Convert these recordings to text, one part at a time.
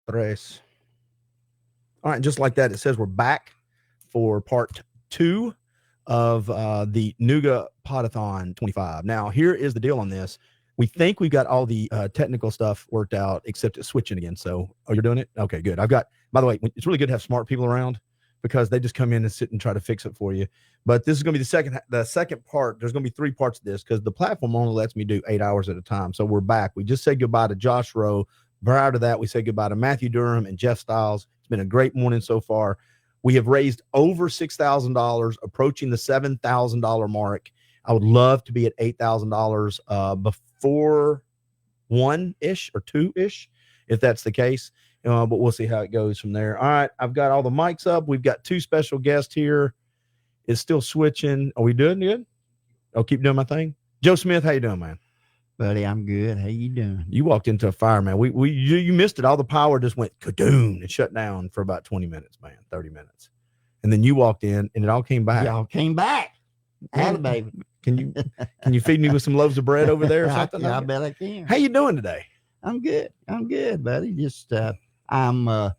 Tres. All right, just like that, it says we're back for part 2 of the Nooga Pod-A-Thon 25. Now, here is the deal on this. We think we've got all the technical stuff worked out, except it's switching again. So, you're doing it? Okay, good. By the way, it's really good to have smart people around because they just come in and sit and try to fix it for you. But this is going to be the second part. There's going to be 3 parts of this because the platform only lets me do 8 hours at a time. So we're back. We just said goodbye to Josh Rowe. Prior to that, we said goodbye to Matthew Durham and Jeff Stiles. It's been a great morning so far. We have raised over $6,000, approaching the $7,000 mark. I would love to be at $8,000 before 1-ish or 2-ish, if that's the case. But we'll see how it goes from there. All right, I've got all the mics up. We've got 2 special guests here. It's still switching. Are we doing good? I'll keep doing my thing. Joe Smith, how you doing, man? Buddy, I'm good. How you doing? You walked into a fire, man. You missed it. All the power just went kadoon and shut down for about 20 minutes, man, 30 minutes. And then you walked in and it all came back. Y'all came back. Howdy, baby. Can you feed me with some loaves of bread over there or something? I bet I can. How you doing today? I'm good, buddy. Just I'm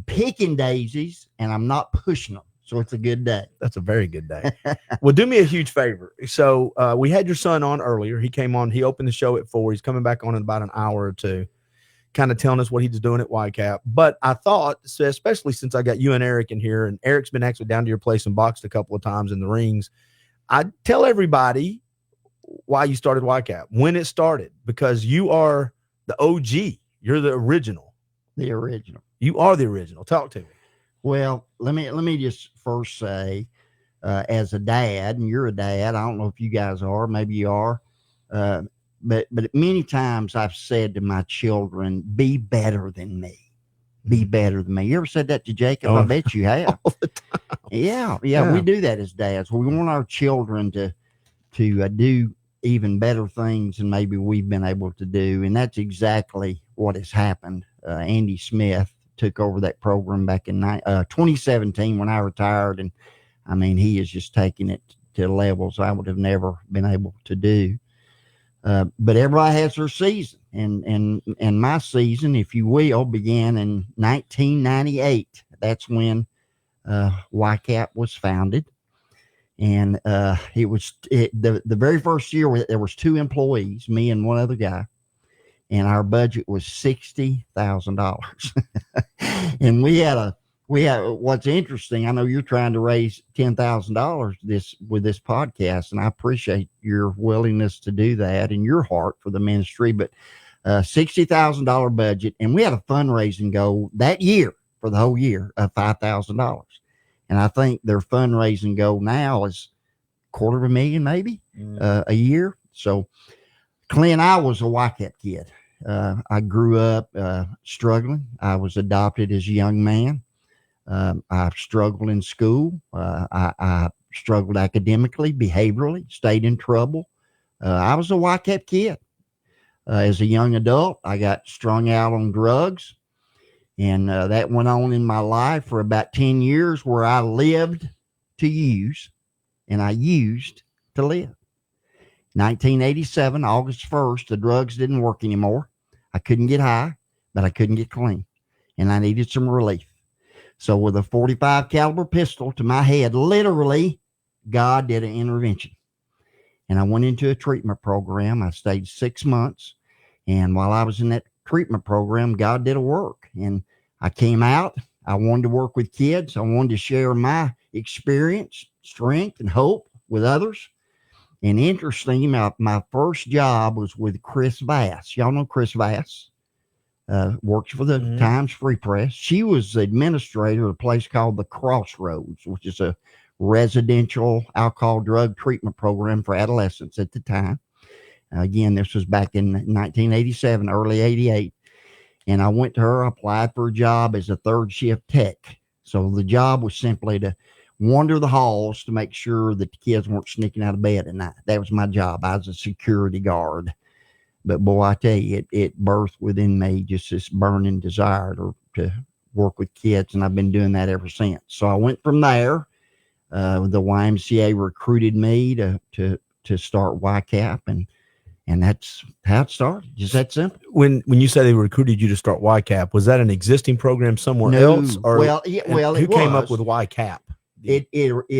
picking daisies and I'm not pushing them. So it's a good day. That's a very good day. Well, do me a huge favor. So we had your son on earlier. He came on. He opened the show at 4. He's coming back on in about an hour or 2, kind of telling us what he's doing at YCAP. But I thought, especially since I got you and Eric in here, and Eric's been actually down to your place and boxed a couple of times in the rings, I'd tell everybody why you started YCAP, when it started, because you are the OG. You're the original. The original. You are the original. Talk to me. Well, let me just first say, as a dad, and you're a dad, I don't know if you guys are, maybe you are, but many times I've said to my children, be better than me. Be better than me. You ever said that to Jacob? I bet you have. All the time. Yeah, we do that as dads. We want our children to do even better things than maybe we've been able to do, and that's exactly what has happened. Andy Smith took over that program back in 2017 when I retired. And I mean, he is just taking it to levels I would have never been able to do. But everybody has their season. And my season, if you will, began in 1998. That's when YCAP was founded. And the very first year there was 2 employees, me and one other guy. And our budget was $60,000. And we had what's interesting, I know you're trying to raise $10,000 with this podcast, and I appreciate your willingness to do that and your heart for the ministry, but $60,000 budget. And we had a fundraising goal that year for the whole year of $5,000. And I think their fundraising goal now is $250,000 maybe a year. So Clint, I was a YCAP kid. I grew up struggling. I was adopted as a young man. I struggled in school. I struggled academically, behaviorally, stayed in trouble. I was a YCAP kid. As a young adult, I got strung out on drugs. And that went on in my life for about 10 years where I lived to use and I used to live. 1987, August 1st, the drugs didn't work anymore. I couldn't get high, but I couldn't get clean. And I needed some relief. So with a .45 caliber pistol to my head, literally, God did an intervention. And I went into a treatment program. I stayed 6 months. And while I was in that treatment program, God did a work. And I came out. I wanted to work with kids. I wanted to share my experience, strength, and hope with others. And interesting, my first job was with Chris Vass. Y'all know Chris Vass. Works for the Times Free Press. She was the administrator of a place called the Crossroads, which is a residential alcohol drug treatment program for adolescents at the time. Again, this was back in 1987, early 88. And I went to her, applied for a job as a third shift tech. So the job was simply to wander the halls to make sure that the kids weren't sneaking out of bed at night. That was my job. I was a security guard. But boy, I tell you, it birthed within me just this burning desire to work with kids. And I've been doing that ever since. So I went from there. The YMCA recruited me to start YCAP. And that's how it started. Just that simple. When you say they recruited you to start YCAP, was that an existing program somewhere No. else? Or Well, yeah, well, who it came was. up with YCAP? It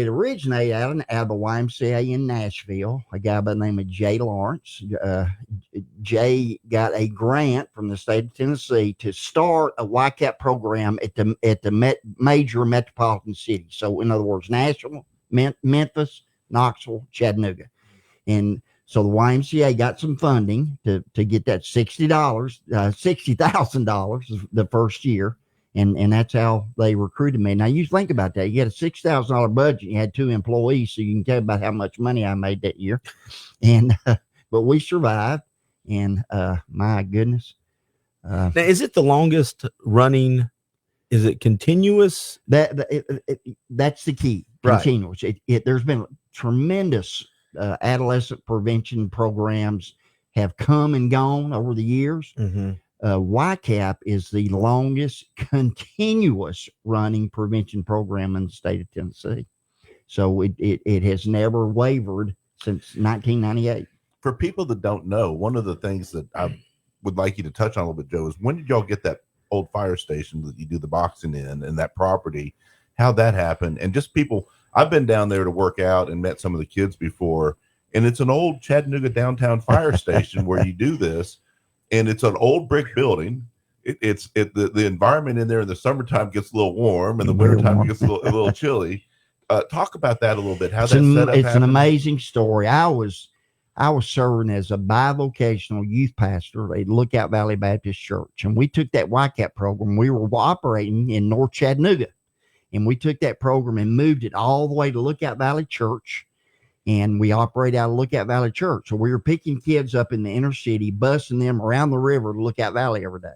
originated out of the YMCA in Nashville. A guy by the name of Jay Lawrence. Jay got a grant from the state of Tennessee to start a YCAP program at the major metropolitan cities. So, in other words, Nashville, Memphis, Knoxville, Chattanooga, and so the YMCA got some funding to get that $60,000 the first year. And that's how they recruited me. Now, you think about that. You had a $6,000 budget. You had 2 employees, so you can tell about how much money I made that year. And but we survived. And my goodness. Now, is it the longest running? Is it continuous? That's the key. Continuous. Right. There's been tremendous adolescent prevention programs have come and gone over the years. Mm-hmm. YCAP is the longest continuous running prevention program in the state of Tennessee. So it has never wavered since 1998. For people that don't know, one of the things that I would like you to touch on a little bit, Joe, is when did y'all get that old fire station that you do the boxing in and that property, how that happened? And just people, I've been down there to work out and met some of the kids before, and it's an old Chattanooga downtown fire station where you do this. And it's an old brick building. The environment in there in the summertime gets a little warm, and the wintertime it gets a little chilly. Talk about that a little bit. How that setup It's happened. An amazing story. I was serving as a bivocational youth pastor at Lookout Valley Baptist Church, and we took that YCAP program. We were operating in North Chattanooga, and we took that program and moved it all the way to Lookout Valley Church. And we operate out of Lookout Valley Church. So we were picking kids up in the inner city, busing them around the river to Lookout Valley every day.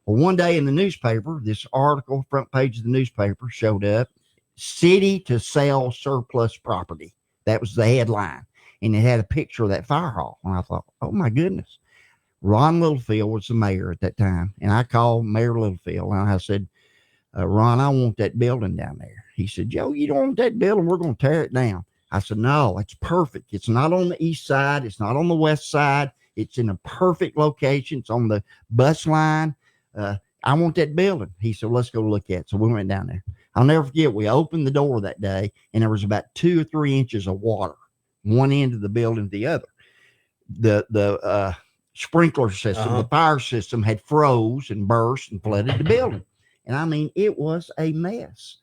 Well, one day in the newspaper, this article, front page of the newspaper, showed up, "City to sell surplus property." That was the headline. And it had a picture of that fire hall. And I thought, oh, my goodness. Ron Littlefield was the mayor at that time. And I called Mayor Littlefield, and I said, Ron, I want that building down there. He said, Joe, you don't want that building? We're going to tear it down. I said, no, it's perfect. It's not on the east side. It's not on the west side. It's in a perfect location. It's on the bus line. I want that building. He said, let's go look at it. So we went down there. I'll never forget, we opened the door that day, and there was about 2 or 3 inches of water, one end of the building to the other. The sprinkler system, the fire system had froze and burst and flooded the building. And I mean, it was a mess.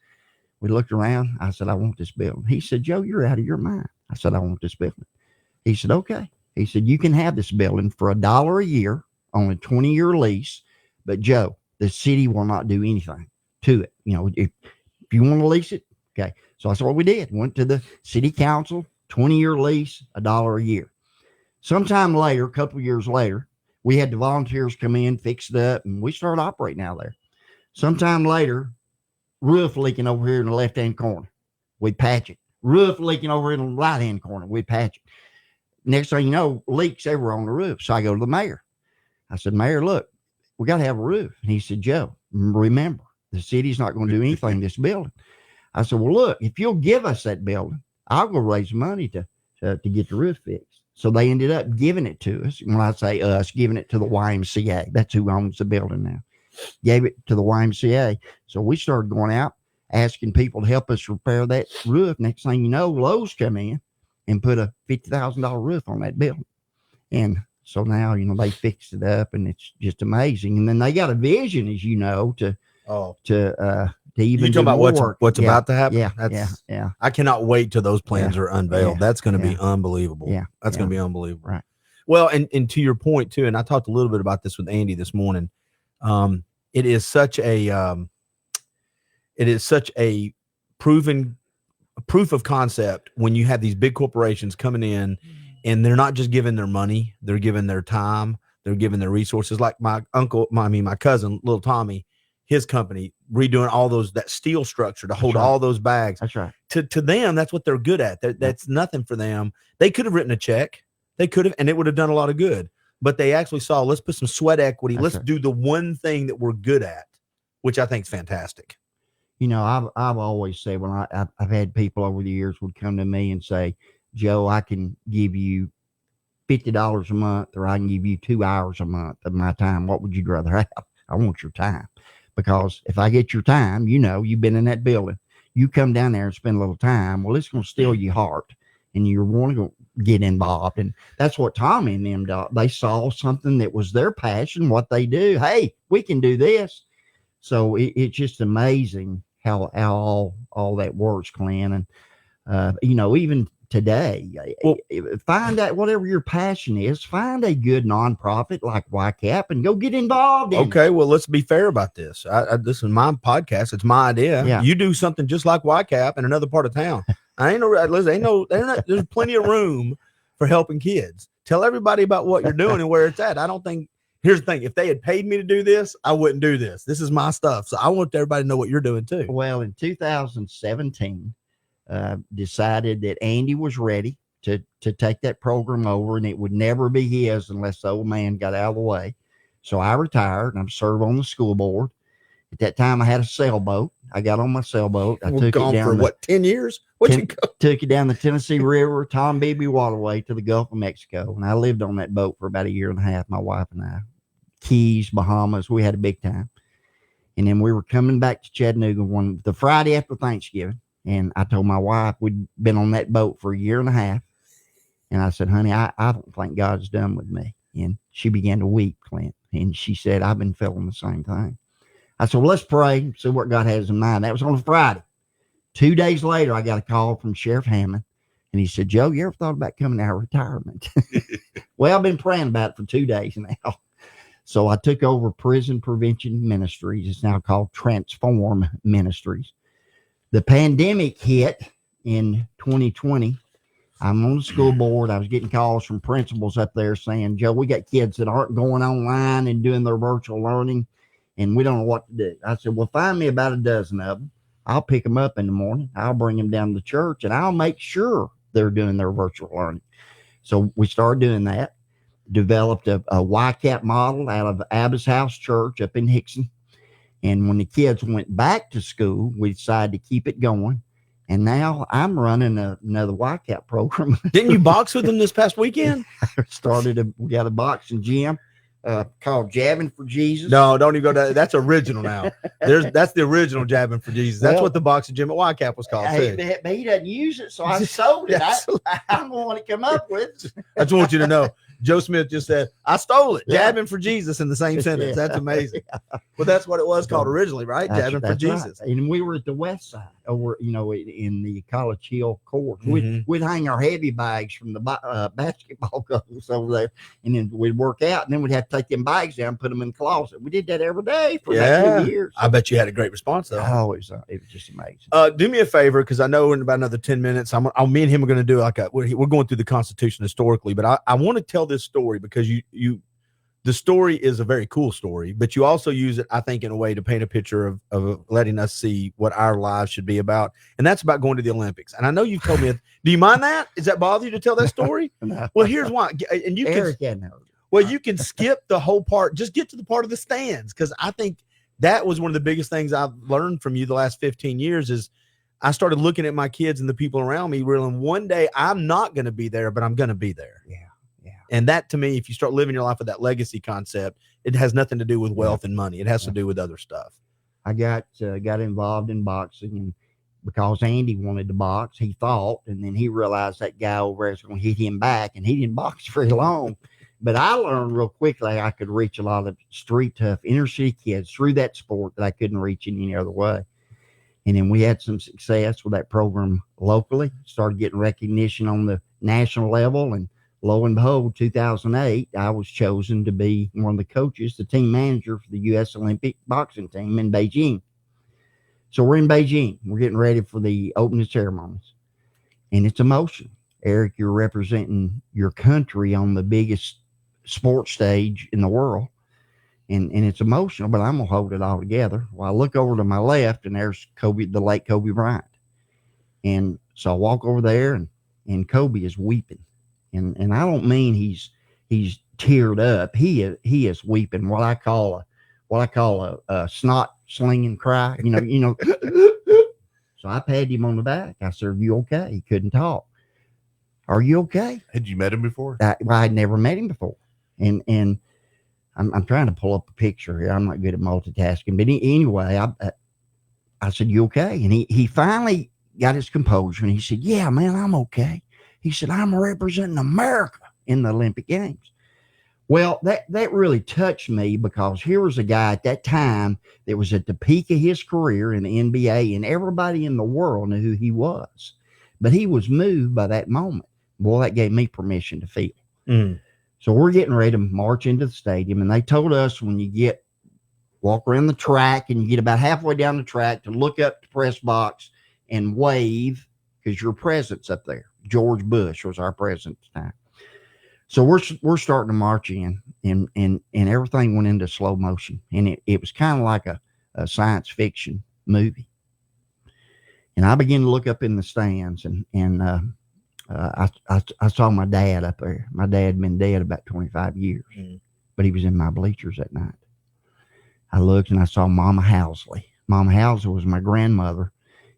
We looked around. I said, I want this building. He said, Joe, you're out of your mind. I said, I want this building. He said, okay. He said, you can have this building for $1 a year on a 20-year lease. But Joe, the city will not do anything to it. You know, if you want to lease it, okay. So that's what we did. Went to the city council, 20-year lease, $1 a year. Sometime later, a couple of years later, we had the volunteers come in, fix it up, and we started operating out there. Sometime later, roof leaking over here in the left-hand corner. We patch it. Roof leaking over in the right-hand corner. We patch it. Next thing you know, leaks everywhere on the roof. So I go to the mayor. I said, Mayor, look, we got to have a roof. And he said, Joe, remember, the city's not going to do anything to this building. I said, well, look, if you'll give us that building, I'll go raise money to get the roof fixed. So they ended up giving it to us. When I say us, giving it to the YMCA. That's who owns the building now. Gave it to the YMCA. So we started going out, asking people to help us repair that roof. Next thing you know, Lowe's come in and put a $50,000 roof on that building. And so now, you know, they fixed it up, and it's just amazing. And then they got a vision, as you know, to even you talking about what's about to happen. Yeah. I cannot wait till those plans are unveiled. That's going to be unbelievable. Yeah, that's going to be unbelievable. Right. Well, and to your point too, and I talked a little bit about this with Andy this morning. It is such a proof of concept when you have these big corporations coming in, and they're not just giving their money, they're giving their time, they're giving their resources. Like my cousin, little Tommy, his company redoing all that steel structure to hold all those bags. That's right. To them, that's what they're good at. That's nothing for them. They could have written a check. They could have, and it would have done a lot of good. But they actually saw, let's put some sweat equity. Let's do the one thing that we're good at, which I think is fantastic. You know, I've always said, when I've had people over the years would come to me and say, Joe, I can give you $50 a month, or I can give you 2 hours a month of my time. What would you rather have? I want your time, because if I get your time, you've been in that building. You come down there and spend a little time. Well, it's going to steal your heart, and you want to get involved. And that's what Tommy and them did. They saw something that was their passion, what they do. Hey, we can do this. So it's just amazing how all that works, Clint. And, even today, find out whatever your passion is, find a good nonprofit like YCAP and go get involved in Okay, well, let's be fair about this. This is my podcast. It's my idea. Yeah. You do something just like YCAP in another part of town. There's plenty of room for helping kids. Tell everybody about what you're doing and where it's at. Here's the thing. If they had paid me to do this, I wouldn't do this. This is my stuff. So I want everybody to know what you're doing too. Well, in 2017, decided that Andy was ready to take that program over, and it would never be his unless the old man got out of the way. So I retired, and I'm served on the school board. At that time, I had a sailboat. I got on my sailboat. I took it down for 10 years? Took it down the Tennessee River, Tom Beebe Waterway to the Gulf of Mexico. And I lived on that boat for about a year and a half, my wife and I. Keys, Bahamas, we had a big time. And then we were coming back to Chattanooga the Friday after Thanksgiving. And I told my wife, we'd been on that boat for a year and a half. And I said, honey, I don't think God's done with me. And she began to weep, Clint. And she said, I've been feeling the same thing. I said, well, let's pray and see what God has in mind. That was on a Friday. 2 days later, I got a call from Sheriff Hammond. And he said, Joe, you ever thought about coming out of retirement? Well, I've been praying about it for 2 days now. So I took over Prison Prevention Ministries. It's now called Transform Ministries. The pandemic hit in 2020. I'm on the school board. I was getting calls from principals up there saying, Joe, we got kids that aren't going online and doing their virtual learning, and we don't know what to do. I said, well, find me about a dozen of them. I'll pick them up in the morning. I'll bring them down to church, and I'll make sure they're doing their virtual learning. So we started doing that, developed a YCAP model out of Abba's House Church up in Hickson. And when the kids went back to school, we decided to keep it going. And now I'm running another YCAP program. Didn't you box with them this past weekend? We got a boxing gym called Jabbing for Jesus. No, don't even go down. That's original now. That's the original Jabbing for Jesus. That's what the boxing gym at YCAP was called. But he doesn't use it, so I sold it. I'm the one to come up with. I just want you to know. Joe Smith just said, I stole it. Yeah. Jabbing for Jesus in the same sentence. That's amazing. Well, that's what it was called originally, right? Jabbing for Jesus. Right. And we were at the west side over, in the College Hill court. We'd hang our heavy bags from the basketball goals over there, and then we'd work out, and then we'd have to take them bags down and put them in the closet. We did that every day for about 2 years. I bet you had a great response, though. Oh, it was just amazing. Do me a favor, because I know in about another 10 minutes, me and him are going to do we're going through the Constitution historically, but I want to tell this story because the story is a very cool story, but you also use it, I think, in a way to paint a picture of letting us see what our lives should be about. And that's about going to the Olympics. And I know you told me, do you mind that? Does that bother you to tell that story? No. Well, here's why. And you can skip the whole part. Just get to the part of the stands. Cause I think that was one of the biggest things I've learned from you the last 15 years is I started looking at my kids and the people around me, realizing one day I'm not going to be there, but I'm going to be there. Yeah. And that, to me, if you start living your life with that legacy concept, it has nothing to do with wealth and money. It has to do with other stuff. I got involved in boxing, and because Andy wanted to box, he thought, and then he realized that guy over there was going to hit him back, and he didn't box very long. But I learned real quickly I could reach a lot of street tough inner city kids through that sport that I couldn't reach in any other way. And then we had some success with that program locally, started getting recognition on the national level, and lo and behold, 2008, I was chosen to be one of the coaches, the team manager for the U.S. Olympic boxing team in Beijing. So we're in Beijing. We're getting ready for the opening ceremonies. And it's emotional. Eric, you're representing your country on the biggest sports stage in the world. And it's emotional, but I'm going to hold it all together. Well, I look over to my left, and there's the late Kobe Bryant. And so I walk over there, and Kobe is weeping. And I don't mean he's teared up. He is weeping. What I call a snot slinging cry. So I patted him on the back. I said, "Are you okay?" He couldn't talk. Are you okay? Had you met him before? Well, I'd never met him before. And I'm trying to pull up a picture here. I'm not good at multitasking. But anyway, I said, you okay? And he finally got his composure and he said, yeah, man, I'm okay. He said, I'm representing America in the Olympic Games. Well, that really touched me because here was a guy at that time that was at the peak of his career in the NBA, and everybody in the world knew who he was. But he was moved by that moment. Boy, that gave me permission to feel. Mm. So we're getting ready to march into the stadium, and they told us when you walk around the track and you get about halfway down the track to look up the press box and wave because your president's up there. George Bush was our president at the time. So we're starting to march in, and everything went into slow motion, and it was kind of like a science fiction movie. And I began to look up in the stands, and I saw my dad up there. My dad had been dead about 25 years, but he was in my bleachers that night. I looked and I saw Mama Housley. Mama Housley was my grandmother,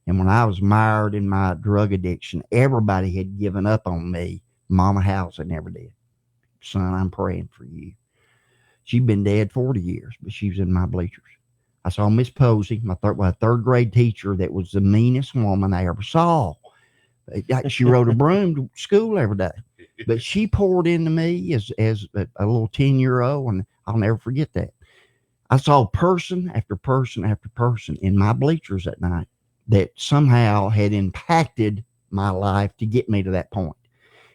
and when I was mired in my drug addiction, everybody had given up on me. Mama Housley never did. Son, I'm praying for you. She'd been dead 40 years, but she was in my bleachers. I saw Miss Posey, my third grade teacher that was the meanest woman I ever saw. She rode a broom to school every day, but she poured into me as a little 10-year-old, and I'll never forget that. I saw person after person after person in my bleachers that night that somehow had impacted my life to get me to that point.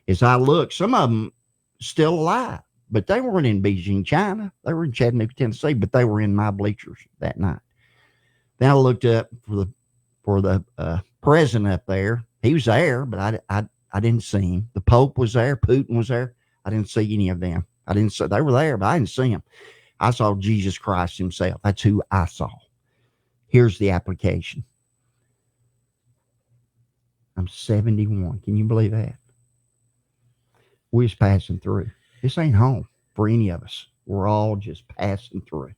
As I looked, some of them still alive, but they weren't in Beijing, China. They were in Chattanooga, Tennessee, but they were in my bleachers that night. Then I looked up for the president up there. He was there, but I didn't see him. The Pope was there. Putin was there. I didn't see any of them. They were there, but I didn't see them. I saw Jesus Christ himself. That's who I saw. Here's the application. I'm 71. Can you believe that? We're just passing through. This ain't home for any of us. We're all just passing through.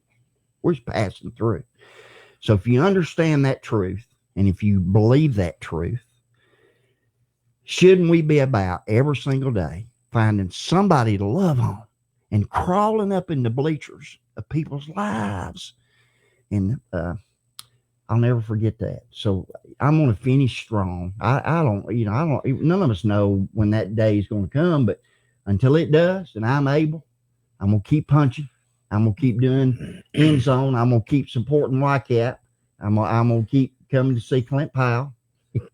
We're just passing through. So if you understand that truth, and if you believe that truth, shouldn't we be about every single day finding somebody to love on and crawling up in the bleachers of people's lives? And I'll never forget that. So I'm going to finish strong. None of us know when that day is going to come, but until it does, and I'm able, I'm going to keep punching. I'm going to keep doing end zone. I'm going to keep supporting YCAP. I'm going to keep coming to see Clint Powell.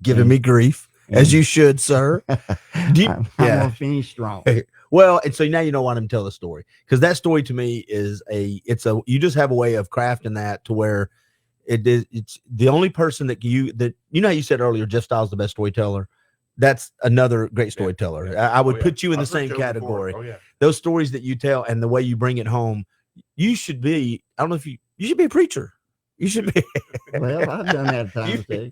Giving me grief, as you should, sir. I'm going to finish strong. Well, and so now you know why I'm telling the story, because that story to me is you just have a way of crafting that to where it's the only person that you know how you said earlier, Jeff Styles the best storyteller. That's another great storyteller. I would put you in the same category. Oh, yeah. Those stories that you tell and the way you bring it home, you should be. I don't know if you should be a preacher. You should be. Well, I've done that a time too.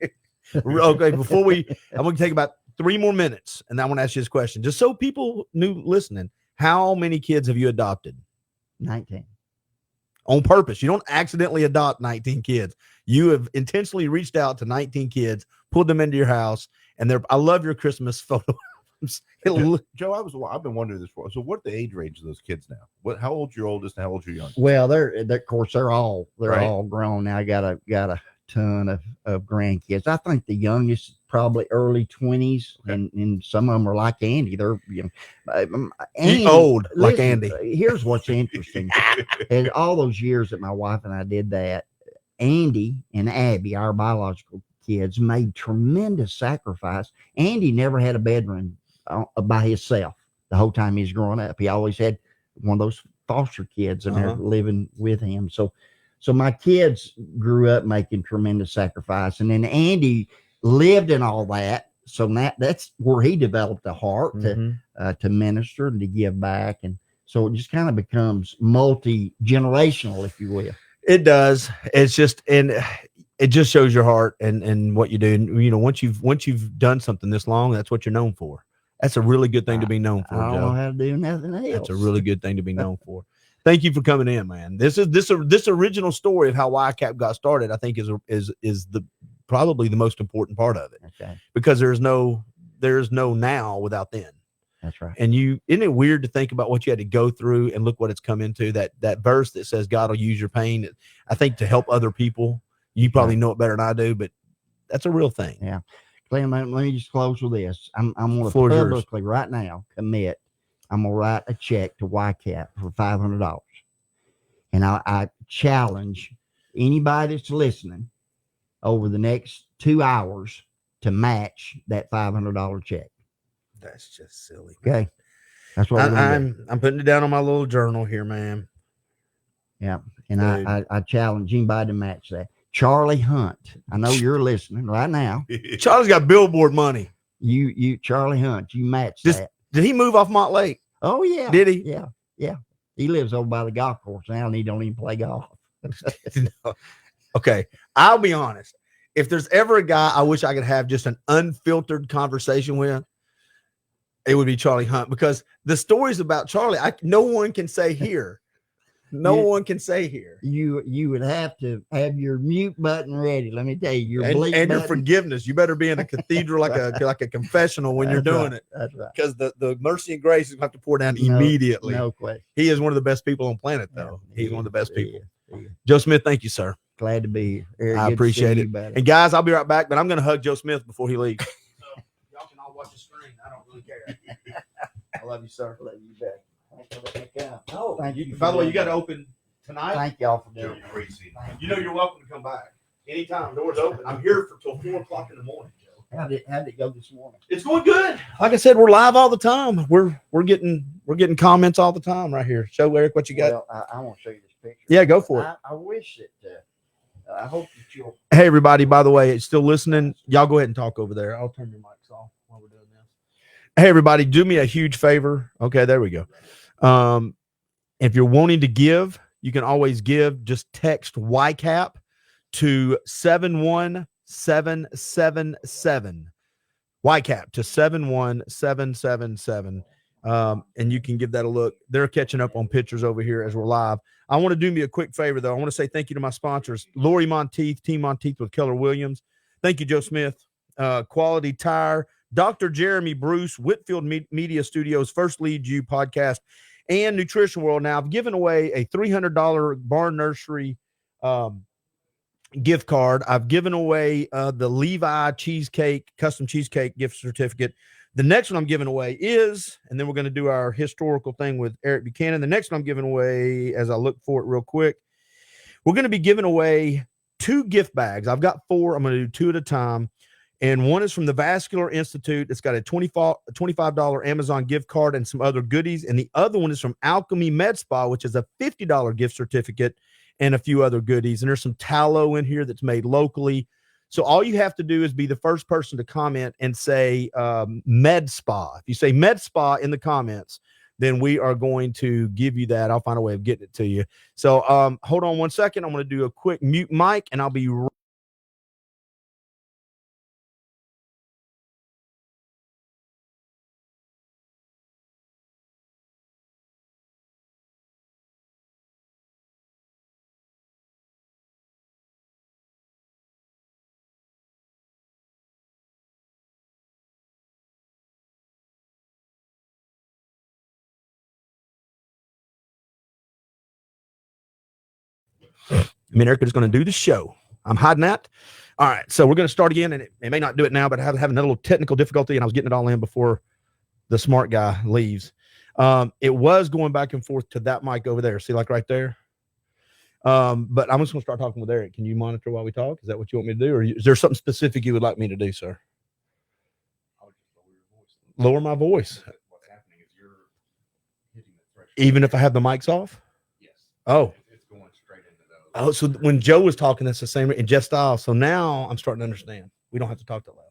Okay, I'm going to take about 3 more minutes, and I want to ask you this question, just so people new listening. How many kids have you adopted? 19. On purpose. You don't accidentally adopt 19 kids. You have intentionally reached out to 19 kids, pulled them into your house, and I love your Christmas photo albums. Joe, I've been wondering this for. So, what the age range of those kids now? How old's your oldest and how old's your youngest? Well, they're all grown now. I got a ton of grandkids. I think the youngest is probably early 20s, and some of them are like Andy. They're Andy, old like Andy. Here's what's interesting: in all those years that my wife and I did that, Andy and Abby, our biological kids, made tremendous sacrifice. Andy never had a bedroom by himself the whole time he was growing up. He always had one of those foster kids in there living with him. So my kids grew up making tremendous sacrifice, and then Andy lived in all that. So that's where he developed a heart to minister and to give back, and so it just kind of becomes multi-generational, if you will. It does. It's just it just shows your heart and what you do. And, you know, once you've done something this long, that's what you're known for. That's a really good thing to be known for. I don't know how to do nothing else. That's a really good thing to be known for. Thank you for coming in, man. This original story of how YCAP got started, I think is probably the most important part of it. Okay. Because there's no now without then. That's right. And isn't it weird to think about what you had to go through and look what it's come into? That verse that says God will use your pain, I think, to help other people. You probably know it better than I do, but that's a real thing. Yeah. Clem, let me just close with this. I'm going to Floor is yours. publicly right now commit. I'm going to write a check to YCAP for $500. And I challenge anybody that's listening over the next 2 hours to match that $500 check. That's just silly. Okay. That's what I'm putting it down on my little journal here, man. Yeah. And I challenge anybody to match that. Charlie Hunt. I know you're listening right now. Charlie's got billboard money. You Charlie Hunt, you match that. Did he move off Mont Lake? Oh yeah. Did he? Yeah. Yeah. He lives over by the golf course now and he don't even play golf. No. Okay. I'll be honest. If there's ever a guy I wish I could have just an unfiltered conversation with, it would be Charlie Hunt, because the stories about Charlie, no one can say here. No one can say here. You would have to have your mute button ready. Let me tell you, and your forgiveness. You better be in a cathedral like a confessional when you're doing it. That's right. Because the mercy and grace is going to have to pour down immediately. No question. He is one of the best people on planet, though. Yeah, He's one of the best people. Yeah. Joe Smith, thank you, sir. Glad to be here. I appreciate it. And guys, I'll be right back, but I'm going to hug Joe Smith before he leaves. So y'all can all watch the screen. I don't really care. I love you, sir. Love you back. No, thank you. By the way, you got to open tonight. Thank y'all for doing it. You know you're welcome to come back anytime. Doors open. I'm here till 4:00 in the morning, Joe. How did it go this morning? It's going good. Like I said, we're live all the time. We're getting comments all the time right here. Show Eric what you got. Well, I want to show you this picture. Yeah, go for it. I wish that. I hope that you'll. Hey, everybody! By the way, it's still listening. Y'all go ahead and talk over there. I'll turn your mics off while we're doing this. Hey, everybody! Do me a huge favor. Okay, there we go. If you're wanting to give, you can always give. Just text YCAP to 71777. YCAP to 71777. And you can give that a look. They're catching up on pictures over here as we're live. I want to do me a quick favor, though. I want to say thank you to my sponsors, Lori Monteith, Team Monteith with Keller Williams. Thank you, Joe Smith, Quality Tire, Dr. Jeremy Bruce, Whitfield Media Studios, First Lead You podcast, and Nutrition World. Now, I've given away a $300 Barn Nursery gift card. I've given away the Levi custom cheesecake gift certificate. The next one I'm giving away is, and then we're going to do our historical thing with Eric Buchanan. The next one I'm giving away, as I look for it real quick, we're going to be giving away 2 gift bags. I've got 4. I'm going to do 2 at a time. And one is from the Vascular Institute. It's got a $25 Amazon gift card and some other goodies. And the other one is from Alchemy Med Spa, which is a $50 gift certificate and a few other goodies. And there's some tallow in here that's made locally. So all you have to do is be the first person to comment and say Med Spa. If you say Med Spa in the comments, then we are going to give you that. I'll find a way of getting it to you. So hold on one second. I'm going to do a quick mute mic, and I'll be right. Me and Eric are just going to do the show. I'm hiding that. All right. So we're going to start again, and it may not do it now, but I have another little technical difficulty, and I was getting it all in before the smart guy leaves. It was going back and forth to that mic over there. See, like right there. But I'm just going to start talking with Eric. Can you monitor while we talk? Is that what you want me to do? Or is there something specific you would like me to do, sir? I would just lower your voice. Lower my voice. What's happening is you're hitting the threshold. Even if I have the mics off? Yes. Oh. It's going straight into those. Oh, so when Joe was talking, that's the same in Jeff style. So now I'm starting to understand. We don't have to talk that loud.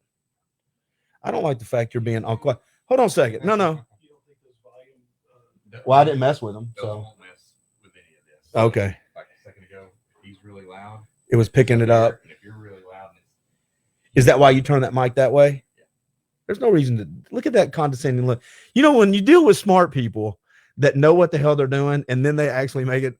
I don't like the fact you're being all quiet. Hold on a second. No. You don't think this volume? Well, I didn't mess with them. Those So won't mess with any of this. okay. Like a second ago, if he's really loud, It was picking it up. and if you're really loud, Is that why you turn that mic that way? Yeah. There's no reason to look at that condescending look. You know, when you deal with smart people that know what the hell they're doing, and then they actually make it,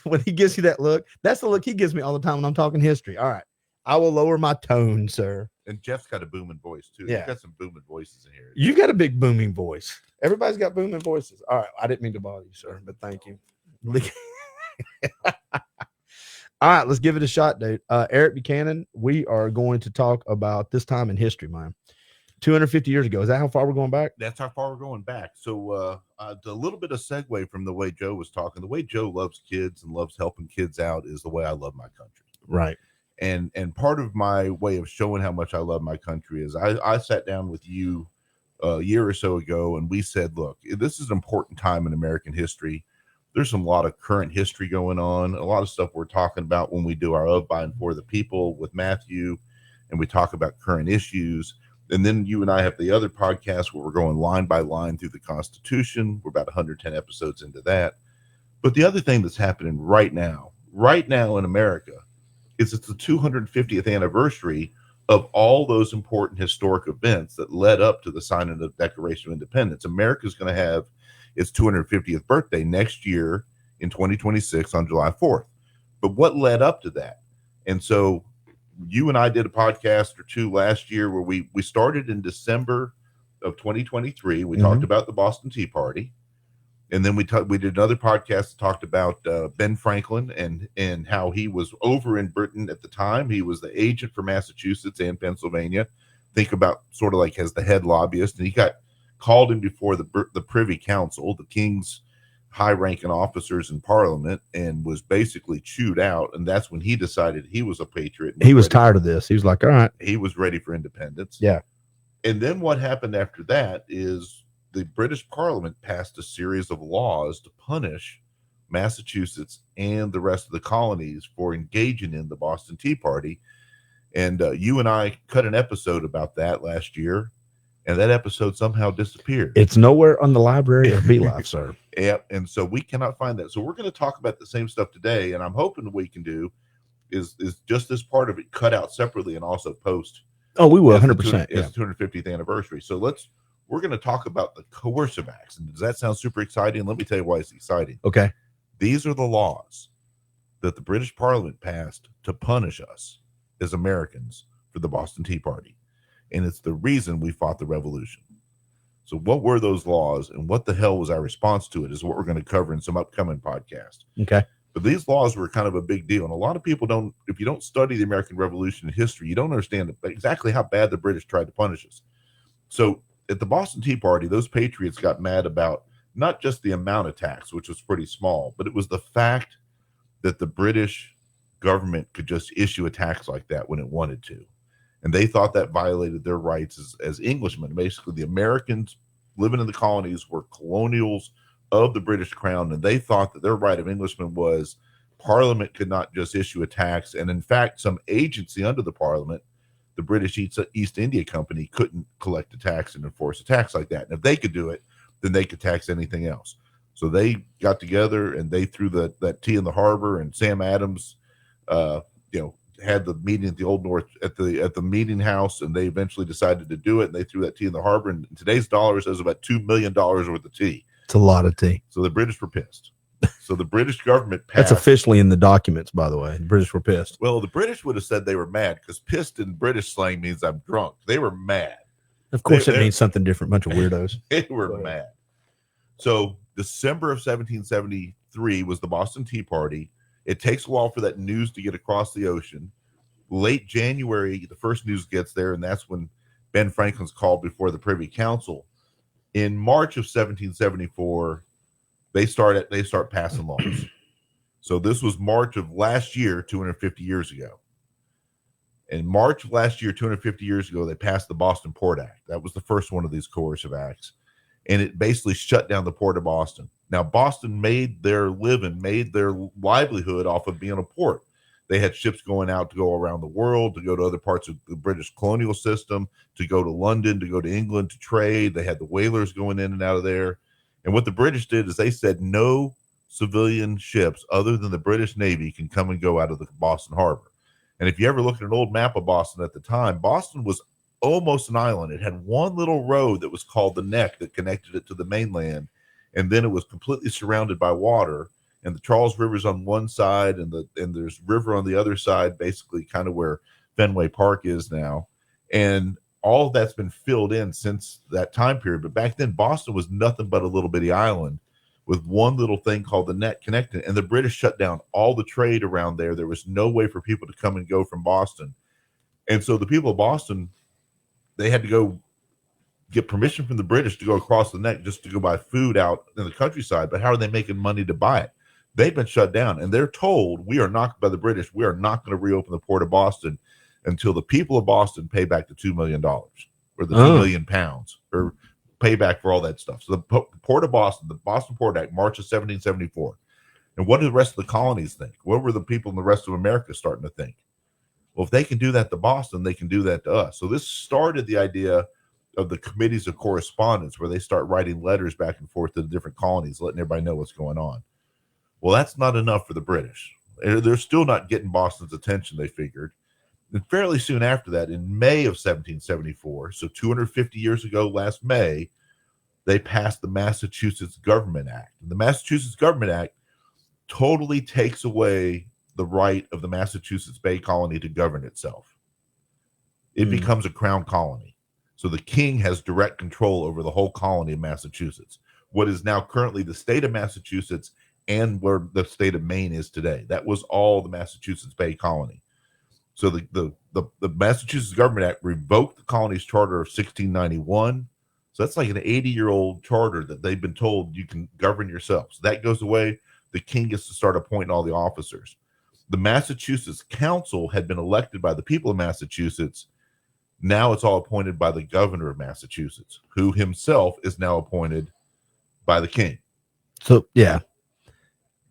when he gives you that look, that's the look he gives me all the time when I'm talking history. All right. I will lower my tone, sir. And Jeff's got a booming voice too. Yeah. You've got some booming voices in here. You got a big booming voice. Everybody's got booming voices. All right. I didn't mean to bother you, sir, but thank you. All right, let's give it a shot, dude. Eric Buchanan, we are going to talk about this time in history, man. 250 years ago. Is that how far we're going back? That's how far we're going back. So a little bit of segue from the way Joe was talking. The way Joe loves kids and loves helping kids out is the way I love my country. Right. And part of my way of showing how much I love my country is I sat down with you a year or so ago, and we said, look, this is an important time in American history. There's a lot of current history going on, a lot of stuff we're talking about when we do our Of, By, and For the People with Matthew, and we talk about current issues. And then you and I have the other podcast where we're going line by line through the Constitution. We're about 110 episodes into that. But the other thing that's happening right now in America, is it's the 250th anniversary of all those important historic events that led up to the signing of the Declaration of Independence. America's going to have its 250th birthday next year in 2026 on July 4th. But what led up to that? And so you and I did a podcast or two last year where we started in December of 2023. We talked about the Boston Tea Party. And then we did another podcast that talked about Ben Franklin and how he was over in Britain at the time. He was the agent for Massachusetts and Pennsylvania. Think about sort of like as the head lobbyist. And he got called in before the Privy Council, the king's high-ranking officers in Parliament, and was basically chewed out. And that's when he decided he was a patriot. He was tired of this. He was like, all right. He was ready for independence. Yeah. And then what happened after that is the British Parliament passed a series of laws to punish Massachusetts and the rest of the colonies for engaging in the Boston Tea Party. And you and I cut an episode about that last year, and that episode somehow disappeared. It's nowhere on the library of BeLife, sir. Yep. And so we cannot find that. So we're going to talk about the same stuff today, and I'm hoping what we can do is just this part of it cut out separately and also post. Oh, we will, 100%. It's the 250th anniversary. So we're going to talk about the coercive acts. And does that sound super exciting? Let me tell you why it's exciting. Okay. These are the laws that the British Parliament passed to punish us as Americans for the Boston Tea Party. And it's the reason we fought the revolution. So what were those laws and what the hell was our response to it is what we're going to cover in some upcoming podcasts. Okay. But these laws were kind of a big deal. And a lot of people don't, if you don't study the American Revolution in history, you don't understand exactly how bad the British tried to punish us. So at the Boston Tea Party, those patriots got mad about not just the amount of tax, which was pretty small, but it was the fact that the British government could just issue a tax like that when it wanted to. And they thought that violated their rights as Englishmen. Basically, the Americans living in the colonies were colonials of the British Crown, and they thought that their right of Englishmen was Parliament could not just issue a tax. And in fact, some agency under the Parliament, the British East India Company, couldn't collect a tax and enforce a tax like that. And if they could do it, then they could tax anything else. So they got together and they threw that tea in the harbor, and Sam Adams, had the meeting at the Old North at the meeting house, and they eventually decided to do it. And they threw that tea in the harbor, and in today's dollars, there's about $2 million worth of tea. It's a lot of tea. So the British were pissed. So the British government That's passed. officially in the documents, by the way. The British were pissed. Well, the British would have said they were mad, because pissed in British slang means I'm drunk. They were mad. Of course, it means something different. Bunch of weirdos. They were mad. So December of 1773 was the Boston Tea Party. It takes a while for that news to get across the ocean. Late January, the first news gets there, and that's when Ben Franklin's called before the Privy Council. In March of 1774, they start passing laws. So this was March of last year, 250 years ago. In March of last year, 250 years ago, they passed the Boston Port Act. That was the first one of these coercive acts. And it basically shut down the port of Boston. Now, Boston made their livelihood off of being a port. They had ships going out to go around the world, to go to other parts of the British colonial system, to go to London, to go to England to trade. They had the whalers going in and out of there. And what the British did is they said no civilian ships other than the British Navy can come and go out of the Boston Harbor. And if you ever look at an old map of Boston at the time, Boston was almost an island. It had one little road that was called the Neck that connected it to the mainland. And then it was completely surrounded by water. And the Charles River's on one side, and there's river on the other side, basically kind of where Fenway Park is now. And all of that's been filled in since that time period. But back then, Boston was nothing but a little bitty island with one little thing called the net connecting. And the British shut down all the trade around there. There was no way for people to come and go from Boston. And so the people of Boston, they had to go get permission from the British to go across the neck just to go buy food out in the countryside. But how are they making money to buy it? They've been shut down, and they're told, we are not, by the British, we are not going to reopen the port of Boston until the people of Boston pay back the $2 million or the 2 million pounds or pay back for all that stuff. So the port of Boston, the Boston Port Act, March of 1774. And what do the rest of the colonies think? What were the people in the rest of America starting to think? Well, if they can do that to Boston, they can do that to us. So this started the idea of the committees of correspondence, where they start writing letters back and forth to the different colonies, letting everybody know what's going on. Well, that's not enough for the British. They're still not getting Boston's attention, they figured. And fairly soon after that, in May of 1774, so 250 years ago last May, they passed the Massachusetts Government Act. And the Massachusetts Government Act totally takes away the right of the Massachusetts Bay Colony to govern itself. It becomes a crown colony. So the king has direct control over the whole colony of Massachusetts, what is now currently the state of Massachusetts and where the state of Maine is today. That was all the Massachusetts Bay Colony. So the Massachusetts Government Act revoked the colony's charter of 1691. So that's like an 80-year-old charter that they've been told you can govern yourself. So that goes away. The king gets to start appointing all the officers. The Massachusetts Council had been elected by the people of Massachusetts. Now it's all appointed by the governor of Massachusetts, who himself is now appointed by the king. So, yeah.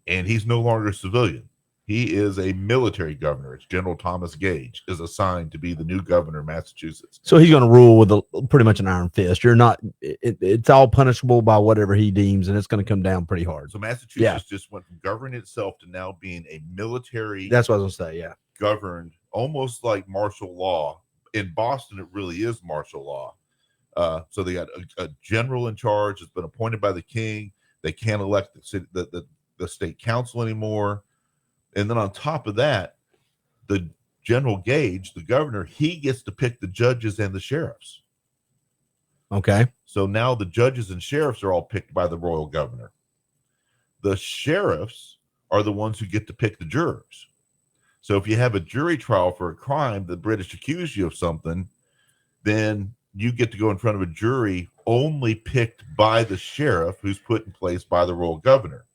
And he's no longer a civilian. He is a military governor. It's General Thomas Gage is assigned to be the new governor of Massachusetts. So he's going to rule with pretty much an iron fist. You're not, it's all punishable by whatever he deems, and it's going to come down pretty hard. So Massachusetts just went from governing itself to now being a military. That's what I was going to say, yeah. Governed almost like martial law. In Boston, it really is martial law. So they got a general in charge that's been appointed by the king. They can't elect the state council anymore. And then on top of that, the General Gage, the governor, he gets to pick the judges and the sheriffs. Okay. So now the judges and sheriffs are all picked by the royal governor. The sheriffs are the ones who get to pick the jurors. So if you have a jury trial for a crime, the British accuse you of something, then you get to go in front of a jury only picked by the sheriff, who's put in place by the royal governor.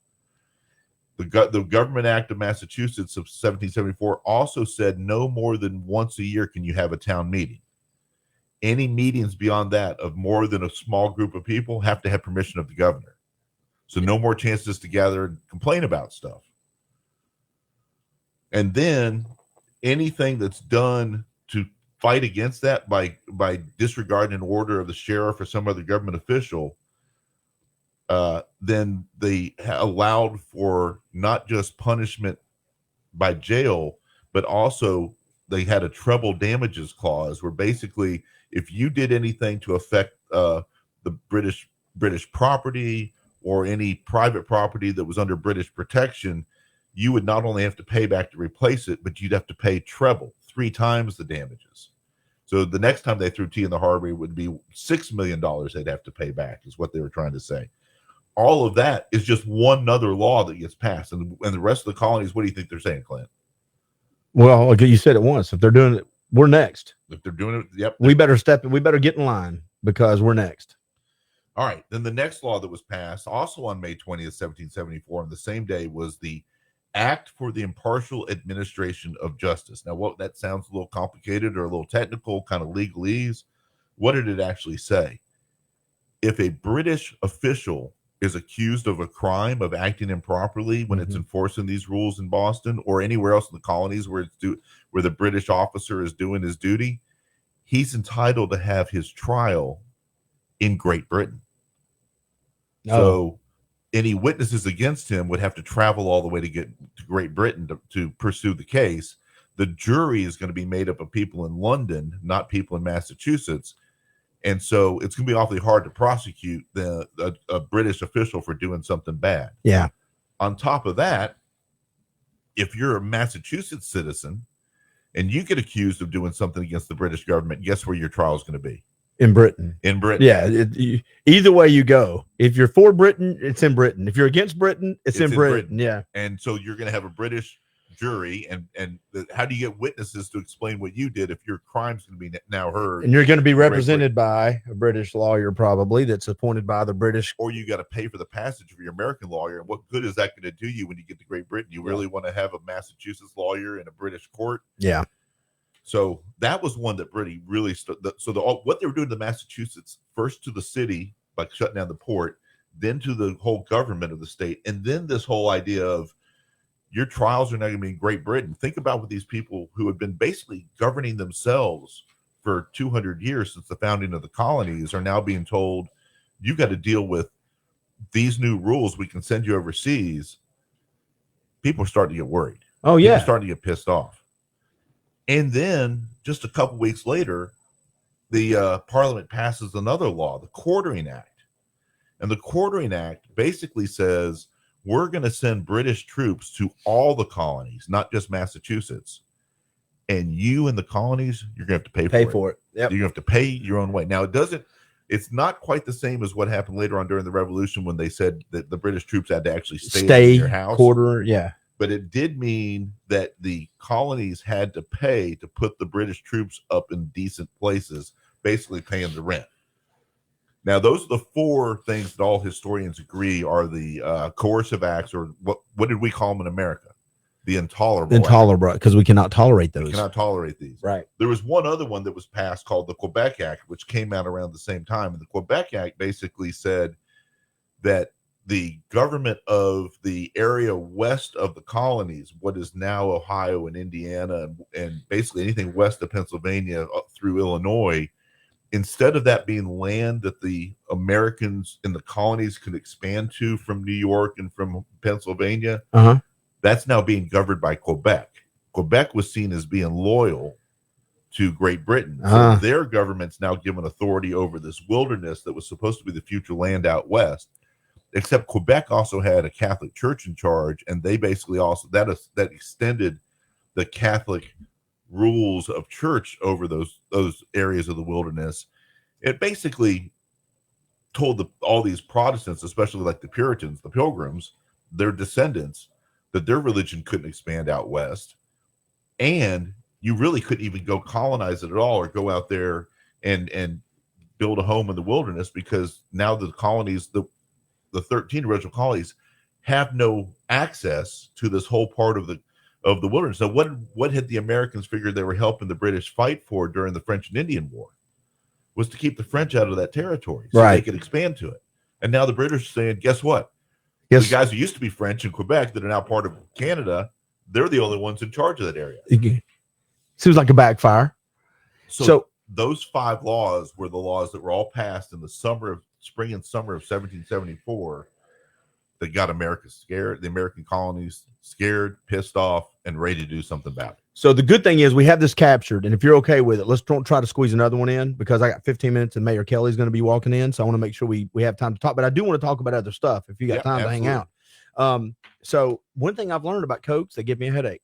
The Government Act of Massachusetts of 1774 also said no more than once a year can you have a town meeting. Any meetings beyond that of more than a small group of people have to have permission of the governor. So no more chances to gather and complain about stuff. And then anything that's done to fight against that by disregarding an order of the sheriff or some other government official, then they allowed for not just punishment by jail, but also they had a treble damages clause where basically if you did anything to affect the British property or any private property that was under British protection, you would not only have to pay back to replace it, but you'd have to pay treble, 3 times the damages. So the next time they threw tea in the harbor, it would be $6 million they'd have to pay back, is what they were trying to say. All of that is just one other law that gets passed. And the rest of the colonies, what do you think they're saying, Clint? Well, okay, you said it once. If they're doing it, we're next. If they're doing it, yep. We better get in line because we're next. All right. Then the next law that was passed, also on May 20th, 1774, on the same day, was the Act for the Impartial Administration of Justice. Now, what that sounds a little complicated or a little technical, kind of legalese. What did it actually say? If a British official is accused of a crime of acting improperly when it's enforcing these rules in Boston or anywhere else in the colonies where where the British officer is doing his duty, he's entitled to have his trial in Great Britain. So any witnesses against him would have to travel all the way to get to Great Britain to pursue the case. The jury is going to be made up of people in London, not people in Massachusetts. And so it's going to be awfully hard to prosecute a British official for doing something bad. Yeah. On top of that, if you're a Massachusetts citizen and you get accused of doing something against the British government, guess where your trial is going to be? In Britain. In Britain. Yeah. Either way you go. If you're for Britain, it's in Britain. If you're against Britain, it's in Britain. Yeah. And so you're going to have a British jury, and how do you get witnesses to explain what you did if your crime's going to be now heard? And you're going to be represented by a British lawyer, probably, that's appointed by the British. Or you got to pay for the passage of your American lawyer. And what good is that going to do you when you get to Great Britain? You really want to have a Massachusetts lawyer in a British court? Yeah. So that was one that really what they were doing to Massachusetts, first to the city by shutting down the port, then to the whole government of the state, and then this whole idea of your trials are not going to be in Great Britain. Think about what these people who have been basically governing themselves for 200 years since the founding of the colonies are now being told, you got to deal with these new rules. We can send you overseas. People are starting to get worried. Oh, yeah. People are starting to get pissed off. And then just a couple weeks later, the Parliament passes another law, the Quartering Act. And the Quartering Act basically says we're going to send British troops to all the colonies, not just Massachusetts. And you in the colonies, you're going to have to pay for it. Yep. You're going to have to pay your own way. Now, it's not quite the same as what happened later on during the Revolution when they said that the British troops had to actually stay in your house. Yeah. But it did mean that the colonies had to pay to put the British troops up in decent places, basically paying the rent. Now, those are the four things that all historians agree are the coercive acts, or what did we call them in America? The intolerable. Intolerable, because we cannot tolerate those. We cannot tolerate these. Right. There was one other one that was passed called the Quebec Act, which came out around the same time. And the Quebec Act basically said that the government of the area west of the colonies, what is now Ohio and Indiana, and basically anything west of Pennsylvania up through Illinois, instead of that being land that the Americans in the colonies could expand to from New York and from Pennsylvania, that's now being governed by Quebec. Quebec was seen as being loyal to Great Britain. So their government's now given authority over this wilderness that was supposed to be the future land out west. Except Quebec also had a Catholic church in charge, and they basically also that extended the Catholic rules of church over those areas of the wilderness. It basically told all these Protestants, especially like the Puritans, the Pilgrims, their descendants, that their religion couldn't expand out west, and you really couldn't even go colonize it at all or go out there and build a home in the wilderness, because now the colonies, the 13 original colonies, have no access to this whole part of the wilderness. So what had the Americans figured they were helping the British fight for during the French and Indian War was to keep the French out of that territory so they could expand to it. And now the British are saying, guess what? The guys who used to be French in Quebec that are now part of Canada, they're the only ones in charge of that area. Seems like a backfire. So those 5 laws were the laws that were all passed in the spring and summer of 1774 that got America scared, the American colonies scared, pissed off, and ready to do something about it. So the good thing is we have this captured, and if you're okay with it, let's don't try to squeeze another one in, because I got 15 minutes and Mayor Kelly's going to be walking in, so I want to make sure we have time to talk. But I do want to talk about other stuff if you got time to hang out. So one thing I've learned about Cokes, they give me a headache.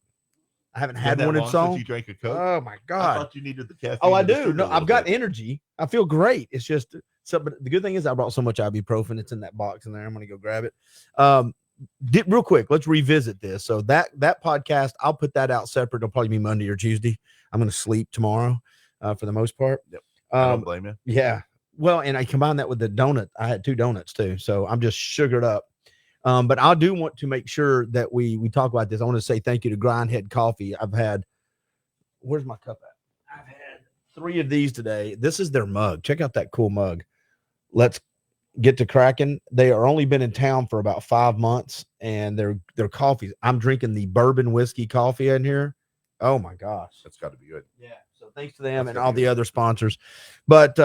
I haven't had one in so long. You drank a Coke? Oh my God! I thought you needed the caffeine. Oh, I do. No, I've got energy. I feel great. It's just so. But the good thing is, I brought so much ibuprofen. It's in that box in there. I'm going to go grab it. Real quick, let's revisit this. So that podcast, I'll put that out separate. It'll probably be Monday or Tuesday. I'm going to sleep tomorrow, for the most part. Yep. I don't blame you. Yeah. Well, and I combined that with the donut. I had 2 donuts too, so I'm just sugared up. But I do want to make sure that we talk about this. I want to say thank you to Grindhead Coffee. Where's my cup at? I've had 3 of these today. This is their mug. Check out that cool mug. Let's get to cracking. They are only been in town for about 5 months, and their coffees. I'm drinking the bourbon whiskey coffee in here. Oh my gosh, that's got to be good. Yeah. So thanks to them and all the other sponsors. But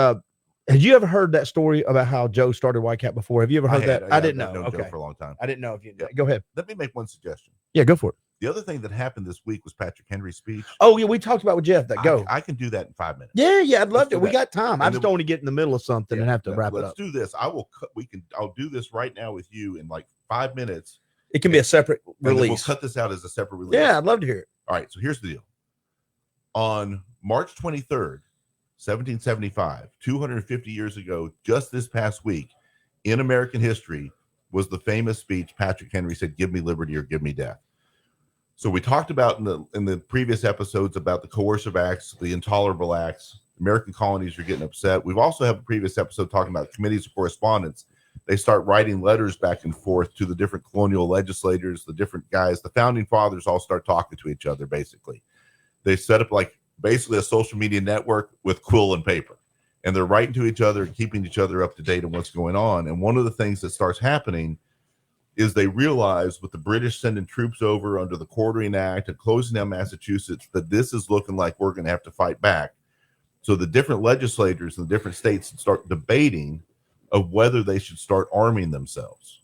had you ever heard that story about how Joe started Whitecap before? Have you ever heard that? I didn't know. Joe for a long time. I didn't know if you. Yeah. Go ahead. Let me make one suggestion. Yeah, go for it. The other thing that happened this week was Patrick Henry's speech. Oh yeah, we talked about with Jeff. I can do that in 5 minutes. Yeah, I'd love to. We got time. I just don't want to get in the middle of something and have to wrap it up. Let's do this. I'll do this right now with you in like 5 minutes. It can be a separate release. We'll cut this out as a separate release. Yeah, I'd love to hear it. All right. So here's the deal. On March 23rd, 1775, 250 years ago, just this past week, in American history, was the famous speech Patrick Henry said, "Give me liberty or give me death." So we talked about in the previous episodes about the coercive acts, the intolerable acts. American colonies are getting upset. We've also had a previous episode talking about committees of correspondence. They start writing letters back and forth to the different colonial legislators, the different guys. The founding fathers all start talking to each other, basically. They set up like basically a social media network with quill and paper. And they're writing to each other and keeping each other up to date on what's going on. And one of the things that starts happening is they realize with the British sending troops over under the Quartering Act and closing down Massachusetts, that this is looking like we're going to have to fight back. So the different legislators in the different states start debating of whether they should start arming themselves.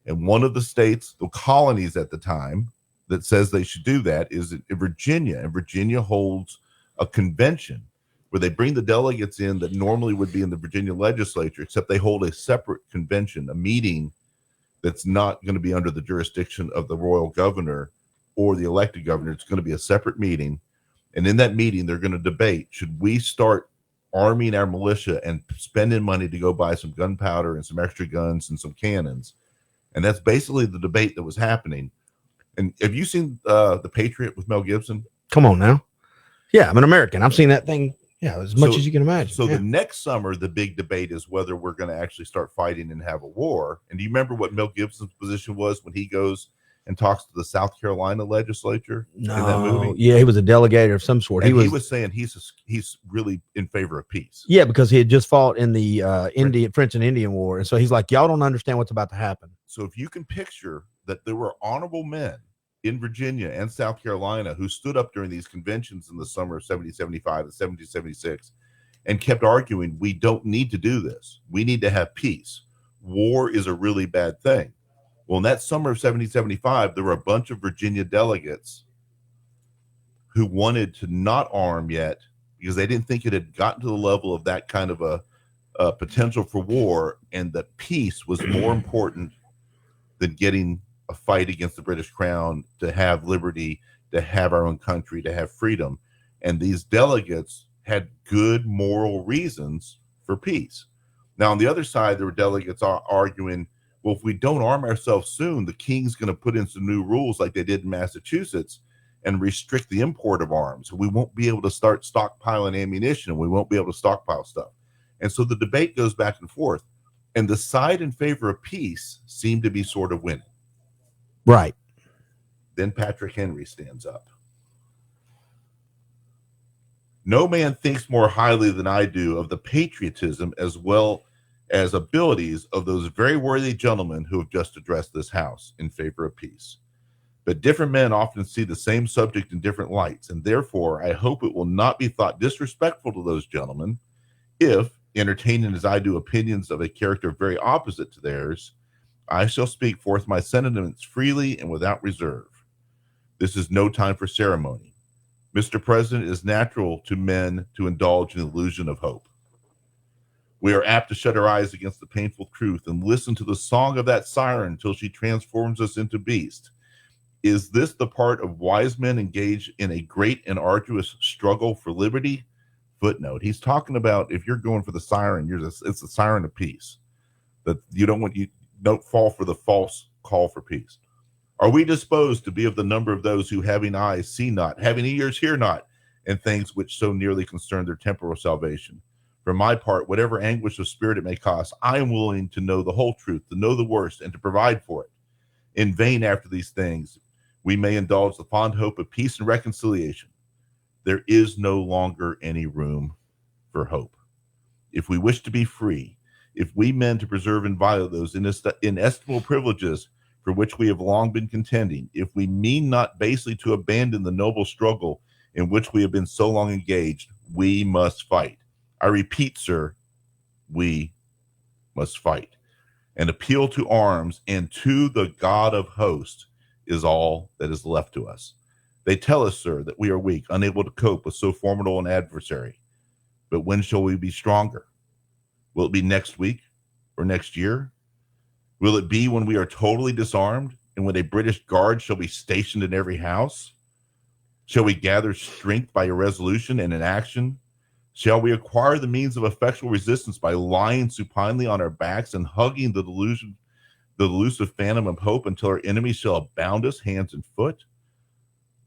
And one of the states, the colonies at the time, that says they should do that is in Virginia. And Virginia holds a convention where they bring the delegates in that normally would be in the Virginia legislature, except they hold a separate convention, a meeting that's not going to be under the jurisdiction of the royal governor or the elected governor. It's going to be a separate meeting. And in that meeting, they're going to debate, should we start arming our militia and spending money to go buy some gunpowder and some extra guns and some cannons? And that's basically the debate that was happening. And have you seen The Patriot with Mel Gibson? Come on now. Yeah, I'm an American. I've seen that thing. Yeah, as much as you can imagine. So the next summer, the big debate is whether we're going to actually start fighting and have a war. And do you remember what Mel Gibson's position was when he goes and talks to the South Carolina legislature in that movie? Yeah, he was a delegator of some sort. And he was saying he's really in favor of peace. Yeah, because he had just fought in the French and Indian War. And so he's like, y'all don't understand what's about to happen. So if you can picture that there were honorable men in Virginia and South Carolina who stood up during these conventions in the summer of 1775 and 1776 and kept arguing, we don't need to do this. We need to have peace. War is a really bad thing. Well, in that summer of 1775, there were a bunch of Virginia delegates who wanted to not arm yet because they didn't think it had gotten to the level of that kind of a potential for war, and that peace was more important than getting a fight against the British Crown, to have liberty, to have our own country, to have freedom. And these delegates had good moral reasons for peace. Now, on the other side, there were delegates arguing, well, if we don't arm ourselves soon, the king's going to put in some new rules like they did in Massachusetts and restrict the import of arms. We won't be able to start stockpiling ammunition. We won't be able to stockpile stuff. And so the debate goes back and forth. And the side in favor of peace seemed to be sort of winning. Right. Then Patrick Henry stands up. No man thinks more highly than I do of the patriotism as well as abilities of those very worthy gentlemen who have just addressed this house in favor of peace. But different men often see the same subject in different lights, and therefore I hope it will not be thought disrespectful to those gentlemen if, entertaining as I do opinions of a character very opposite to theirs, I shall speak forth my sentiments freely and without reserve. This is no time for ceremony. Mr. President, it is natural to men to indulge in the illusion of hope. We are apt to shut our eyes against the painful truth and listen to the song of that siren till she transforms us into beast. Is this the part of wise men engaged in a great and arduous struggle for liberty? Footnote. He's talking about if you're going for the siren, it's the siren of peace. That you don't fall for the false call for peace. Are we disposed to be of the number of those who, having eyes, see not, having ears, hear not, and things which so nearly concern their temporal salvation? For my part, whatever anguish of spirit it may cost, I am willing to know the whole truth, to know the worst, and to provide for it. In vain after these things, we may indulge the fond hope of peace and reconciliation. There is no longer any room for hope. If we wish to be free, if we meant to preserve inviolate those inestimable privileges for which we have long been contending, if we mean not basely to abandon the noble struggle in which we have been so long engaged, we must fight. I repeat, sir, we must fight. An appeal to arms and to the God of hosts is all that is left to us. They tell us, sir, that we are weak, unable to cope with so formidable an adversary. But when shall we be stronger? Will it be next week or next year? Will it be when we are totally disarmed and when a British guard shall be stationed in every house? Shall we gather strength by irresolution and inaction? Shall we acquire the means of effectual resistance by lying supinely on our backs and hugging the elusive phantom of hope until our enemies shall abound us hands and foot?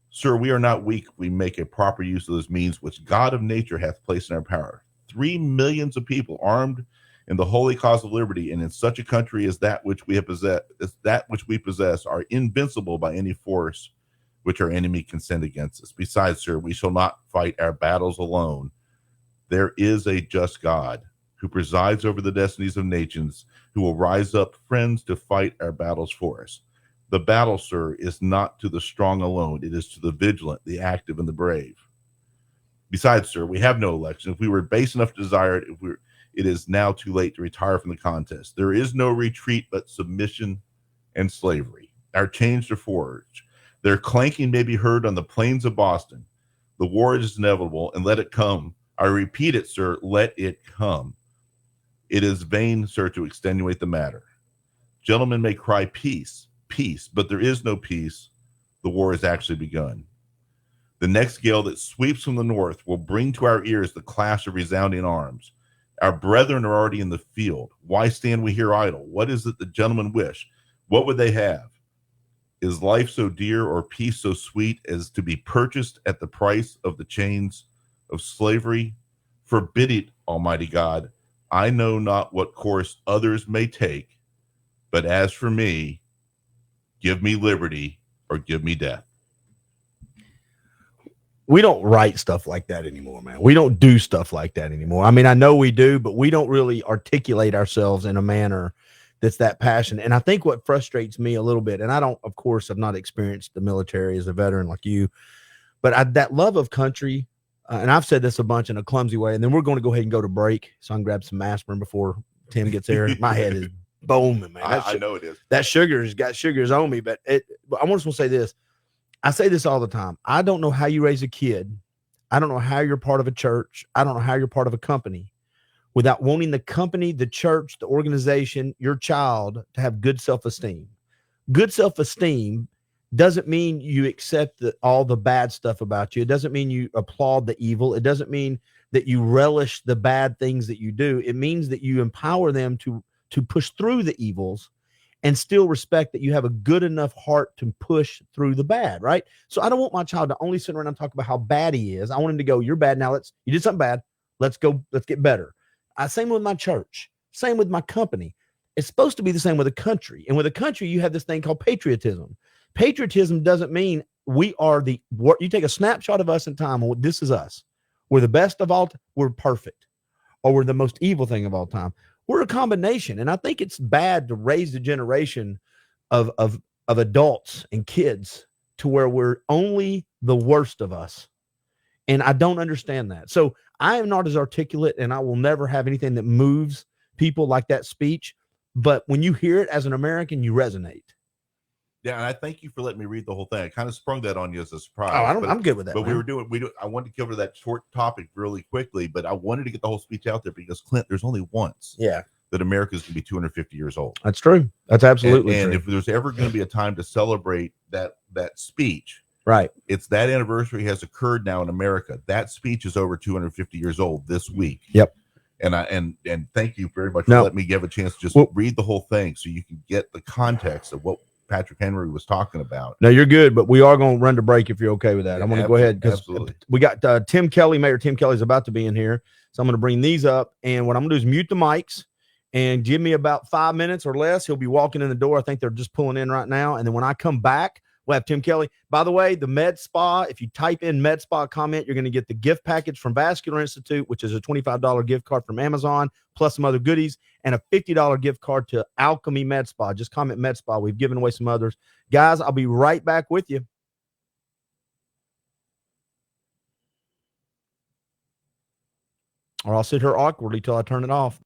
Sir, we are not weak if we make a proper use of those means which God of nature hath placed in our power. 3 millions of people armed in the holy cause of liberty, and in such a country as that which we possess, are invincible by any force which our enemy can send against us. Besides, sir, we shall not fight our battles alone. There is a just God who presides over the destinies of nations, who will rise up friends to fight our battles for us. The battle, sir, is not to the strong alone. It is to the vigilant, the active, and the brave. Besides, sir, we have no election. If we were base enough to desire it, it is now too late to retire from the contest. There is no retreat but submission and slavery. Our chains are forged. Their clanking may be heard on the plains of Boston. The war is inevitable, and let it come. I repeat it, sir, let it come. It is vain, sir, to extenuate the matter. Gentlemen may cry peace, peace, but there is no peace. The war has actually begun. The next gale that sweeps from the north will bring to our ears the clash of resounding arms. Our brethren are already in the field. Why stand we here idle? What is it the gentlemen wish? What would they have? Is life so dear or peace so sweet as to be purchased at the price of the chains of slavery? Forbid it, Almighty God. I know not what course others may take, but as for me, give me liberty or give me death. We don't write stuff like that anymore, man. We don't do stuff like that anymore. I mean, I know we do, but we don't really articulate ourselves in a manner that's that passionate. And I think what frustrates me a little bit, and I don't, of course, I've not experienced the military as a veteran like you, but that love of country, and I've said this a bunch in a clumsy way, and then we're going to go ahead and go to break so I can grab some aspirin before Tim gets there. My head is booming, man. I know it is. That sugar's got sugars on me, but I just want to say this. I say this all the time. I don't know how you raise a kid. I don't know how you're part of a church. I don't know how you're part of a company without wanting the company, the church, the organization, your child to have good self-esteem. Good self-esteem doesn't mean you accept all the bad stuff about you. It doesn't mean you applaud the evil. It doesn't mean that you relish the bad things that you do. It means that you empower them to push through the evils and still respect that you have a good enough heart to push through the bad, right? So I don't want my child to only sit around and talk about how bad he is. I want him to go, you're bad. Now you did something bad. Let's get better. Same with my church. Same with my company. It's supposed to be the same with a country. And with a country, you have this thing called patriotism. Patriotism doesn't mean we are you take a snapshot of us in time, and this is us. We're the best of all. We're perfect. Or we're the most evil thing of all time. We're a combination. And I think it's bad to raise the generation of adults and kids to where we're only the worst of us. And I don't understand that. So I am not as articulate, and I will never have anything that moves people like that speech. But when you hear it as an American, you resonate. Yeah, and I thank you for letting me read the whole thing. I kind of sprung that on you as a surprise. Oh, I'm good with that. But man. I wanted to cover that short topic really quickly, but I wanted to get the whole speech out there because, Clint, there's only once that America is going to be 250 years old. That's true. That's absolutely and true. If there's ever going to be a time to celebrate that speech, right, it's that anniversary has occurred now in America. That speech is over 250 years old this week. Yep. And thank you very much for letting me give a chance to just read the whole thing so you can get the context of what Patrick Henry was talking about. No, you're good, but we are going to run to break if you're okay with that. I'm going to go ahead because we got Tim Kelly. Mayor Tim Kelly's about to be in here, so I'm going to bring these up. And what I'm going to do is mute the mics and give me about 5 minutes or less. He'll be walking in the door. I think they're just pulling in right now. And then when I come back, we'll have Tim Kelly. By the way, the Med Spa, if you type in Med Spa comment, you're going to get the gift package from Vascular Institute, which is a $25 gift card from Amazon, plus some other goodies, and a $50 gift card to Alchemy Med Spa. Just comment Med Spa. We've given away some others. Guys, I'll be right back with you. Or I'll sit here awkwardly till I turn it off.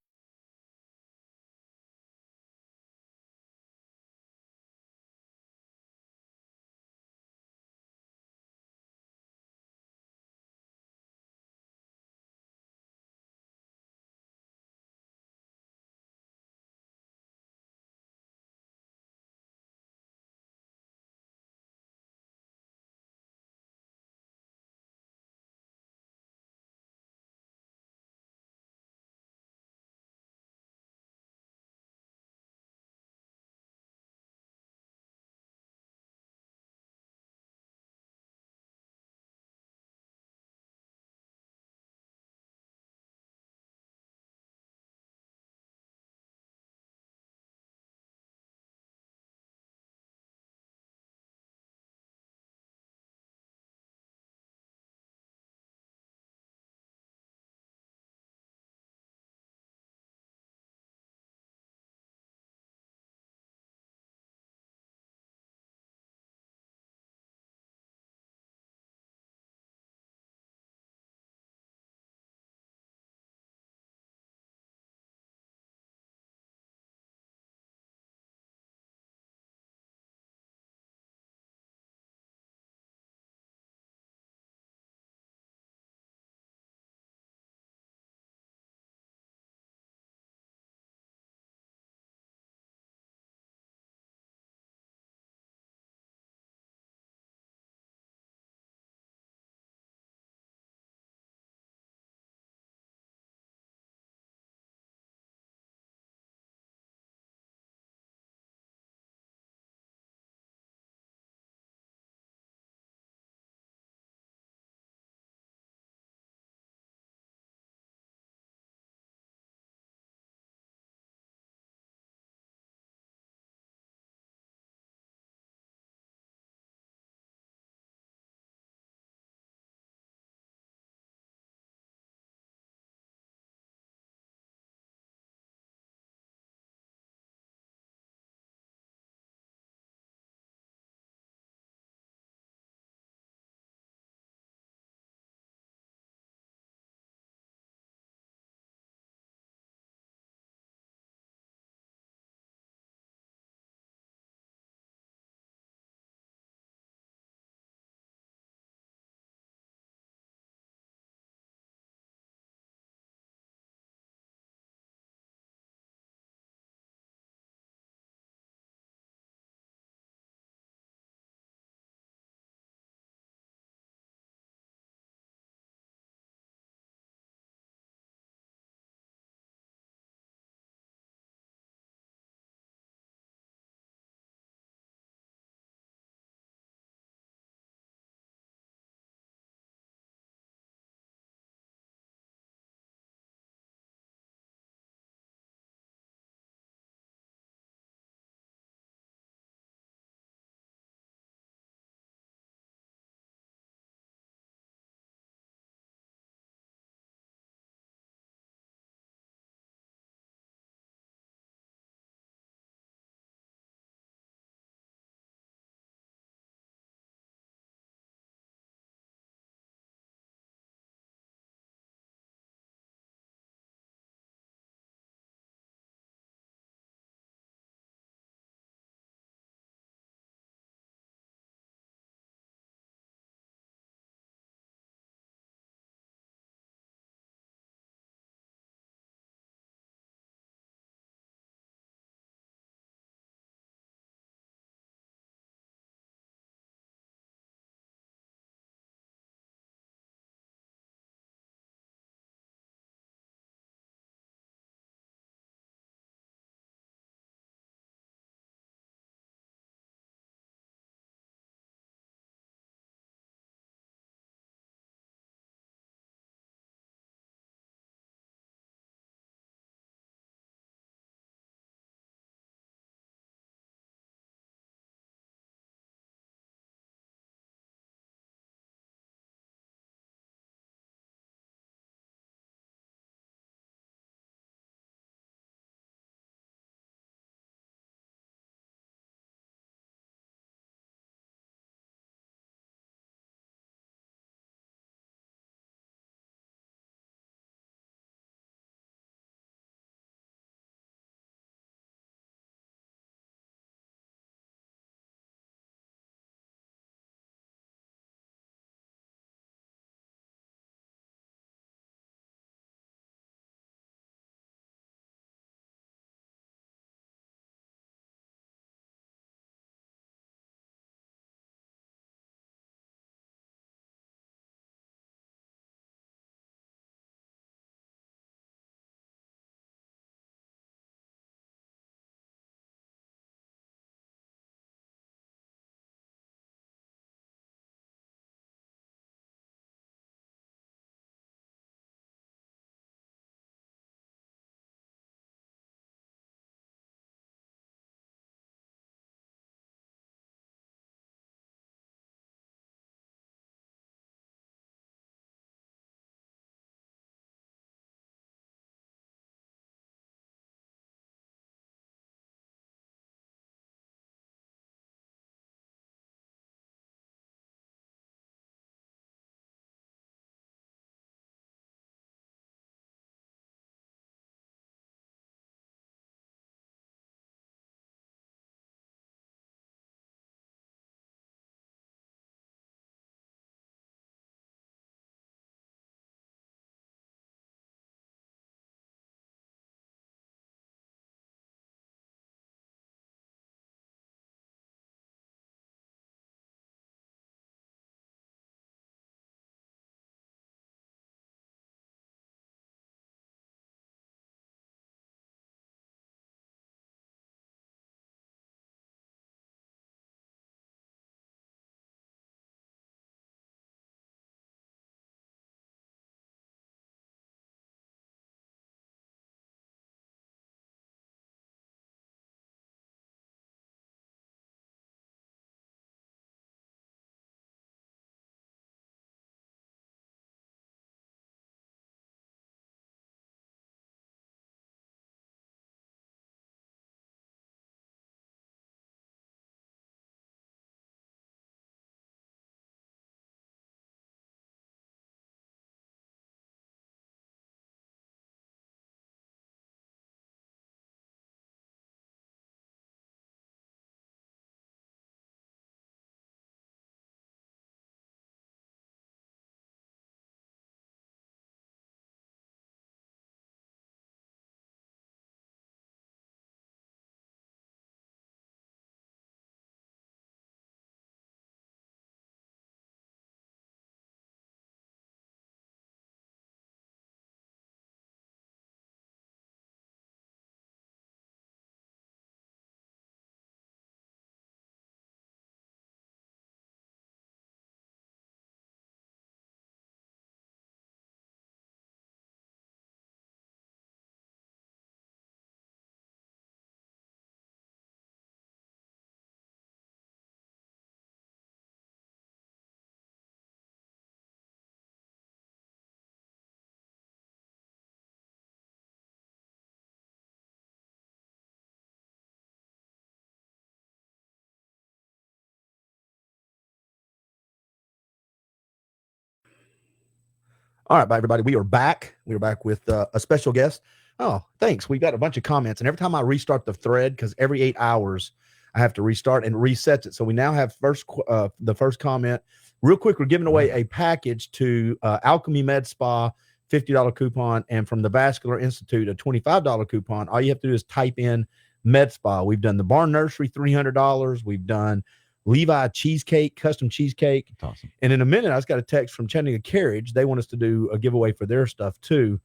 All right, bye everybody. We are back. We are back with a special guest. Oh, thanks. We got a bunch of comments, and every time I restart the thread, because every 8 hours I have to restart and resets it. So we now have the first comment. Real quick, we're giving away a package to Alchemy Med Spa, $50 coupon, and from the Vascular Institute, a $25 coupon. All you have to do is type in Med Spa. We've done the Barn Nursery, $300. We've done Levi cheesecake, custom cheesecake. That's awesome. And in a minute, I just got a text from Chattanooga Carriage. They want us to do a giveaway for their stuff too.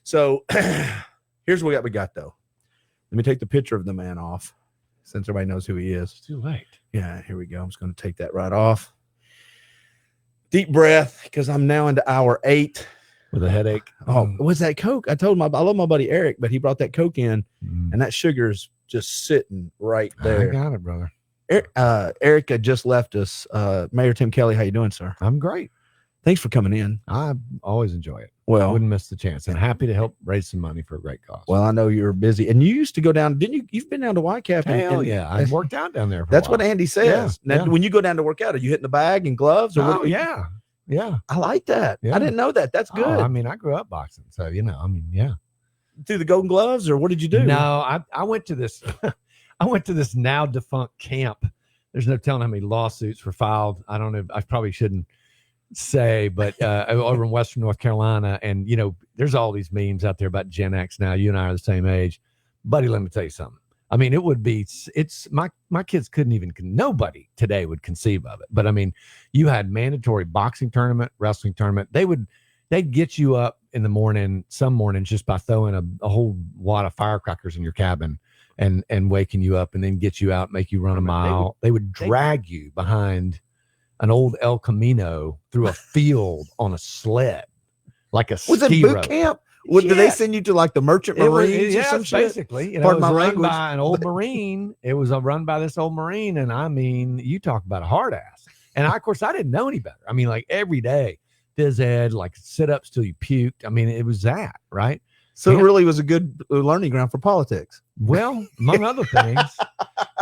So here's what we got though. Let me take the picture of the man off since everybody knows who he is. It's too late. Yeah, here we go. I'm just going to take that right off. Deep breath, because I'm now into hour 8. With a headache. Oh, was that Coke? I told him I love my buddy Eric, but he brought that Coke in, and that sugar's just sitting right there. I got it, brother. Eric had just left us. Mayor Tim Kelly, how you doing, sir? I'm great. Thanks for coming in. I always enjoy it. I Well, wouldn't miss the chance. I'm happy to help raise some money for a great cause. I know you're busy, and you used to go down. Didn't you? You've been down to YCAP. hell yeah. I worked out down there. For That's a while. what Andy says. Yeah, Now, yeah. when you go down to work out, are you hitting the bag and gloves? Or Oh, what? yeah. Yeah. I like that. Yeah. I didn't know that. That's good. Oh, I mean, I grew up boxing. So, yeah. Through the Golden Gloves, or what did you do? No, I went to this. I went to this now defunct camp. There's no telling how many lawsuits were filed. I don't know. I probably shouldn't say, but over in Western North Carolina, and there's all these memes out there about Gen X now. You and I are the same age, buddy. Let me tell you something. I mean, it's my kids couldn't even, nobody today would conceive of it. But I mean, you had mandatory boxing tournament, wrestling tournament. They'd get you up in the morning, some mornings, just by throwing a whole wad of firecrackers in your cabin and waking you up, and then get you out, make you run a mile. They would drag you behind an old El Camino through a field on a sled, like a Was it ski boot rope. camp? Did they Yes. send you to like the Merchant It was, Marines or some shit? basically. Pardon it was my run language. by an old Marine. It was run by this old Marine, and I mean, you talk about a hard ass. And of course, I didn't know any better. I mean, like every day, phys ed, like sit ups till you puked. I mean, it was that, right? So Yeah. it really was a good learning ground for politics. Well, among other things,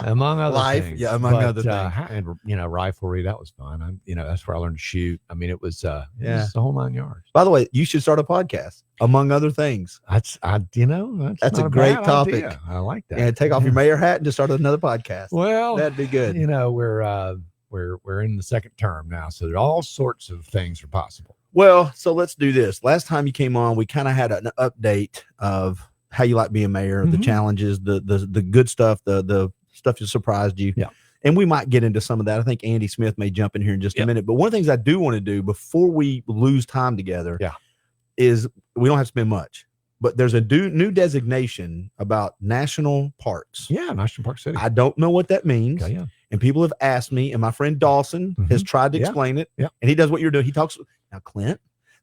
Life, things. yeah, among other things. And riflery, that was fun. That's where I learned to shoot. I mean, it was the whole 9 yards. By the way, you should start a podcast, among other things. That's That's not a great bad topic. idea. I like that. And take off your mayor hat and just start another podcast. Well, That'd be good. we're in the second term now, so there all sorts of things are possible. Well, so let's do this. Last time you came on, we kind of had an update of how you like being mayor, the Mhm. challenges, the good stuff, the stuff that surprised you. Yeah. And we might get into some of that. I think Andy Smith may jump in here in just a minute. But one of the things I do want to do before we lose time together is we don't have to spend much. But there's a new designation about national parks. Yeah, National Park City. I don't know what that means. Okay, yeah. And people have asked me, and my friend Dawson has tried to Yeah. explain it. Yeah. And he does what you're doing. He talks now, Clint.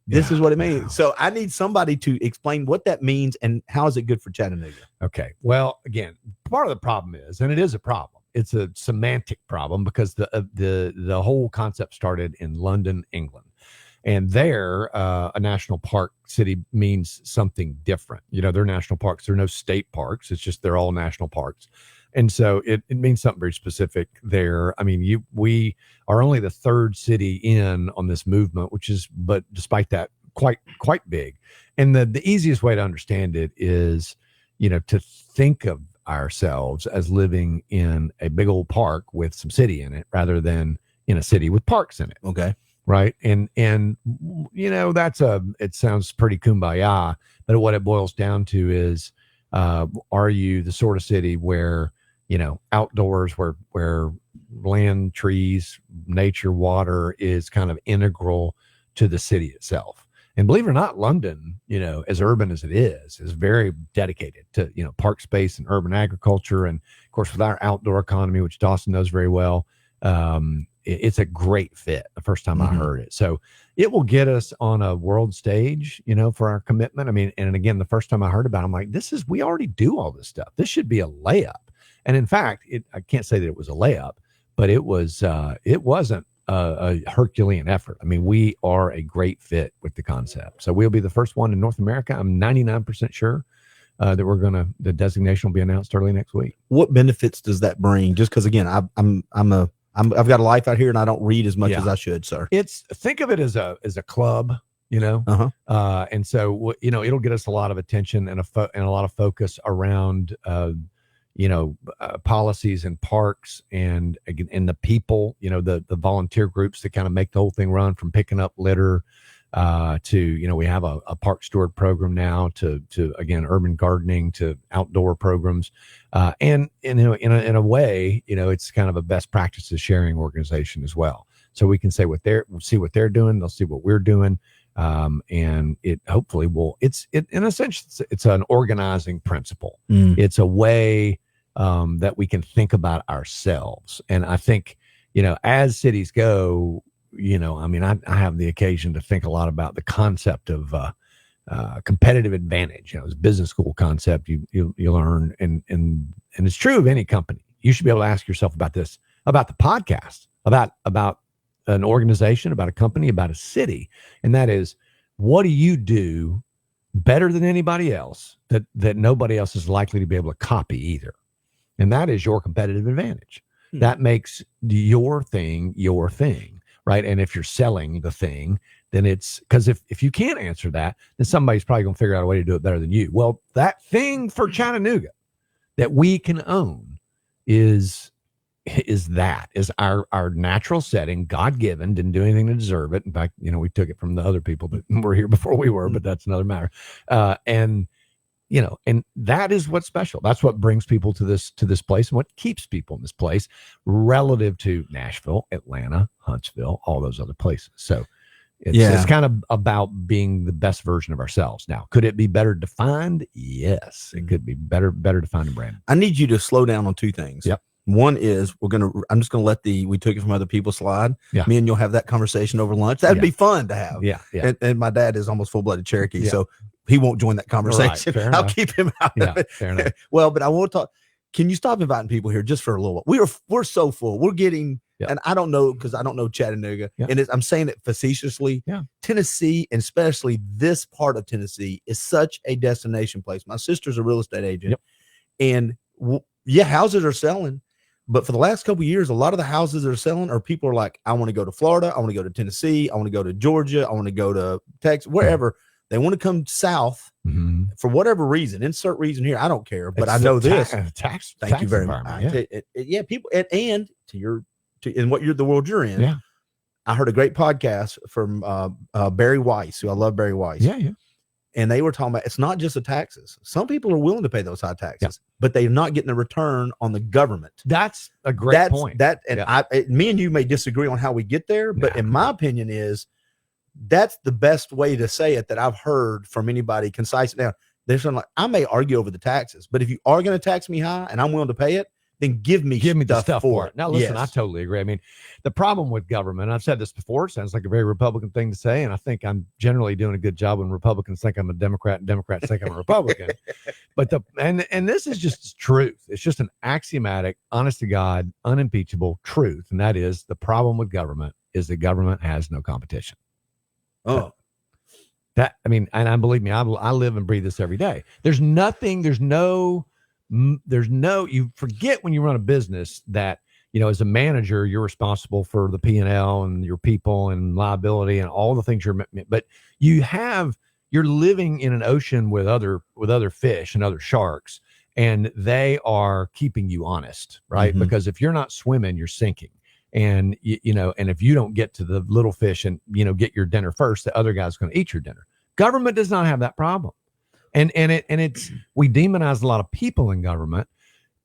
This is what it means. Wow. So I need somebody to explain what that means and how is it good for Chattanooga. Okay. Well, again, part of the problem is, and it is a problem, it's a semantic problem because the whole concept started in London, England. And there, a national park city means something different. They're national parks. There are no state parks. It's just they're all national parks. And so it means something very specific there. I mean, we are only the third city in on this movement, but despite that, quite big. And the easiest way to understand it is, to think of ourselves as living in a big old park with some city in it rather than in a city with parks in it. Okay. Right. And it sounds pretty kumbaya, but what it boils down to is, are you the sort of city where, outdoors, where land, trees, nature, water is kind of integral to the city itself? And believe it or not, London, as urban as it is very dedicated to, park space and urban agriculture. And of course, with our outdoor economy, which Dawson knows very well, it's a great fit the first time I heard it. So it will get us on a world stage, for our commitment. I mean, and again, the first time I heard about it, I'm like, we already do all this stuff. This should be a layup. And in fact, I can't say that it was a layup, but it wasn't a Herculean effort. I mean, we are a great fit with the concept. So we'll be the first one in North America. I'm 99% sure that the designation will be announced early next week. What benefits does that bring? Just because, again, I've got a life out here and I don't read as much as I should, sir. Think of it as a club And so, it'll get us a lot of attention and a lot of focus around, policies and parks and the people, the volunteer groups that kind of make the whole thing run, from picking up litter to, we have a park steward program now to again, urban gardening, to outdoor programs. And in a way, it's kind of a best practices sharing organization as well. So we can say we'll see what they're doing. They'll see what we're doing. And it hopefully in a sense, it's an organizing principle. It's a way, that we can think about ourselves. And I think, as cities go, I have the occasion to think a lot about the concept of, competitive advantage. It's a business school concept you learn, and it's true of any company. You should be able to ask yourself about this, about the podcast, about an organization, about a company, about a city. And that is, what do you do better than anybody else that nobody else is likely to be able to copy either? And that is your competitive advantage. That makes your thing, right? And if you're selling the thing, then it's because if you can't answer that, then somebody's probably going to figure out a way to do it better than you. Well, that thing for Chattanooga that we can own is our natural setting, God-given, didn't do anything to deserve it. In fact, we took it from the other people that were here before we were, but that's another matter. And that is what's special. That's what brings people to this place, and what keeps people in this place relative to Nashville, Atlanta, Huntsville, all those other places. So it's kind of about being the best version of ourselves. Now, could it be better defined? Yes, it could be better defined and branded. I need you to slow down on two things. Yep. One is I'm just going to let we took it from other people slide. Yeah. Me and you'll have that conversation over lunch. That'd be fun to have. Yeah. Yeah. And my dad is almost full-blooded Cherokee, so he won't join that conversation. Right, I'll keep him out of it. Fair enough. Well, but I want to talk. Can you stop inviting people here just for a little while? We're so full. We're getting, and I don't know, because I don't know Chattanooga, and I'm saying it facetiously. Yeah. Tennessee, and especially this part of Tennessee, is such a destination place. My sister's a real estate agent, and houses are selling. But for the last couple of years, a lot of the houses that are selling are people are like, I want to go to Florida, I want to go to Tennessee, I want to go to Georgia, I want to go to Texas, wherever. They want to come south for whatever reason. Insert reason here. I don't care, but I know this. Thank you very much. People, and the world you're in. Yeah. I heard a great podcast from Barry Weiss, who I love, Barry Weiss. Yeah. And they were talking about, it's not just the taxes. Some people are willing to pay those high taxes, but they're not getting a return on the government. That's a great point. Me and you may disagree on how we get there, but in my opinion that's the best way to say it that I've heard from anybody concise. Now, there's something like, I may argue over the taxes, but if you are going to tax me high and I'm willing to pay it, then give me the stuff for it. Now, listen, I totally agree. I mean, the problem with government, I've said this before, it sounds like a very Republican thing to say, and I think I'm generally doing a good job when Republicans think I'm a Democrat and Democrats think I'm a Republican. But and this is just truth. It's just an axiomatic, honest to God, unimpeachable truth. And that is, the problem with government is the government has no competition. Oh, and believe me, I live and breathe this every day. There's no, you forget when you run a business that, as a manager, you're responsible for the P&L and your people and liability and all the things but you're living in an ocean with other fish and other sharks, and they are keeping you honest, right? Mm-hmm. Because if you're not swimming, you're sinking. And, and if you don't get to the little fish and, get your dinner first, the other guy's going to eat your dinner. Government does not have that problem. And we demonize a lot of people in government.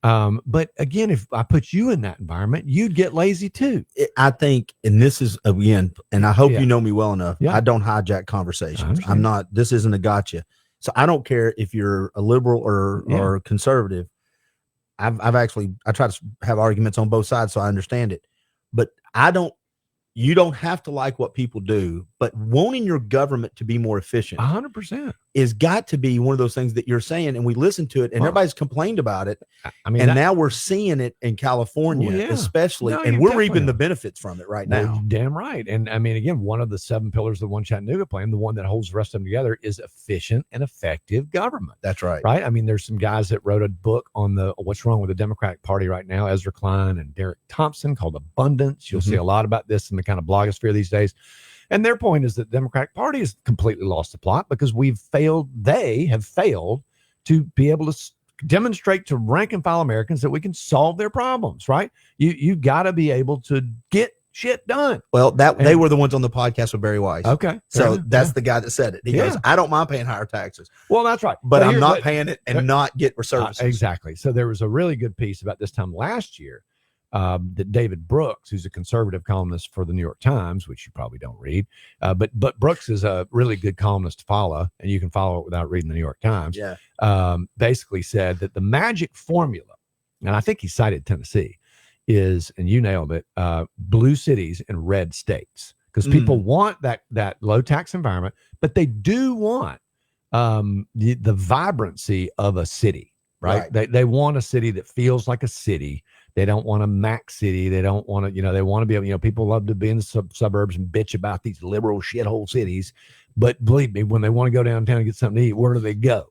But again, if I put you in that environment, you'd get lazy too. I think, and this is again, and I hope you know me well enough. Yeah. I don't hijack conversations. I'm not, this isn't a gotcha. So I don't care if you're a liberal or conservative. I try to have arguments on both sides so I understand it. But you don't have to like what people do, but wanting your government to be more efficient 100% is got to be one of those things that you're saying. And we listen to it and everybody's complained about it. Now we're seeing it in California, especially, and we're reaping the benefits from it right now. Well, damn right. And again, one of the 7 pillars of the One Chattanooga plan, the one that holds the rest of them together, is efficient and effective government. That's right. Right. There's some guys that wrote a book on what's wrong with the Democratic Party right now, Ezra Klein and Derek Thompson, called Abundance. You'll see a lot about this in the kind of blogosphere these days. And their point is that the Democratic Party has completely lost the plot because they have failed to be able to demonstrate to rank and file Americans that we can solve their problems, right? You got to be able to get shit done. Well, they were the ones on the podcast with Barry Weiss. Okay. So that's the guy that said it. He Yeah. goes, I don't mind paying higher taxes, Well, that's right. but I'm not paying it and not get services. Exactly. So there was a really good piece about this time last year that David Brooks, who's a conservative columnist for the New York Times, which you probably don't read, but Brooks is a really good columnist to follow, and you can follow it without reading the New York Times. Yeah. Basically said that the magic formula, and I think he cited Tennessee, is, and you nailed it, blue cities and red states, because people want that low tax environment, but they do want the vibrancy of a city, right? They want a city that feels like a city. They don't want a Mac city. They don't want to, they want to be able, people love to be in the suburbs and bitch about these liberal shithole cities. But believe me, when they want to go downtown and get something to eat, where do they go?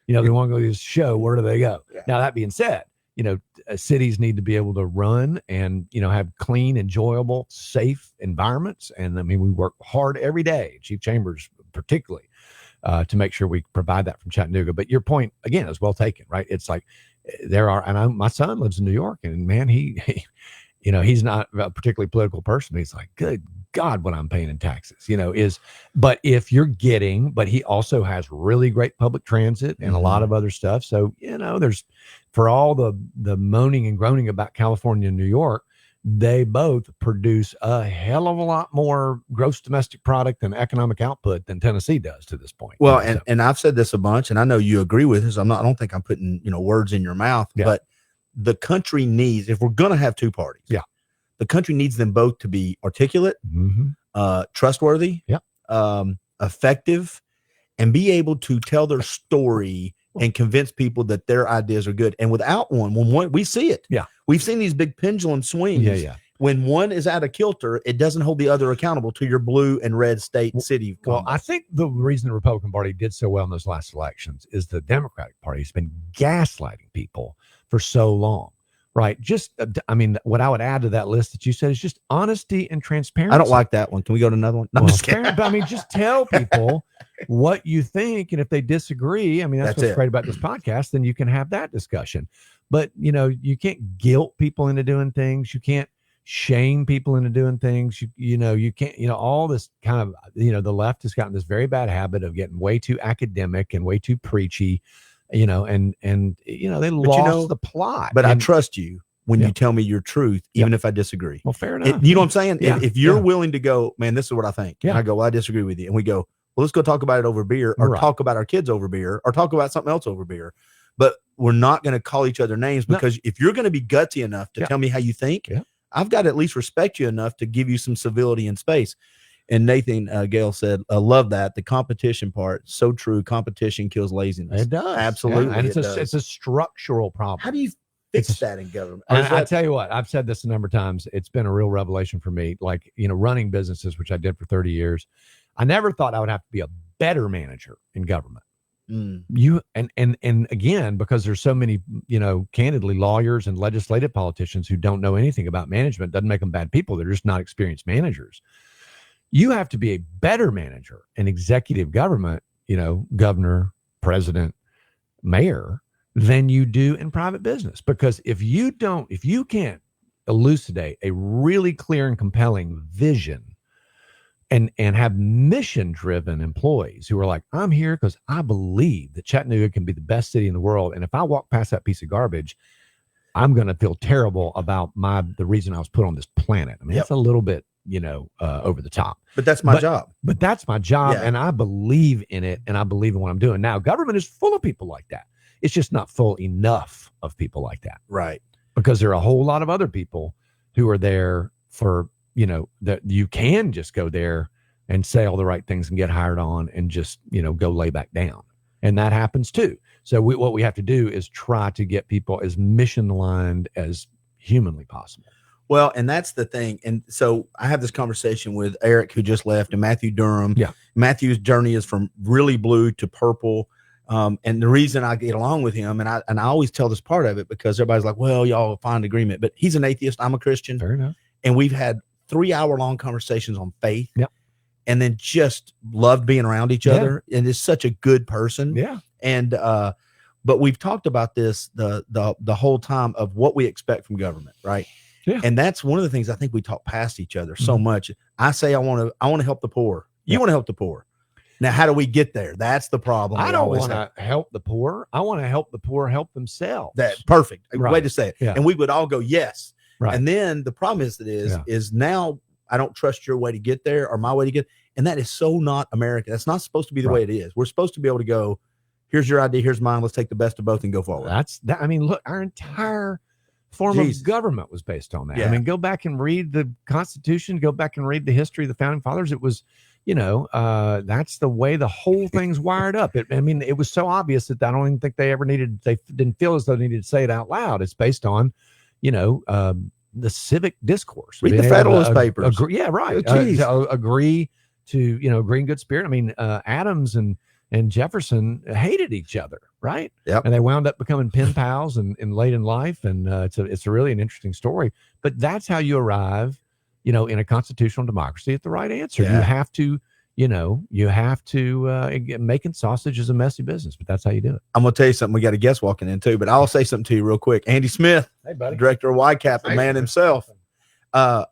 They want to go to this show. Where do they go? Yeah. Now, that being said, cities need to be able to run and, have clean, enjoyable, safe environments. And I mean, we work hard every day, Chief Chambers particularly, to make sure we provide that from Chattanooga. But your point, again, is well taken, right? It's like my son lives in New York, and man, he's not a particularly political person. He's like, good God, what I'm paying in taxes, but if you're but he also has really great public transit and a lot of other stuff. So, there's, for all the moaning and groaning about California and New York, they both produce a hell of a lot more gross domestic product and economic output than Tennessee does to this point. Well, and I've said this a bunch, and I know you agree with this. I don't think I'm putting, words in your mouth, but the country needs, if we're going to have two parties, the country needs them both to be articulate, trustworthy, effective, and be able to tell their story and convince people that their ideas are good. And without when we see it, we've seen these big pendulum swings. When one is out of kilter, it doesn't hold the other accountable to your blue and red state and city. Well, I think the reason the Republican Party did so well in those last elections is the Democratic Party has been gaslighting people for so long. Right. Just, what I would add to that list that you said is just honesty and transparency. I don't like that one. Can we go to another one? No, I'm just kidding. But just tell people what you think. And if they disagree, that's what's great about this podcast, then you can have that discussion. But, you can't guilt people into doing things. You can't shame people into doing things. You can't, all this kind of, the left has gotten this very bad habit of getting way too academic and way too preachy. They lost the plot. But I trust you when you tell me your truth, even if I disagree. Well, fair enough. You know what I'm saying? Yeah. If you're willing to go, man, this is what I think. Yeah. And I go, well, I disagree with you. And we go, well, let's go talk about it over beer, or talk about our kids over beer, or talk about something else over beer. But we're not going to call each other names, because if you're going to be gutsy enough to tell me how you think, I've got to at least respect you enough to give you some civility and space. And Nathan Gale said, I love that. The competition part. So true. Competition kills laziness. It does. Absolutely. Yeah. And it's a structural problem. How do you fix that in government? And I tell you what, I've said this a number of times. It's been a real revelation for me. Like, running businesses, which I did for 30 years. I never thought I would have to be a better manager in government. And again, because there's so many, candidly, lawyers and legislative politicians who don't know anything about management, doesn't make them bad people. They're just not experienced managers. You have to be a better manager in executive government, governor, president, mayor, than you do in private business. Because if you can't elucidate a really clear and compelling vision and have mission-driven employees who are like, I'm here because I believe that Chattanooga can be the best city in the world. And if I walk past that piece of garbage, I'm going to feel terrible about the reason I was put on this planet. It's a little bit, over the top. But that's my job. But that's my job, and I believe in it, and I believe in what I'm doing. Now, government is full of people like that. It's just not full enough of people like that. Right. Because there are a whole lot of other people who are there for, that you can just go there and say all the right things and get hired on and just, go lay back down. And that happens too. So what we have to do is try to get people as mission aligned as humanly possible. Well, and that's the thing. And so I have this conversation with Eric, who just left, and Matthew Durham. Yeah. Matthew's journey is from really blue to purple. And the reason I get along with him, and I always tell this part of it, because everybody's like, well, y'all find agreement, but he's an atheist. I'm a Christian. Fair enough. And we've had 3-hour-long conversations on faith. Yep. and then just loved being around each other, and is such a good person. Yeah. And but we've talked about this the whole time of what we expect from government, right? Yeah. And that's one of the things I think we talk past each other so much. I say I want to help the poor. You want to help the poor. Now, how do we get there? That's the problem. I don't want to help the poor. I want to help the poor help themselves. That perfect Right. way to say it. Yeah. And we would all go yes. Right. And then the problem is now I don't trust your way to get there or my way to get. And that is so not American. That's not supposed to be the way it is. We're supposed to be able to go, here's your idea, here's mine. Let's take the best of both and go forward. That's that. I mean, look, our entire form of government was based on that. Yeah. I mean, go back and read the Constitution, go back and read the history of the founding fathers. It was, that's the way the whole thing's wired up. It was so obvious that I don't even think they didn't feel as though they needed to say it out loud. It's based on, the civic discourse. Read the Federalist Papers. Agree, yeah, right. Agree to, agree in good spirit. I mean, Adams and Jefferson hated each other, right? Yep. And they wound up becoming pen pals and late in life. And it's really an interesting story. But that's how you arrive, in a constitutional democracy at the right answer. Yeah. You have to making sausage is a messy business, but that's how you do it. I'm going to tell you something. We got a guest walking in too, but I'll say something to you real quick. Andy Smith, Hey, buddy. director of YCAP, the man himself. You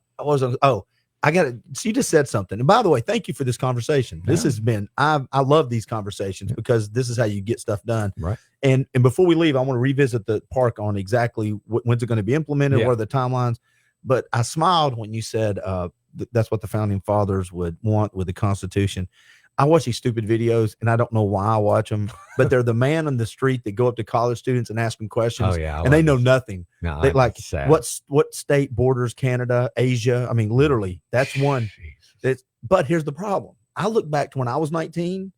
just said something. And by the way, thank you for this conversation. This has been, I love these conversations because this is how you get stuff done. Right. And before we leave, I want to revisit the park on exactly when's it going to be implemented, what are the timelines. But I smiled when you said that's what the founding fathers would want with the Constitution. I watch these stupid videos, and I don't know why I watch them, but they're the man on the street that go up to college students and ask them questions. Oh, yeah. And they know nothing. No, They like sad. what state borders Canada, Asia? I mean, literally, that's one. But here's the problem. I look back to when I was 19.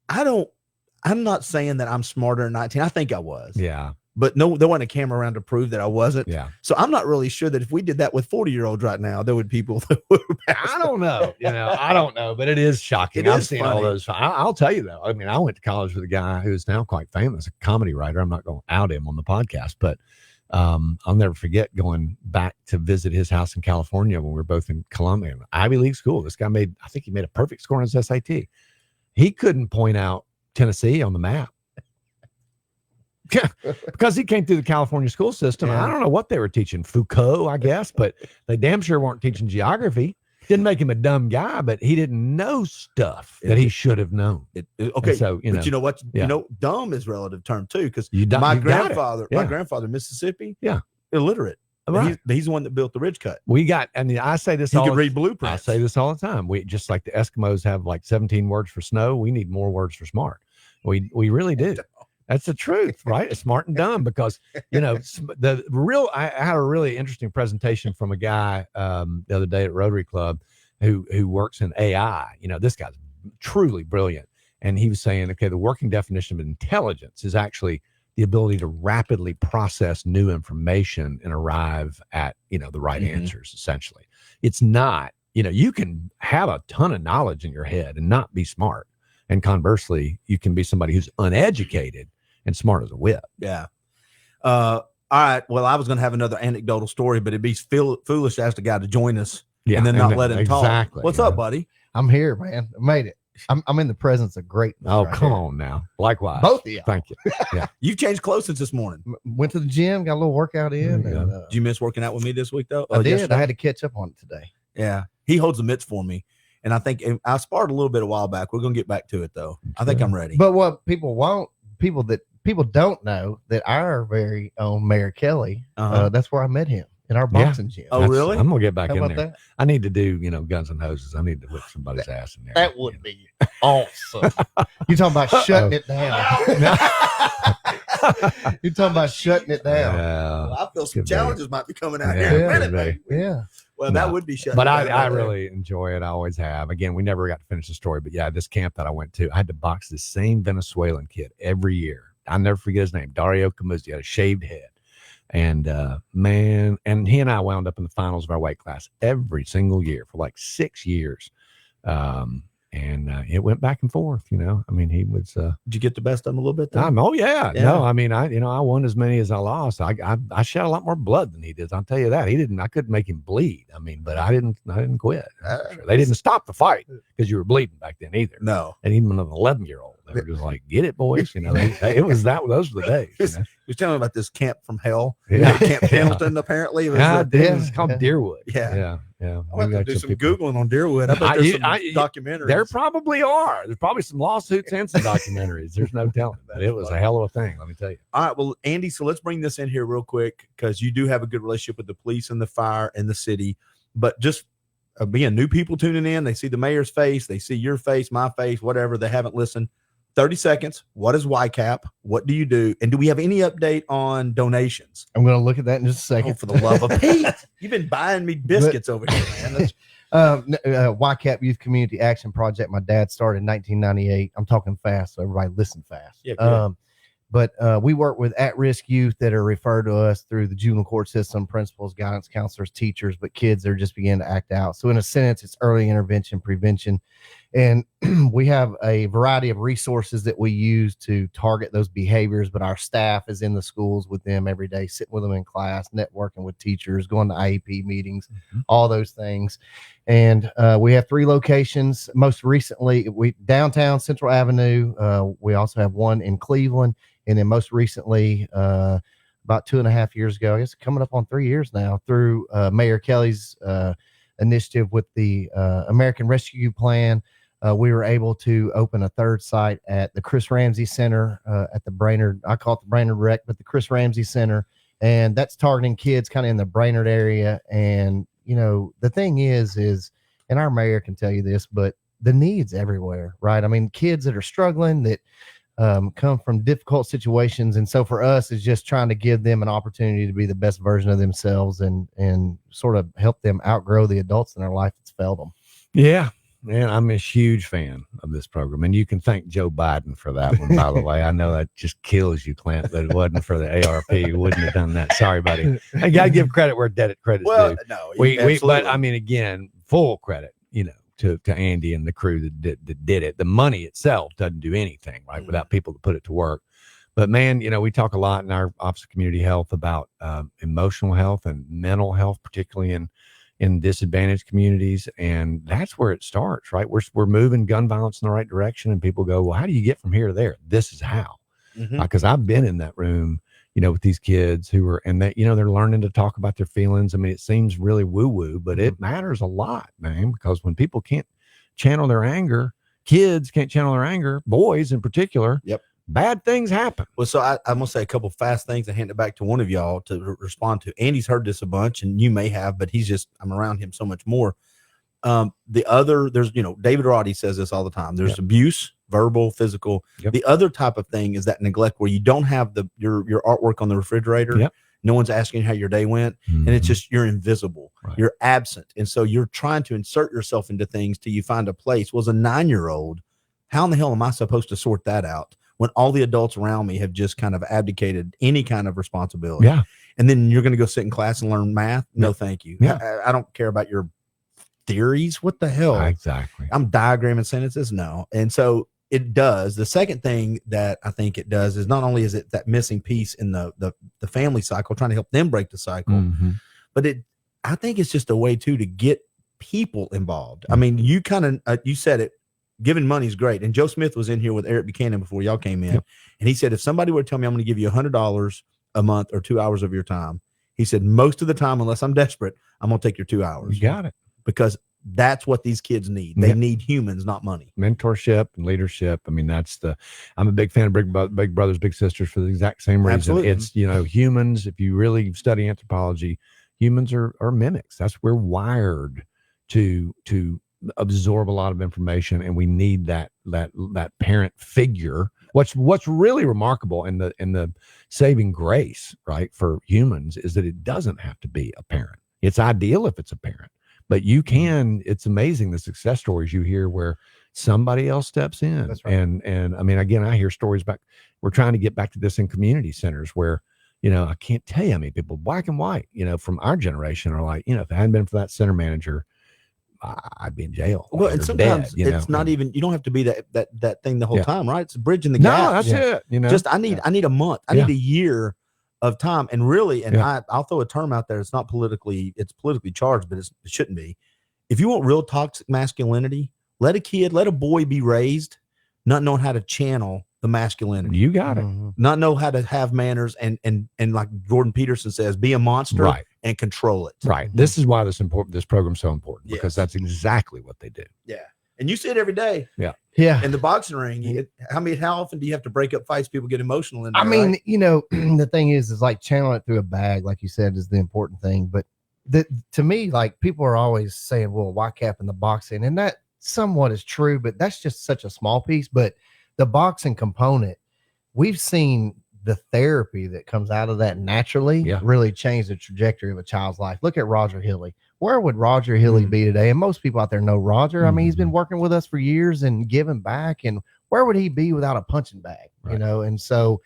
I'm not saying that I'm smarter than 19. I think I was. Yeah. But no, there wasn't a camera around to prove that I wasn't. Yeah. So I'm not really sure that if we did that with 40-year-olds right now, there would people that would. I don't know. I don't know, but it is shocking. I've seen all those. I'll tell you though. I mean, I went to college with a guy who's now quite famous, a comedy writer. I'm not going to out him on the podcast, but I'll never forget going back to visit his house in California when we were both in Columbia, Ivy League school. This guy I think he made a perfect score on his SAT. He couldn't point out Tennessee on the map. Because he came through the California school system. Yeah. I don't know what they were teaching, Foucault, I guess, but they damn sure weren't teaching geography. Didn't make him a dumb guy, but he didn't know stuff that he should have known. Okay, And so but you know what? Dumb is a relative term too, because my grandfather, Mississippi, illiterate. Right. He's the one that built the ridge cut. I say this He all could read blueprints. I say this all the time. We just like the Eskimos have like 17 words for snow. We need more words for smart. We really do. That's the truth, right? Smart and dumb, because I had a really interesting presentation from a guy the other day at Rotary Club who works in AI. This guy's truly brilliant, and he was saying, okay, the working definition of intelligence is actually the ability to rapidly process new information and arrive at the right answers. Essentially, it's not you can have a ton of knowledge in your head and not be smart, and conversely, you can be somebody who's uneducated and smart as a whip. Yeah. All right. Well, I was going to have another anecdotal story, but it'd be foolish to ask the guy to join us and then not let him talk. What's up, buddy? I'm here, man. I made it. I'm in the presence of greatness. Oh, come on now. Likewise. Both of you. Thank you. Yeah. You've changed clothes since this morning. Went to the gym, got a little workout in. Yeah. And, Did you miss working out with me this week, though? I did. Yesterday? I had to catch up on it today. Yeah. He holds the mitts for me. And I think I sparred a little bit a while back. We're going to get back to it, though. I think I'm ready. But what people don't know that our very own Mayor Kelly, that's where I met him, in our boxing gym. Oh, really? I'm gonna get back How in about there. that? I need to do, Guns and Hoses. I need to whip somebody's ass in there. That would be awesome. You talking about shutting it down? You talking about shutting it down? Well, I feel some Could be. challenges might be coming out Yeah, here in a could minute, be. baby. Yeah. Well, that would be shut. But I really enjoy it. I always have. Again, we never got to finish the story, but yeah, this camp that I went to, I had to box this same Venezuelan kid every year. I'll never forget his name, Dario Camusi. He had a shaved head. And and he and I wound up in the finals of our weight class every single year for like 6 years. And it went back and forth, you know. I mean, he was. Did you get the best of him a little bit? Though? Oh yeah. Yeah. No, I mean, I won as many as I lost. I shed a lot more blood than he did. I'll tell you that. He didn't. I couldn't make him bleed. I mean, but I didn't quit. That's for sure. They didn't stop the fight because you were bleeding back then either. No. And even an 11-year-old, they were just like, "Get it, boys." You know, it was that. Those were the days. You know? He was telling me about this camp from hell. Yeah. Camp Pendleton. Apparently, it was. It's called Deerwood. Yeah. Yeah. I'll have to do some Googling on Deerwood. I bet there's some documentaries. There probably are. There's probably some lawsuits and some documentaries. There's no telling. But it was a hell of a thing, let me tell you. All right. Well, Andy, so let's bring this in here real quick because you do have a good relationship with the police and the fire and the city. But just being new people tuning in, they see the mayor's face, they see your face, my face, whatever. They haven't listened. 30 seconds. What is YCAP? What do you do? And do we have any update on donations? I'm going to look at that in just a second. Oh, for the love of Pete. You've been buying me biscuits over here, man. YCAP Youth Community Action Project. My dad started in 1998. I'm talking fast, so everybody listen fast. Yeah, but we work with at-risk youth that are referred to us through the juvenile court system, principals, guidance counselors, teachers, but kids that are just beginning to act out. So in a sense, it's early intervention, prevention. And we have a variety of resources that we use to target those behaviors, but our staff is in the schools with them every day, sitting with them in class, networking with teachers, going to IEP meetings, all those things. And we have 3 locations. Most recently, downtown Central Avenue. We also have one in Cleveland. And then most recently, about 2.5 years ago, I guess coming up on 3 years now, through Mayor Kelly's initiative with the American Rescue Plan, we were able to open a 3rd site at the Chris Ramsey Center at the Brainerd. I call it the Brainerd Rec, but the Chris Ramsey Center. And that's targeting kids kind of in the Brainerd area. And, you know, the thing is, and our mayor can tell you this, but the needs everywhere, right? I mean, kids that are struggling, that come from difficult situations. And so for us, it's just trying to give them an opportunity to be the best version of themselves and sort of help them outgrow the adults in their life that's failed them. Yeah. Man, I'm a huge fan of this program. And you can thank Joe Biden for that one, by the way. I know that just kills you, Clint, but it wasn't for the ARP. We wouldn't have done that. Sorry, buddy. I got to give credit where credit's due. No, but I mean, again, full credit, you know, to Andy and the crew that did it. The money itself doesn't do anything, right, without people to put it to work. But man, you know, we talk a lot in our Office of Community Health about emotional health and mental health, particularly in disadvantaged communities, and that's where it starts, right? We're moving gun violence in the right direction, and people go, well, how do you get from here to there? This is how. Because I've been in that room, you know, with these kids who are, and they, you know, they're learning to talk about their feelings. I mean, it seems really woo-woo, but it matters a lot, man, because when people can't channel their anger, kids can't channel their anger, boys in particular, bad things happen. Well, so I'm going to say a couple fast things and hand it back to one of y'all to respond to. Andy's heard this a bunch, and you may have, but I'm around him so much more. There's, you know, David Roddy says this all the time. There's abuse, verbal, physical. The other type of thing is that neglect where you don't have your artwork on the refrigerator. No one's asking how your day went. And it's just, you're invisible. You're absent. And so you're trying to insert yourself into things till you find a place. Well, as a 9-year-old, how in the hell am I supposed to sort that out when all the adults around me have just kind of abdicated any kind of responsibility? And then you're going to go sit in class and learn math? No, thank you. I don't care about your theories. What the hell? Exactly. I'm diagramming sentences. No. And so it does. The second thing that I think it does is not only is it that missing piece in the family cycle, trying to help them break the cycle, but I think it's just a way too to get people involved. I mean, you kind of you said it. Giving money is great. And Joe Smith was in here with Eric Buchanan before y'all came in. And he said, if somebody were to tell me I'm going to give you $100 a month or 2 hours of your time, he said, most of the time, unless I'm desperate, I'm going to take your 2 hours. You got it. Because that's what these kids need. They need humans, not money. Mentorship and leadership. I mean, I'm a big fan of Big Brothers, Big Sisters for the exact same reason. Absolutely. It's, you know, humans, if you really study anthropology, humans are mimics. That's, we're wired to absorb a lot of information, and we need that parent figure. What's really remarkable in the saving grace, right, for humans is that it doesn't have to be a parent. It's ideal if it's a parent, but you can. It's amazing the success stories you hear where somebody else steps in. That's right. And I mean, again, I hear stories back. We're trying to get back to this in community centers where, you know, I can't tell you how many people, black and white, you know, from our generation are like, you know, if it hadn't been for that center manager, I'd be in jail. Well, or and sometimes dead, you know? it's not even, you don't have to be that thing the whole Yeah. time, right? It's bridging the No, gap. that's it. You know, Just I need a month. I Yeah. need a year of time. And really, and Yeah. I'll throw a term out there. It's politically charged, but it shouldn't be. If you want real toxic masculinity, let a boy be raised, not knowing how to channel the masculinity, you got it. Mhm. not know how to have manners, and like Jordan Peterson says, be a monster Right. and control it. Right. This is why this program's so important, because Yes. that's exactly what they do. Yeah. And you see it every day Yeah. in the boxing ring. How often do you have to break up fights? People get emotional in there. I mean, right? you know, the thing is like channeling it through a bag, like you said, is the important thing. But to me, like people are always saying, well, why cap in the boxing? And that somewhat is true, but that's just such a small piece. But the boxing component, we've seen the therapy that comes out of that naturally really change the trajectory of a child's life. Look at Roger Hilly. Where would Roger Hilly be today? And most people out there know Roger. I mean, he's been working with us for years and giving back. And where would he be without a punching bag? Right. You know, and so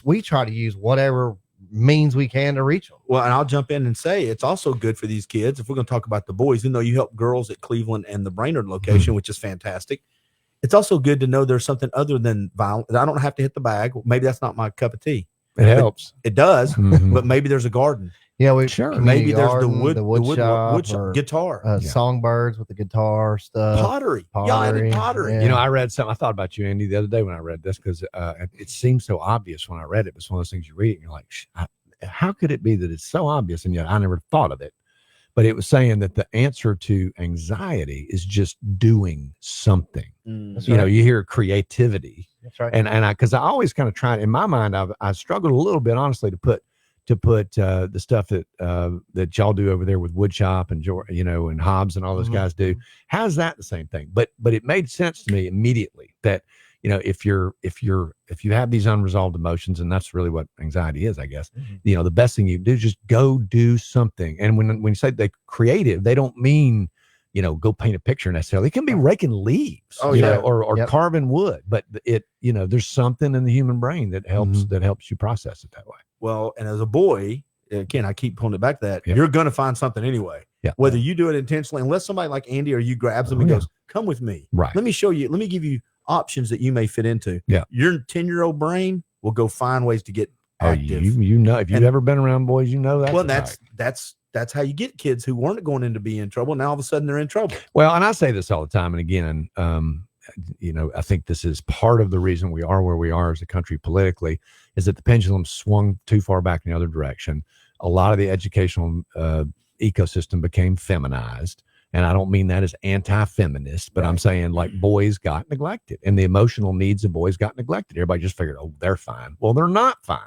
we try to use whatever means we can to reach them. Well, and I'll jump in and say it's also good for these kids. If we're going to talk about the boys, even though you help girls at Cleveland and the Brainerd location, which is fantastic, it's also good to know there's something other than violence. I don't have to hit the bag. Maybe that's not my cup of tea. It helps. It does, Mhm. but maybe there's a garden. Yeah, we Sure. community Maybe there's garden, the wood shop, shop, or, guitar, songbirds with the guitar stuff. pottery. Yeah, I did pottery. yeah. You know, I read something. I thought about you, Andy, the other day when I read this, because it seems so obvious when I read it. It's one of those things you read and you're like, how could it be that it's so obvious? And yet I never thought of it. But it was saying that the answer to anxiety is just doing something. That's You know, right. you hear creativity, That's right. and because I always kind of tried in my mind, I struggled a little bit, honestly, to put the stuff that y'all do over there with Woodshop and and Hobbs and all those guys do. How's that the same thing? But it made sense to me immediately that if you have these unresolved emotions, and that's really what anxiety is, I guess. The best thing you do is just go do something. And when you say they're creative, they don't mean go paint a picture necessarily. It can be raking leaves, or carving wood. But there's something in the human brain that helps you process it that way. Well, and as a boy, again, I keep pulling it back to that Yeah. you're going to find something anyway. Yeah. Whether you do it intentionally, unless somebody like Andy or you grabs them and goes, "Come with me. Right. Let me show you. Let me give you options that you may fit into." Yeah. Your 10-year-old brain will go find ways to get Oh, active. if you've ever been around boys, that. Well, that's how you get kids who weren't going into be in trouble. Now all of a sudden they're in trouble. Well, and I say this all the time, and again, I think this is part of the reason we are where we are as a country politically, is that the pendulum swung too far back in the other direction. A lot of the educational ecosystem became feminized. And I don't mean that as anti-feminist, but I'm saying like boys got neglected and the emotional needs of boys got neglected. Everybody just figured, oh, they're fine. Well, they're not fine.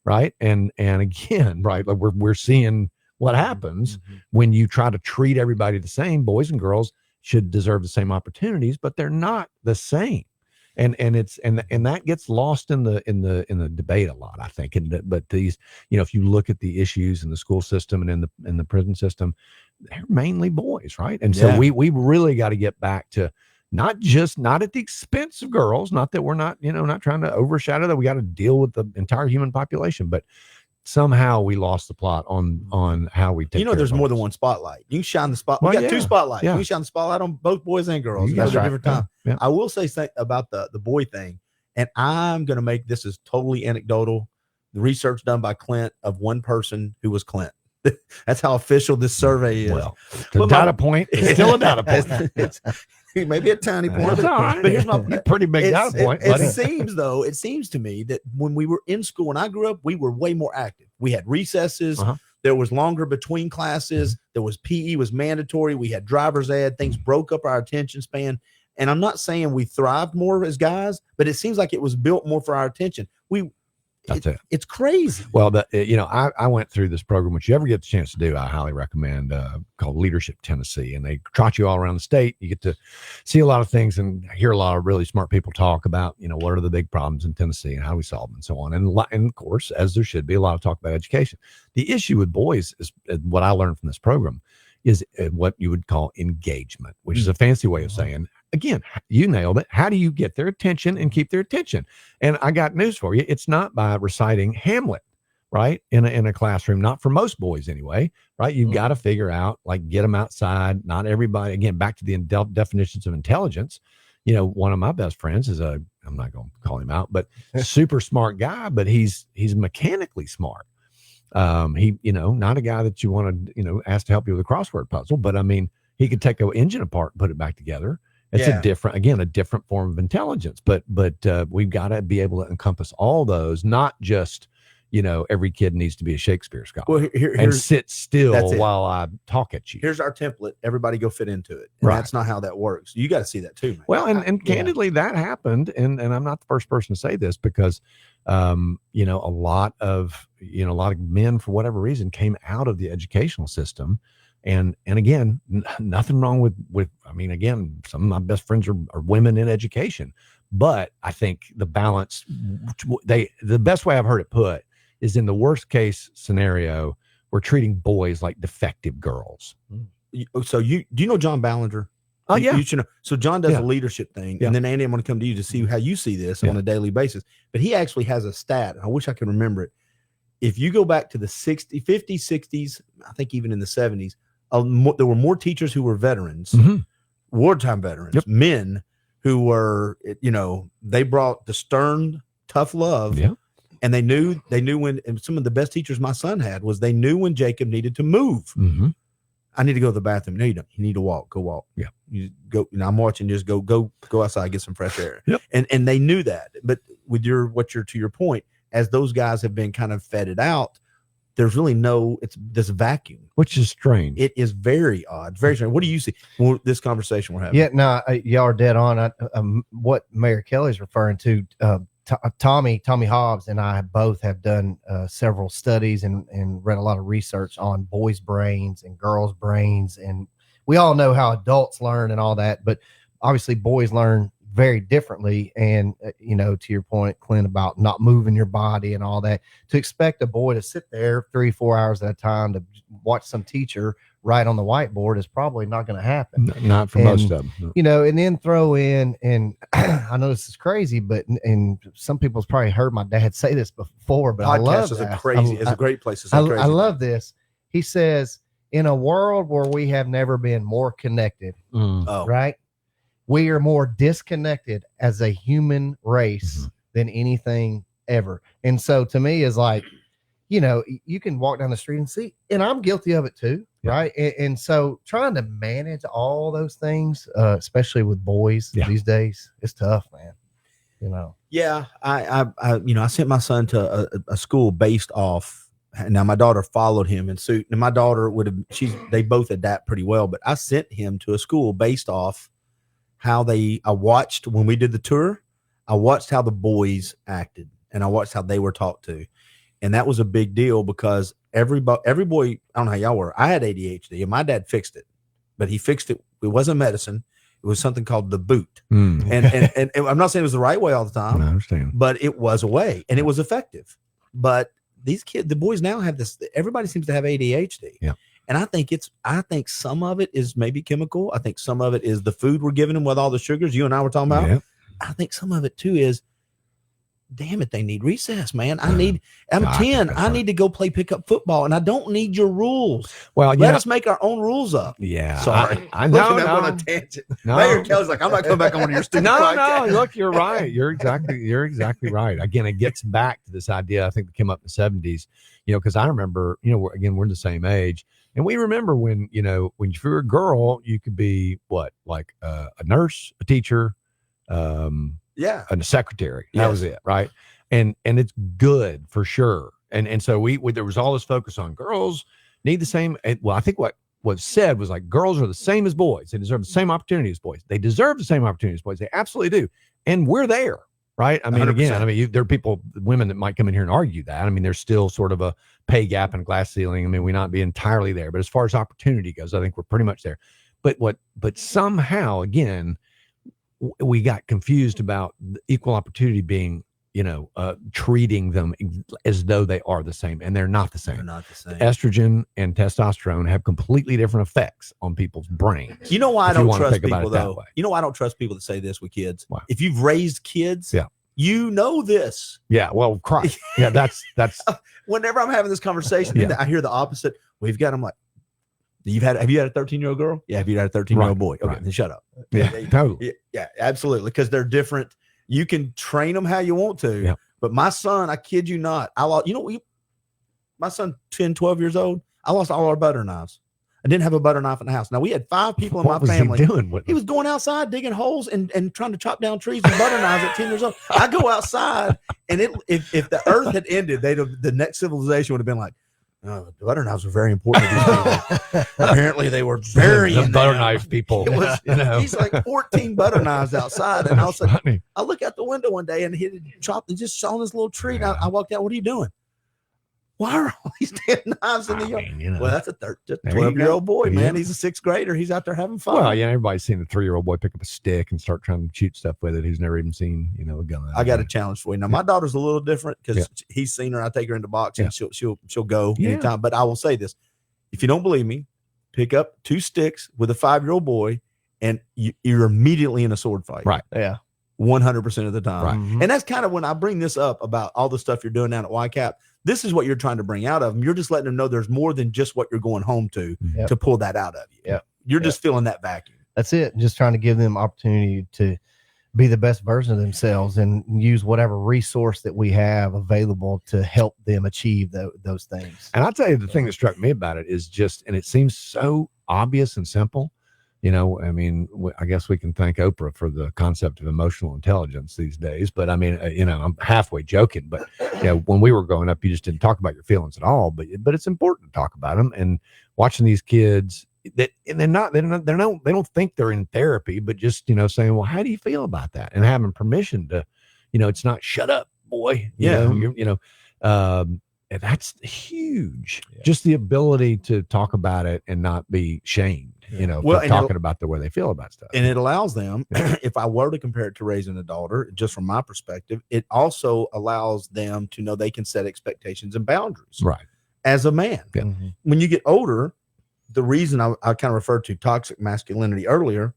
Right. And again, right. Like we're seeing what happens when you try to treat everybody the same. Boys and girls should deserve the same opportunities, but they're not the same. And that gets lost in the debate a lot, I think. But these, if you look at the issues in the school system and in the prison system, they're mainly boys, right? And so we really got to get back to not at the expense of girls, not that we're not trying to overshadow that. We got to deal with the entire human population, but somehow we lost the plot on how we take care There's of more than boys. one spotlight. You can shine the spot. Well, We got two spotlights. yeah. We shine the spotlight on both boys and girls. You That's got a it. different time. Yeah. I will say about the boy thing, and I'm going to make this is totally anecdotal. The research done by Clint of one person who was Clint. That's how official this survey is. Well, the data point is still a data point. It's maybe a tiny point. That's all right. But here's my pretty big data point, buddy. It seems to me that when we were in school, when I grew up, we were way more active. We had recesses. There was longer between classes. There was PE was mandatory. We had driver's ed. Things broke up our attention span. And I'm not saying we thrived more as guys, but it seems like it was built more for our attention. That's it. It's crazy. Well, I went through this program, which you ever get the chance to do, I highly recommend, called Leadership Tennessee. And they trot you all around the state. You get to see a lot of things and hear a lot of really smart people talk about, what are the big problems in Tennessee and how we solve them and so on. And of course, as there should be, a lot of talk about education. The issue with boys is what I learned from this program is what you would call engagement, which is a fancy way of saying, again, you nailed it. How do you get their attention and keep their attention? And I got news for you. It's not by reciting Hamlet, right? In a classroom, not for most boys anyway, right? You've Mhm. got to figure out, like, get them outside. Not everybody, again, back to the definitions of intelligence. One of my best friends is I'm not going to call him out, but super smart guy, but he's mechanically smart. He, not a guy that you want to, ask to help you with a crossword puzzle, but I mean, he could take an engine apart and put it back together. It's Yeah. a different form of intelligence, but we've got to be able to encompass all those, not just, every kid needs to be a Shakespeare scholar Well, and here's sit still that's it. while I talk at you. here's our template. Everybody go fit into it. And Right. that's not how that works. You got to see that too, man. Well, and Yeah. candidly, that happened, and I'm not the first person to say this because, a lot of men, for whatever reason, came out of the educational system, and again, nothing wrong with. I mean, again, some of my best friends are women in education, but I think the balance, the best way I've heard it put is, in the worst case scenario, we're treating boys like defective girls. So do you know John Ballinger? Oh, You- yeah. you should know. So John does Yeah. a leadership thing, Yeah. and then Andy, I'm going to come to you to see how you see this Yeah. on a daily basis. But he actually has a stat. I wish I could remember it. If you go back to the 50s, 60s, I think even in the 70s, there were more teachers who were veterans, Mhm. wartime veterans, Yep. men who were, they brought the stern, tough love. Yeah. And they knew when, and some of the best teachers my son had was they knew when Jacob needed to move. Mm-hmm. I need to go to the bathroom. No, you don't. You need to walk. Go walk. Yeah. You go. I'm watching. Just go outside, get some fresh air. Yep. And they knew that. But with to your point, as those guys have been kind of fed out, there's really it's this vacuum. Which is strange. It is very odd. Very strange. What do you see? This conversation we're having. Yeah, no, y'all are dead on. What Mayor Kelly's referring to, Tommy Hobbs and I both have done several studies and read a lot of research on boys' brains and girls' brains, and we all know how adults learn and all that, but obviously boys learn very differently. And to your point, Clint, about not moving your body and all that, to expect a boy to sit there 3-4 hours at a time to watch some teacher write on the whiteboard is probably not going to happen. Not for most of them. No. And then throw in, and I know this is crazy, but and some people's probably heard my dad say this before, but I love Podcast is that. a great place to say crazy. I love this. He says, in a world where we have never been more connected, Oh, right? We are more disconnected as a human race than anything ever. And so to me is like, you can walk down the street and see, and I'm guilty of it too. Yeah. Right. And so trying to manage all those things, especially with boys Yeah. these days, it's tough, man. Yeah, I sent my son to a school based off. Now my daughter followed him in suit, and my daughter they both adapt pretty well. But I sent him to a school based off how I watched when we did the tour. I watched how the boys acted, and I watched how they were talked to, and that was a big deal because every boy. I don't know how y'all were. I had ADHD, and my dad fixed it, but he fixed it. It wasn't medicine. It was something called the boot. And I'm not saying it was the right way all the time, I understand. but it was a way and it was effective. But the boys now have this, everybody seems to have ADHD. Yeah. And I think some of it is maybe chemical. I think some of it is the food we're giving them with all the sugars you and I were talking about. Yeah. I think some of it too is, damn it, they need recess, man. I'm I 10. think that's I right. need to go play pickup football and I don't need your rules. Well, Let us make our own rules up. yeah. Sorry. I know. Look, I'm No, on a tangent. no. Mayor Kelly's like, I'm not coming back on one of your stupid No, podcasts. look, you're right. You're exactly right. Again, it gets back to this idea I think that came up in the 70s, because I remember, we're the same age. And we remember when you were a girl, you could be like a nurse, a teacher, Yeah. and a secretary. That Yes. was it. Right. And it's good for sure. And so there was all this focus on girls need the same. Well, I think what was said was like, girls are the same as boys. They deserve the same opportunity as boys. They deserve the same opportunity as boys. They absolutely do. And we're there. Right. I mean, 100%. again, there are women that might come in here and argue that. I mean, there's still sort of a pay gap and glass ceiling. I mean, we not be entirely there, but as far as opportunity goes, I think we're pretty much there. But somehow, again, we got confused about equal opportunity being, treating them as though they are the same, and they're not the They're same. not the same. Estrogen and testosterone have completely different effects on people's brains. You know why I if you don't wanna trust think about people it that though? way. You know why I don't trust people that say this with kids? Why? If you've raised kids, Yeah. You know this. Yeah. Well, Christ. Yeah. That's Whenever I'm having this conversation, Yeah. I hear the opposite. I'm like, have you had a 13-year-old girl? Yeah. Have you had a 13-year-old boy? Okay, right. then shut up. yeah. Totally. Yeah, absolutely. Because they're different. You can train them how you want to. Yeah. But my son, I kid you not, my son, 10, 12 years old, I lost all our butter knives. I didn't have a butter knife in the house. Now, we had 5 people in my family. He doing with He was going outside digging holes and trying to chop down trees with butter knives at 10 years old. I go outside, and if the earth had ended, the next civilization would have been like, oh, the butter knives were very important to these people. Apparently, they were burying the butter them. knife people. It was, he's like 14 butter knives outside, and all of a sudden, Funny. I look out the window one day, and he had chopped and just saw this little tree. And I walked out. What are you doing? Why are all these damn knives in the yard? Well, that's a 12-year-old boy, Yeah. man. He's a 6th grader. He's out there having fun. Well, yeah, everybody's seen a 3-year-old boy pick up a stick and start trying to shoot stuff with it. He's never even seen, a gun. I got a challenge for you. Now, my daughter's a little different because Yeah. he's seen her. I take her into boxing. Yeah. She'll go Yeah. anytime. But I will say this: if you don't believe me, pick up 2 sticks with a 5-year-old boy, and you're immediately in a sword fight. Right. Yeah. 100% of the time. Right. Mhm. And that's kind of when I bring this up about all the stuff you're doing down at YCAP. This is what you're trying to bring out of them. You're just letting them know there's more than just what you're going home to Yep. to pull that out of you. Yep. You're just filling that vacuum. That's it. Just trying to give them opportunity to be the best version of themselves and use whatever resource that we have available to help them achieve those things. And I'll tell you, the thing that struck me about it is just, and it seems so obvious and simple. I guess we can thank Oprah for the concept of emotional intelligence these days. But I'm halfway joking. But when we were growing up, you just didn't talk about your feelings at all. But it's important to talk about them. And watching these kids they don't think they're in therapy, but just saying, well, how do you feel about that? And having permission to, it's not shut up, boy. That's huge. Yeah. Just the ability to talk about it and not be shamed. Well, for and talking about the way they feel about stuff. And it allows them, if I were to compare it to raising a daughter, just from my perspective, it also allows them to know they can set expectations and boundaries. Right. As a man. Yeah. Mm-hmm. When you get older, the reason I kind of referred to toxic masculinity earlier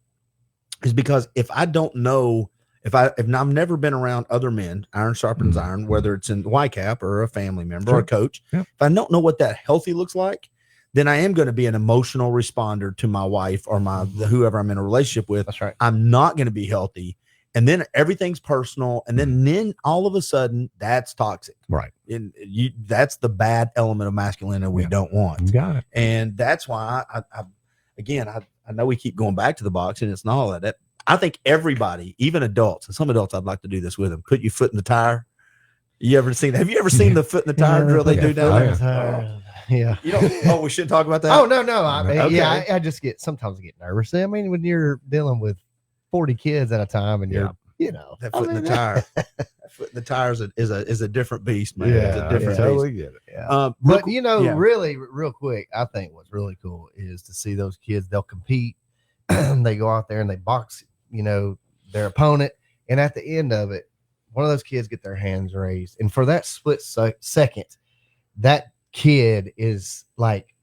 is because if I don't know, if I've never been around other men, iron sharpens iron, whether it's in YCAP or a family member or a coach, Yeah. if I don't know what that healthy looks like, then I am going to be an emotional responder to my wife or whoever I'm in a relationship with. That's right. I'm not going to be healthy. And then everything's personal. And then all of a sudden that's toxic. Right. And that's the bad element of masculinity we don't want. You got it. And that's why I know we keep going back to the boxing. It's not all that. I think everybody, even adults, and some adults, I'd like to do this with them. Put your foot in the tire. Have you ever seen the foot in the tire drill they do down there? Yeah. We shouldn't talk about that. Oh, no. Okay. I just sometimes get nervous. I mean, when you're dealing with 40 kids at a time and you're, that foot in the tire. That foot in the tire is a different beast, man. Yeah, It's a different totally beast. get it. Yeah. But really, real quick, I think what's really cool is to see those kids. They'll compete. They go out there and they box, their opponent. And at the end of it, one of those kids get their hands raised. And for that split second, that kid is like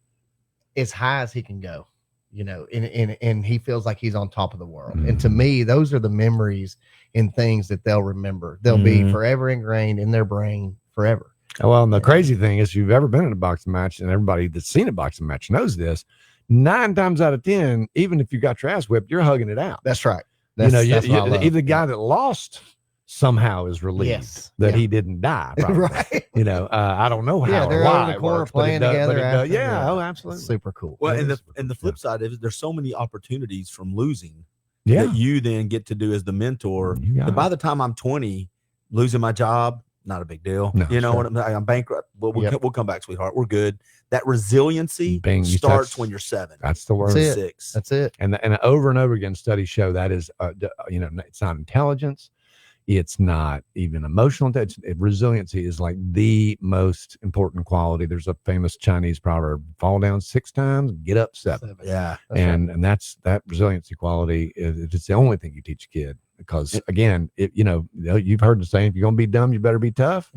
as high as he can go, and he feels like he's on top of the world. And to me, those are the memories and things that they'll remember. They'll be forever ingrained in their brain forever. Well, and the crazy thing is, if you've ever been in a boxing match, and everybody that's seen a boxing match knows this, 9 times out of 10, even if you got your ass whipped, you're hugging it out. That's right. The guy that lost somehow is relieved that he didn't die. Probably. Right. I don't know how. They're or why in the it corner works, but it playing does- together. but it does. after. Yeah. Oh, absolutely. Super cool. Well, and the flip side is there's so many opportunities from losing Yeah. that you then get to do as the mentor. You got But by it. the time I'm 20, losing my job, not a big deal. No, What I'm bankrupt. Well, we'll come back, sweetheart. We're good. That resiliency Bing, you starts touched- when you're 7. That's the word. That's it. 6. That's it. And over and over again, studies show that is, it's not intelligence. It's not even emotional intelligence. Resiliency is like the most important quality. There's a famous Chinese proverb: fall down 6 times, get up 7. Yeah. And that's that resiliency quality. It's the only thing you teach a kid, because again, you've heard the saying, if you're going to be dumb, you better be tough.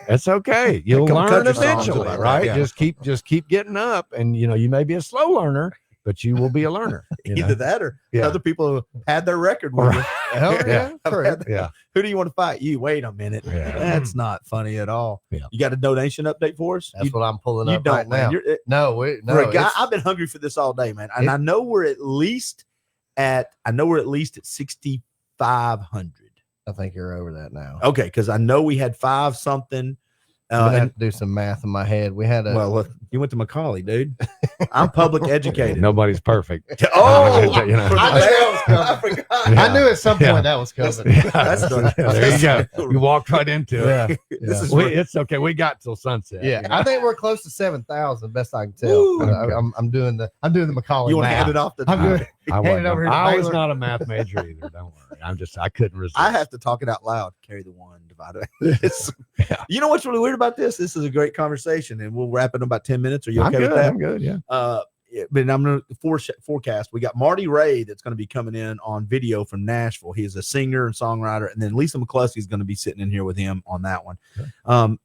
That's okay. You'll Couple learn country songs eventually, about that, right? yeah. Just keep getting up. And, you may be a slow learner, but you will be a learner. You Either know? that or Yeah. other people have had their record with you. Hell yeah, I've true. had that. Yeah. Who do you want to fight? You. Wait a minute. Yeah. That's not funny at all. Yeah. You got a donation update for us? That's you, what I'm pulling you up don't, right man. now. You're, No, for a guy, it's- I've been hungry for this all day, man. And I know we're at least at 6,500. I think you're over that now. Okay, because I know we had 5 something. I'm gonna And, have to do some math in my head. We had a well, look, you went to Macaulay, dude. I'm public educated. Nobody's perfect. Oh, You know. for the I knew that was best. coming. I forgot. Yeah. I knew at some point Yeah. that was coming. That's the- there you go. You walked right into it. Yeah. This is It's okay. We got till sunset. Yeah, I think we're close to 7,000, best I can tell. Woo. I'm doing the Macaulay you want to math. hand it off to I'm good. I, Hand it over here to I was Baylor. not a math major either. Don't worry. I couldn't resist. I have to talk it out loud. Carry the one, divide it. It's- Yeah. You know what's really weird about this? This is a great conversation, and we'll wrap it in about 10 minutes. Are you I'm okay good. with that? I'm good. Yeah. Yeah, but I'm going to forecast. We got Marty Ray that's going to be coming in on video from Nashville. He is a singer and songwriter, and then Lisa McCluskey is going to be sitting in here with him on that one. Okay.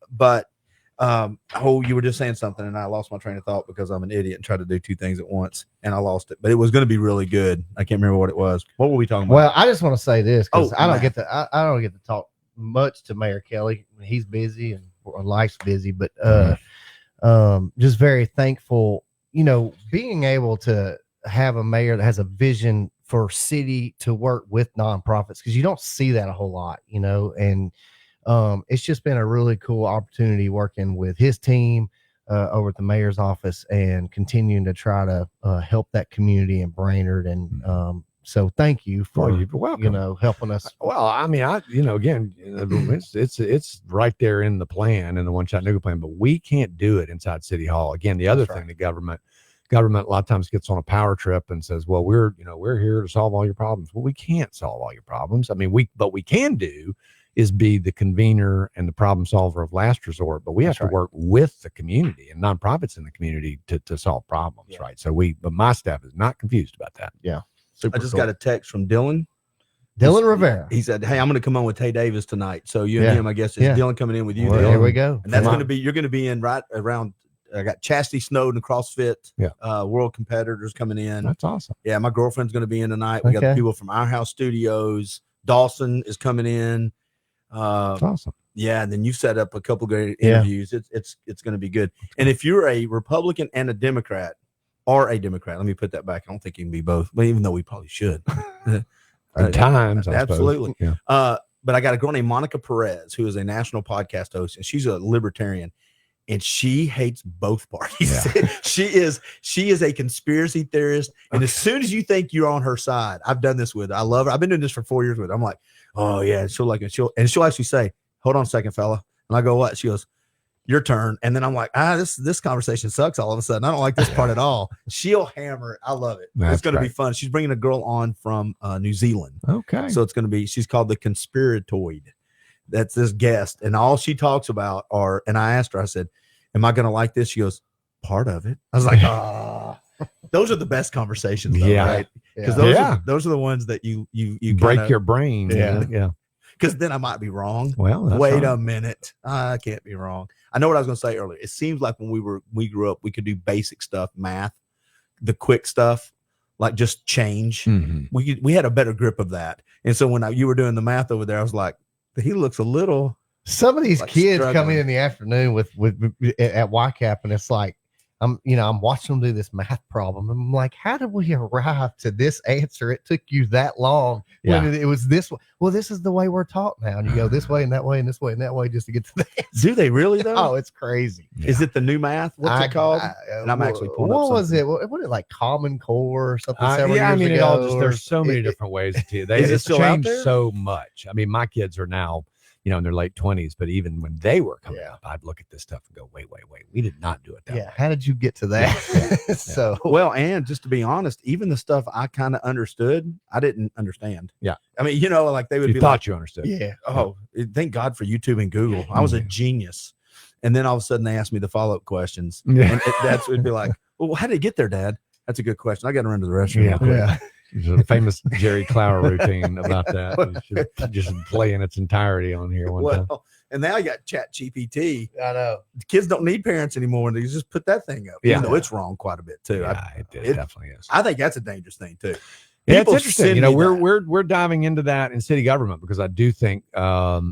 You were just saying something, and I lost my train of thought because I'm an idiot and tried to do 2 things at once, and I lost it. But it was going to be really good. I can't remember what it was. What were we talking about? Well, I just want to say this because Oh, I don't Matt. get to I don't get to talk much to Mayor Kelly. He's busy and life's busy, but just very thankful. You know, being able to have a mayor that has a vision for city to work with nonprofits, because you don't see that a whole lot, you know, and it's just been a really cool opportunity working with his team over at the mayor's office and continuing to try to help that community in Brainerd. And so thank you for, Well, you're welcome. you know, helping us. Well, I mean, again, it's right there in the plan, in the One Shot Nooga plan, but we can't do it inside City Hall. Again, the other That's thing, the government a lot of times gets on a power trip and says, well, we're here to solve all your problems. Well, we can't solve all your problems. I mean, what we can do is be the convener and the problem solver of last resort, but we have That's to right. work with the community and nonprofits in the community to solve problems. Yeah. Right. So but my staff is not confused about that. Super I just cool. got a text from Dylan. Dylan Rivera. He said, "Hey, I'm going to come on with Tay Davis tonight." So you Yeah. and him, I guess, is Yeah. Dylan coming in with you? Well, Dylan? here we go. And that's Come going on. to be, you're going to be in right around, I got Chastity Snowden, CrossFit, world competitors coming in. That's awesome. Yeah, my girlfriend's going to be in tonight. We got the Okay. people from Our House Studios. Dawson is coming in. That's awesome. Yeah, and then you set up a couple great Yeah. interviews. It's going to be good. And if you're a Republican and a Democrat, let me put that back. I don't think you can be both, but even though we probably should. At times, I suppose. absolutely. Yeah. But I got a girl named Monica Perez, who is a national podcast host, and she's a libertarian, and she hates both parties. she is a conspiracy theorist, and as soon as you think you're on her side, I've done this with her. I love her. I've been doing this for 4 years with her. I'm like, oh yeah, and she'll actually say, hold on a second, fella, and I go, what? She goes, your turn. And then I'm like, this conversation sucks all of a sudden. I don't like this part at all. She'll hammer it. I love it. That's it's going to be great. fun. She's bringing a girl on from New Zealand. Okay. So it's going to be, she's called the Conspiratoid. That's this guest. And all she talks about and I asked her, I said, am I going to like this? She goes, part of it. I was like, those are the best conversations, though, Yeah. right? Because Yeah. those are the ones that you break your brain. Yeah. Yeah. because then I might be wrong. Well, that's Wait right. a minute. I can't be wrong. I know what I was going to say earlier. It seems like when we grew up, we could do basic stuff, math, the quick stuff, like just change. Mhm. We had a better grip of that. And so when you were doing the math over there, I was like, he looks a little. Some of these Like kids come struggling. in the afternoon with at YCAP, and it's like I'm watching them do this math problem. I'm like, how did we arrive to this answer? It took you that long. Yeah. When it was this way. Well, this is the way we're taught now. And you go this way and that way and this way and that way just to get to the answer. Do they really though? Oh, it's crazy. Is it the new math? What's it called? And I'm actually pulling up what was something. it? What was it like Common Core or something? Yeah, several I years mean, it ago, all just or- there's so many it- different ways to Is it it's still out changed there? so much. I mean, my kids are now, in their late 20s, but even when they were coming Yeah. up, I'd look at this stuff and go, wait, we did not do it that Yeah. way. How did you get to that? So Well, and just to be honest, even the stuff I kind of understood, I didn't understand. Yeah. I mean, like they would You be thought like, you understood. yeah. oh, thank God for YouTube and Google. I was a genius. And then all of a sudden they asked me the follow-up questions. Yeah. And it'd be like, well, how did it get there, Dad? That's a good question. I got to run to the restroom. Yeah. real quick. Yeah. There's a famous Jerry Clower routine about that. You should just play in its entirety on here one time. Well, and now you got Chat GPT. I know. Kids don't need parents anymore. They just put that thing up. Yeah. Even though it's wrong quite a bit too. Yeah, it it- definitely is. I think that's a dangerous thing too. Yeah, it's People interesting. send You know, me that. we're diving into that in city government because I do think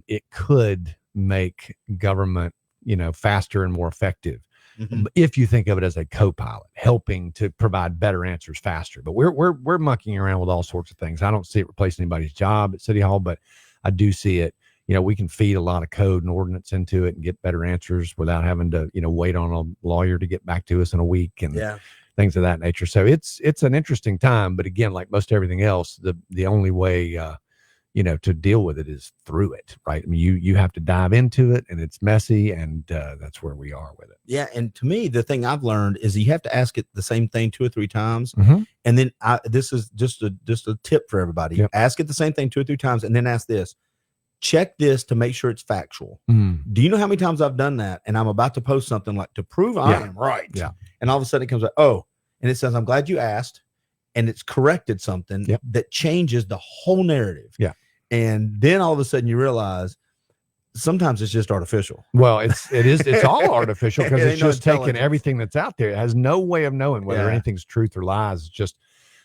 it could make government, you know, faster and more effective Mhm. if you think of it as a co-pilot, helping to provide better answers faster. But we're monkeying around with all sorts of things. I don't see it replacing anybody's job at City Hall, but I do see it. You know, we can feed a lot of code and ordinance into it and get better answers without having to, you know, wait on a lawyer to get back to us in a week and Yeah. things of that nature. So it's an interesting time, but again, like most everything else, the only way you know, to deal with it is through it, right? I mean, you have to dive into it, and it's messy, and that's where we are with it. Yeah. And to me, the thing I've learned is you have to ask it the same thing 2 or 3 times. Mhm. And then this is just a tip for everybody. Yep. Ask it the same thing 2 or 3 times, and then ask this. Check this to make sure it's factual. Mm. Do you know how many times I've done that? And I'm about to post something like to prove I Yeah. am right. Yeah. And all of a sudden it comes like, oh, and it says, I'm glad you asked. And it's corrected something Yep. that changes the whole narrative. Yeah. And then all of a sudden you realize sometimes it's just artificial. Well, it's all artificial because It it's ain't no just taking intelligence. everything that's out there. It has no way of knowing whether Yeah. anything's truth or lies. It's just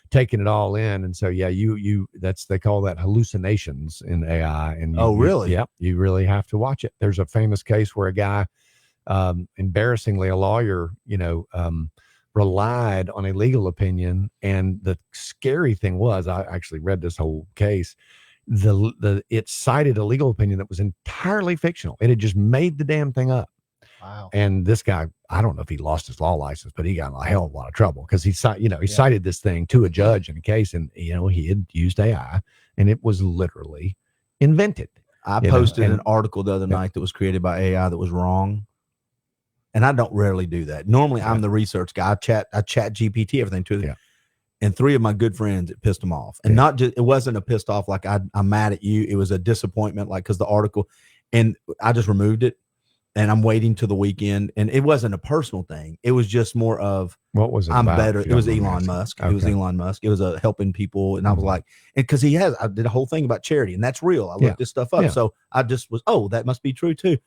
taking it all in. And so, yeah, they call that hallucinations in AI. And Oh, really? Yep. You really have to watch it. There's a famous case where a guy, embarrassingly, a lawyer, you know, relied on a legal opinion. And the scary thing was, I actually read this whole case. It cited a legal opinion that was entirely fictional. It had just made the damn thing up. Wow. And this guy, I don't know if he lost his law license, but he got in a hell of a lot of trouble because he Yeah. cited this thing to a judge in a case, and you know he had used AI, and it was literally invented. I You know, posted and- an article the other Yeah. night that was created by AI that was wrong. And I don't rarely do that. Normally I'm the research guy. I chat GPT everything to them. Yeah. And 3 of my good friends, it pissed them off. And Yeah. not just, it wasn't a pissed off like I'm mad at you. It was a disappointment, like, because the article, and I just removed it, and I'm waiting till the weekend. And it wasn't a personal thing. It was just more of, What was it? I'm about, better. if you It was don't mind me Elon asking? Musk. It was Okay. Elon Musk. It was helping people. And I was Mhm. like, and because I did a whole thing about charity, and that's real. I looked Yeah. this stuff up. Yeah. So I just was, oh, that must be true too.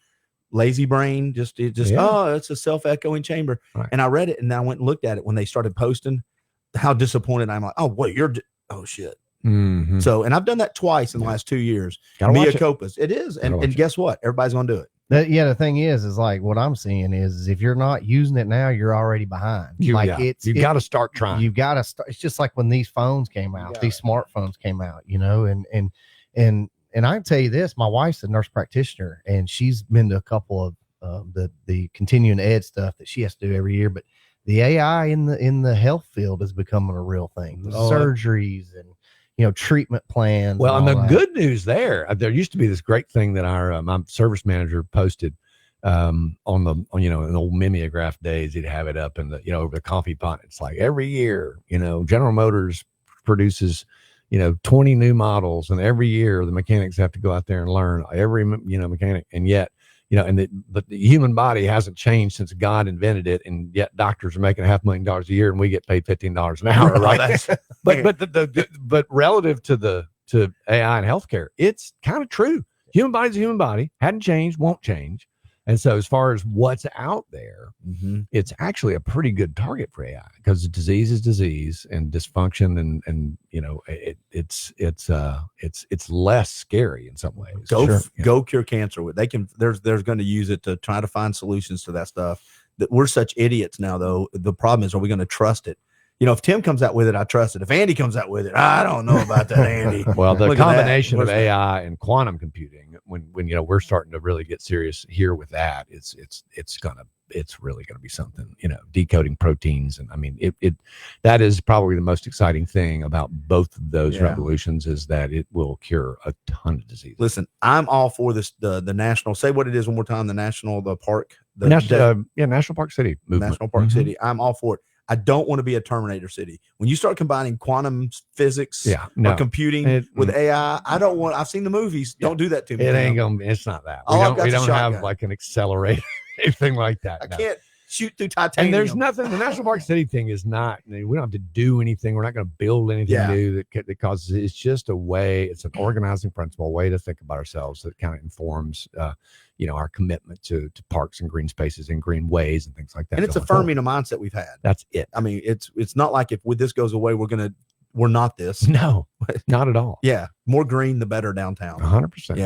Lazy brain, Yeah. oh, it's a self-echoing chamber. Right. And I read it, and then I went and looked at it when they started posting. How disappointed I'm like, oh wait, oh shit. Mhm. So, and I've done that twice in the Yeah. last 2 years. Gotta Mia watch it. Copas, it is, Gotta and watch it. guess what? Everybody's gonna do it. The thing is like what I'm seeing is if you're not using it now, you're already behind. You got to start trying. You got to start. It's just like when these phones came out, Yeah. these smartphones came out, you know, and I can tell you this, my wife's a nurse practitioner and she's been to a couple of the continuing ed stuff that she has to do every year, but the AI in the health field is becoming a real thing. The Oh, surgeries and, you know, treatment plans. Well, and all the that. good news there used to be this great thing that our my service manager posted on in the old mimeograph days. He'd have it up in the, you know, over the coffee pot. It's like every year, you know, General Motors produces, you know, 20 new models, and every year the mechanics have to go out there and learn every, you know, mechanic. And yet, you know, but the human body hasn't changed since God invented it, and yet doctors are making $500,000 a year, and we get paid $15 an hour, right? But relative to AI and healthcare, it's kind of true. Human body's a human body, hadn't changed, won't change. And so as far as what's out there, it's actually a pretty good target for AI because disease is disease, and dysfunction and you know, it's less scary in some ways. Go cure cancer. There's going to use it to try to find solutions to that stuff. That we're such idiots now, though. The problem is, are we going to trust it? You know, if Tim comes out with it, I trust it. If Andy comes out with it, I don't know about that, Andy. Well, the Look at that. combination of Where's that? AI and quantum computing, when you know we're starting to really get serious here with that, it's really gonna be something. You know, decoding proteins, and I mean, that is probably the most exciting thing about both of those Yeah. revolutions is that it will cure a ton of diseases. Listen, I'm all for this. The national. Say what it is one more time. The park. The National Park City movement. National Park Mhm. City. I'm all for it. I don't want to be a Terminator City. When you start combining quantum physics Yeah, or no, computing with AI, I don't want. I've seen the movies. Don't do that to me. it ain't gonna. It's not that. All I've We got's a don't have shotgun. like an accelerator, anything like that. I no. can't. shoot through titanium. And there's nothing. The National Park City thing is not. We don't have to do anything. We're not going to build anything Yeah. new that causes. It's just a way. It's an organizing principle, a way to think about ourselves that kind of informs, our commitment to parks and green spaces and green ways and things like that. and it's going forward. affirming a mindset we've had. That's it. I mean, it's not like if this goes away, we're not this. No, not at all. Yeah, more green the better downtown. 100%.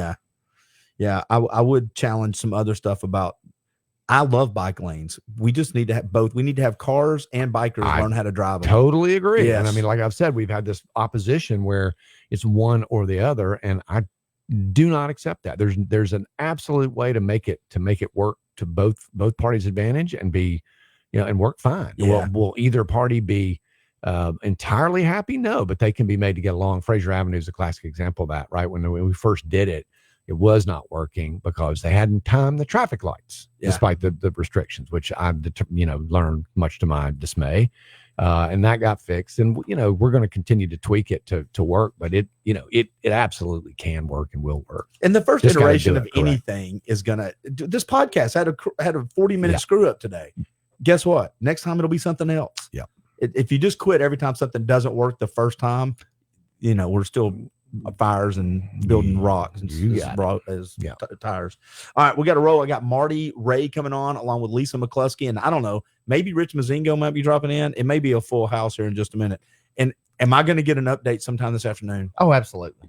Yeah. I would challenge some other stuff about. I love bike lanes. We just need to have both. We need to have cars and bikers learn how to drive them. Totally agree. Yes. And I mean, like I've said, we've had this opposition where it's one or the other, and I do not accept that. There's an absolute way to make it work to both parties' advantage and be, and work fine. Yeah. Will either party be entirely happy? No, but they can be made to get along. Fraser Avenue is a classic example of that, right? When we first did it, it was not working because they hadn't timed the traffic lights, despite the restrictions, which I learned much to my dismay. And that got fixed. And, we're going to continue to tweak it to work, but it absolutely can work and will work. And the first Just gotta iteration do of it correct. anything is this podcast had a 40-minute Yeah. screw up today. Guess what? Next time it'll be something else. Yeah. If you just quit every time something doesn't work the first time, we're still fires and building rocks and tires. All right, we got to roll. I got Marty Ray coming on along with Lisa McCluskey, and I don't know, maybe Rich Mazingo might be dropping in. It may be a full house here in just a minute. And am I going to get an update sometime this afternoon? Oh, absolutely.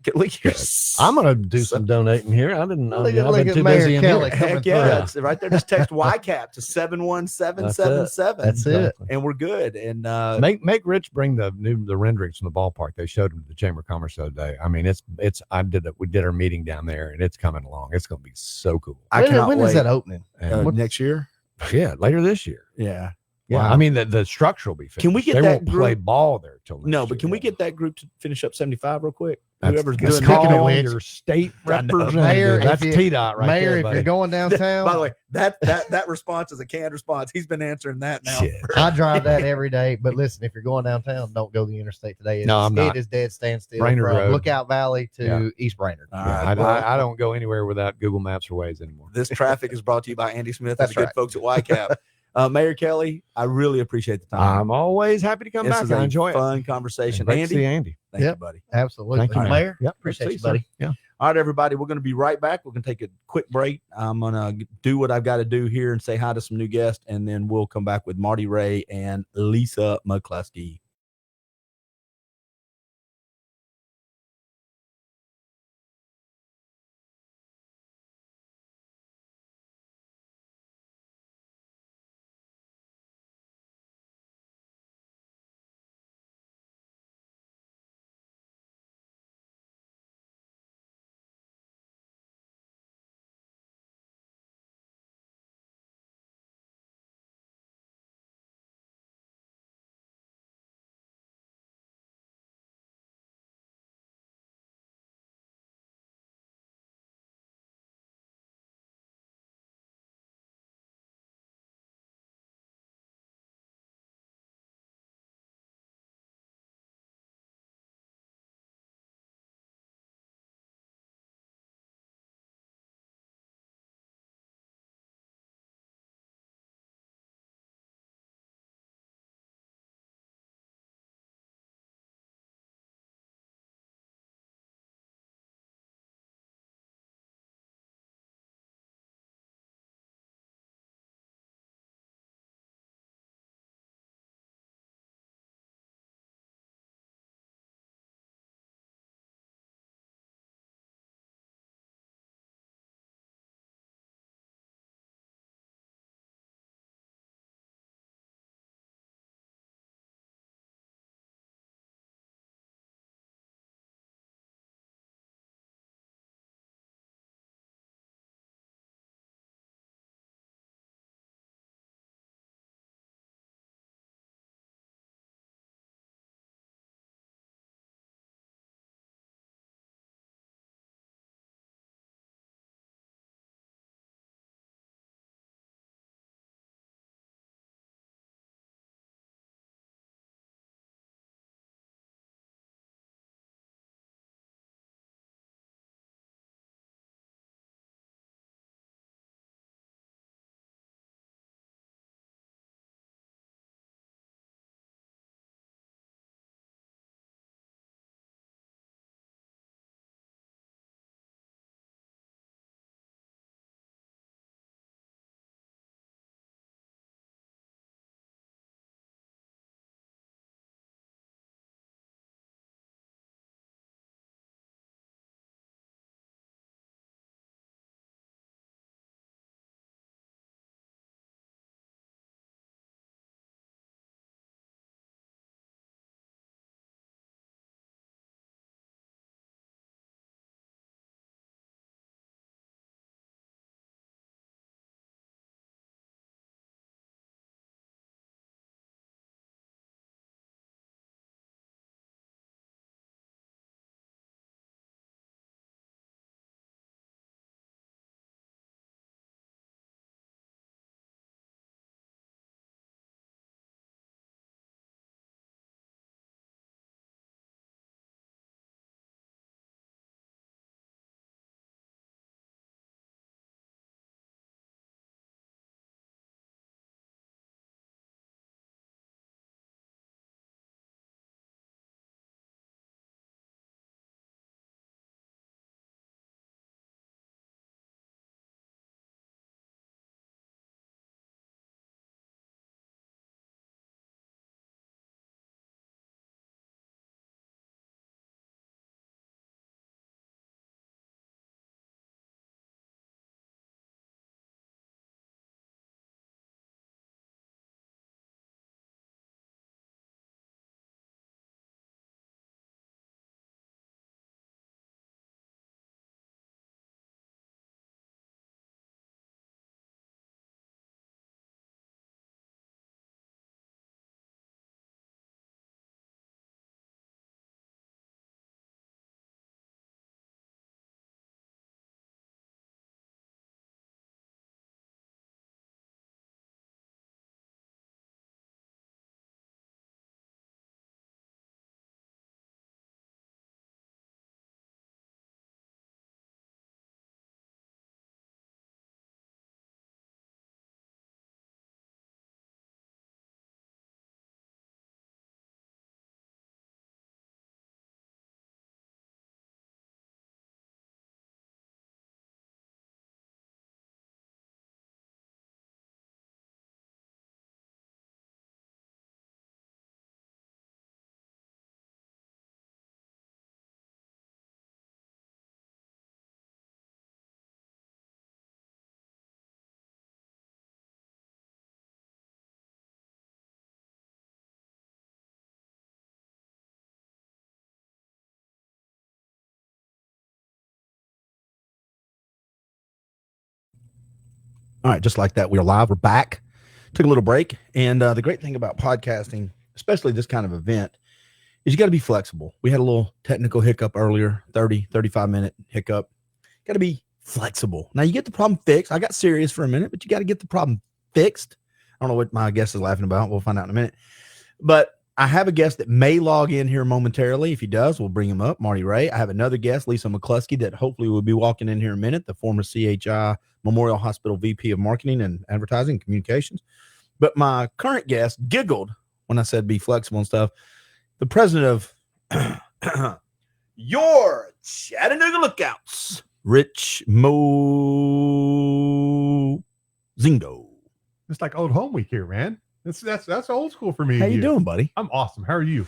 I'm going to do some donating here. I didn't know. Look at- I've look been at too Mayor busy in Kelly. here. coming Heck yeah, through. it's right there. Just text YCAP to 71777, That's it. and we're good. And Make Rich bring the renderings from the ballpark. They showed them to the Chamber of Commerce the other day. I mean, we did our meeting down there, and it's coming along. It's going to be so cool. I cannot When wait. is that opening? And Next year? yeah, later this year. Yeah. Yeah, Wow. I mean the structure will be finished. Can we get they that won't play group- ball there till next No, year. but can we get that group to finish up 75 real quick? That's- Whoever's that's doing Speaking of call which- your state I know. representative. Mayor, That's if you- TDOT right Mayor, there, if buddy. you're going downtown, By the way, that response is a canned response. He's been answering that now. Shit. I drive that every day. But listen, if you're going downtown, don't go the interstate today. No, I'm not. It is dead standstill Brainerd from Road. Lookout Valley to Yeah. East Brainerd. All Yeah, right, well, I don't go anywhere without Google Maps or Waze anymore. this traffic is brought to you by Andy Smith and That's the good right. folks at YCAP. Mayor Kelly, I really appreciate the time. I'm always happy to come This back. is I a enjoy it. fun conveation. Great to see Andy, Andy. thank you, Yep. buddy. Absolutely. Thank you, Mayor. Yep. Appreciate Good to you, see sir. buddy. Yeah. All right, everybody, we're going to be right back. We're going to take a quick break. I'm going to do what I've got to do here and say hi to some new guests, and then we'll come back with Marty Ray and Lisa McCluskey. All right, just like that, we're live. We're back. Took a little break. And the great thing about podcasting, especially this kind of event, is you got to be flexible. We had a little technical hiccup earlier, 35-minute hiccup. Got to be flexible. Now, you get the problem fixed. I got serious for a minute, but you got to get the problem fixed. I don't know what my guest is laughing about. We'll find out in a minute. But I have a guest that may log in here momentarily. If he does, we'll bring him up, Marty Ray. I have another guest, Lisa McCluskey, that hopefully will be walking in here in a minute, the former CHI Memorial Hospital VP of Marketing and Advertising and Communications. But my current guest giggled when I said be flexible and stuff. The president of your Chattanooga Lookouts, Rich Mozindo. It's like old home week here, man. That's old school for me. How you doing, buddy? I'm awesome. How are you?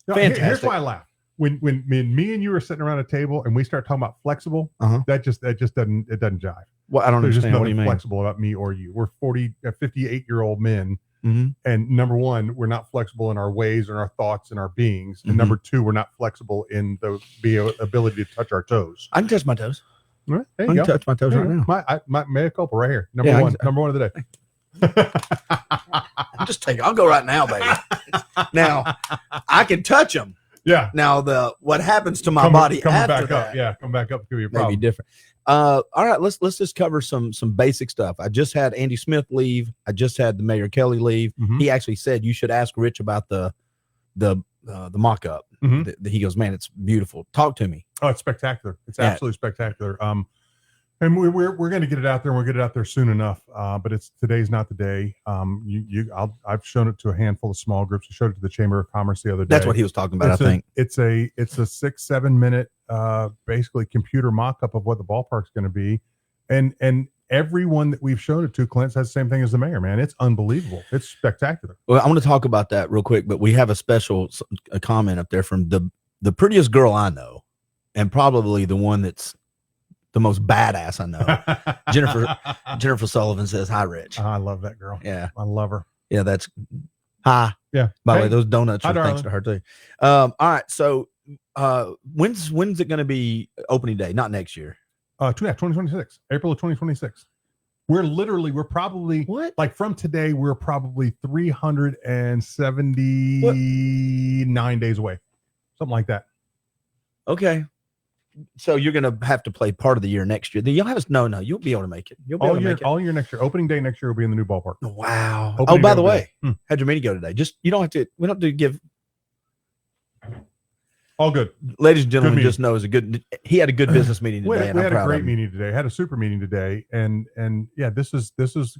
Now, Fantastic. Here's why I laugh. When me and you are sitting around a table and we start talking about flexible, that just doesn't jive. Well, I don't There's just understand. What do you nothing mean? flexible about me or you. We're 58-year-old men. Mm-hmm. And number one, we're not flexible in our ways and our thoughts and our beings. And number two, we're not flexible in the ability to touch our toes. I can touch my toes. All right, there I you can go. touch my toes right now. My mea culpa right here. Yeah, Number one of the day. I'll go right now, baby. Now, I can touch them. Yeah. Now, what happens to my body coming after back that up. Yeah, come back up could be a may be problem. different. All right, let's just cover some basic stuff. I just had Andy Smith leave. I just had the Mayor Kelly leave. Mhm. He actually said you should ask Rich about the mock-up. Mhm. He goes, man, it's beautiful. Talk to me. Oh, it's spectacular. It's Yeah. absolutely spectacular. And we're going to get it out there, and we'll get it out there soon enough. But today's not the day. I've shown it to a handful of small groups. I showed it to the Chamber of Commerce the other day. That's what he was talking about, I think. It's a 6-7 minute basically computer mock-up of what the ballpark's going to be, and everyone that we've shown it to, Clint, says the same thing as the mayor. Man, it's unbelievable. It's spectacular. Well, I want to talk about that real quick, but we have a comment up there from the prettiest girl I know, and probably the one that's the most badass I know. Jennifer Sullivan says, "Hi, Rich." I love that girl. Yeah, I love her. yeah, that's hi. Yeah. By the Hey. way, those donuts Hi, are thanks darling. to her too. All right, so when's it going to be opening day? Not next year. 2026, April of 2026. We're probably What? like from today, we're probably 379 days away, something like that. Okay. So you're going to have to play part of the year next year. You'll have us. No, you'll be able to make it. You'll be able to make it. All year next year. Opening day next year will be in the new ballpark. Wow. Opening By day the will be- way, how'd your meeting go today? Just you don't have to. We don't have to give. All good. Ladies and gentlemen, meeting. just know he had a good business meeting We today. had, and we I'm had a proud great of him. meeting today. Had a super meeting today, and yeah, this is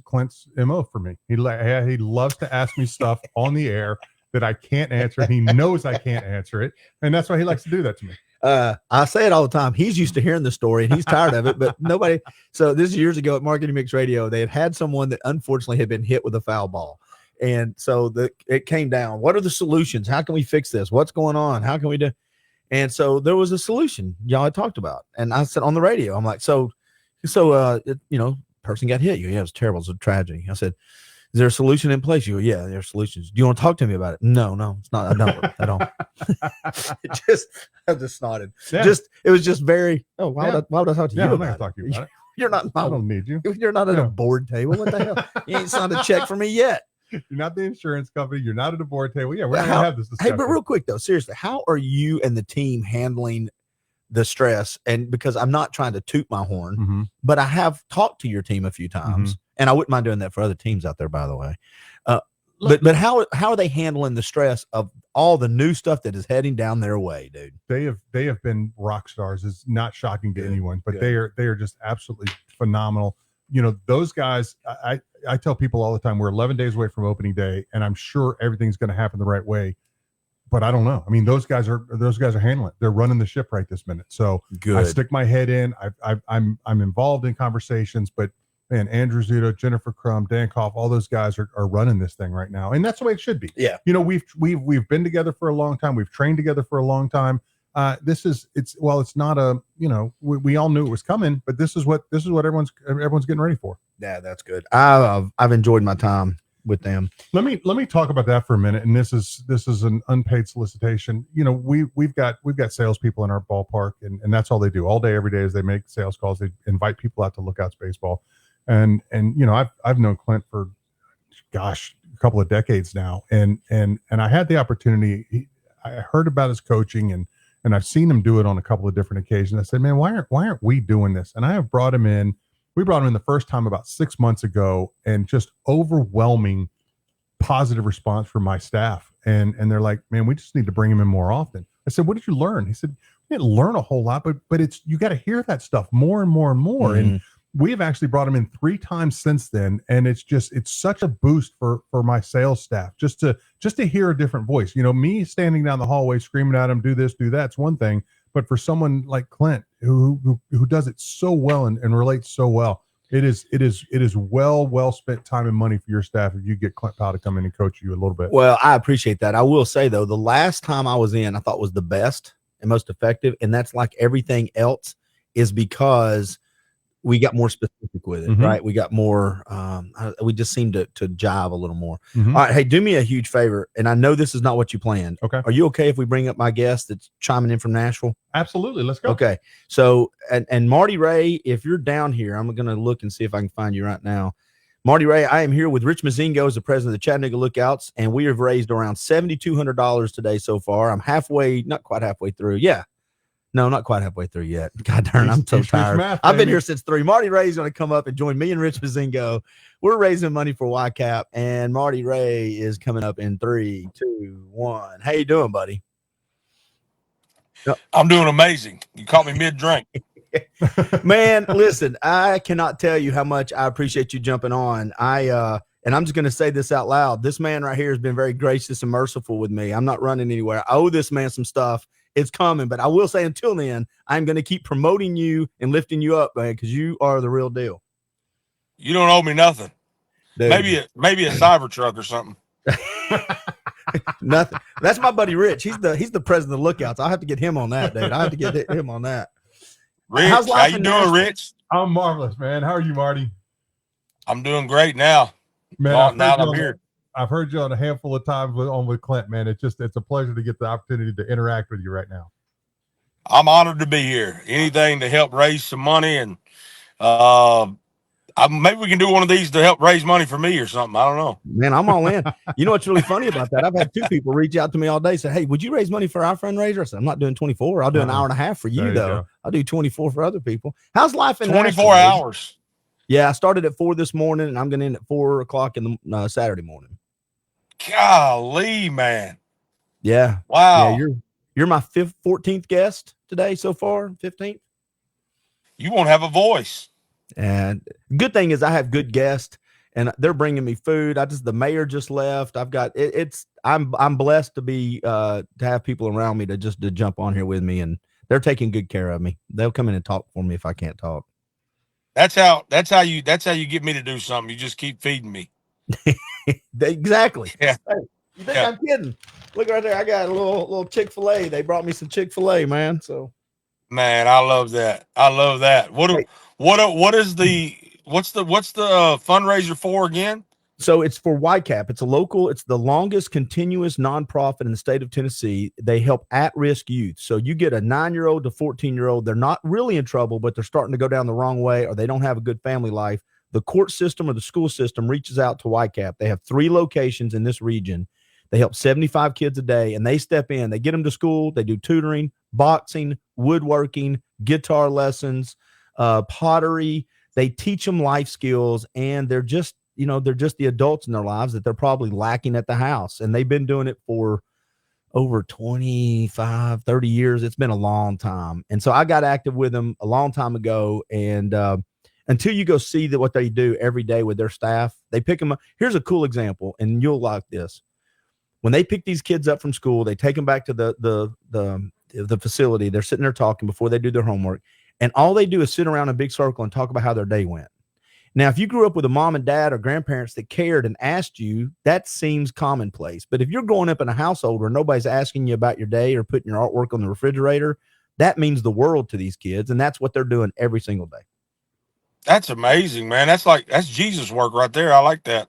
Clint's MO for me. He loves to ask me stuff on the air that I can't answer. He knows I can't answer it, and that's why he likes to do that to me. I say it all the time. He's used to hearing the story and he's tired of it, but nobody. So this is years ago at Marketing Mix Radio. They had someone that unfortunately had been hit with a foul ball. And so it came down. What are the solutions? How can we fix this? What's going on? How can we do? And so there was a solution y'all had talked about. And I said on the radio, I'm like, person got hit. Yeah, it was terrible. It was a tragedy. I said, is there a solution in place? You go, yeah, there are solutions. Do you want to talk to me about it? No, it's not. I don't. I just nodded. Yeah. It was just very. Oh, why would I talk to Yeah, you I'm not about gonna talk to you it? about it. You're not. I don't need you. You're not at Yeah. a board table. What the hell? You ain't signed a check for me yet. You're not the insurance company. You're not at a board table. Yeah, we're But not gonna have this Hey, discussion. but real quick though, seriously, how are you and the team handling the stress? And because I'm not trying to toot my horn, Mhm. but I have talked to your team a few times, and I wouldn't mind doing that for other teams out there, by the way. But how are they handling the stress of all the new stuff that is heading down their way, dude? They have been rock stars. It's not shocking to Good, anyone, but good. they are just absolutely phenomenal. You know, those guys. I tell people all the time we're 11 days away from opening day, and I'm sure everything's going to happen the right way. But I don't know. I mean, those guys are handling it. They're running the ship right this minute. So Good. I stick my head in. I'm involved in conversations, but man, Andrew Zito, Jennifer Crum, Dan Koff, all those guys are running this thing right now, and that's the way it should be. Yeah. You know, we've been together for a long time. We've trained together for a long time. It's not a, you know, we all knew it was coming, but this is what everyone's getting ready for. Yeah, that's good. I've enjoyed my time with them. Let me talk about that for a minute. And this is an unpaid solicitation. You know, we've got salespeople in our ballpark, and that's all they do all day, every day is they make sales calls. They invite people out to Lookouts baseball. And I've known Clint for, gosh, a couple of decades now, and I had the opportunity. I heard about his coaching, and I've seen him do it on a couple of different occasions. I said, man, why aren't we doing this? And I have brought him in. We brought him in the first time about 6 months ago, and just overwhelming positive response from my staff. And they're like, man, we just need to bring him in more often. I said, what did you learn? He said, we didn't learn a whole lot, but it's, you got to hear that stuff more and more and more. Mm-hmm. And we've actually brought him in 3 times since then. And it's such a boost for my sales staff, just to hear a different voice. Me standing down the hallway, screaming at him, do this, do that. It's one thing, but for someone like Clint, who does it so well and relates so well, it is well spent time and money for your staff if you get Clint Powell to come in and coach you a little bit. Well, I appreciate that. I will say though, the last time I was in, I thought was the best and most effective, and that's like everything else, is because we got more specific with it, Mhm. right? We got more, we just seemed to jive a little more. Mhm. All right. Hey, do me a huge favor. And I know this is not what you planned. Okay. Are you okay if we bring up my guest that's chiming in from Nashville? Absolutely. Let's go. Okay. So, and Marty Ray, if you're down here, I'm going to look and see if I can find you right now. Marty Ray, I am here with Rich Mazingo as the president of the Chattanooga Lookouts, and we have raised around $7,200 today so far. I'm not quite halfway through. Yeah. No, not quite halfway through yet. God darn, I'm so tired. Math, I've been baby. here since 3. Marty Ray's going to come up and join me and Rich Mazingo. We're raising money for YCAP, and Marty Ray is coming up in 3, 2, 1. How you doing, buddy? I'm doing amazing. You caught me mid-drink. Man, listen, I cannot tell you how much I appreciate you jumping on. And I'm just going to say this out loud. This man right here has been very gracious and merciful with me. I'm not running anywhere. I owe this man some stuff. It's coming, but I will say until then, I'm going to keep promoting you and lifting you up, man, because you are the real deal. You don't owe me nothing. Dude. Maybe a Cybertruck or something. Nothing. That's my buddy Rich. He's the president of Lookouts. I'll have to get him on that, dude. I have to get him on that. Rich, How's life how in you doing, Nashville? Rich? I'm marvelous, man. How are you, Marty? I'm doing great now. Man, Now I'm here. I've heard you on a handful of times with Clint, man. It's a pleasure to get the opportunity to interact with you right now. I'm honored to be here. Anything to help raise some money, and maybe we can do one of these to help raise money for me or something. I don't know. Man, I'm all in. You know what's really funny about that? I've had 2 people reach out to me all day, say, "Hey, would you raise money for our fundraiser?" I said, "I'm not doing 24. I'll do an hour and a half for There you, you though. go. I'll do 24 for other people." How's life in 24 Nashville, dude? hours. Yeah, I started at 4 this morning, and I'm going to end at 4 o'clock in the Saturday morning. Golly, man. Yeah. Wow. Yeah, you're my 14th guest today so far, 15th. You won't have a voice. And good thing is I have good guests, and they're bringing me food. The mayor just left. I've got I'm blessed to be to have people around me to jump on here with me, and they're taking good care of me. They'll come in and talk for me if I can't talk. That's how you get me to do something. You just keep feeding me. Exactly. Yeah. Hey, you think Yeah. I'm kidding? Look right there. I got a little Chick-fil-A. They brought me some Chick-fil-A, man. So Man, I love that. I love that. What's the fundraiser for again? So it's for YCAP. It's the longest continuous nonprofit in the state of Tennessee. They help at-risk youth. So you get a 9-year-old to 14-year-old. They're not really in trouble, but they're starting to go down the wrong way, or they don't have a good family life. The court system or the school system reaches out to YCAP. They have 3 locations in this region. They help 75 kids a day, and they step in. They get them to school. They do tutoring, boxing, woodworking, guitar lessons, pottery. They teach them life skills, and they're just the adults in their lives that they're probably lacking at the house. And they've been doing it for over 25, 30 years. It's been a long time. And so I got active with them a long time ago. And until you go see what they do every day with their staff, they pick them up. Here's a cool example, and you'll like this. When they pick these kids up from school, they take them back to the facility. They're sitting there talking before they do their homework. And all they do is sit around in a big circle and talk about how their day went. Now, if you grew up with a mom and dad or grandparents that cared and asked you, that seems commonplace. But if you're growing up in a household where nobody's asking you about your day or putting your artwork on the refrigerator, that means the world to these kids. And that's what they're doing every single day. That's amazing, man. That's Jesus work right there. I like that.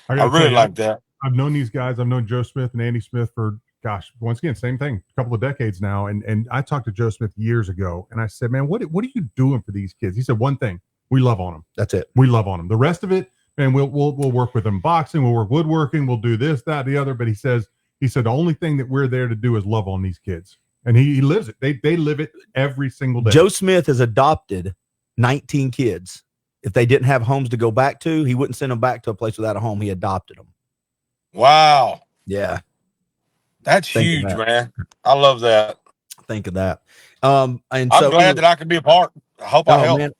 I gotta really tell you, like that. I've known these guys. I've known Joe Smith and Andy Smith for, gosh, once again, same thing, a couple of decades now. And I talked to Joe Smith years ago, and I said, man, what are you doing for these kids? He said one thing: We love on them. That's it. We love on them. The rest of it, and we'll work with them boxing, we'll work woodworking, we'll do this, that, the other. But he said the only thing that we're there to do is love on these kids, and he lives it. They live it every single day. Joe Smith has adopted 19 kids. If they didn't have homes to go back to, he wouldn't send them back to a place without a home. He adopted them. Wow. Yeah. That's Think of huge, that. man. I love that. Think of that. And I'm so glad that I could be a part. I hope I helped. man,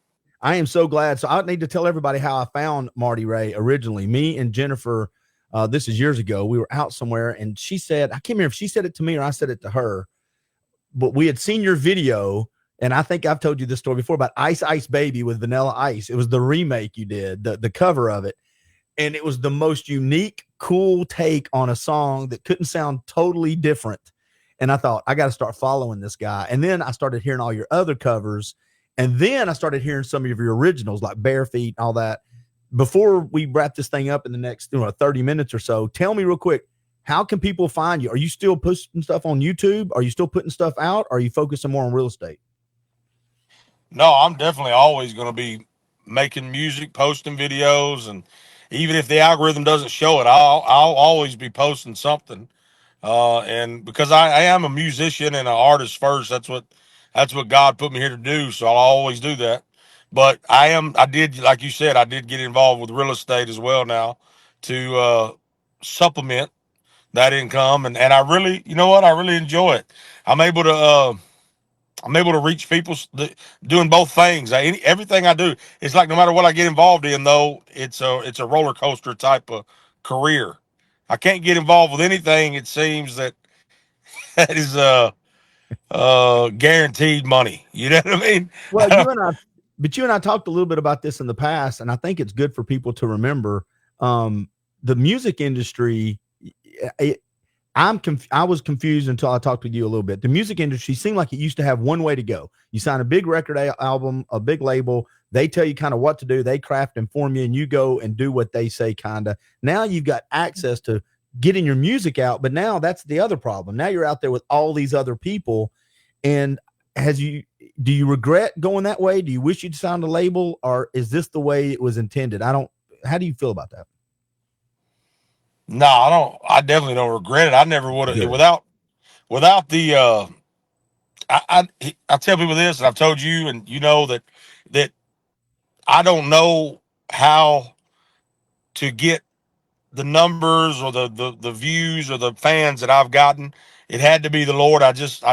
I am so glad. So I need to tell everybody how I found Marty Ray originally. Me and Jennifer, this is years ago. We were out somewhere and she said, I can't remember if she said it to me or I said it to her, but we had seen your video. And I think I've told you this story before about Ice Ice Baby with Vanilla Ice. It was the remake you did, the cover of it. And it was the most unique, cool take on a song that couldn't sound totally different. And I thought, I got to start following this guy. And then I started hearing all your other covers. And then I started hearing some of your originals like Bare Feet and all that. Before we wrap this thing up in the next 30 minutes or so, tell me real quick, how can people find you? Are you still posting stuff on YouTube? Are you still putting stuff out? Or are you focusing more on real estate? No, I'm definitely always going to be making music, posting videos, and even if the algorithm doesn't show it, I'll always be posting something. And because I am a musician and an artist first, that's what God put me here to do. So I'll always do that. But I did, like you said, I did get involved with real estate as well now to supplement that income. And I really, you know what? I really enjoy it. I'm able to reach people doing both things. Everything I do, it's like no matter what I get involved in, though, it's a roller coaster type of career. I can't get involved with anything. It seems that is guaranteed money. You know what I mean? Well, you and I talked a little bit about this in the past, and I think it's good for people to remember the music industry. I was confused until I talked with you a little bit. The music industry seemed like it used to have one way to go. You sign a big record album, a big label. They tell you kind of what to do. They craft and form you, and you go and do what they say, kind of. Now you've got access to getting your music out, but now that's the other problem. Now you're out there with all these other people, and do you regret going that way? Do you wish you'd signed a label, or is this the way it was intended? How do you feel about that? No, I don't. I definitely don't regret it. I never would have without the. I tell people this, and I've told you, and you know that I don't know how to get the numbers or the views or the fans that I've gotten. It had to be the Lord. I just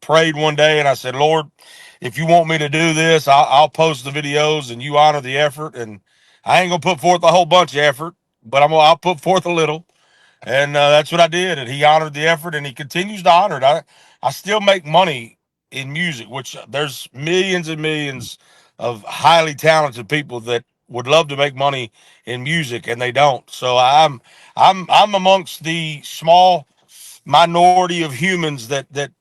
prayed one day and I said, Lord, if you want me to do this, I'll post the videos and you honor the effort. And I ain't gonna put forth a whole bunch of effort, but I'll put forth a little. And that's what I did. And he honored the effort, and he continues to honor it. I still make money in music, which there's millions and millions of highly talented people that would love to make money in music, and they don't. So I'm amongst the small minority of humans that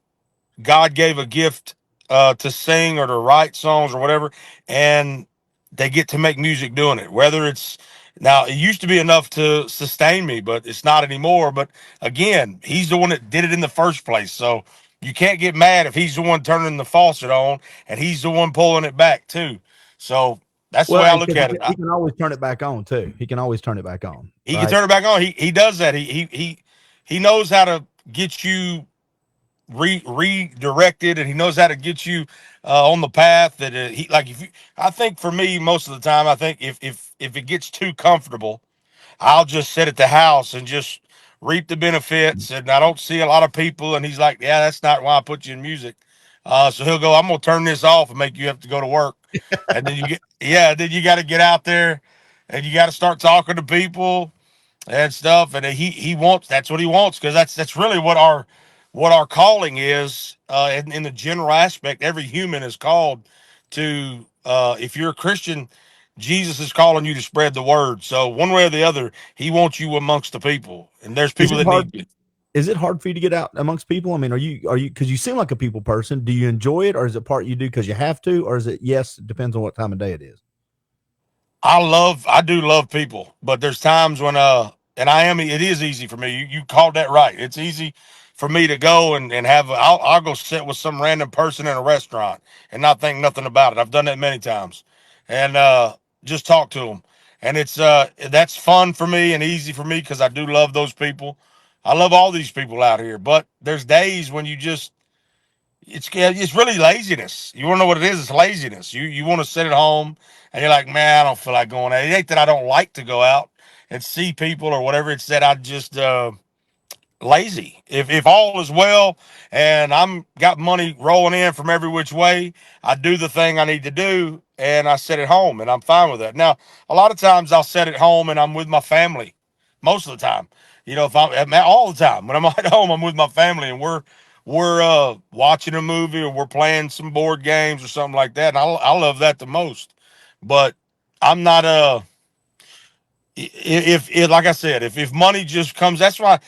God gave a gift to sing or to write songs or whatever, and they get to make music doing it. Whether it's now, it used to be enough to sustain me, but it's not anymore. But again, he's the one that did it in the first place. So you can't get mad if he's the one turning the faucet on and he's the one pulling it back too. So that's the way I look at it. He can always turn it back on too. He can always turn it back on. He can turn it back on. He does that. He knows how to get you redirected, and he knows how to get you on the path that he like. I think for me, most of the time, I think if it gets too comfortable, I'll just sit at the house and just reap the benefits. And I don't see a lot of people, and he's like, yeah, that's not why I put you in music. So he'll go, I'm gonna turn this off and make you have to go to work. And then then you got to get out there and you got to start talking to people and stuff. And that's what he wants, because that's really what our calling is in the general aspect. Every human is called to, if you're a Christian, Jesus is calling you to spread the word. So one way or the other, he wants you amongst the people, and there's people that need you. Is it hard for you to get out amongst people? I mean, are you, because you seem like a people person. Do you enjoy it, or is it part you do because you have to, or is it, yes, it depends on what time of day it is? I do love people, but there's times when, it is easy for me. You called that right. It's easy for me to go and I'll go sit with some random person in a restaurant and not think nothing about it. I've done that many times. and just talk to them. And it's that's fun for me and easy for me because I do love those people. I love all these people out here, but there's days when you just it's really laziness. You want to know what it is? It's laziness. You want to sit at home and you're like, man, I don't feel like going out. It ain't that I don't like to go out and see people or whatever. It's that I just lazy. If all is well and I'm got money rolling in from every which way, I do the thing I need to do and I sit at home and I'm fine with that. Now, a lot of times I'll sit at home and I'm with my family most of the time. You know, if I'm all the time when I'm at home, I'm with my family and we're watching a movie or we're playing some board games or something like that. And I love that the most. But I'm not if like I said, if money just comes, that's why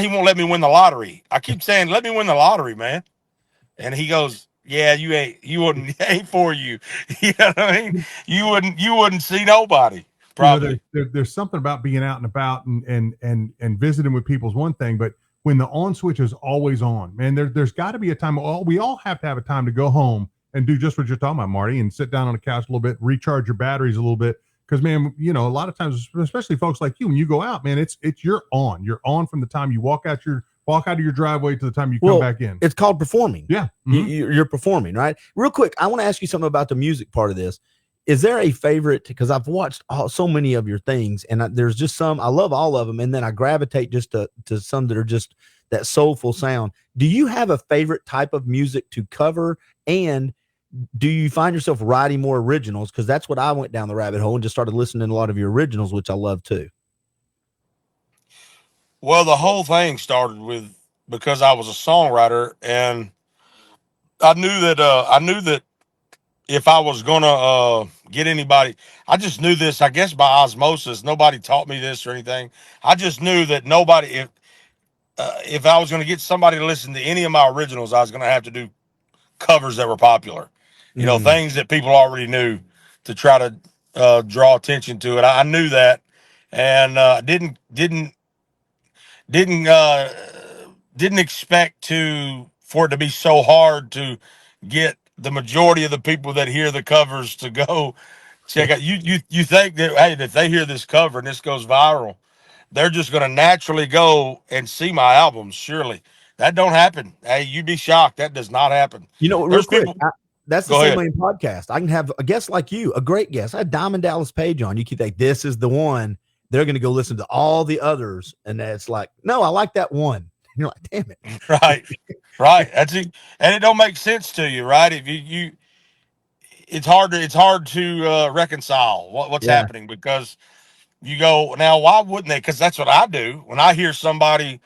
he won't let me win the lottery. I keep saying, let me win the lottery, man. And he goes, yeah, you wouldn't ain't for you. You know what I mean? You wouldn't see nobody probably. There's something about being out and about and visiting with people is one thing, but when the on switch is always on, man, there's got to be a time. We all have to have a time to go home and do just what you're talking about, Marty, and sit down on the couch a little bit, recharge your batteries a little bit. Because, man, you know, a lot of times, especially folks like you, when you go out, man, it's you're on from the time you walk out of your driveway to the time you come back in. It's called performing. Yeah, you're performing, right? Real quick, I want to ask you something about the music part of this. Is there a favorite? Because I've watched so many of your things, and there's just some I love all of them, and then I gravitate just to some that are just that soulful sound. Do you have a favorite type of music to cover, and do you find yourself writing more originals? Because that's what I went down the rabbit hole and just started listening to a lot of your originals, which I love too. Well, the whole thing started with because I was a songwriter, and I knew that if I was gonna get anybody, I just knew this. I guess by osmosis, nobody taught me this or anything. I just knew that nobody, if I was gonna get somebody to listen to any of my originals, I was gonna have to do covers that were popular. You know, things that people already knew to try to draw attention to it. I knew that, and didn't didn't expect for it to be so hard to get the majority of the people that hear the covers to go check out. You think that, hey, if they hear this cover and this goes viral, they're just going to naturally go and see my albums? Surely that don't happen. Hey, you'd be shocked. That does not happen. You know, real There's quick, people. that's the Go same ahead. way in podcast. I can have a guest like you, a great guest. I had Diamond Dallas Page on. You keep like, this is the one. They're going to go listen to all the others, and it's like, no, I like that one. And you're like, damn it. Right. That's it. And it don't make sense to you, right? If you it's hard to reconcile what's Yeah. happening, because you go, now why wouldn't they? Because that's what I do when I hear somebody.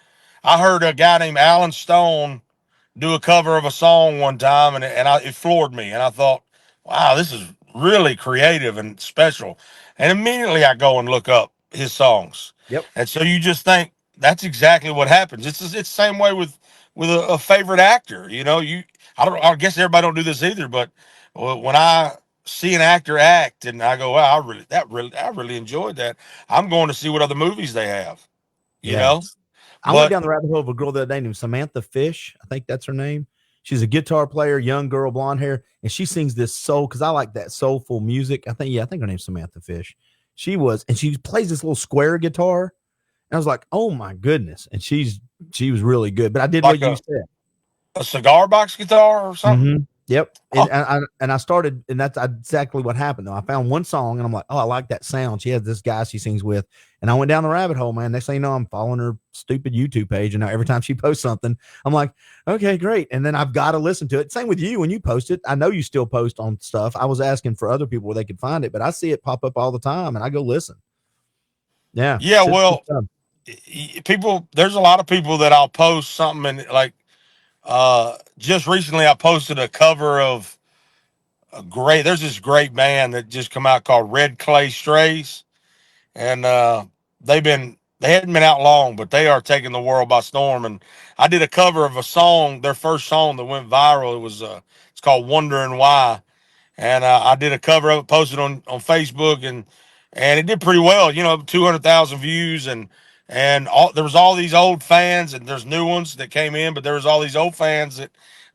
I heard a guy named Alan Stone do a cover of a song one time, and it floored me, and I thought, wow, this is really creative and special. And immediately I go and look up his songs. Yep. And so you just think that's exactly what happens. It's the same way with a favorite actor. You know, I guess everybody don't do this either, but when I see an actor act and I go, wow, I really enjoyed that, I'm going to see what other movies they have. You Yeah. know, I went but down the rabbit hole of a girl the other day named Samantha Fish. I think that's her name. She's a guitar player, young girl, blonde hair, and she sings this soul, because I like that soulful music. I think her name's Samantha Fish. She plays this little square guitar. And I was like, oh my goodness. And she was really good. But I did Like what you said. a cigar box guitar or something. Yep. Oh. And I started, and that's exactly what happened though. I found one song and I'm like, oh, I like that sound. She has this guy she sings with, and I went down the rabbit hole, man. Next thing you know, I'm following her stupid YouTube page, and now every time she posts something, I'm like, okay, great. And then I've got to listen to it. Same with you when you post it. I know you still post on stuff. I was asking for other people where they could find it, but I see it pop up all the time, and I go listen. Yeah. Yeah. Well, there's a lot of people that I'll post something, and like just recently I posted a cover of there's this great band that just come out called Red Clay Strays, and they hadn't been out long, but they are taking the world by storm. And I did a cover of a song, their first song that went viral. It's called Wondering Why, and I did a cover of it, posted on Facebook, and it did pretty well. 200,000 views, and there was all these old fans, and there's new ones that came in, but there was all these old fans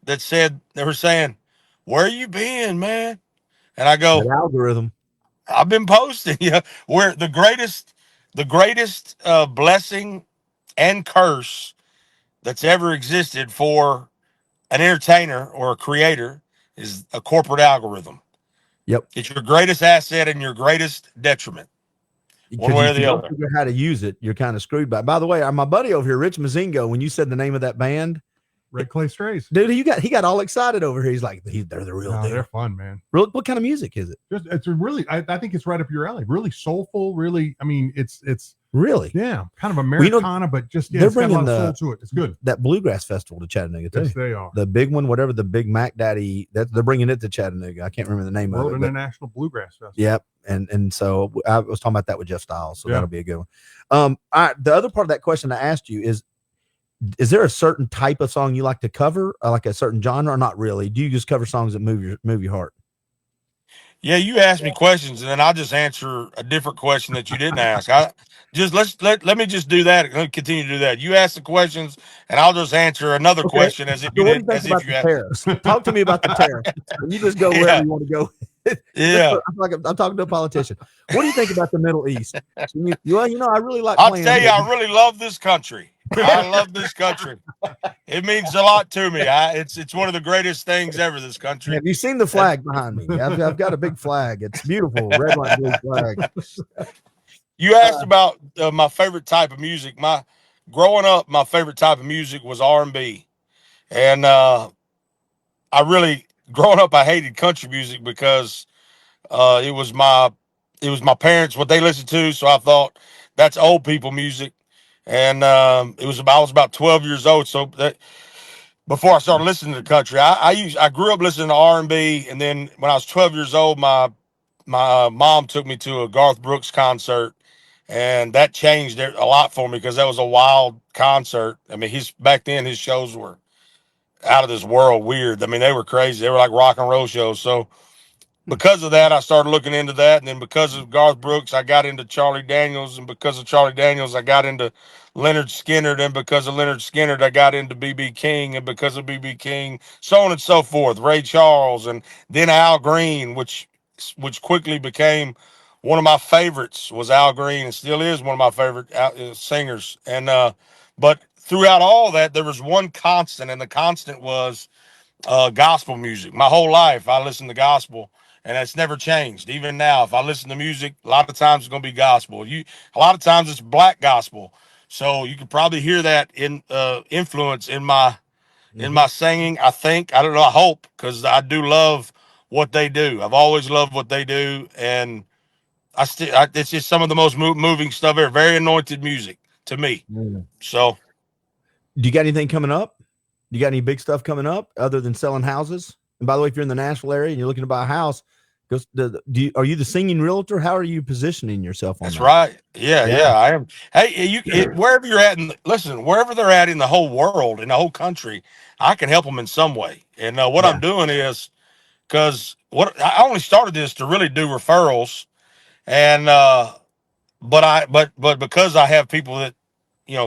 that said, they were saying, "Where you been, man? And I go, That algorithm. I've been posting. Yeah, where the greatest blessing and curse that's ever existed for an entertainer or a creator is a corporate algorithm. Yep. It's your greatest asset and your greatest detriment. One way or If you the don't other. figure out how to use it, you're kind of screwed. By the way, my buddy over here, Rich Mazingo, when you said the name of that band, Red Clay Strays. dude, he got all excited over here. He's like, they're the real No, deal. they're fun, man. What kind of music is it? Just it's a really, I think it's right up your alley. Really soulful. Really, I mean, it's Really? yeah, kind of Well, you know, Americana, but just yeah, they're it's got a bringing lot of soul to it. It's good. That Bluegrass Festival to Chattanooga too. Yes, they are. The big one, whatever the big Mac Daddy, they're bringing it to Chattanooga. I can't remember the name World of it. But, International Bluegrass Festival. yep. And so I was talking about that with Jeff Styles, so Yeah. that'll be a good one. All right, the other part of that question I asked you is there a certain type of song you like to cover, like a certain genre, or not really? Do you just cover songs that move your heart? Yeah, you ask me questions and then I'll just answer a different question that you didn't ask. I just let me just do that. Let me continue to do that. You ask the questions and I'll just answer another Okay. question as if So you what do did, you think as about if you the asked. tariffs? Talk to me about the tariffs. And you just go wherever Yeah. you want to go. Yeah. I feel like I'm talking to a politician. What do you think about the Middle East? Well, I really like I'll playing. tell you, I really love this country. I love this country. It means a lot to me. It's one of the greatest things ever, this country. Have you seen the flag behind me? I've got a big flag. It's beautiful, red, white, blue flag. You asked about my favorite type of music. Growing up, my favorite type of music was R&B, and growing up, I hated country music because it was my parents what they listened to. So I thought that's old people music, and I was about 12 years old. So that before I started listening to country, I grew up listening to R&B, and then when I was 12 years old, my mom took me to a Garth Brooks concert, and that changed a lot for me because that was a wild concert. I mean, back then his shows were out of this world weird. I mean, they were crazy. They were like rock and roll shows. So because of that, I started looking into that. And then because of Garth Brooks, I got into Charlie Daniels. And because of Charlie Daniels, I got into Leonard Skinner. And because of Leonard Skinner, I got into B.B. King. And because of B.B. King, so on and so forth, Ray Charles. And then Al Green, which quickly became one of my favorites, was Al Green, and still is one of my favorite singers. And but throughout all that, there was one constant, and the constant was gospel music. My whole life, I listened to gospel, and that's never changed. Even now, if I listen to music, a lot of times it's going to be gospel. A lot of times it's black gospel. So you could probably hear that in influence in my singing. I think, I don't know, I hope, because I do love what they do. I've always loved what they do, and it's just some of the most moving stuff ever. Very anointed music to me. So, do you got anything coming up? Do you got any big stuff coming up other than selling houses? And by the way, if you're in the Nashville area and you're looking to buy a house, are you the singing realtor? How are you positioning yourself on that's that? right. Yeah, I am. Hey, wherever you're at, wherever they're at in the whole world, in the whole country, I can help them in some way. And what I'm doing is, because I only started this to really do referrals, and but because I have people that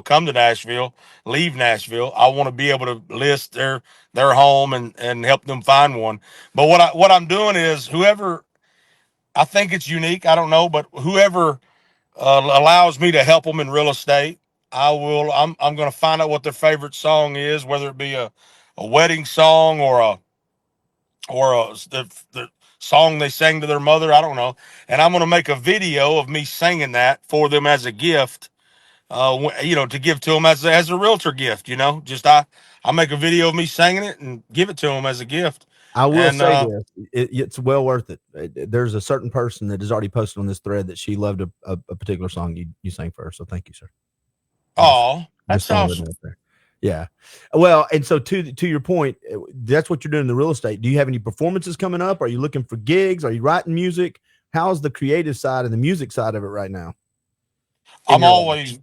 come to Nashville, leave Nashville, I want to be able to list their home and help them find one. But what I'm doing is, whoever, I think it's unique, I don't know, but whoever allows me to help them in real estate, I'm going to find out what their favorite song is, whether it be a wedding song or the song they sang to their mother, I don't know. And I'm going to make a video of me singing that for them as a gift, to give to them as a realtor gift. I make a video of me singing it and give it to them as a gift. I will say this: it's well worth it. There's a certain person that has already posted on this thread that she loved a particular song you sang for her. So thank you, sir. Oh, that's awesome. Yeah. Well, and so to your point, that's what you're doing in the real estate. Do you have any performances coming up? Are you looking for gigs? Are you writing music? How's the creative side and the music side of it right now? I'm always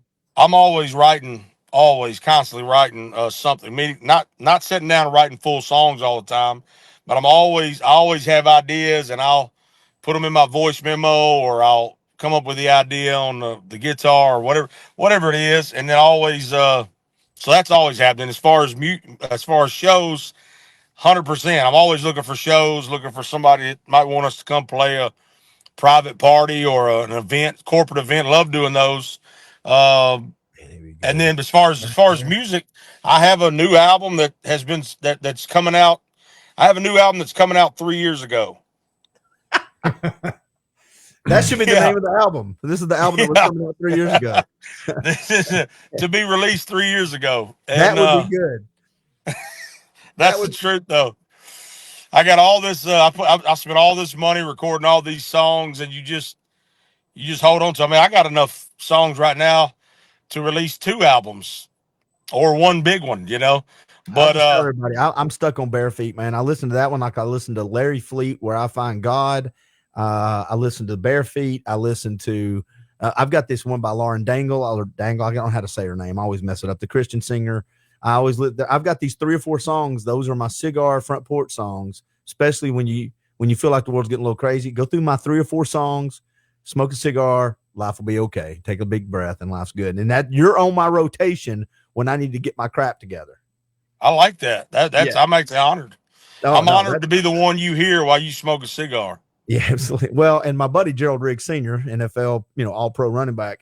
writing, constantly writing something. Meaning not sitting down and writing full songs all the time, but I always have ideas, and I'll put them in my voice memo, or I'll come up with the idea on the guitar or whatever it is, and then always so that's always happening. As far as shows, 100%. I'm always looking for shows, looking for somebody that might want us to come play a private party or an event, corporate event. Love doing those. And then as far as music, I have a new album that has been that's coming out. I have a new album that's coming out 3 years ago. That should be the name of the album. This is the album that was coming out 3 years ago. This is to be released 3 years ago. And, that would be good. That's the truth, though. I got all this. I spent all this money recording all these songs, and you just hold on to. I mean, I got enough songs right now to release 2 albums or one big one, you know. But everybody, I'm stuck on Bare Feet, man. I listened to that one like I listened to Larry Fleet, Where I Find God. I listened to Bare Feet. I listened to. I've got this one by Lauren Dangle. I don't know how to say her name. I always mess it up. The Christian singer. I've got these 3 or 4 songs. Those are my cigar front porch songs. Especially when you feel like the world's getting a little crazy, go through my 3 or 4 songs, smoke a cigar. Life will be okay. Take a big breath, and life's good. And that you're on my rotation when I need to get my crap together. I like that. I'm actually honored. I'm honored to be the one you hear while you smoke a cigar. Yeah, absolutely. Well, and my buddy Gerald Riggs Sr., NFL, all pro running back,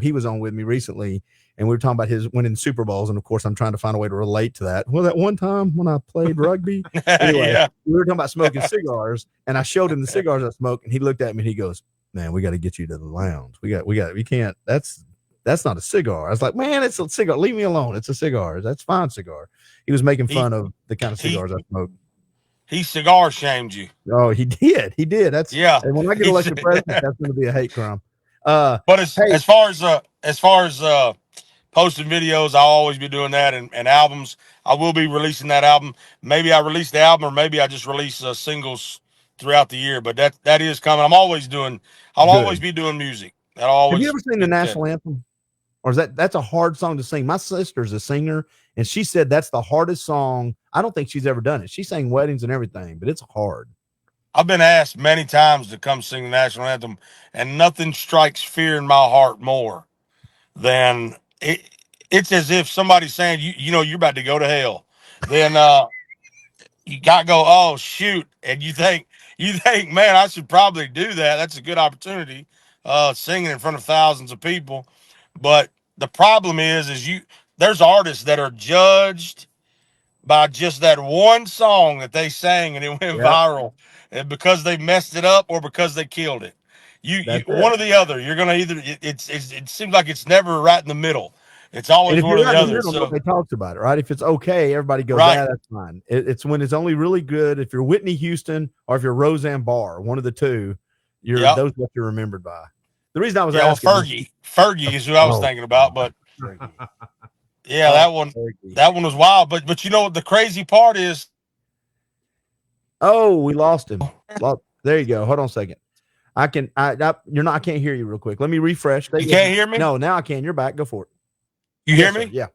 he was on with me recently, and we were talking about his winning Super Bowls. And of course, I'm trying to find a way to relate to that. Well, that one time when I played rugby, anyway, we were talking about smoking cigars, and I showed him the cigars I smoke, and he looked at me and he goes, "Man, we got to get you to the lounge. We can't. That's not a cigar." I was like, "Man, it's a cigar. Leave me alone. It's a cigar. That's fine cigar." He was making fun of the kind of cigars I smoke. He cigar shamed you. Oh, he did. He did. And when I get elected president, that's going to be a hate crime. But as far as posting videos, I'll always be doing that, and albums. I will be releasing that album. Maybe I release the album, or maybe I just release singles throughout the year. But that is coming. I'll always be doing music. Have you ever seen the national anthem? Or that's a hard song to sing? My sister's a singer, and she said that's the hardest song. I don't think she's ever done it. She sang weddings and everything, but it's hard. I've been asked many times to come sing the national anthem, and nothing strikes fear in my heart more than it's as if somebody's saying, you're about to go to hell. Then you got to go, oh, shoot. And you think, man, I should probably do that. That's a good opportunity, singing in front of thousands of people. But the problem is there's artists that are judged by just that one song that they sang and it went viral, and because they messed it up or because they killed it. You one or the other. You're gonna it seems like it's never right in the middle. It's always one or the other. So nobody talks about it, right? If it's okay, everybody goes, "Yeah, that's fine." It's when it's only really good. If you're Whitney Houston or if you're Roseanne Barr, one of the two, those what you're remembered by. The reason I was asking, Fergie is who I was thinking about, but that one was wild. But you know what the crazy part is? Oh, we lost him. There you go. Hold on a second. I can't hear you real quick. Let me refresh. You can't hear me? No, now I can. You're back. Go for it. You hear me? Sir. Yeah.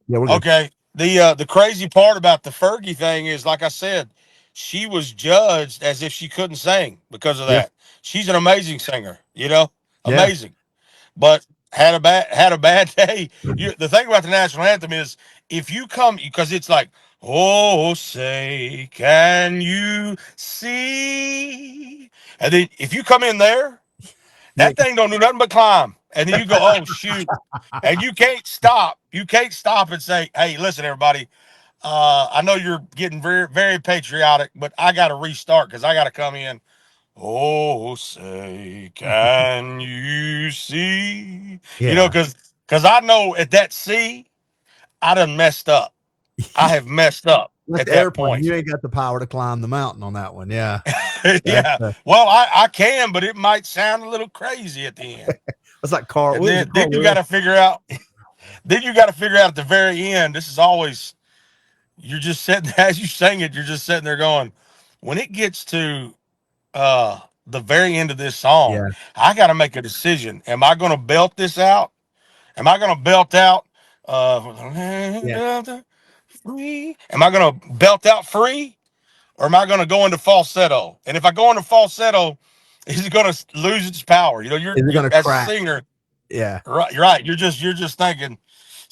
Yeah. We're good. Okay. The crazy part about the Fergie thing is, like I said, she was judged as if she couldn't sing because of that. Yeah. She's an amazing singer, amazing, but had a bad day. The thing about the national anthem is if you come, because it's like, oh, say, can you see? And then if you come in there, that thing don't do nothing but climb. And then you go, oh, shoot. And you can't stop. You can't stop and say, hey, listen, everybody. I know you're getting very, very patriotic, but I got to restart because I got to come in. Oh, say, can you see? Yeah. Because I know at that C, I done messed up. I have messed up at that point. You ain't got the power to climb the mountain on that one. Yeah. Yeah. Well, I can, but it might sound a little crazy at the end. It's like Carl. Then you got to figure out. Then you got to figure out at the very end. This is always. You're just sitting as you sing it. You're just sitting there going, when it gets to the very end of this song, I got to make a decision. Am I going to belt this out? Am I going to belt out? Free? Am I going to belt out free, or am I going to go into falsetto? And if I go into falsetto, is it going to lose its power? You're as a singer. Yeah, right. You're right. You're just thinking.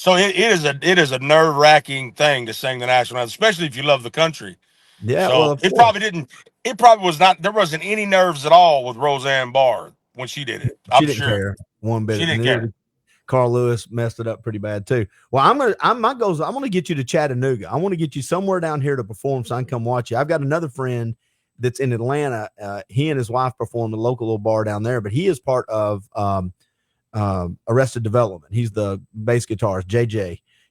So it is a nerve wracking thing to sing the national anthem, especially if you love the country. Yeah, So well, of it course. probably didn't. It probably was not. There wasn't any nerves at all with Roseanne Barr when she did it. She I'm didn't sure care one bit. she didn't Neither care. did Carl Lewis. Messed it up pretty bad too. Well, my goal is I'm gonna get you to Chattanooga. I want to get you somewhere down here to perform so I can come watch you. I've got another friend that's in Atlanta. He and his wife perform a local little bar down there, but he is part of Arrested Development. He's the bass guitarist,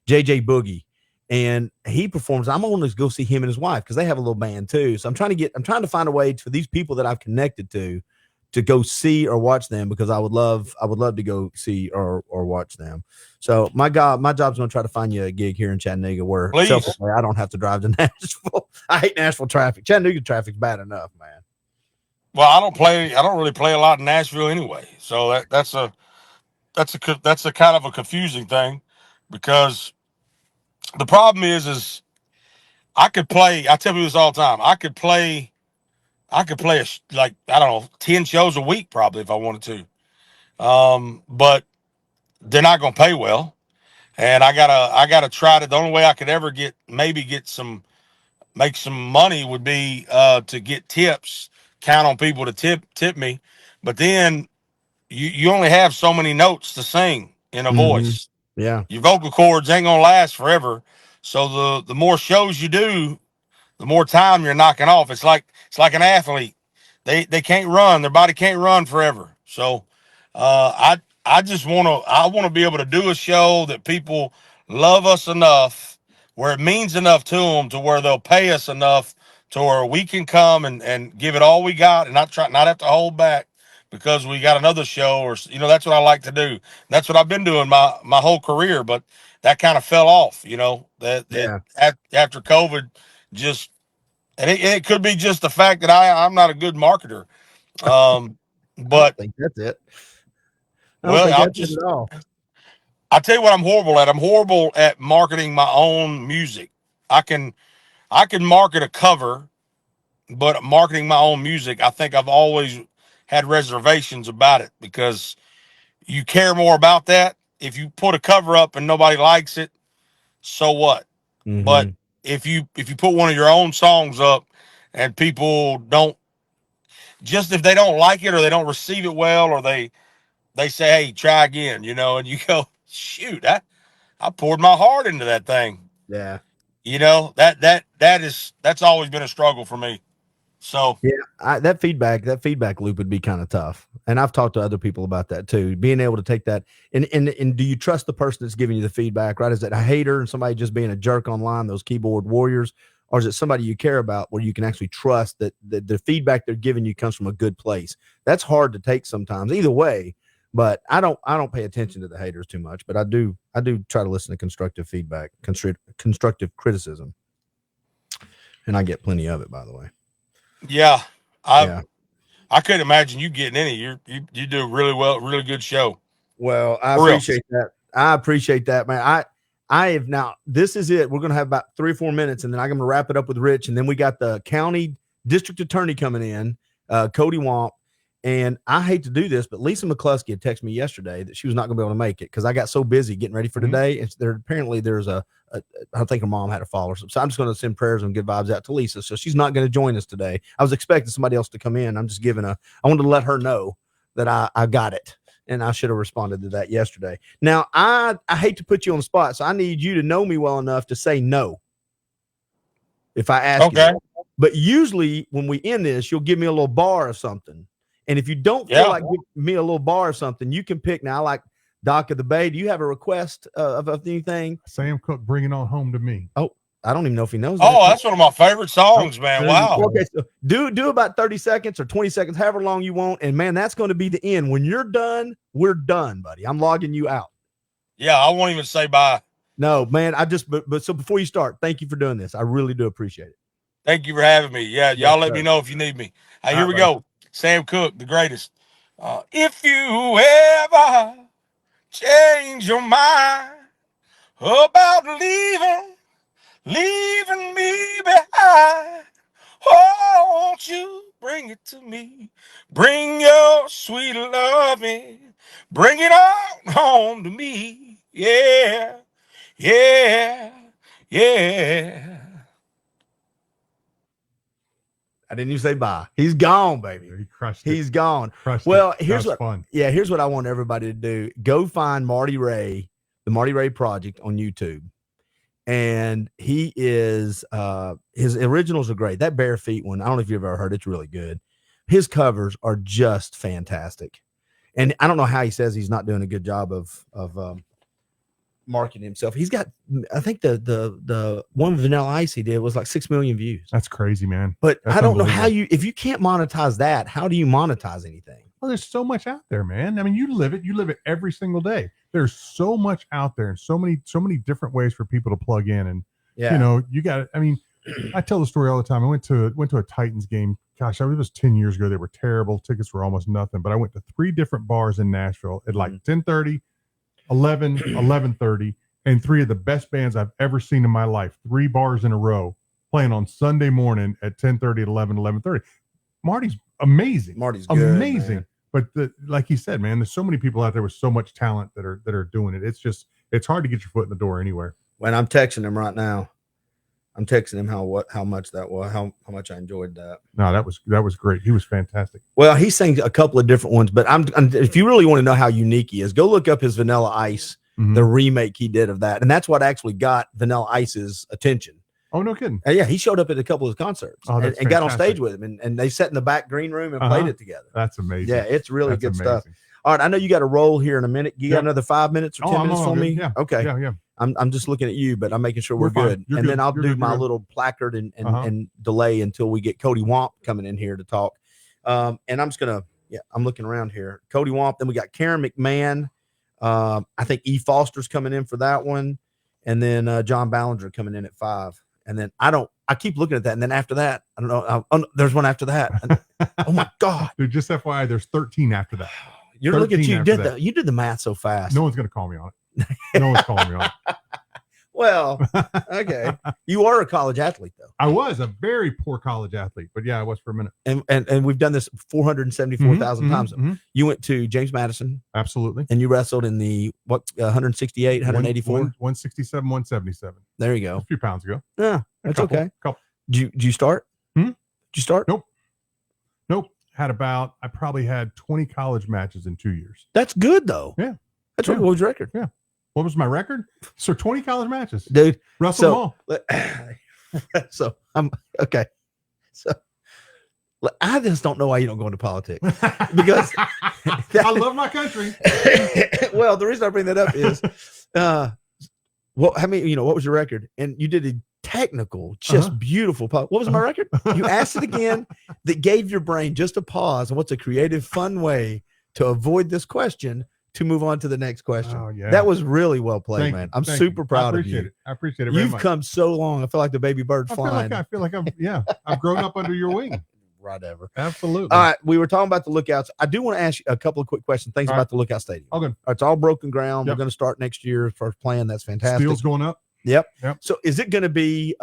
JJ Boogie, and he performs. I'm going to go see him and his wife because they have a little band too. So I'm trying to find a way for these people that I've connected to go see or watch them, because I would love to go see or watch them. So my job's going to try to find you a gig here in Chattanooga where Please. selfishly I don't have to drive to Nashville. I hate Nashville traffic. Chattanooga traffic's bad enough, man. Well, I don't really play a lot in Nashville anyway. So that's a kind of a confusing thing, because the problem is I could play. I tell people this all the time. I could play like, I don't know, 10 shows a week probably if I wanted to. But they're not going to pay well, and I gotta try to. The only way I could ever make some money would be to get tips. Count on people to tip me, but then you only have so many notes to sing in a voice. Yeah. Your vocal cords ain't gonna last forever. So the more shows you do, the more time you're knocking off. It's like an athlete. They can't run. Their body can't run forever. So I just want to be able to do a show that people love us enough, where it means enough to them, to where they'll pay us enough to where we can come and give it all we got and not have to hold back because we got another show, or that's what I like to do. That's what I've been doing my whole career, but that kind of fell off, after COVID. Just and it could be just the fact that I'm not a good marketer. But I don't think that's it. At all. I'll tell you what I'm horrible at. I'm horrible at marketing my own music. I can market a cover, but marketing my own music, I think I've always had reservations about it, because you care more about that. If you put a cover up and nobody likes it, so what? Mm-hmm. But if you put one of your own songs up and people don't, just if they don't like it or they don't receive it well, or they say, hey, try again, and you go, shoot, I poured my heart into that thing. Yeah. That's always been a struggle for me. So yeah, that feedback loop would be kind of tough. And I've talked to other people about that too. Being able to take that and do you trust the person that's giving you the feedback, right? Is it a hater and somebody just being a jerk online, those keyboard warriors, or is it somebody you care about where you can actually trust that the feedback they're giving you comes from a good place? That's hard to take sometimes. Either way, but I don't pay attention to the haters too much, but I do try to listen to constructive feedback, constructive criticism. And I get plenty of it, by the way. Yeah, I couldn't imagine you getting any. You do really well, really good show. Well, I appreciate that, man. I have now. This is it. We're gonna have about 3 or 4 minutes, and then I'm gonna wrap it up with Rich, and then we got the county district attorney coming in, Cody Womp. And I hate to do this, but Lisa McCluskey had texted me yesterday that she was not going to be able to make it because I got so busy getting ready for today. And there's I think her mom had a fall or something. So I'm just going to send prayers and good vibes out to Lisa. So she's not going to join us today. I was expecting somebody else to come in. I'm just I wanted to let her know that I got it. And I should have responded to that yesterday. Now, I hate to put you on the spot, so I need you to know me well enough to say no if I ask you. But usually when we end this, you'll give me a little bar or something. And if you don't feel like giving me a little bar or something, you can pick. Now, I like Dock of the Bay. Do you have a request of anything? Sam Cooke, Bring It On Home to Me. Oh, I don't even know if he knows that. Oh, that's one of my favorite songs, man. Wow. Okay, so do about 30 seconds or 20 seconds, however long you want. And, man, that's going to be the end. When you're done, we're done, buddy. I'm logging you out. Yeah, I won't even say bye. No, man, but so before you start, thank you for doing this. I really do appreciate it. Thank you for having me. Yeah, y'all let me know if you need me. Here we go. Sam Cooke, the greatest. If you ever change your mind about leaving me behind, oh, won't you bring it to me? Bring your sweet loving, bring it on home to me. Yeah, Yeah, yeah. I didn't even say bye. He's gone, baby. He crushed it. He's gone. Crushed Well, it. here's That was what. fun. Yeah, here's what I want everybody to do. Go find Marty Ray, the Marty Ray Project on YouTube. And he is his originals are great. That bare feet one, I don't know if you've ever heard, it's really good. His covers are just fantastic. And I don't know how he says he's not doing a good job of marketing himself. He's got, I think the one with Vanilla Ice he did was like 6 million views. That's crazy, man. But That's I don't know how unbelievable. if you can't monetize that, how do you monetize anything? Well, there's so much out there, man. I mean, you live it every single day. There's so much out there and so many different ways for people to plug in. And Yeah. you know, you got, I mean, I tell the story all the time. I went to a Titans game. Gosh, it was 10 years ago. They were terrible. Tickets were almost nothing, but I went to 3 different bars in Nashville at like 10:30, 11, 11:30, and 3 of the best bands I've ever seen in my life. 3 bars in a row playing on Sunday morning at 10:30, 11, 11:30. Marty's amazing. Marty's good, amazing. man. But like he said, man, there's so many people out there with so much talent that are doing it. It's hard to get your foot in the door anywhere. When I'm texting him right now, I'm texting him how much that was, how much I enjoyed that. No, that was great. He was fantastic. Well, he sang a couple of different ones, but I'm if you really want to know how unique he is, go look up his Vanilla Ice, Mhm. the remake he did of that, and that's what actually got Vanilla Ice's attention. Oh, no kidding. And yeah, he showed up at a couple of his concerts Oh, and that's got on fantastic. stage with him, and they sat in the back green room and Uh-huh. played it together. That's amazing. Yeah, it's really That's good amazing. stuff. All right, I know you got to roll here in a minute. You got Yep. another 5 minutes or 10 I'm minutes all for me? good. Yeah. Okay. Yeah. I'm just looking at you, but I'm making sure we're We're fine. good. You're And good. then I'll You're do good. my You're good. little placard and Uh-huh. and delay until we get Cody Womp coming in here to talk. And I'm just gonna, I'm looking around here. Cody Womp. Then we got Karen McMahon. I think E. Foster's coming in for that one, and then John Ballinger coming in at 5. And then I keep looking at that, and then after that, I don't know. There's one after that. Oh my God! Dude, just FYI, there's 13 after that. You're looking at 13 you after did that. you did the math so fast. No one's gonna call me on it. No one's calling me on it. Well, okay. You are a college athlete though. I was a very poor college athlete, but yeah, I was for a minute. And we've done this 474,000 Mhm, times. mhm. You went to James Madison Absolutely. and you wrestled in the 168, 184. 167, 177. There you A go. few pounds ago. Yeah, A that's couple, okay. Couple. Did you start? Hmm? Did you start? Nope. I probably had 20 college matches in 2 years. That's good though. Yeah. That's Yeah. what was your record, What was my record? So 20 college matches. dude. Wrestled them So, all. so I'm okay. So I just don't know why you don't go into politics because I love my country. well, the reason I bring that up is, what was your record? And you did a technical, just Uh-huh. beautiful. What was my record? You asked it again. That gave your brain just a pause. And what's a creative, fun way to avoid this question to move on to the next question? Oh, yeah. That was really well played, Thank man. you. I'm Thank super you. proud I of appreciate you. it. I appreciate it very You've much. come so long. I feel like the baby bird flying. I feel like I've grown up under your wing. Whatever. Absolutely. All right, we were talking about the Lookouts. I do want to ask you a couple of quick questions. Things All about the Lookout Stadium. All good. It's all broken ground. Yep. We're going to start next year. First plan. That's fantastic. Steel's going up. Yep. Yep. So is it going to be?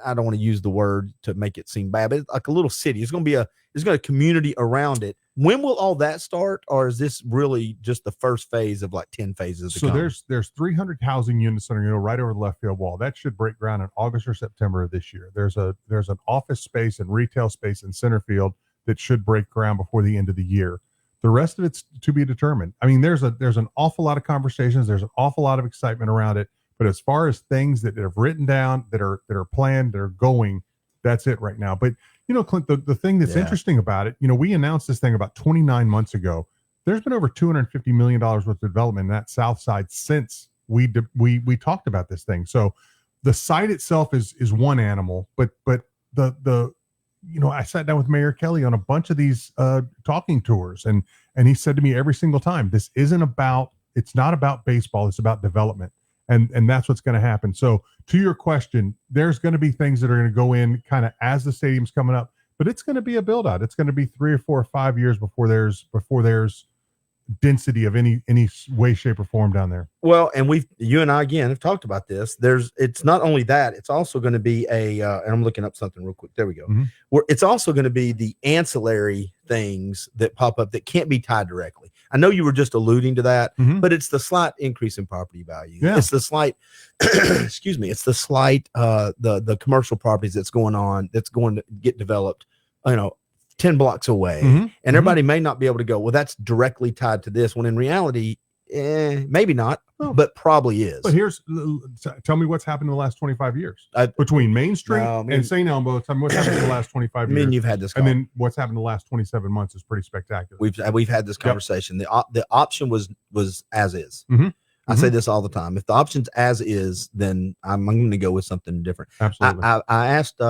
I don't want to use the word to make it seem bad, but it's like a little city. It's going to be there's going to be a community around it. When will all that start, or is this really just the first phase of like 10 phases? So there's 300 housing units that are going to go right over the left field wall. That should break ground in August or September of this year. There's an office space and retail space in center field that should break ground before the end of the year. The rest of it's to be determined. I mean, there's an awful lot of conversations. There's an awful lot of excitement around it. But as far as things that have written down, that are planned, that are going, that's it right now. But Clint, the thing that's interesting about it, we announced this thing about 29 months ago. There's been over $250 million worth of development in that south side since we talked about this thing. So the site itself is one animal, but the I sat down with Mayor Kelly on a bunch of these talking tours, and he said to me every single time, it's not about baseball, it's about development. And that's what's going to happen. So to your question, there's going to be things that are going to go in kind of as the stadium's coming up, but it's going to be a build out. It's going to be 3 or 4 or 5 years before there's density of any way, shape, or form down there. Well, and you and I again have talked about this. It's not only that, it's also going to be and I'm looking up something real quick. There we go. Mhm. Where it's also going to be the ancillary things that pop up that can't be tied directly. I know you were just alluding to that, Mhm. but it's the slight increase in property value. Yeah. It's the slight, excuse me, it's the slight, the commercial properties that's going to get developed, 10 blocks away. Mhm. And everybody may not be able to go, well, that's directly tied to this, when in reality, maybe not, Oh. but probably is. But tell me what's happened in the last 25 years between Main Street and St. Elmo. Tell me what's happened in the last 25 I mean, years. you've had this, And then what's happened in the last 27 months is pretty spectacular. we've had this conversation. The option was as is. Mhm. I say this all the time. If the option's as is, then I'm going to go with something different. Absolutely. I asked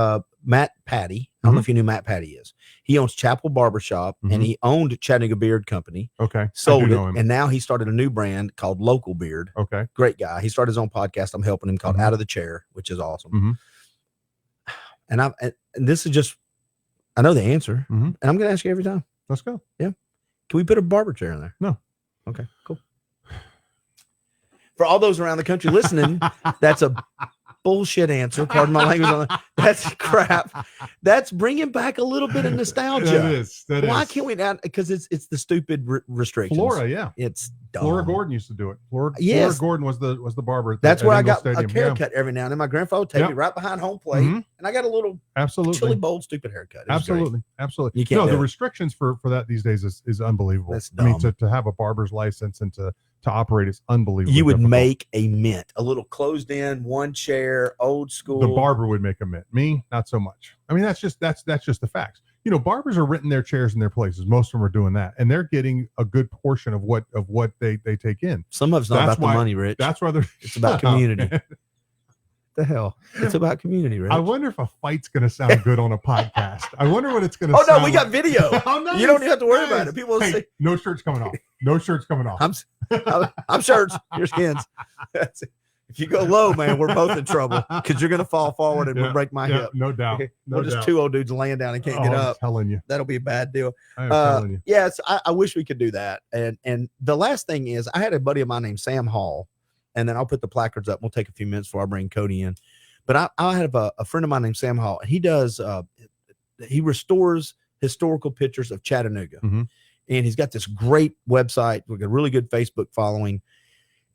Matt Patty. I don't know if you knew Matt Patty is. He owns Chapel Barbershop, and he owned Chattanooga Beard Company. Okay. Sold I do it, know him. and now he started a new brand called Local Beard. Okay. Great guy. He started his own podcast. I'm helping him, called Out of the Chair, which is awesome. And this is just, I know the answer, and I'm going to ask you every time. Let's go. Yeah. Can we put a barber chair in there? No. Okay, cool. For all those around the country listening, that's a bullshit answer. Pardon my language on that. That's crap. That's bringing back a little bit of nostalgia. That is. Why can't we not? Because it's the stupid restrictions. Flora, yeah. It's dumb. Flora Gordon used to do it. Flora Yes. Gordon was the barber. That's at where I Ingle got Stadium. a haircut every now and then. My grandfather would take Yep. me right behind home plate, Mhm. and I got a little Absolutely. chili bold stupid haircut. It was great. Absolutely. Absolutely. You can't No, do the it. restrictions for that these days is unbelievable. That's I mean, dumb. to have a barber's license and to operate is unbelievable. You would make a mint, a little closed in, one chair, old school. The barber would make a mint. Me, not so much. I mean, that's just the facts. Barbers are renting their chairs in their places. Most of them are doing that, and they're getting a good portion of what they take in. Some of it's not That's about the why- money, Rich. That's why they're. It's about Shut up, community. man. The hell? It's about community, Rich. I wonder if a fight's going to sound good on a podcast. I wonder what it's going to. Oh no, sound we got like. video. Oh, nice, You don't even have to worry nice. about it. People will Hey, say, no shirts coming off. No shirts coming off. I'm shirts, your skins. That's it. If you go low, man, we're both in trouble because you're going to fall forward and we'll break my Yeah, hip. no doubt. No We're just doubt. two old dudes laying down and can't Oh, get I'm up. telling you. That'll be a bad deal. I am telling you. Yes, I wish we could do that. And the last thing is, I had a buddy of mine named Sam Hall, and then I'll put the placards up. We'll take a few minutes before I bring Cody in. But I have a friend of mine named Sam Hall, and he does he restores historical pictures of Chattanooga. Mhm. And he's got this great website with a really good Facebook following.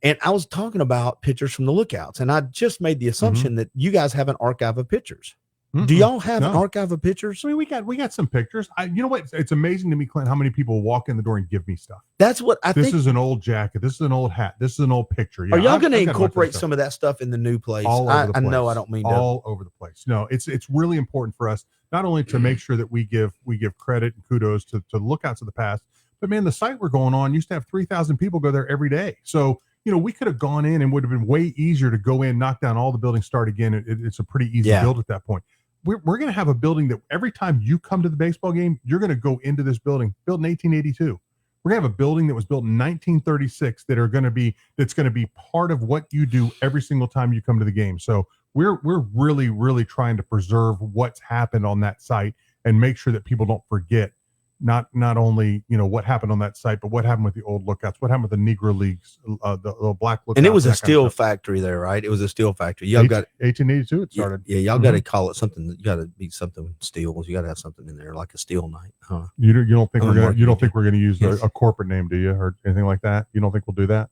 And I was talking about pictures from the lookouts, and I just made the assumption that you guys have an archive of pictures. Do Mm-mm. y'all have an No. archive of pictures? I mean, we got some pictures. You know what? It's amazing to me, Clint, how many people walk in the door and give me stuff. That's what I This think. is an old jacket. This is an old hat. This is an old picture. Are y'all going to I've got a bunch of incorporate stuff some of that stuff in the new place? all over the I place. know I don't mean to. all over the place. No, it's really important for us not only to make sure that we give credit and kudos to lookouts of the past, but man, the site we're going on used to have 3,000 people go there every day. So we could have gone in and would have been way easier to go in, knock down all the buildings, start again. It's a pretty easy build at that point. We're going to have a building that every time you come to the baseball game, you're going to go into this building, built in 1882. We're going to have a building that was built in 1936 that's going to be part of what you do every single time you come to the game. So we're really, really trying to preserve what's happened on that site and make sure that people don't forget not only what happened on that site, but what happened with the old lookouts, what happened with the Negro Leagues, the black lookouts. And it was a that kind of steel stuff. factory there, right? It was a steel factory. Y'all got 1882 it started. Yeah, y'all got to call it something. You got to be something steel. You got to have something in there like a steel night. Huh? You don't think I'm we're gonna working you don't with think we're gonna use Yes. a corporate name, do you, or anything like that? You don't think we'll do that?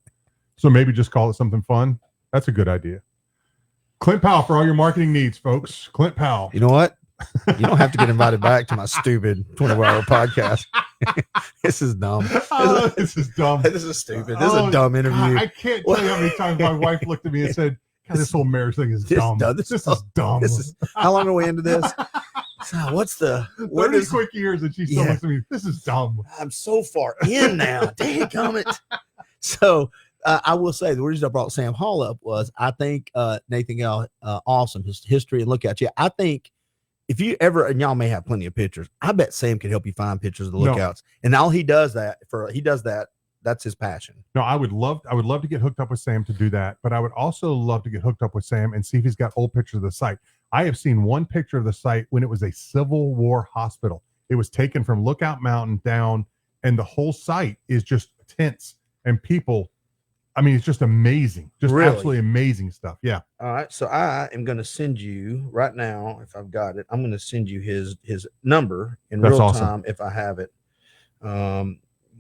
So maybe just call it something fun. That's a good idea. Clint Powell for all your marketing needs, folks. Clint Powell. You know what? You don't have to get invited back to my stupid 24-hour podcast. This is dumb. Oh, this is dumb. This is stupid. This is Oh, a dumb interview. God, I can't tell you how many times my wife looked at me and said, God, this whole marriage thing is dumb. This This is dumb. This is how long are we into this? So what's the what 30 is? quick years and she still Yeah. looks at me. This is dumb. I'm so far in now. Dang it. So I will say the reason I brought Sam Hall up was I think Nathan Gall, awesome his history and look at you. I think if you ever, and y'all may have plenty of pictures, I bet Sam can help you find pictures of the No. lookouts. And all he does that's his passion. No, I would love to get hooked up with Sam to do that, but I would also love to get hooked up with Sam and see if he's got old pictures of the site. I have seen one picture of the site when it was a Civil War hospital. It was taken from Lookout Mountain down, and the whole site is just tents and people. I mean, it's just amazing, just Really? absolutely amazing stuff. Yeah. All right. So I am going to send you right now, if I've got it, I'm going to send you his number in That's real awesome. time if I have it.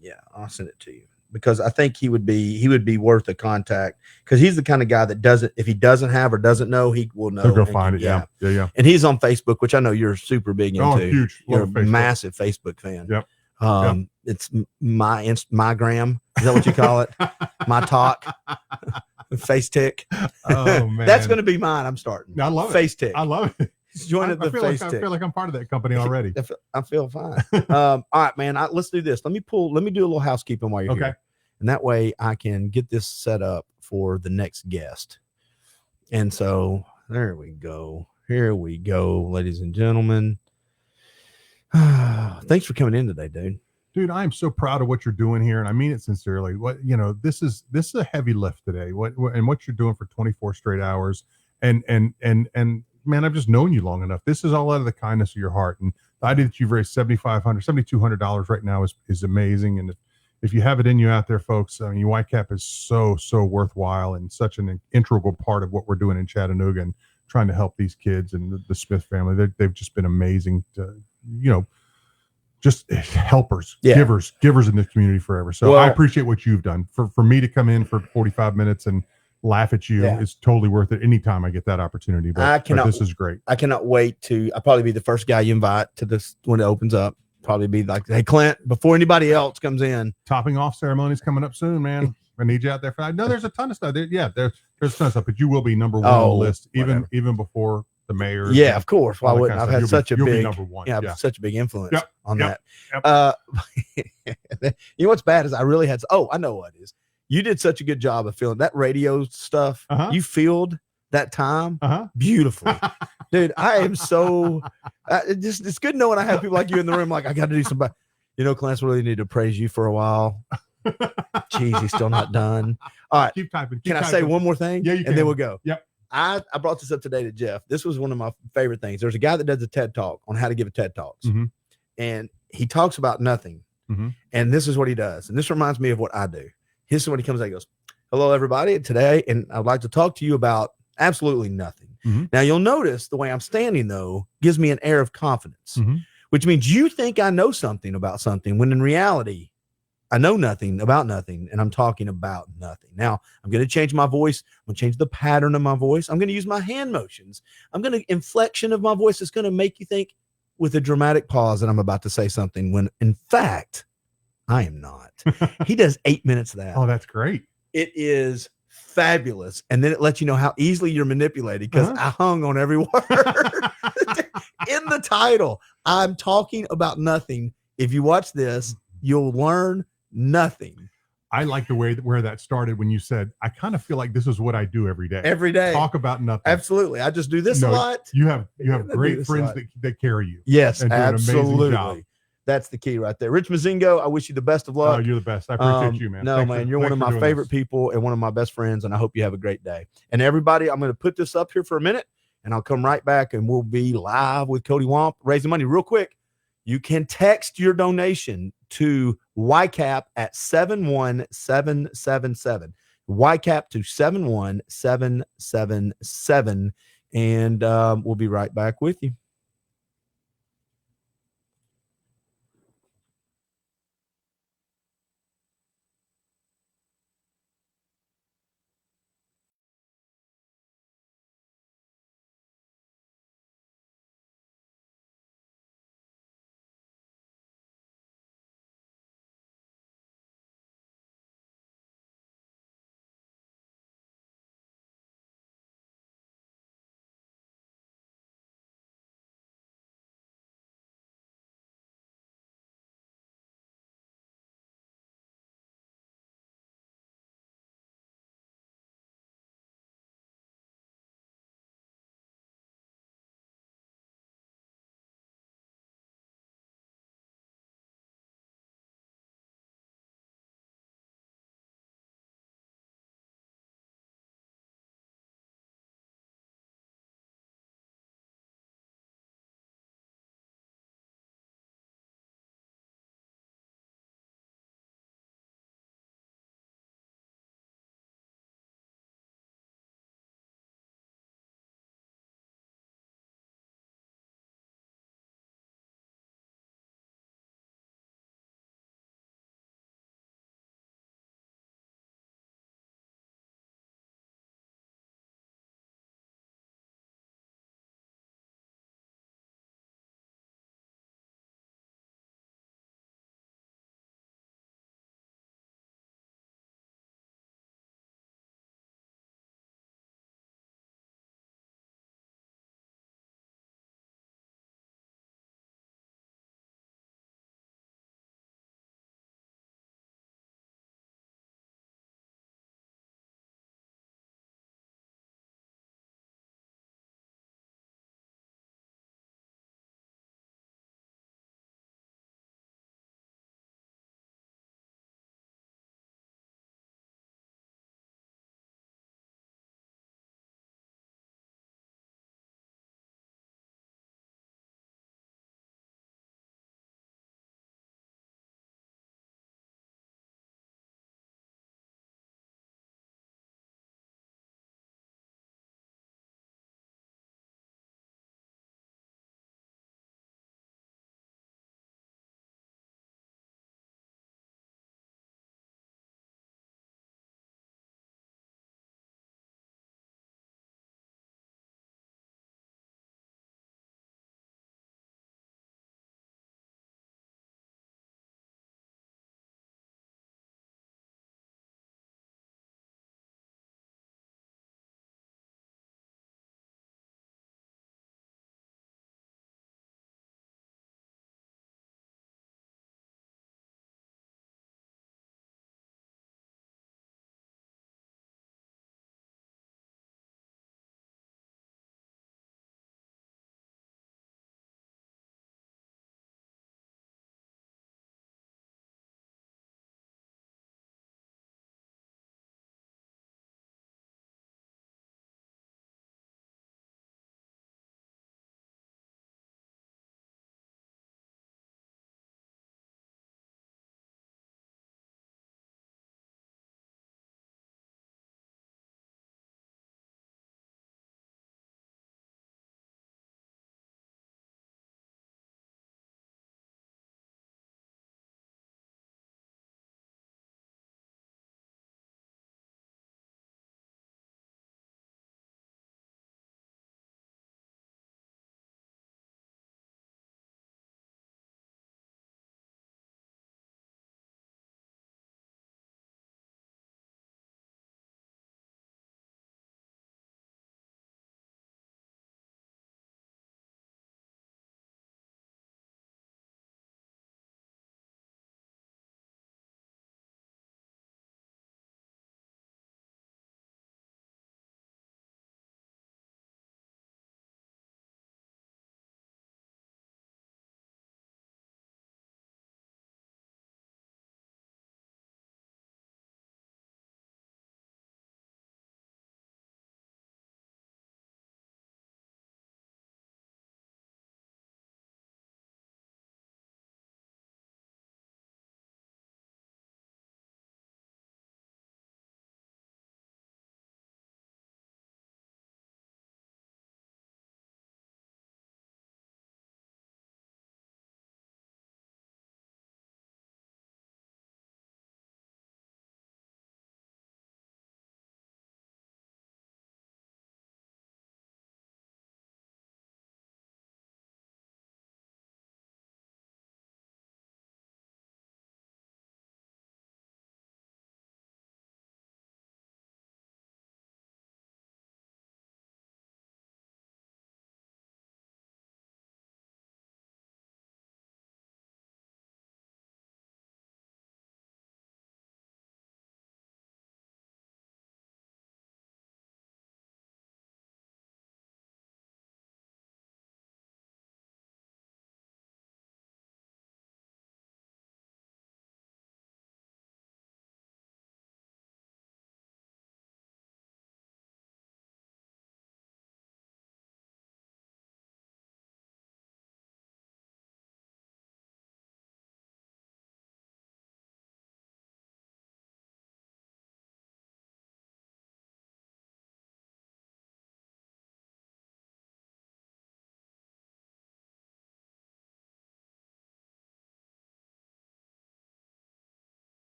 Yeah, I'll send it to you because I think he would be worth a contact because he's the kind of guy that doesn't, if he doesn't have or doesn't know, he will know. He'll go find it. Yeah. And he's on Facebook, which I know you're super big into. Oh, huge. You're a Love Facebook. massive Facebook fan. Yep. It's my gram. Is that what you call it? My talk. Face tick. Oh man, That's going to be mine. I'm starting. I love Face tick. I love it. Join the face I tick. feel like I'm part of that company already. I feel fine. All right, man. Let's do this. Let me do a little housekeeping while you're here. And that way I can get this set up for the next guest. And so there we go. Here we go, ladies and gentlemen. Thanks for coming in today, dude. Dude, I am so proud of what you're doing here, and I mean it sincerely. This is a heavy lift today. What you're doing for 24 straight hours, and man, I've just known you long enough. This is all out of the kindness of your heart, and the idea that you've raised $7,200 right now is amazing. And if you have it in you out there, folks, I mean, YCAP is so worthwhile and such an integral part of what we're doing in Chattanooga and trying to help these kids and the Smith family. They've just been amazing to, just helpers, givers in this community forever. So I appreciate what you've done. For me to come in for 45 minutes and laugh at you is totally worth it anytime I get that opportunity. But this is great. I cannot wait I'll probably be the first guy you invite to this when it opens up. Probably be like, hey, Clint, before anybody else comes in. Topping off ceremony's coming up soon, man. I need you out there for that. No, there's a ton of stuff. There's a ton of stuff, but you will be number one on the list, even before the mayor. Yeah, of course. Why wouldn't I've had such a big number one. Such a big influence on that. Yep. You know what's bad is I really had. I know what it is. You did such a good job of feeling that radio stuff. You filled that time beautifully, dude. I am so. It's good knowing I have people like you in the room. Like I got to do somebody. Clarence really need to praise you for a while. Jeez, he's still not done. All right, keep typing. Can I say one more thing? Yeah, you can. And then we'll go. Yep. I brought this up today to Jeff. This was one of my favorite things. There's a guy that does a TED Talk on how to give a TED Talks, and he talks about nothing. And this is what he does. And this reminds me of what I do. This is when he comes out. He goes, "Hello, everybody. Today, and I'd like to talk to you about absolutely nothing." Now, you'll notice the way I'm standing, though, gives me an air of confidence, which means you think I know something about something when in reality, I know nothing about nothing, and I'm talking about nothing. Now, I'm going to change my voice. I'm going to change the pattern of my voice. I'm going to use my hand motions. I'm going to inflection of my voice is going to make you think with a dramatic pause that I'm about to say something when, in fact, I am not. He does 8 minutes of that. Oh, that's great. It is fabulous. And then it lets you know how easily you're manipulated because I hung on every word in the title. I'm talking about nothing. If you watch this, you'll learn nothing. I like the way where that started when you said, I kind of feel like this is what I do every day. Every day. Talk about nothing. Absolutely. I just do this a lot. You have great friends that carry you. Yes, and do absolutely. an amazing job. That's the key right there. Rich Mazingo, I wish you the best of luck. Oh, you're the best. I appreciate you, man. No, man, you're one of my favorite people and one of my best friends, and I hope you have a great day. And everybody, I'm going to put this up here for a minute, and I'll come right back, and we'll be live with Cody Womp raising money real quick. You can text your donation to YCAP at 71777. YCAP to 71777, and we'll be right back with you.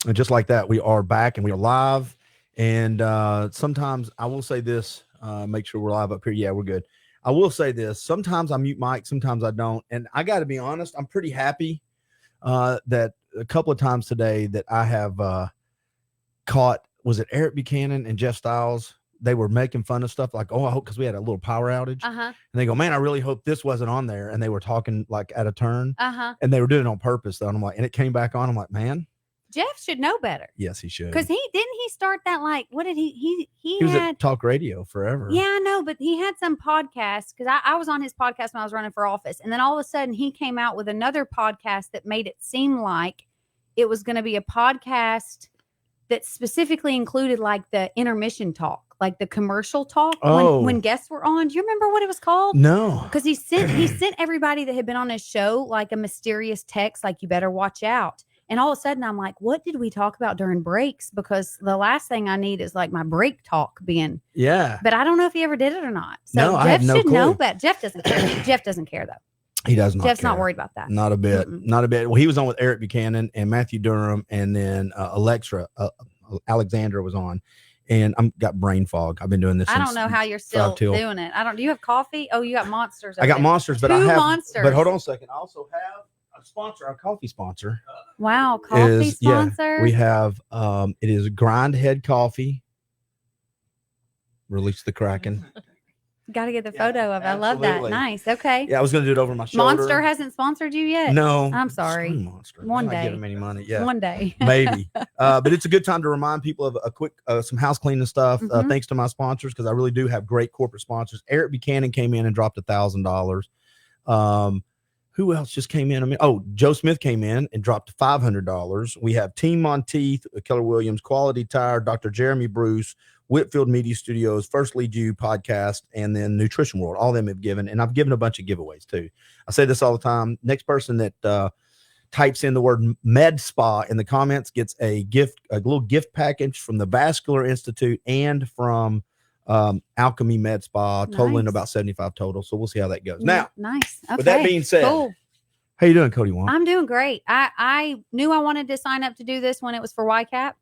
And just like that, we are back and we are live. And sometimes I will say this, make sure we're live up here. Yeah, we're good. I will say this. Sometimes I mute Mike, sometimes I don't. And I got to be honest, I'm pretty happy that a couple of times today that I have caught, was it Eric Buchanan and Jeff Stiles? They were making fun of stuff like, oh, I hope, because we had a little power outage. And they go, man, I really hope this wasn't on there. And they were talking like at a turn. And they were doing it on purpose, though. And I'm like, and it came back on. I'm like, man. Jeff should know better. Yes, he should. Because he start that, like, what did he was had at talk radio forever. Yeah, I know, but he had some podcast, because I was on his podcast when I was running for office. And then all of a sudden he came out with another podcast that made it seem like it was going to be a podcast that specifically included like the intermission talk, like the commercial talk when guests were on. Do you remember what it was called? No. Because he sent everybody that had been on his show like a mysterious text, like, you better watch out. And all of a sudden I'm like, what did we talk about during breaks? Because the last thing I need is like my break talk being. Yeah. But I don't know if he ever did it or not. So no, Jeff should know clue. that. Jeff doesn't care. Jeff doesn't care though. He does not. Jeff's care. not worried about that. Not a bit. Mm-mm. Not a bit. Well, he was on with Eric Buchanan and Matthew Durham, and then Alexandra was on. And I'm got brain fog. I've been doing this. I don't know how you're still doing it. Do you have coffee? Oh, you got Monsters. I got Monsters, but I have Monsters. But hold on a second. I also have a sponsor, our coffee sponsor. Wow, coffee sponsor. Yeah, we have it is Grindhead Coffee. Release the Kraken. Got to get the photo of it. I love that. Nice. Okay. Yeah, I was going to do it over my shoulder. Monster hasn't sponsored you yet? No. I'm sorry. Monster. One I'm day. not giving him any money. Yeah. One day. Maybe. But it's a good time to remind people of a quick, some house cleaning stuff. Mhm. Thanks to my sponsors, because I really do have great corporate sponsors. Eric Buchanan came in and dropped $1,000. Who else just came in? Joe Smith came in and dropped $500. We have Team Monteith, Keller Williams, Quality Tire, Dr. Jeremy Bruce, Whitfield Media Studios, First Lead You podcast, and then Nutrition World. All of them have given, and I've given a bunch of giveaways too. I say this all the time. Next person that types in the word Med Spa in the comments gets a little gift package from the Vascular Institute and from Alchemy Med Spa, totaling about 75 total. So we'll see how that goes. Now, nice. Okay. with that being said, cool. How you doing, Cody Wong? I'm doing great. I knew I wanted to sign up to do this when it was for YCAP.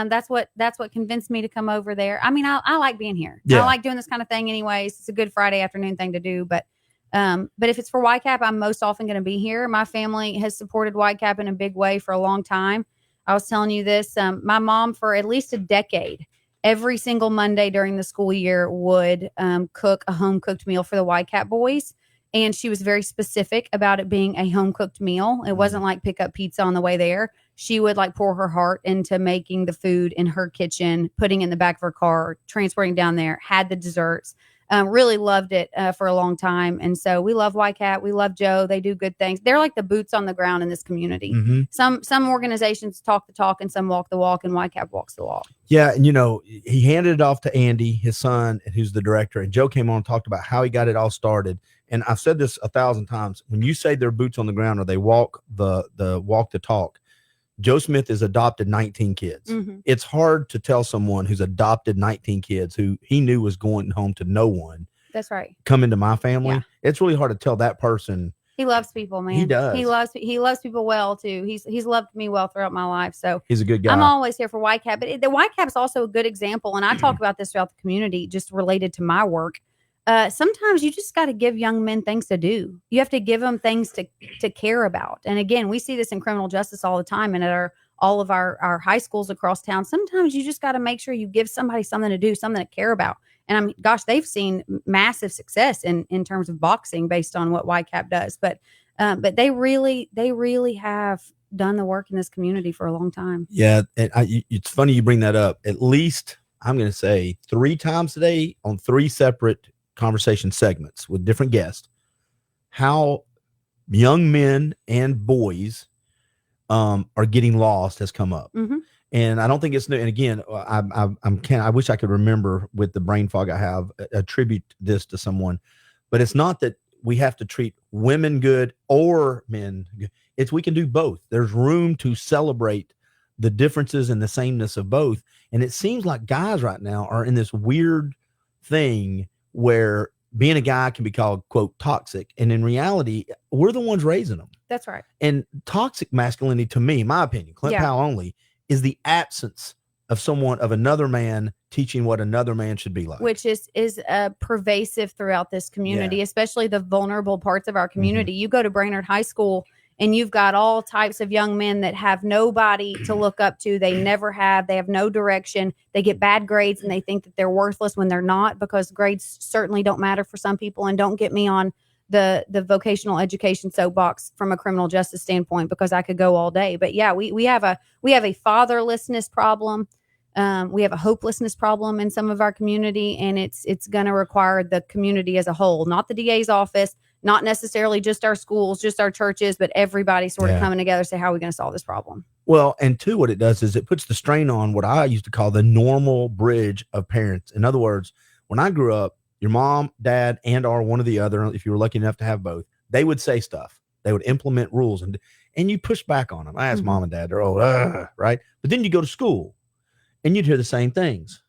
That's what convinced me to come over there. I mean, I like being here. Yeah. I like doing this kind of thing anyways. It's a good Friday afternoon thing to do, but if it's for YCAP, I'm most often going to be here. My family has supported YCAP in a big way for a long time. I was telling you this, my mom for at least a decade, every single Monday during the school year would cook a home cooked meal for the YCAP boys. And she was very specific about it being a home cooked meal. It wasn't like pick up pizza on the way there. She would like pour her heart into making the food in her kitchen, putting it in the back of her car, transporting down there, had the desserts. Really loved it for a long time. And so we love YCAT. We love Joe. They do good things. They're like the boots on the ground in this community. Mm-hmm. Some organizations talk the talk and some walk the walk, and YCAP walks the walk. Yeah. And, he handed it off to Andy, his son, who's the director. And Joe came on and talked about how he got it all started. And I've said this 1,000 times. When you say they're boots on the ground or they walk the talk, Joe Smith has adopted 19 kids. Mm-hmm. It's hard to tell someone who's adopted 19 kids who he knew was going home to no one. That's right. Come into my family. Yeah. It's really hard to tell that person. He loves people, man. He does. He loves people well too. He's loved me well throughout my life. So he's a good guy. I'm always here for YCAP, but the YCAP is also a good example. And I talk about this throughout the community, just related to my work. Sometimes you just got to give young men things to do. You have to give them things to care about. And again, we see this in criminal justice all the time, and at all of our high schools across town. Sometimes you just got to make sure you give somebody something to do, something to care about. And I mean, gosh, they've seen massive success in terms of boxing based on what YCAP does. But they really have done the work in this community for a long time. Yeah, and it's funny you bring that up. At least I'm going to say 3 times today on 3 separate conversation segments with different guests, how young men and boys are getting lost has come up. Mm-hmm. And I don't think it's new. And again, I wish I could remember with the brain fog I have, attribute this to someone, but it's not that we have to treat women good or men good. It's we can do both. There's room to celebrate the differences and the sameness of both. And it seems like guys right now are in this weird thing where being a guy can be called, quote, toxic. And in reality, we're the ones raising them. That's right. And toxic masculinity, to me, my opinion, Clint Powell only, is the absence of another man teaching what another man should be like. Which is pervasive throughout this community, especially the vulnerable parts of our community. You go to Brainerd High School and you've got all types of young men that have nobody to look up to. They never have. They have no direction. They get bad grades and they think that they're worthless when they're not, because grades certainly don't matter for some people. And don't get me on the vocational education soapbox from a criminal justice standpoint, because I could go all day. But yeah, we have a fatherlessness problem. We have a hopelessness problem in some of our community, and it's going to require the community as a whole, not the DA's office, not necessarily just our schools, just our churches, but everybody sort of coming together to say, how are we going to solve this problem? Well, and two, what it does is it puts the strain on what I used to call the normal bridge of parents. In other words, when I grew up, your mom, dad, and or one or the other, if you were lucky enough to have both, they would say stuff. They would implement rules, and you push back on them. I asked mom and dad, they're old, right? But then you go to school and you'd hear the same things.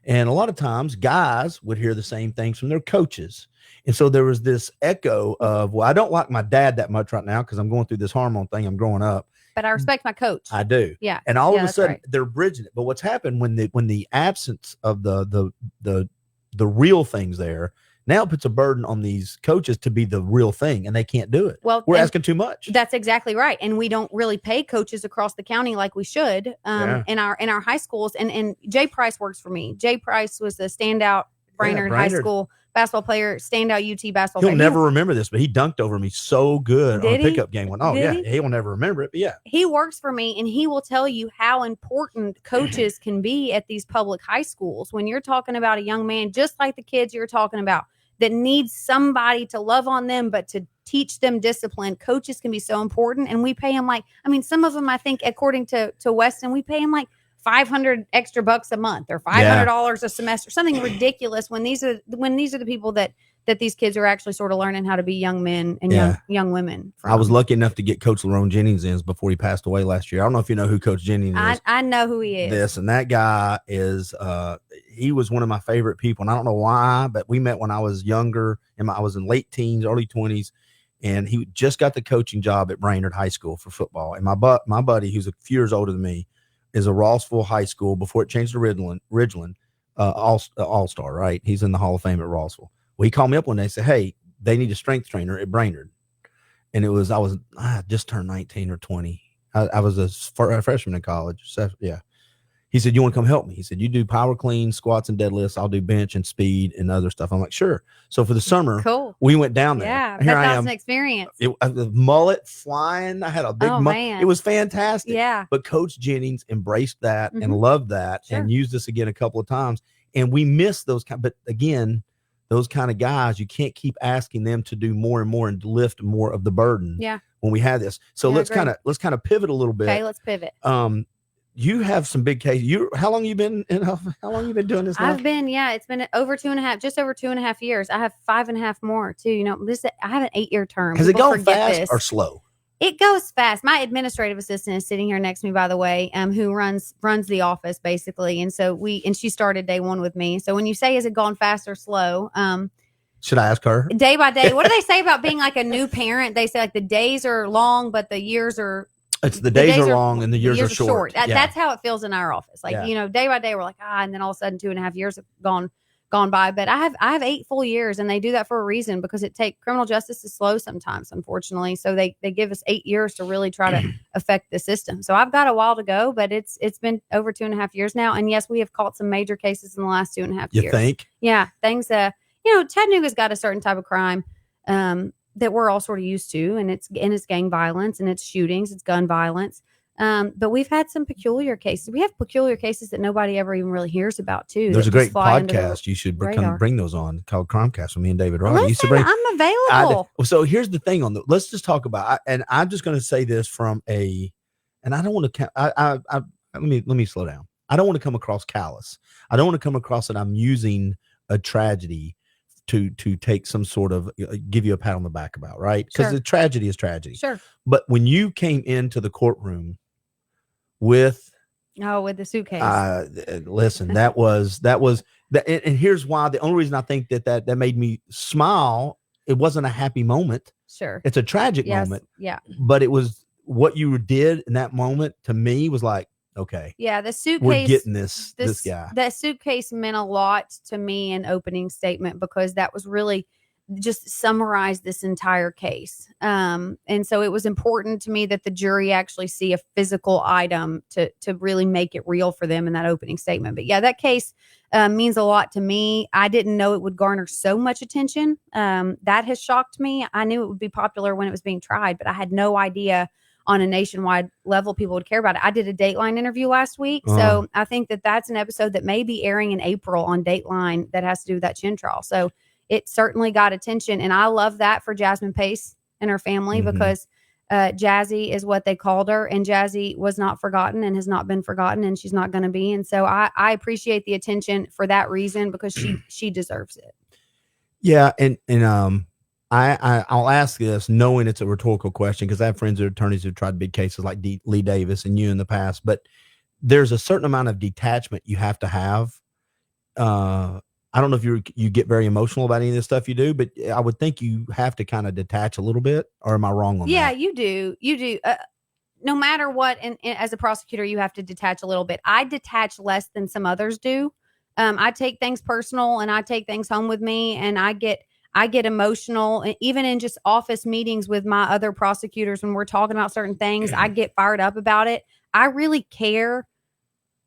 And a lot of times guys would hear the same things from their coaches. And so there was this echo of, well, I don't like my dad that much right now because I'm going through this hormone thing. I'm growing up. But I respect my coach. I do. Yeah. And all of a sudden right. they're bridging it. But what's happened when the absence of the real things there, now it puts a burden on these coaches to be the real thing, and they can't do it. Well, we're asking too much. That's exactly right. And we don't really pay coaches across the county like we should in our high schools. And Jay Price works for me. Jay Price was a standout Brainerd High School basketball player, standout UT basketball player. He'll never remember this, but he dunked over me so good on a pickup game. He will never remember it, but yeah. He works for me, and he will tell you how important coaches can be at these public high schools. When you're talking about a young man, just like the kids you're talking about, that needs somebody to love on them, but to teach them discipline, coaches can be so important. And we pay them some of them, I think, according to Weston, we pay them like $500 extra bucks a month or $500 a semester, something ridiculous, when these are the people that these kids are actually sort of learning how to be young men and young women from. I was lucky enough to get Coach Lerone Jennings in before he passed away last year. I don't know if you know who Coach Jennings is. I know who he is. And that guy is he was one of my favorite people, and I don't know why, but we met when I was younger, and I was in late teens, early 20s, and he just got the coaching job at Brainerd High School for football. And my buddy, who's a few years older than me, is a Rossville High School before it changed to Ridgeland, all-star, right? He's in the Hall of Fame at Rossville. Well, he called me up one day and said, hey, they need a strength trainer at Brainerd. And I just turned 19 or 20. I was a freshman in college. So, yeah. He said, you want to come help me? He said, you do power clean, squats and deadlifts. I'll do bench and speed and other stuff. I'm like, sure. So for the summer, we went down there. Yeah, Here I that's am. an experience. The mullet flying. I had a big mullet. It was fantastic. Yeah. But Coach Jennings embraced that and loved that and used us again a couple of times. And we missed those but again, those kind of guys, you can't keep asking them to do more and more and lift more of the burden. Yeah. When we have this. So let's kind of pivot a little bit. Okay, let's pivot. You have some big cases. How long you been doing this now? I've been, it's been over 2.5 years. I have 5.5 more too. I have an 8-year term. Has it gone fast or slow? It goes fast. My administrative assistant is sitting here next to me, by the way, who runs the office basically. And so she started day one with me. So when you say, has it gone fast or slow? Should I ask her? Day by day. What do they say about being like a new parent? They say like the days are long, but the years are. It's the days are long and the years are short. That's how it feels in our office. Like, day by day, we're like, and then all of a sudden 2.5 years have gone by. But I have 8 full years, and they do that for a reason, because criminal justice is slow sometimes, unfortunately. So they give us 8 years to really try to affect the system. So I've got a while to go, but it's been over 2.5 years now. And yes, we have caught some major cases in the last 2.5 years. You think? Yeah. Things, Chattanooga's got a certain type of crime, that we're all sort of used to, and it's gang violence, and it's shootings, it's gun violence. But we've had some peculiar cases. We have peculiar cases that nobody ever even really hears about too. There's a great podcast you should bring those on, called Crimecast with me and David Roddy. I'm available. So here's the thing let's just talk about, and I'm just going to say this from and I don't want to, let me slow down. I don't want to come across callous. I don't want to come across that I'm using a tragedy to take some sort of give you a pat on the back about, right? Because the tragedy is tragedy. Sure. But when you came into the courtroom with the suitcase, listen, that was and here's why. The only reason I think that made me smile, it wasn't a happy moment. Sure. It's a tragic moment. Yeah. But it was what you did in that moment, to me, was like, okay, Yeah, the suitcase. we're getting this guy. That suitcase meant a lot to me in opening statement because that was really just summarized this entire case. And so it was important to me that the jury actually see a physical item to really make it real for them in that opening statement. But yeah, that case means a lot to me. I didn't know it would garner so much attention. That has shocked me. I knew it would be popular when it was being tried, but I had no idea on a nationwide level people would care about it. I did a Dateline interview last week. So I think that that's an episode that may be airing in April on Dateline that has to do with that chin trial. So it certainly got attention. And I love that for Jasmine Pace and her family because Jazzy is what they called her. And Jazzy was not forgotten and has not been forgotten. And she's not going to be. And so I appreciate the attention for that reason because she deserves it. Yeah. And I'll ask this knowing it's a rhetorical question because I have friends that are attorneys who've tried big cases like Lee Davis and you in the past. But there's a certain amount of detachment you have to have. I don't know if you get very emotional about any of this stuff you do, but I would think you have to kind of detach a little bit, or am I wrong on that? Yeah, you do. You do. No matter what, and as a prosecutor, you have to detach a little bit. I detach less than some others do. I take things personal and I take things home with me, and I get emotional. And even in just office meetings with my other prosecutors, when we're talking about certain things, I get fired up about it. I really care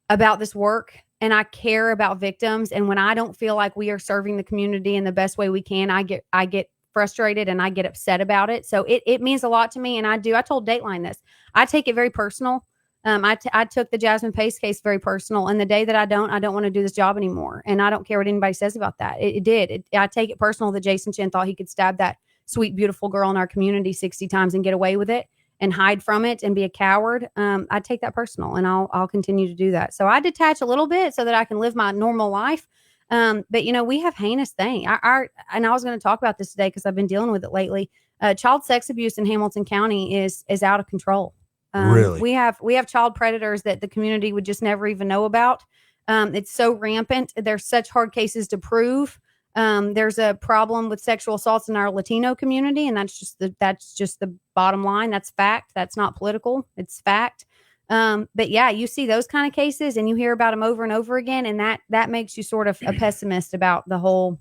about this work. And I care about victims. And when I don't feel like we are serving the community in the best way we can, I get frustrated and I get upset about it. So it means a lot to me. And I told Dateline this. I take it very personal. I took the Jasmine Pace case very personal. And the day that I don't want to do this job anymore. And I don't care what anybody says about that. I take it personal that Jason Chin thought he could stab that sweet, beautiful girl in our community 60 times and get away with it and hide from it and be a coward. I take that personal and I'll continue to do that. So I detach a little bit so that I can live my normal life. But we have heinous thing. And I was going to talk about this today because I've been dealing with it lately. Child sex abuse in Hamilton County is out of control. Really? We have child predators that the community would just never even know about. It's so rampant. There's such hard cases to prove. There's a problem with sexual assaults in our Latino community, and that's just the bottom line. That's fact. That's not political. It's fact. But yeah, you see those kind of cases and you hear about them over and over again. And that makes you sort of a pessimist about the whole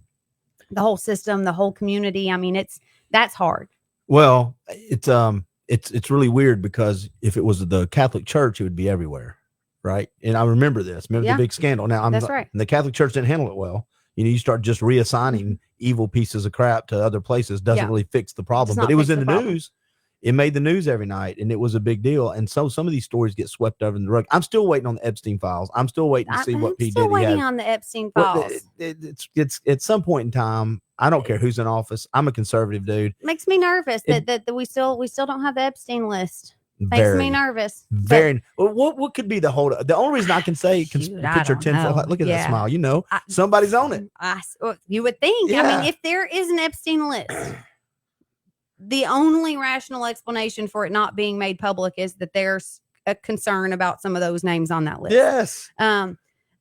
system, the whole community. I mean, that's hard. Well, it's really weird because if it was the Catholic Church, it would be everywhere. Right. And I remember this, the big scandal. Now that's right. And the Catholic Church didn't handle it well. You start just reassigning evil pieces of crap to other places doesn't really fix the problem. But it was in the news. It made the news every night and it was a big deal. And so some of these stories get swept over the rug. I'm still waiting on the Epstein files. I'm still waiting to see what P. Diddy had. I'm still waiting on the Epstein files. It's at some point in time. I don't care who's in office. I'm a conservative dude. Makes me nervous that we still don't have the Epstein list. Makes me nervous. Very. What could be the only reason I can say put your 10 foot. Look at that smile. Somebody's on it. You would think. Yeah. I mean, if there is an Epstein list, the only rational explanation for it not being made public is that there's a concern about some of those names on that list. Yes.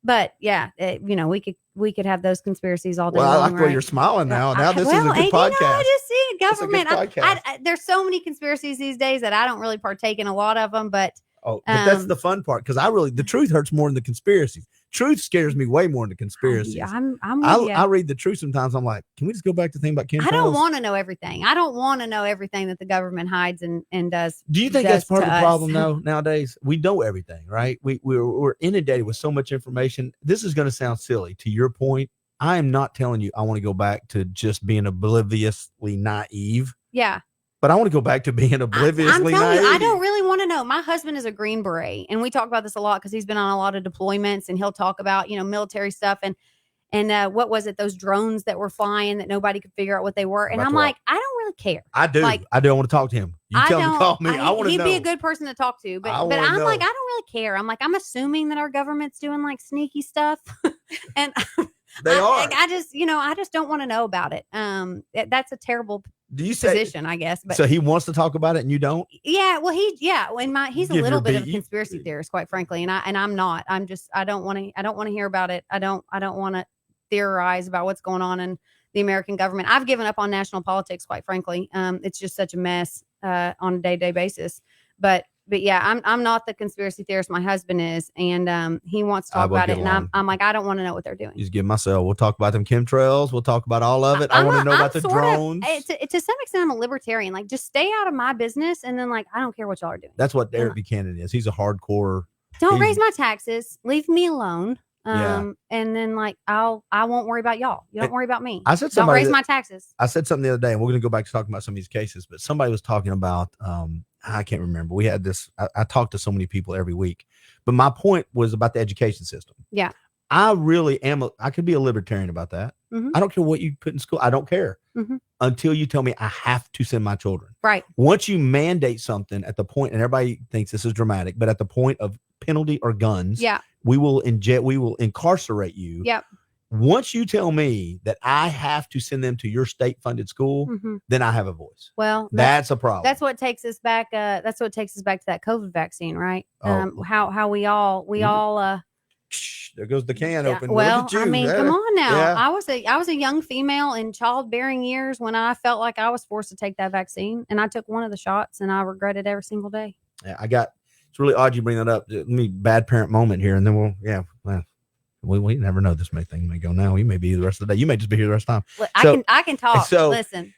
But yeah, we could have those conspiracies all day long. Well, I like right? where you're smiling now. Now this is a good podcast. I just see government. I there's so many conspiracies these days that I don't really partake in a lot of them, but that's the fun part because the truth hurts more than the conspiracies. Truth scares me way more than the conspiracies. I read the truth sometimes. I'm like, can we just go back to the thing about Ken? I don't want to know everything. I don't want to know everything that the government hides and does. Do you think that's part of the problem though? Nowadays, we know everything, right? We're inundated with so much information. This is going to sound silly. To your point, I am not telling you I want to go back to just being obliviously naive. Yeah. But I want to go back to being obliviously naive. I don't really want to know. My husband is a Green Beret, and we talk about this a lot because he's been on a lot of deployments, and he'll talk about military stuff and what was it? Those drones that were flying that nobody could figure out what they were. And I'm like, I don't really care. I do. I do want to talk to him. You tell him to call me. I want to know. He'd be a good person to talk to, but I'm like, I don't really care. I'm like, I'm assuming that our government's doing like sneaky stuff, and they are. I just don't want to know about it. That's a terrible position, I guess. But so he wants to talk about it, and you don't. Yeah, well, he's a little bit of a conspiracy theorist, quite frankly, and I'm not. I'm just I don't want to hear about it. I don't want to theorize about what's going on in the American government. I've given up on national politics, quite frankly. It's just such a mess on a day-to-day basis. But yeah, I'm not the conspiracy theorist. My husband is, and he wants to I talk will about get it, and along. I'm like, I don't want to know what they're doing. Just give myself. We'll talk about them chemtrails. We'll talk about all of it. I want to know about the drones. To some extent, I'm a libertarian. Like, just stay out of my business, and then like, I don't care what y'all are doing. That's what Eric Buchanan is. He's a hardcore. Don't he's- raise my taxes. Leave me alone. Yeah. And then like, I won't worry about y'all. You don't worry about me. I said Don't somebody raise that- my taxes. I said something the other day, and we're going to go back to talking about some of these cases, but somebody was talking about, I can't remember. We had this, I talk to so many people every week, but my point was about the education system. Yeah. I really am. I could be a libertarian about that. Mhm. I don't care what you put in school. I don't care Mhm. until you tell me I have to send my children. Right. Once you mandate something at the point, and everybody thinks this is dramatic, but at the point of penalty or guns, Yeah. we will incarcerate you. Yep. Once you tell me that I have to send them to your state funded school, Mhm. then I have a voice. Well, That's a problem. that's what takes us back. That's what takes us back to that COVID vaccine, right? Oh. How we all Shh, there goes the can yeah, open. well, Look at you. I mean, Yeah. come on now. Yeah. I was a young female in childbearing years when I felt like I was forced to take that vaccine, and I took one of the shots, and I regret it every single day. Yeah, it's really odd you bring that up. Let me bad parent moment here, and then we never know. This thing may go now. You may be here the rest of the day. You may just be here the rest of the time. Look, So- I can talk. so Listen,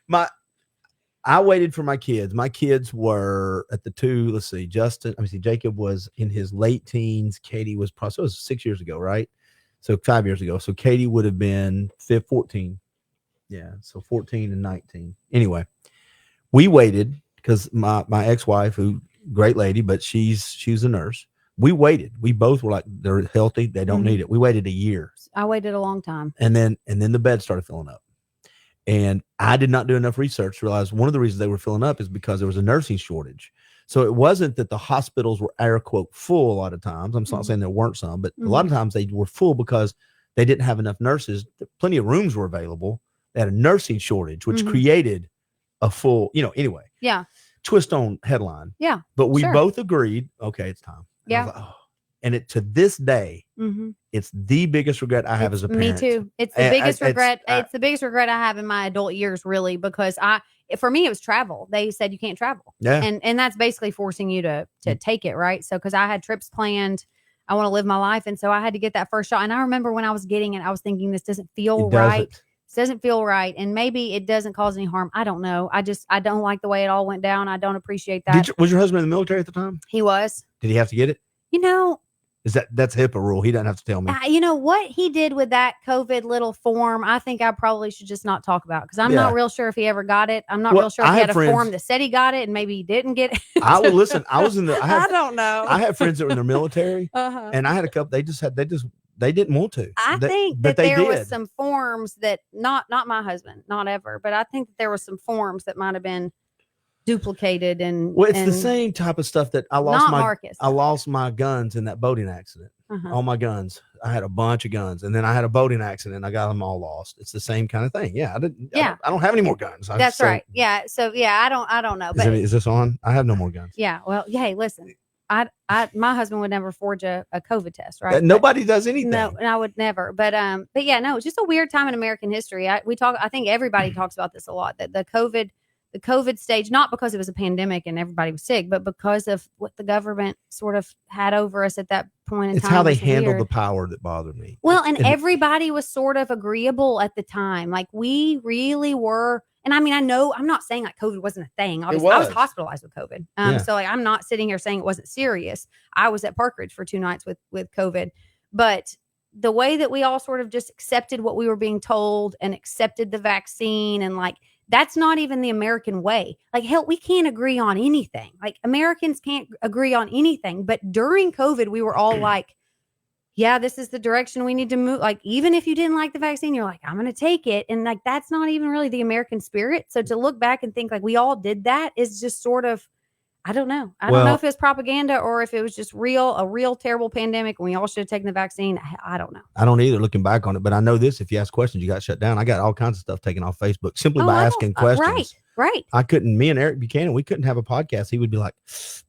I waited for my kids. My kids were at the two. Let's see, Jacob was in his late teens. Katie was probably, so it was 6 years ago, right? So 5 years ago. So Katie would have been 14. Yeah. So 14 and 19. Anyway, we waited because my ex-wife, who great lady, but she's a nurse. We waited. We both were like, they're healthy. They don't Mhm. need it. We waited a year. I waited a long time. And then the bed started filling up. And I did not do enough research to realize one of the reasons they were filling up is because there was a nursing shortage. So it wasn't that the hospitals were air quote full a lot of times. I'm not Mhm. saying there weren't some, but a lot of times they were full because they didn't have enough nurses. Plenty of rooms were available. They had a nursing shortage, which Mhm. created a full, anyway, Yeah. twist on headline. Yeah. But we Sure. both agreed, okay, it's time. And I was like, oh. And it to this day, Mm-hmm. it's the biggest regret I have as a Me parent. too. It's the And biggest it's- regret. I- It's the biggest regret I have in my adult years, really, because for me, it was travel. They said you can't travel. Yeah. And that's basically forcing you to take it, right? So because I had trips planned, I want to live my life, and so I had to get that first shot. And I remember when I was getting it, I was thinking, this doesn't feel It right. doesn't. This doesn't feel right, and maybe it doesn't cause any harm. I don't know. I don't like the way it all went down. I don't appreciate that. Was your husband in the military at the time? He was. Did he have to get it? That's HIPAA rule. He doesn't have to tell me. You know what he did with that COVID little form, I think I probably should just not talk about, because I'm Yeah. not real sure if he ever got it. I'm not Well, real sure if I he had had a friends- form that said he got it and maybe he didn't get it. I will listen. I was in the. I don't know. I have friends that were in the military, Uh-huh. and I had a couple. They didn't want to. I think but that they there was did. some forms that not my husband, not ever, but I think that there was some forms that might have been duplicated and Well, it's the and same type of stuff that I not Marcus. I lost my guns in that boating accident. Uh-huh. All my guns. I had a bunch of guns, and then I had a boating accident. I got them all lost. It's the same kind of thing. Yeah, I didn't. Yeah. I don't have any more guns. That's right. Yeah. So yeah, I don't know, but Is this on? I have no more guns. yeah. Well, yeah. Hey, listen, my husband would never forge a COVID test, right? But- Nobody does anything. No, and I would never. But yeah, no, it's just a weird time in American history. I think everybody talks about this a lot, that the COVID stage, not because it was a pandemic and everybody was sick, but because of what the government sort of had over us at that point in It's time. how they was handled weird. the power that bothered me. Well, and And- everybody was sort of agreeable at the time. Like we really were. And I mean, I know I'm not saying like COVID wasn't a thing. Obviously, I was was. hospitalized with COVID. Yeah. So like I'm not sitting here saying it wasn't serious. I was at Parkridge for 2 nights with COVID. But the way that we all sort of just accepted what we were being told and accepted the vaccine, and like that's not even the American way. Like, hell, we can't agree on anything. Like Americans can't agree on anything. But during COVID, we were all like, yeah, this is the direction we need to move. Like, even if you didn't like the vaccine, you're like, I'm going to take it. And like, that's not even really the American spirit. So to look back and think like we all did that is just sort of, I don't know. I don't know Well- if it was propaganda or if it was just a real terrible pandemic and we all should have taken the vaccine. I don't know. I don't either, looking back on it, but I know this: if you ask questions, you got shut down. I got all kinds of stuff taken off Facebook simply by I asking don't- questions. Right. I couldn't. Me and Eric Buchanan, we couldn't have a podcast. He would be like,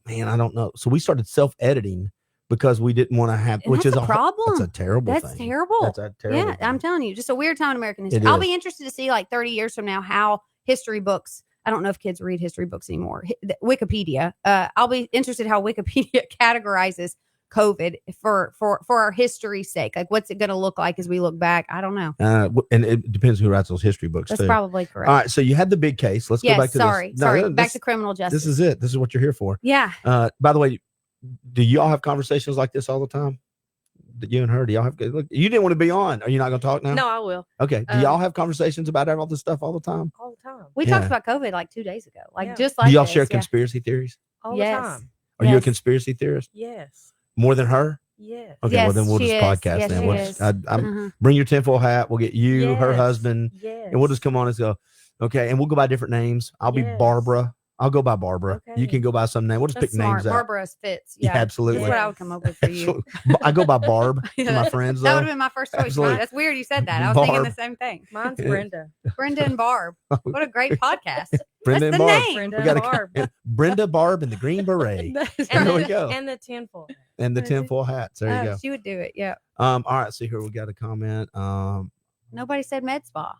"Man, I don't know." So we started self-editing because we didn't want to have, And which that's is a problem. That's a terrible That's thing. terrible. That's a terrible. Yeah, I'm thing. telling you, just a weird time in American It history. I'll is. be interested to see like 30 years from now how history books I don't know if kids read history books anymore. Wikipedia. I'll be interested how Wikipedia categorizes COVID for our history's sake. Like, what's it going to look like as we look back? I don't know. And it depends who writes those history books. That's too. probably correct. All right. So you had the big case. Let's go back to sorry. this. No, Back to criminal justice. This is it. This is what you're here for. Yeah. By the way, do y'all have conversations like this all the time? You and her, do y'all have? Look, you didn't want to be on. Are you not going to talk now? No, I will. Okay. Do y'all have conversations about all this stuff all the time? All the time. We talked about COVID like 2 days ago. Like Yeah. just like Do y'all this, share yeah. conspiracy theories? All Yes. the time. Are you a Yes. conspiracy theorist Yes. more than her? Yes. Okay, well Yes, then we'll she just is. podcast Yes, then. she We'll is. just, I'm Uh-huh. bring your tinfoil hat. We'll get you, her Yes. husband, Yes. and we'll just come on and go. Okay, and we'll go by different names. I'll be Yes. Barbara. I'll go by Barbara. Okay. You can go by some name. We'll just That's pick smart. names out. Barbara's fits. Yeah, Yeah. absolutely. That's what I would come up with for you. I go by Barb to my friends. That would Though. have been my first choice. Absolutely. That's weird you said that. I was thinking Barb. the same thing. Mine's Yeah. Brenda. Brenda and Barb. What a great podcast. Brenda That's and the Barb. name. Brenda We gotta and Barb. Brenda, Barb, and the Green Beret, and, There we the, go. and the tinfoil. and the tinfoil hats. There you go. She would do it. Yeah. All right. See here, we got a comment. Nobody said med spa.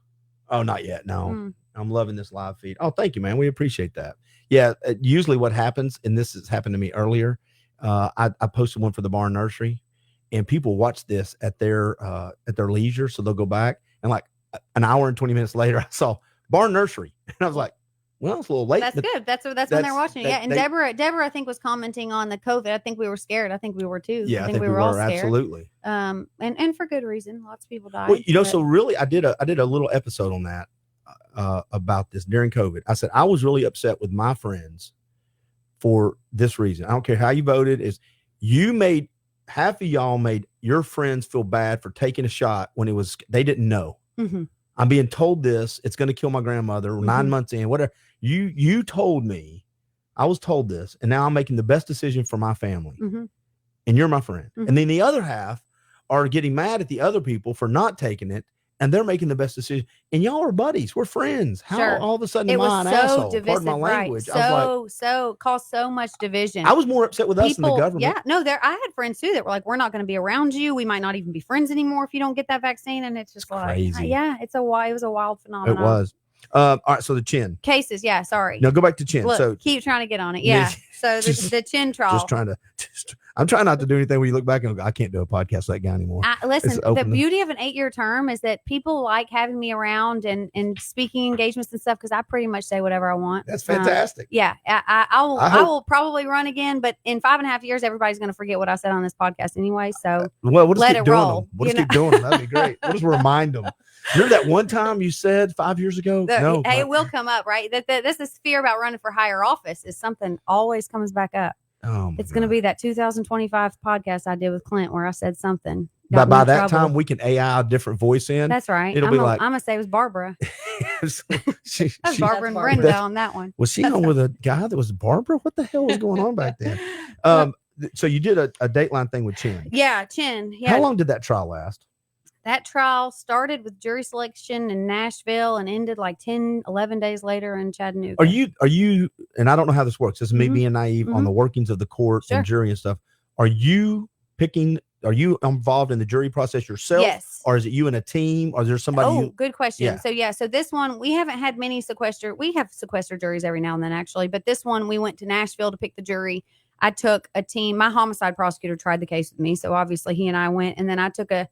Oh, not yet. No. Mm. I'm loving this live feed. Oh, thank you, man. We appreciate that. Yeah. Usually what happens, and this has happened to me earlier. I posted one for the barn nursery, and people watch this at their leisure. So they'll go back, and like an hour and 20 minutes later, I saw barn nursery. And I was like, well, it's a little late. That's but good. That's when they're watching it. Yeah. And they- Deborah, I think, was commenting on the COVID. I think we were scared. I think we were too. Yeah, I think we were all scared. absolutely. And for good reason. Lots of people died. Well, but- so really, I did a little episode on that about this during COVID. I said I was really upset with my friends for this reason. I don't care how you voted. Is you made half of y'all made your friends feel bad for taking a shot when they didn't know. Mhm. I'm being told this. It's going to kill my grandmother. 9 months in, whatever. You told me. I was told this, and now I'm making the best decision for my family. Mhm. And you're my friend. Mhm. And then the other half are getting mad at the other people for not taking it, and they're making the best decision. And y'all are buddies. We're friends. How Sure. all of a sudden It am was I an so asshole? divisive, Pardon my right? language. I was So caused so much division. like, I was more upset with us than the government. Yeah, no, I had friends too that were like, we're not going to be around you. We might not even be friends anymore if you don't get that vaccine. And it's just It's like, crazy. yeah, it was a wild It phenomenon. was. All right. So the chin. Cases. Yeah. Sorry. Now go back to chin. Look, so keep trying to get on it. Yeah. Yeah. So the chin trial. I'm trying not to do anything where you look back and go, I can't do a podcast with that guy anymore. Listen, It's the open. beauty of an 8-year term is that people like having me around and speaking engagements and stuff because I pretty much say whatever I want. That's fantastic. Yeah, I I hope- will probably run again, but in 5.5 years, everybody's going to forget what I said on this podcast anyway. So Well, we'll just let keep it doing roll, them. We'll you just keep doing them. That'd be great. We'll just remind them. Remember that one time you said 5 years ago? No. hey, it will come up, right? This is fear about running for higher office is something always comes back up. Oh, It's going to be that 2025 podcast I did with Clint where I said something. But got me by in that trouble. time, we can AI a different voice in. That's right. it'll I'm be gonna, like- I'm gonna say it was Barbara. she, That's she- Barbara and Barbara. Brenda on that one. was she on with a guy that was Barbara? What the hell was going on back then? So you did a Dateline thing with Chin. Yeah, Chin. Yeah. How long did that trial last? That trial started with jury selection in Nashville and ended like 10, 11 days later in Chattanooga. Are you? And I don't know how this works. This is me Mhm. being naive on the workings of the court Sure. and jury and stuff. Are you involved in the jury process yourself? Yes. Or is it you and a team? Or is there somebody? Oh, good question. Yeah. So this one, we haven't had many sequester. We have sequester juries every now and then, actually. But this one, we went to Nashville to pick the jury. I took a team. My homicide prosecutor tried the case with me. So obviously he and I went. And then I took a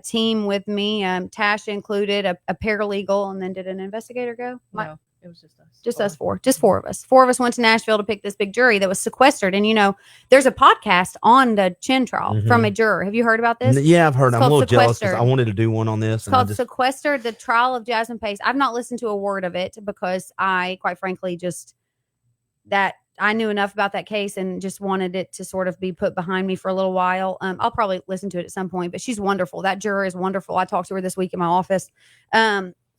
team with me. Tasha included a paralegal. And then did an investigator go? No, it was just us. Just us four. Just four of us. Four of us went to Nashville to pick this big jury that was sequestered. And, there's a podcast on the Chin trial from a juror. Have you heard about this? Yeah, I've heard. It's I'm a called little jealous because Sequestered. I wanted to do one on this. It's called Sequestered, the Trial of Jasmine Pace. I've not listened to a word of it because I, quite frankly, I knew enough about that case and just wanted it to sort of be put behind me for a little while. I'll probably listen to it at some point, but she's wonderful. That juror is wonderful. I talked to her this week in my office.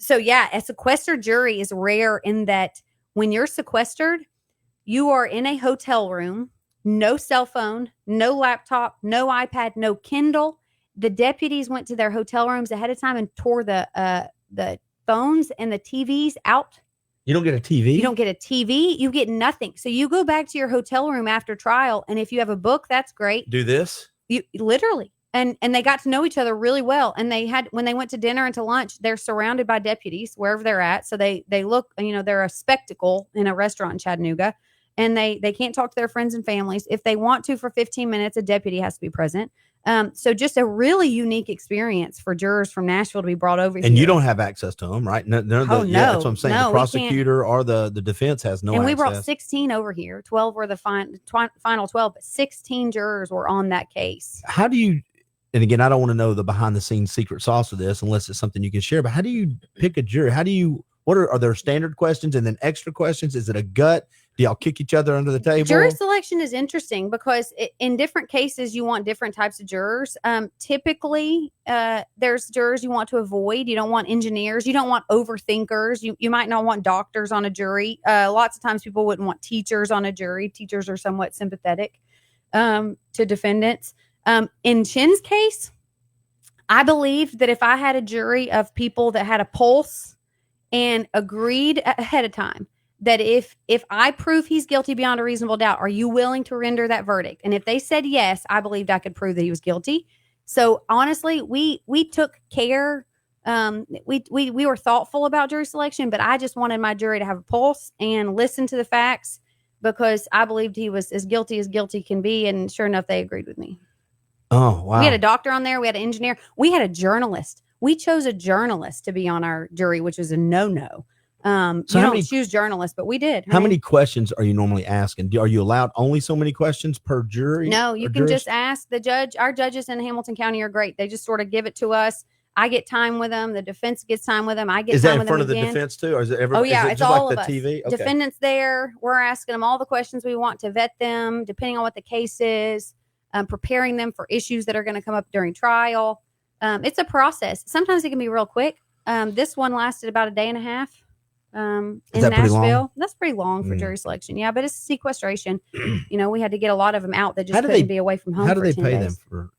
So yeah, a sequestered jury is rare in that when you're sequestered, you are in a hotel room, no cell phone, no laptop, no iPad, no Kindle. The deputies went to their hotel rooms ahead of time and tore the phones and the TVs out. You don't get a TV. You don't get a TV. You get nothing. So you go back to your hotel room after trial, and if you have a book, that's great. do this. You literally, and they got to know each other really well. And when they went to dinner and to lunch, they're surrounded by deputies wherever they're at. So they look, they're a spectacle in a restaurant in Chattanooga, and they can't talk to their friends and families. If they want to for 15 minutes, a deputy has to be present. So just a really unique experience for jurors from Nashville to be brought over here. And you don't have access to them, right? No, no. Yeah, that's what I'm saying. No, the prosecutor or the defense has no and access. we brought 16 over here. 12 were the final 12, but 16 jurors were on that case. How do you, and again, I don't want to know the behind the scenes secret sauce of this unless it's something you can share, but how do you pick a jury? What are there standard questions and then extra questions? Is it a gut? Do y'all kick each other under the table? Jury selection is interesting because in different cases, you want different types of jurors. Typically, there's jurors you want to avoid. You don't want engineers. You don't want overthinkers. You might not want doctors on a jury. Lots of times people wouldn't want teachers on a jury. Teachers are somewhat sympathetic to defendants. In Chin's case, I believe that if I had a jury of people that had a pulse and agreed ahead of time, that if I prove he's guilty beyond a reasonable doubt, are you willing to render that verdict? And if they said yes, I believed I could prove that he was guilty. So honestly, we took care. We were thoughtful about jury selection, but I just wanted my jury to have a pulse and listen to the facts because I believed he was as guilty can be. And sure enough, they agreed with me. Oh, wow. We had a doctor on there. We had an engineer. We had a journalist. We chose a journalist to be on our jury, which was a no-no. You don't choose journalists, but we did. How many questions are you normally asking? Are you allowed only so many questions per jury? No, you can just ask the judge. Our judges in Hamilton County are great. They just sort of give it to us. I get time with them. The defense gets time with them. I get is time that in with front them of the again. defense too? Or is it Oh yeah, is it it's just all like of the us. TV? Okay. Defendants there. We're asking them all the questions we want to vet them, depending on what the case is. Preparing them for issues that are going to come up during trial. It's a process. Sometimes it can be real quick. This one lasted about a day and a half. In Nashville, that's pretty long for jury selection. Yeah, but it's sequestration. We had to get a lot of them out that just couldn't be away from home. How do they pay days. them for?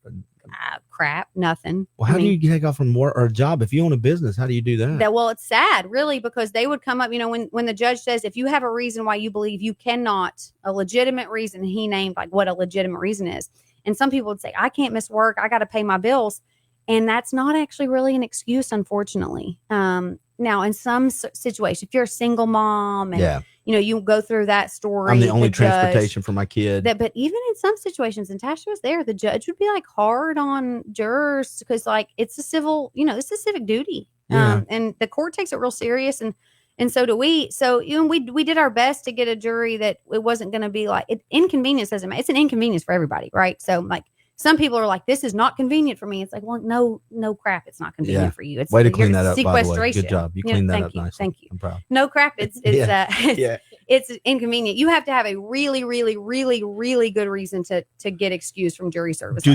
Crap, nothing. Well, how do you take off from work or a job if you own a business? How do you do that? Well, it's sad, really, because they would come up. When the judge says if you have a reason why you believe you cannot, a legitimate reason, he named like what a legitimate reason is, and some people would say I can't miss work, I got to pay my bills, and that's not actually really an excuse, unfortunately. Now, in some situation, if you're a single mom and you go through that story, I'm the only transportation for my kid. But even in some situations, and Tasha was there, the judge would be like hard on jurors because like it's a civil, it's a civic duty, and the court takes it real serious, and so do we. So we did our best to get a jury that it wasn't going to be like inconvenience doesn't matter. It's an inconvenience for everybody, right? So like. Some people are like, this is not convenient for me. It's like, well, no crap. It's not convenient for you. It's way to clean that up, by the way. Sequestration. Good job. You cleaned that up nicely. Thank you. I'm proud. No crap. It's inconvenient. You have to have a really, really, really, really good reason to get excused from jury service. Do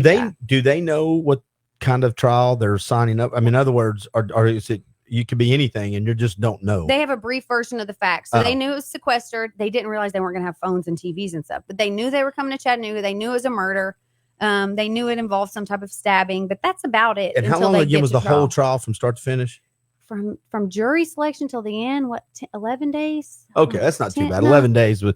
they know what kind of trial they're signing up? I mean, in other words, or is it you could be anything and you just don't know? They have a brief version of the facts. So they knew it was sequestered. They didn't realize they weren't going to have phones and TVs and stuff, but they knew they were coming to Chattanooga. They knew it was a murder. They knew it involved some type of stabbing, but that's about it. And how long again was the whole trial from start to finish? From jury selection till the end, 11 days? Okay, that's not too bad. 11 days with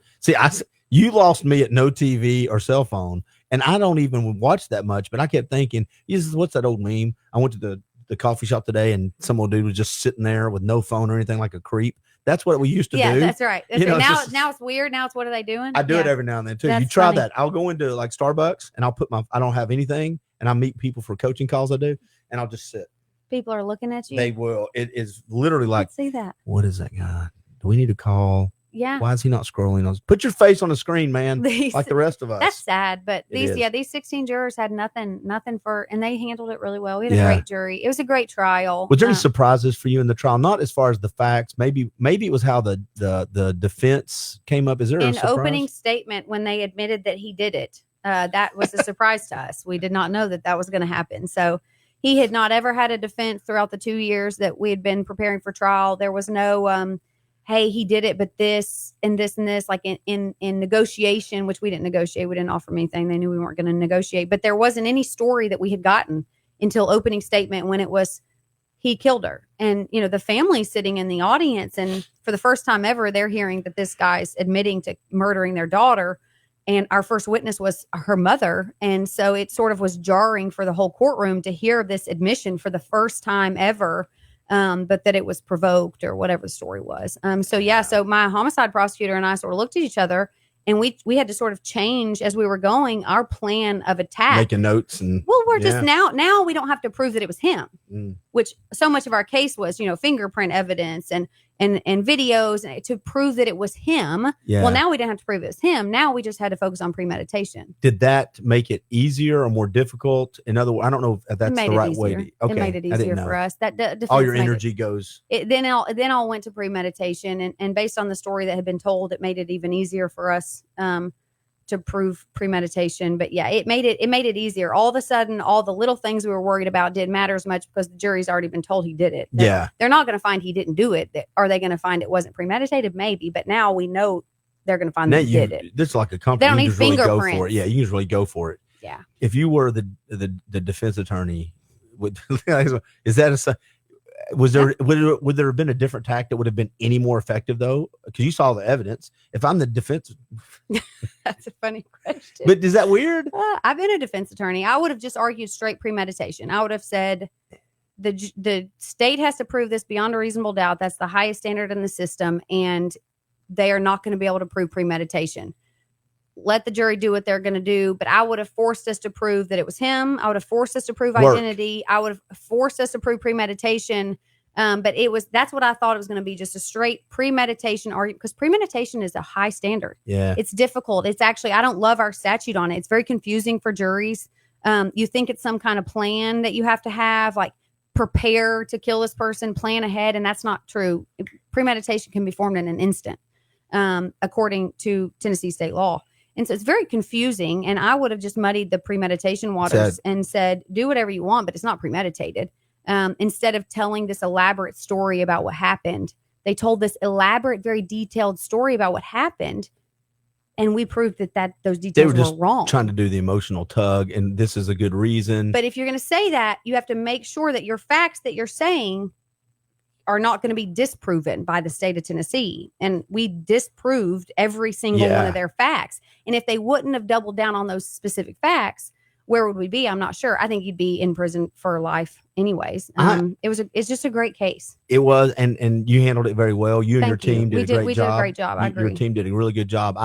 you lost me at no TV or cell phone, and I don't even watch that much, but I kept thinking, what's that old meme? I went to the coffee shop today and some old dude was just sitting there with no phone or anything like a creep. That's what we used to do. Yeah, that's right. Now It's it's weird. Now it's what are they doing? I do it every now and then too. That's you try funny. that. I'll go into like Starbucks and I'll put I don't have anything and I meet people for coaching calls I do and I'll just sit. People are looking at you. They will. It is literally like, Let's see that. What is that guy? Do we need to call? Yeah. Why is he not scrolling? Put your face on the screen, man. Like the rest of us. That's sad, but these 16 jurors had nothing for, and they handled it really well. We had a great jury. It was a great trial. Was there any surprises for you in the trial? Not as far as the facts. Maybe it was how the defense came up. Is there an opening statement when they admitted that he did it? That was a surprise to us. We did not know that was going to happen. So he had not ever had a defense throughout the 2 years that we had been preparing for trial. There was no hey, he did it, but this and this and this, like in negotiation, which we didn't negotiate. We didn't offer him anything. They knew we weren't going to negotiate, but there wasn't any story that we had gotten until opening statement when it was, he killed her. And, the family's sitting in the audience. And for the first time ever, they're hearing that this guy's admitting to murdering their daughter. and our first witness was her mother. And so it sort of was jarring for the whole courtroom to hear this admission for the first time ever, but that it was provoked or whatever the story was. So my homicide prosecutor and I sort of looked at each other, and we had to sort of change as we were going our plan of attack. Making notes and we're just now we don't have to prove that it was him, which so much of our case was, fingerprint evidence and videos to prove that it was him. Yeah. Well, now we didn't have to prove it was him. Now we just had to focus on premeditation. Did that make it easier or more difficult? In other words, I don't know if that's the right way. It made it easier for us. All your energy goes. Then all went to premeditation, and based on the story that had been told, it made it even easier for us to prove premeditation. But yeah, it made it easier. All of a sudden, all the little things we were worried about didn't matter as much because the jury's already been told he did it. They're not going to find he didn't do it. Are they going to find it wasn't premeditated? Maybe, but now we know they're going to find that he did it. This is like a company. They don't need really go fingerprints. for it. Yeah, you can just really go for it. Yeah. If you were the defense attorney, would there have been a different tack that would have been any more effective though? Because you saw the evidence. If I'm the defense, that's a funny question. But is that weird? I've been a defense attorney. I would have just argued straight premeditation. I would have said the state has to prove this beyond a reasonable doubt. That's the highest standard in the system, and they are not going to be able to prove premeditation. Let the jury do what they're going to do. But I would have forced us to prove that it was him. I would have forced us to prove identity. I would have forced us to prove premeditation. But that's what I thought it was going to be, just a straight premeditation argument, because premeditation is a high standard. Yeah. It's difficult. It's actually, I don't love our statute on it. It's very confusing for juries. You think it's some kind of plan that you have to have, like prepare to kill this person, plan ahead. And that's not true. Premeditation can be formed in an instant, according to Tennessee state law. And so it's very confusing. And I would have just muddied the premeditation waters and said, do whatever you want, but it's not premeditated. Instead of telling this elaborate story about what happened, they told this elaborate, very detailed story about what happened. And we proved that those details were wrong. Trying to do the emotional tug, and this is a good reason. But if you're going to say that, you have to make sure that your facts that you're saying are not going to be disproven by the state of Tennessee. And we disproved every single one of their facts. And if they wouldn't have doubled down on those specific facts, where would we be? I'm not sure. I think you'd be in prison for life anyways. It's just a great case. It was, and you handled it very well. You and your team did a great job. We did a great job. I agree. Your team did a really good job.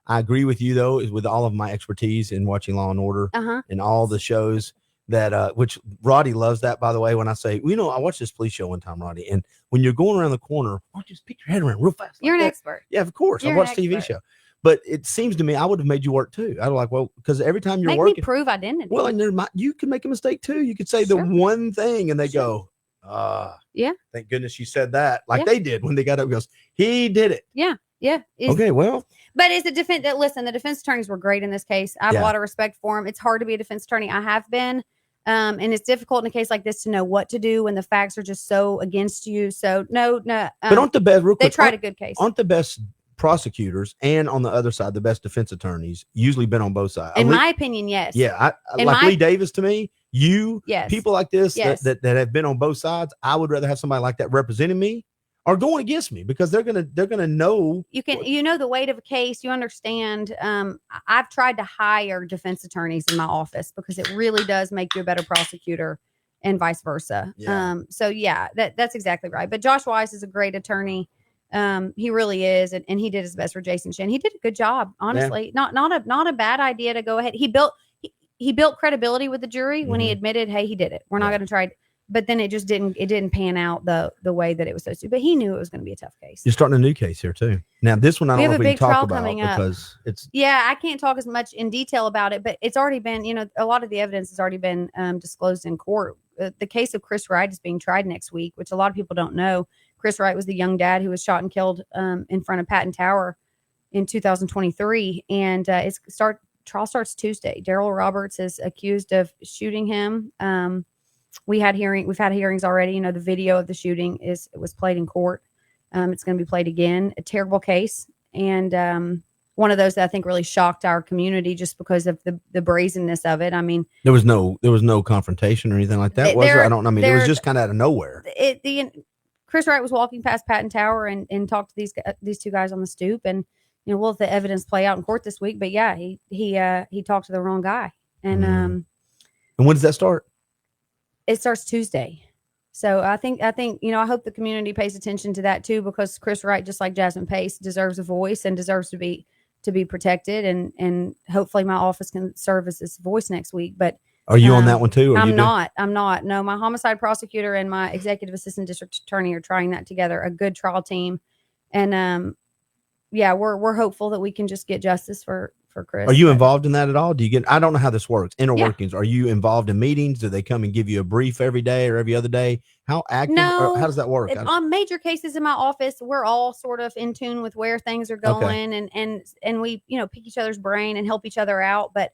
I agree with you though, is with all of my expertise in watching Law and Order and all the shows that, which Roddy loves that, by the way, when I say, I watched this police show one time, Roddy, and when you're going around the corner, why don't you just pick your head around real fast? You're an expert. Yeah, of course. I watch TV show. But it seems to me I would have made you work too. I'd like, well, because every time you're working, me prove identity. Well, and you can make a mistake too. You could say the one thing, and they go, thank goodness you said that. Like they did when they got up. And goes, he did it. Yeah. Okay, well, but as a defense, listen, the defense attorneys were great in this case. I have a lot of respect for them. It's hard to be a defense attorney. I have been, and it's difficult in a case like this to know what to do when the facts are just so against you. So no. But aren't the best? Real quick, they tried a good case. Aren't the best prosecutors and on the other side the best defense attorneys usually been on both sides? In my opinion, yes. Yeah, Lee Davis to me. People like this that have been on both sides. I would rather have somebody like that representing me or going against me, because they're gonna know. You know the weight of a case. You understand. I've tried to hire defense attorneys in my office because it really does make you a better prosecutor, and vice versa. Yeah. That's exactly right. But Josh Weiss is a great attorney. He really is, and he did his best for Jason Shin. He did a good job, honestly. Not a bad idea to go ahead. He built credibility with the jury when he admitted, hey, he did it. We're not going to try. But then it just didn't pan out the way that it was supposed to. But he knew it was going to be a tough case. You're starting a new case here too. Now this one I don't know if we can talk about because it's. Yeah, I can't talk as much in detail about it, but it's already been, a lot of the evidence has already been disclosed in court. The case of Chris Wright is being tried next week, which a lot of people don't know. Chris Wright was the young dad who was shot and killed in front of Patton Tower in 2023, and trial starts Tuesday. Daryl Roberts is accused of shooting him. We've had hearings already. The video of the shooting was played in court. It's going to be played again. A terrible case, and one of those that I think really shocked our community just because of the brazenness of it. I mean, there was no confrontation or anything like that, was there? I don't. I mean, it was just kind of out of nowhere. Chris Wright was walking past Patton Tower and talked to these two guys on the stoop, and we'll let the evidence play out in court this week. But yeah, he talked to the wrong guy. And And when does that start? it starts Tuesday. So I think, I hope the community pays attention to that too, because Chris Wright, just like Jasmine Pace, deserves a voice and deserves to be protected. And hopefully my office can serve as this voice next week. But Are you on that one too? Or I'm you not. No, my homicide prosecutor and my executive assistant district attorney are trying that together, a good trial team. And yeah, we're hopeful that we can just get justice for Chris. Are you involved in that at all? Do you get, I don't know how this works. Inner Yeah. workings. Are you involved in meetings? Do they come and give you a brief every day or every other day? How active? No. Or how does that work? On major cases in my office, we're all sort of in tune with where things are going, and we pick each other's brain and help each other out. But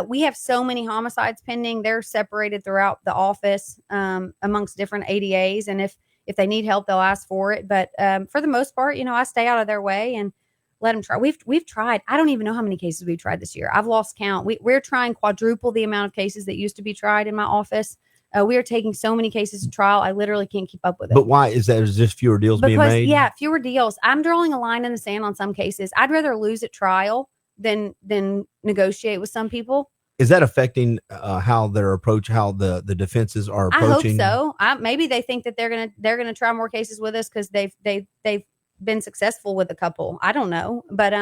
we have so many homicides pending; they're separated throughout the office amongst different ADAs, and if they need help, they'll ask for it. But for the most part, I stay out of their way and let them try. We've tried. I don't even know how many cases we've tried this year. I've lost count. We're trying quadruple the amount of cases that used to be tried in my office. We are taking so many cases to trial. I literally can't keep up with it. But why is that? Is just fewer deals being made? Yeah, fewer deals. I'm drawing a line in the sand on some cases. I'd rather lose at trial than negotiate with some people. Is that affecting how the defenses are approaching? I hope so. Maybe they think that they're gonna try more cases with us because they've been successful with a couple. I don't know, but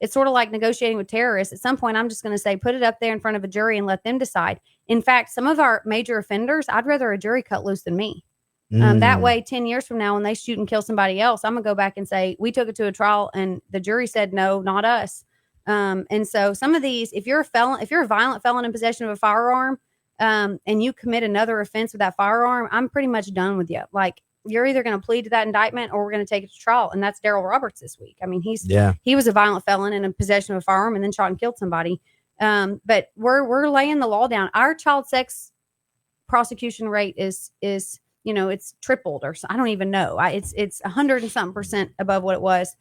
it's sort of like negotiating with terrorists. At some point, I'm just going to say, put it up there in front of a jury and let them decide. In fact, some of our major offenders, I'd rather a jury cut loose than me. That way, 10 years from now, when they shoot and kill somebody else, I'm going to go back and say, we took it to a trial and the jury said, no, not us. And so some of these, if you're a violent felon in possession of a firearm, and you commit another offense with that firearm, I'm pretty much done with you. Like, you're either going to plead to that indictment or we're going to take it to trial. And that's Daryl Roberts this week. I mean, he was a violent felon in possession of a firearm and then shot and killed somebody. But we're laying the law down. Our child sex prosecution rate is it's tripled, or I don't even know. It's 100 and something percent above what it was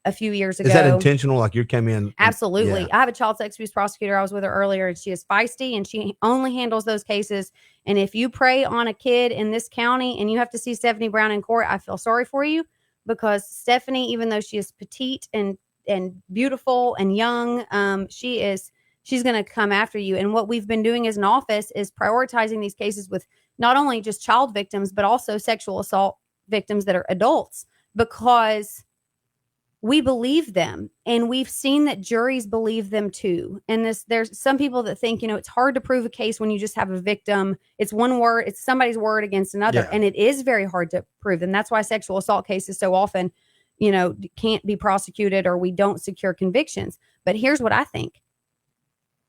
a few years ago. Is that intentional? Like you came in? Absolutely. Yeah. I have a child sex abuse prosecutor. I was with her earlier, and she is feisty, and she only handles those cases. And if you prey on a kid in this county and you have to see Stephanie Brown in court, I feel sorry for you, because Stephanie, even though she is petite and beautiful and young, she's going to come after you. And what we've been doing as an office is prioritizing these cases with not only just child victims, but also sexual assault victims that are adults, because we believe them, and we've seen that juries believe them too. And there's some people that think, it's hard to prove a case when you just have a victim. It's one word, it's somebody's word against another. Yeah. And it is very hard to prove. And that's why sexual assault cases so often, can't be prosecuted, or we don't secure convictions. But here's what I think.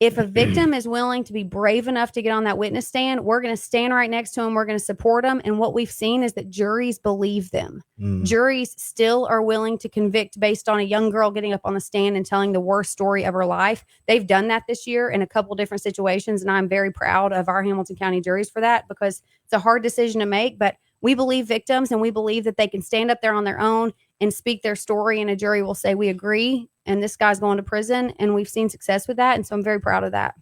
If a victim is willing to be brave enough to get on that witness stand, we're going to stand right next to them. We're going to support them. And what we've seen is that juries believe them. Juries still are willing to convict based on a young girl getting up on the stand and telling the worst story of her life. They've done that this year in a couple different situations. And I'm very proud of our Hamilton County juries for that, because it's a hard decision to make. But we believe victims, and we believe that they can stand up there on their own and speak their story, and a jury will say, we agree, and this guy's going to prison. And we've seen success with that. And so I'm very proud of that.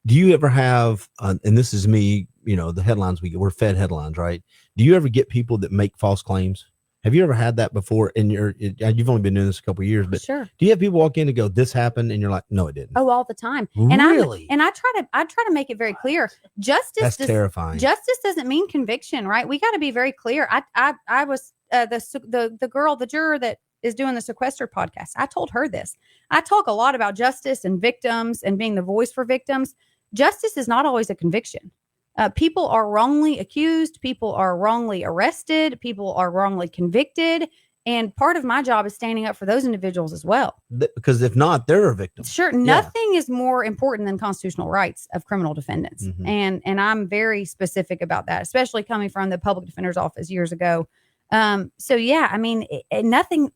Do you ever have, and this is me, the headlines we get, we're fed headlines, right? Do you ever get people that make false claims? Have you ever had that before? You've only been doing this a couple of years, but sure. Do you have people walk in and go, this happened? And you're like, no, it didn't. Oh, all the time. Really? And I try to make it very clear. That's terrifying. Justice doesn't mean conviction, right? We got to be very clear. I was the girl, the juror that is doing the Sequester podcast. I told her this. I talk a lot about justice and victims and being the voice for victims. Justice is not always a conviction. People are wrongly accused. People are wrongly arrested. People are wrongly convicted. And part of my job is standing up for those individuals as well. Because if not, they're a victim. Sure. Nothing is more important than constitutional rights of criminal defendants. Mm-hmm. And I'm very specific about that, especially coming from the public defender's office years ago. So yeah, I mean, nothing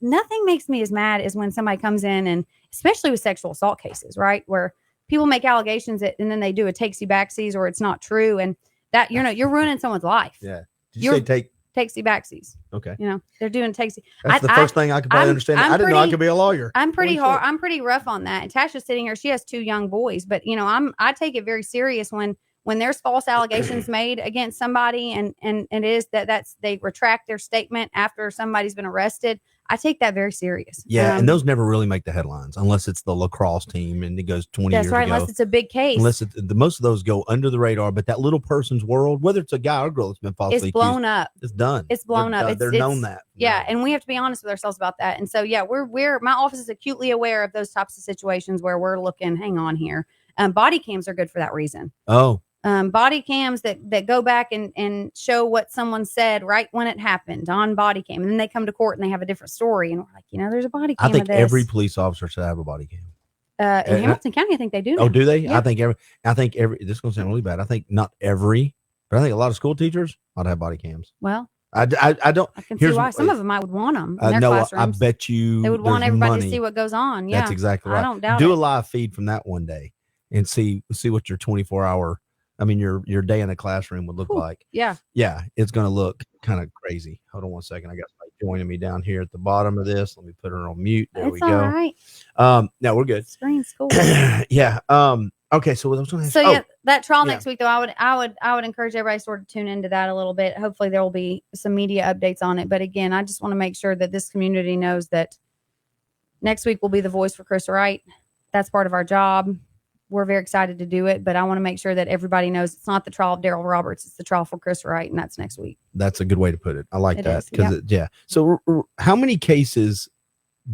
makes me as mad as when somebody comes in, and especially with sexual assault cases, right? Where people make allegations and then they do a takesy backsies, or it's not true. And that, you're ruining someone's life. Yeah. Did you say takesy backsies? Okay. They're doing takesy. That's the first thing I could probably understand. I didn't know I could be a lawyer. I'm pretty hard. I'm pretty rough on that. And Tasha's sitting here. She has 2 young boys, but I take it very serious when when there's false allegations made against somebody and it is that's they retract their statement after somebody's been arrested, I take that very serious. Yeah, and those never really make the headlines unless it's the lacrosse team and it goes 20 that's years right, ago. unless it's a big case. Unless most of those go under the radar, but that little person's world, whether it's a guy or girl that's been falsely it's blown accused, up. it's done. It's blown up. They're known that. Yeah, and we have to be honest with ourselves about that. And so, yeah, we're my office is acutely aware of those types of situations where we're looking, hang on here. Body cams are good for that reason. Oh. Body cams that go back and show what someone said right when it happened on body cam. And then they come to court and they have a different story. And we're like, there's a body cam. I think of this. every police officer should have a body cam. In Hamilton County, I think they do now. Oh, do they? Yeah. I think every, this is going to sound really bad. I think not every, but I think a lot of school teachers ought to have body cams. Well, I don't. I can see why some of them might would want them in their no, classrooms. I bet you they would want there's everybody money. to see what goes on. Yeah, That's exactly right. I don't doubt Do it. a live feed from that one day and see what your 24-hour, your day in the classroom would look like. Yeah. Yeah, it's going to look kind of crazy. Hold on one second. I got somebody joining me down here at the bottom of this. Let me put her on mute. There It's we go. all right. No, we're good. Screen's cool. Yeah. Okay. So what I was going to So yeah, that trial yeah. next week though, I would encourage everybody to sort of tune into that a little bit. Hopefully there will be some media updates on it. But again, I just want to make sure that this community knows that next week will be the voice for Chris Wright. That's part of our job. We're very excited to do it, but I want to make sure that everybody knows it's not the trial of Daryl Roberts. It's the trial for Chris Wright, and that's next week. That's a good way to put it. I like It that is, because yeah. So how many cases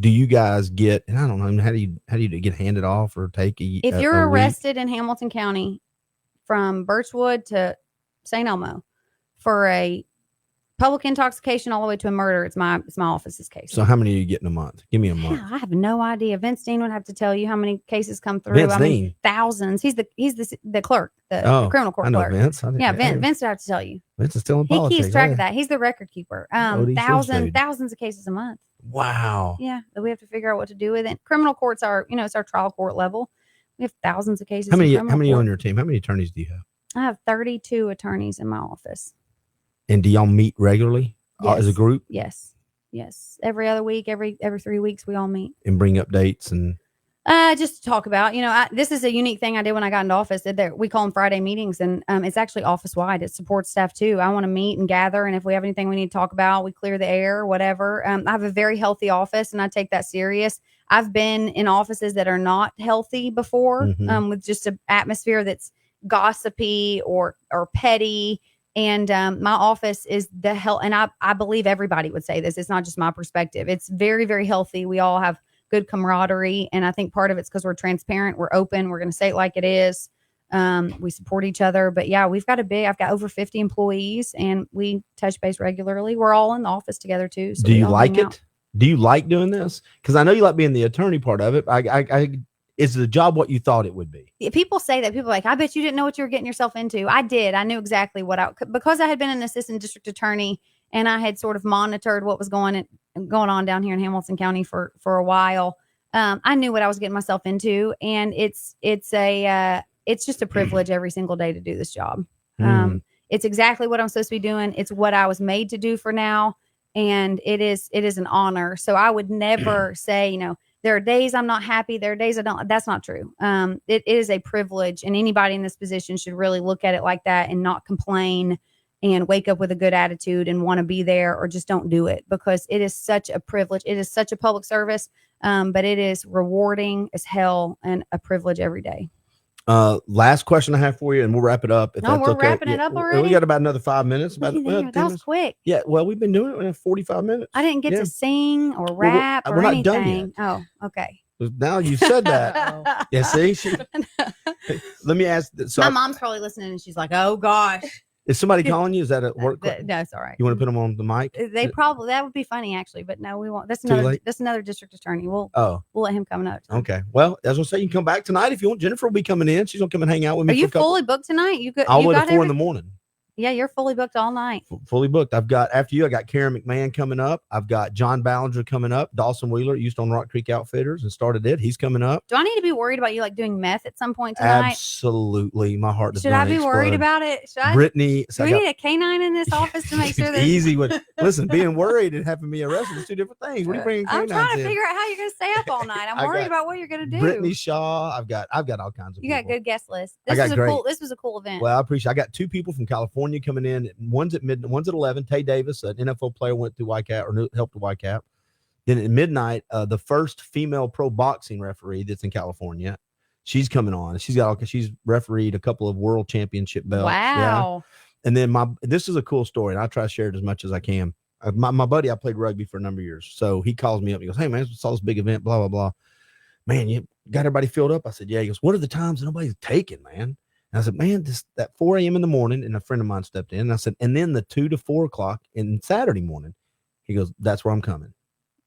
do you guys get? And I don't know. How do you get handed off or take If you're arrested in Hamilton County from Birchwood to St. Elmo for a public intoxication all the way to a murder, it's my office's case. So how many do you get in a month? Give me a month. Yeah, I have no idea. Vince Dean would have to tell you how many cases come through. Vince Dean? Thousands. He's the clerk, the criminal court I know clerk. Vince. Yeah, Vince would have to tell you. Vince is still in He politics. keeps track of that. He's the record keeper. OD Thousands of cases a month. Wow. Yeah, that we have to figure out what to do with it. Criminal courts are, it's our trial court level. We have thousands of cases. How many in criminal court. on your team? How many attorneys do you have? I have 32 attorneys in my office. And do y'all meet regularly as a group Yes. Every other week, every 3 weeks, we all meet and bring updates and just to talk about, this is a unique thing I did when I got into office. We call them Friday meetings, and it's actually office wide. It supports staff too. I want to meet and gather, and if we have anything we need to talk about, we clear the air, whatever. I have a very healthy office, and I take that serious. I've been in offices that are not healthy before, with just an atmosphere that's gossipy or petty. And my office is the hell, and I believe everybody would say this. It's not just my perspective. It's very, very healthy. We all have good camaraderie, and I think part of it's because we're transparent, we're open, we're going to say it like it is. We support each other. But yeah, I've got over 50 employees, and we touch base regularly. We're all in the office together too. So do you all like hang it? out. Do you like doing this? Because I know you like being the attorney part of it. Is the job what you thought it would be? People say that. People are like, I bet you didn't know what you were getting yourself into. I did. I knew exactly because I had been an assistant district attorney, and I had sort of monitored what was going on down here in Hamilton County for a while. I knew what I was getting myself into, and it's just a privilege every single day to do this job. It's exactly what I'm supposed to be doing. It's what I was made to do for now, and it is an honor. So I would never say, there are days I'm not happy. There are days I don't. That's not true. It is a privilege, and anybody in this position should really look at it like that and not complain and wake up with a good attitude and want to be there, or just don't do it, because it is such a privilege. It is such a public service, but it is rewarding as hell and a privilege every day. Last question I have for you, and we'll wrap it up. If No, that's we're okay. wrapping it up already? We got about another 5 minutes. That was quick. Yeah, well, we've been doing it in 45 minutes. I didn't get Yeah. to sing or rap we're or not anything. done yet. Oh, okay. Now you said that. Yeah, see? Let me ask. So My mom's probably listening, and she's like, "Oh gosh." is somebody calling you? Is that at work? No, it's all right. You want to put them on the mic? That would be funny actually, but no, we won't. That's Too late? another district attorney. We'll let him come another time. Okay. Well, as I say, you can come back tonight if you want. Jennifer will be coming in. She's gonna come and hang out with me. Are you fully booked tonight? You could. All the you way to got 4 in the morning. Yeah, you're fully booked all night. Fully booked. I've got, after you, I got Karen McMahon coming up. I've got John Ballinger coming up. Dawson Wheeler used on Rock Creek Outfitters and started it. He's coming up. Do I need to be worried about you like doing meth at some point tonight? Absolutely. My heart is Should I gonna be worried explode. about it? Should I? Brittany, Do we need a canine in this office to make sure that easy with, listen, being worried and having me arrested is two different things. What are you bringing I'm canines trying to in? figure out how you're going to stay up all night. I'm I worried got about what you're going to do. Brittany Shaw. I've got all kinds of You got people. good guest list. I got great. This was a cool event. Well, I appreciate. I got 2 people from California coming in. One's at midnight. One's at 11. Tay Davis, an NFL player, went to YCAP or helped to YCAP. Then at midnight, the first female pro boxing referee that's in California, she's coming on. She's refereed a couple of world championship belts. Yeah. Wow. And then this is a cool story, and I try to share it as much as I can. My buddy, I played rugby for a number of years, so he calls me up. He goes, "Hey man, I saw this big event, blah blah blah. Man, you got everybody filled up?" I said, "Yeah." He goes, "What are the times that nobody's taking, man?" And I said, "Man, that 4 a.m. in the morning." And a friend of mine stepped in, and I said, "And then the 2 to 4 o'clock in Saturday morning." He goes, "That's where I'm coming."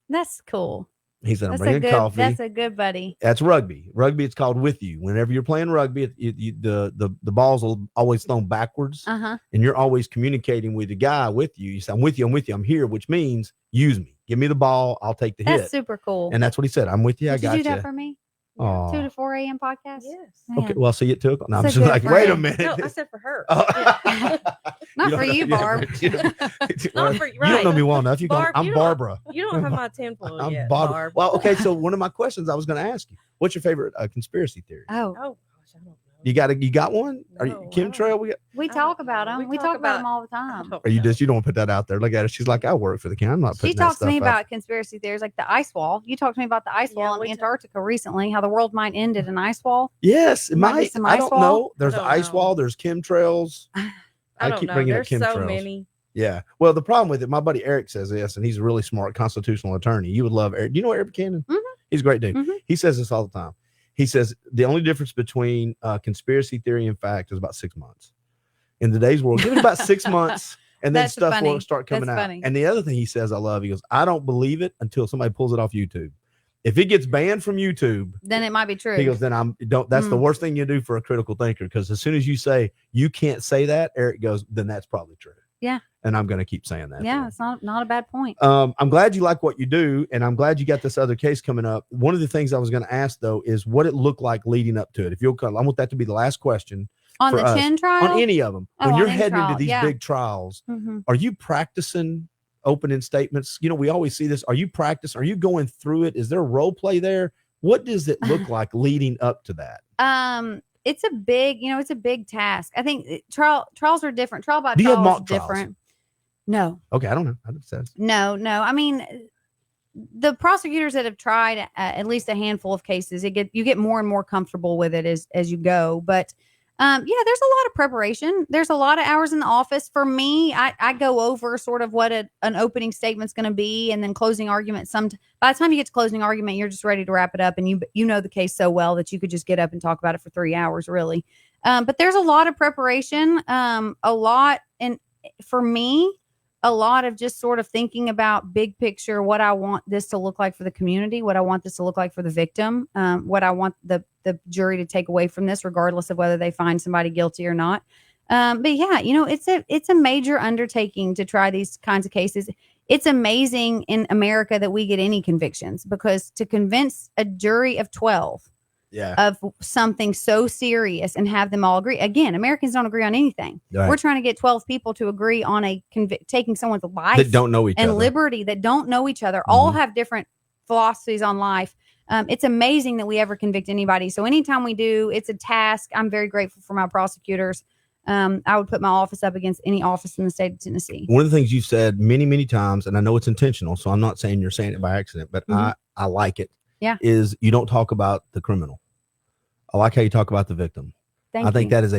That's cool. He said, "I'm That's bringing coffee." That's a good buddy. That's rugby. Rugby, it's called with you. Whenever you're playing rugby, the balls will always thrown backwards, Uh-huh. and you're always communicating with the guy with you. You say, "I'm with you. I'm with you. I'm here," which means use me. Give me the ball. I'll take the That's hit. super cool. And that's what he said. "I'm with you. I Did got you you." do that for me? Aw. 2 to 4 a.m. podcast? Yes. Man. Okay, well, see you at 2 o'clock. No, I'm That's just a like, good wait a friend. minute. No, I said for her. Oh. Not You for don't you, know- Barb. You don't, Not for- you don't know me well enough. You Barb, I'm you don't- Barbara. You don't have my tinfoil I'm yet, Barbara. Barb. Well, okay. So one of my questions I was going to ask you: what's your favorite conspiracy theory? Oh, Oh gosh, I don't know. You got one? Are you No, I chemtrail? don't. We got. we I talk don't about know. them. We We talk talk about them about- all the I time. don't Or you know. don't want to put that out there? Look at her. She's like, "I work for the can. I'm not She putting that talks to stuff me out." about conspiracy theories like the ice wall. You talked to me about the ice Yeah, wall in we talk- Antarctica recently, how the world might end at an ice wall. Yes, it Might be might. some I ice don't wall? know. There's I the don't ice know. wall. There's chemtrails. I don't keep know. bringing up There's so chemtrails. many. Yeah. Well, the problem with it, my buddy Eric says this, and he's a really smart constitutional attorney. You would love Eric. Do you know Eric Buchanan? Mhm. He's a great dude. Mhm. He says this all the time. He says the only difference between conspiracy theory and fact is about 6 months. In today's world, give it about 6 months, and then That's stuff funny. will start coming That's out. funny. And the other thing he says, I love. He goes, "I don't believe it until somebody pulls it off YouTube. If it gets banned from YouTube." Then it might be true. He goes, "Then that's the worst thing you do for a critical thinker, because as soon as you say you can't say that," Eric goes, "then that's probably true." Yeah. And I'm going to keep saying that. to Yeah, him. it's not a bad point. I'm glad you like what you do, and I'm glad you got this other case coming up. One of the things I was going to ask though is what it looked like leading up to it. If you'll come, I want that to be the last question On for the us, chin trial? on any of them. Oh, When on you're any heading trial, into these yeah. big trials, Mhm. are you practicing opening statements? You know, we always see this. Are you practicing? Are you going through it? Is there a role play there? What does it look like leading up to that? It's a big task. I think trials are different. Trial by Do you have trial mock is trials? different. No, Okay, I don't know. I just said. no. I mean, the prosecutors that have tried at least a handful of cases, you get more and more comfortable with it as you go. But yeah, there's a lot of preparation. There's a lot of hours in the office. For me, I go over sort of what an opening statement's going to be, and then closing argument. By the time you get to closing argument, you're just ready to wrap it up, and you know the case so well that you could just get up and talk about it for 3 hours, really. But there's a lot of preparation, for me, a lot of just sort of thinking about big picture, what I want this to look like for the community, what I want this to look like for the victim, what I want the jury to take away from this, regardless of whether they find somebody guilty or not. But yeah, it's a major undertaking to try these kinds of cases. It's amazing in America that we get any convictions, because to convince a jury of 12 Yeah. of something so serious and have them all agree. Again, Americans don't agree on anything. Right. We're trying to get 12 people to agree on taking someone's life That don't know each and other. liberty, that don't know each other, all Mhm. have different philosophies on life. It's amazing that we ever convict anybody. So anytime we do, it's a task. I'm very grateful for my prosecutors. I would put my office up against any office in the state of Tennessee. One of the things you've said many, many times, and I know it's intentional, so I'm not saying you're saying it by accident, but Mhm. I like it. Yeah. Is you don't talk about the criminal. I like how you talk about the victim. I think you. that is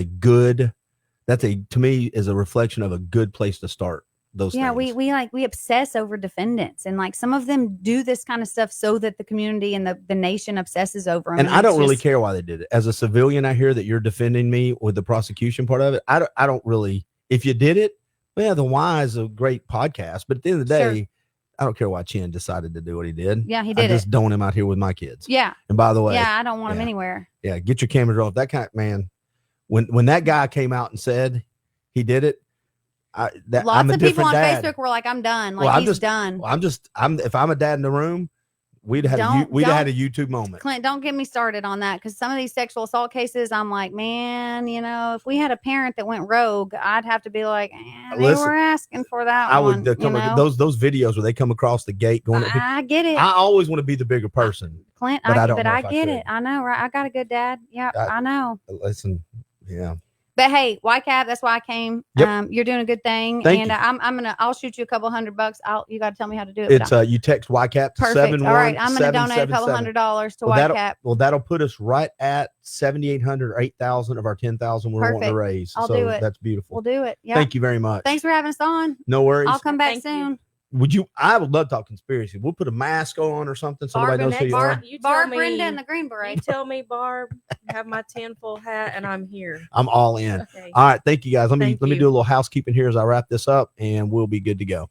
to me is a reflection of a good place to start those Yeah, things. we obsess over defendants, and like some of them do this kind of stuff so that the community and the nation obsesses over them. And I don't it's really just- care why they did it. As a civilian, I hear that you're defending me with the prosecution part of it. I don't really, if you did it, well, the why is a great podcast, but at the end of the day, Sure. I don't care why Chin decided to do what he did. Yeah, he I did just it. don't want him out here with my kids. Yeah, And by the way, yeah, I don't want him yeah. anywhere. get your cameras off. That kind of man, when that guy came out and said he did it, I'm Lots a of people different on dad. Facebook were like, "I'm done. Like Well, I'm he's just- done." If I'm a dad in the room, we'd have had a YouTube moment. Clint, don't get me started on that because some of these sexual assault cases, I'm like, man, if we had a parent that went rogue, I'd have to be like, they Listen, were asking for that I one. would those videos where they come across the gate going. I get it, I always want to be the bigger person, Clint. but I don't. But know I if get could. it. I know, right? I got a good dad. Yeah, I know. Listen, yeah. But hey, YCAP, that's why I came. Yep. You're doing a good thing, Thank and you. I'll shoot you a couple $100. You got to tell me how to do it. It's you text YCAP to perfect. All right, I'm going to donate a couple $77777. $100 to YCAP. That'll put us right at 7,800 or 8,000 of our 10,000 we're wanting to raise. I'll do it. That's beautiful. We'll do it. Yeah. Thank you very much. Thanks for having us on. No worries. I'll come back Thank soon. I would love to talk conspiracy. We'll put a mask on or something so nobody knows who you are. Barb, Brenda, and the Green Beret. You tell me, Barb, have my tinfoil hat, and I'm here. I'm all in. Okay. All right. Thank you guys. Let me Thank you. do a little housekeeping here as I wrap this up, and we'll be good to go.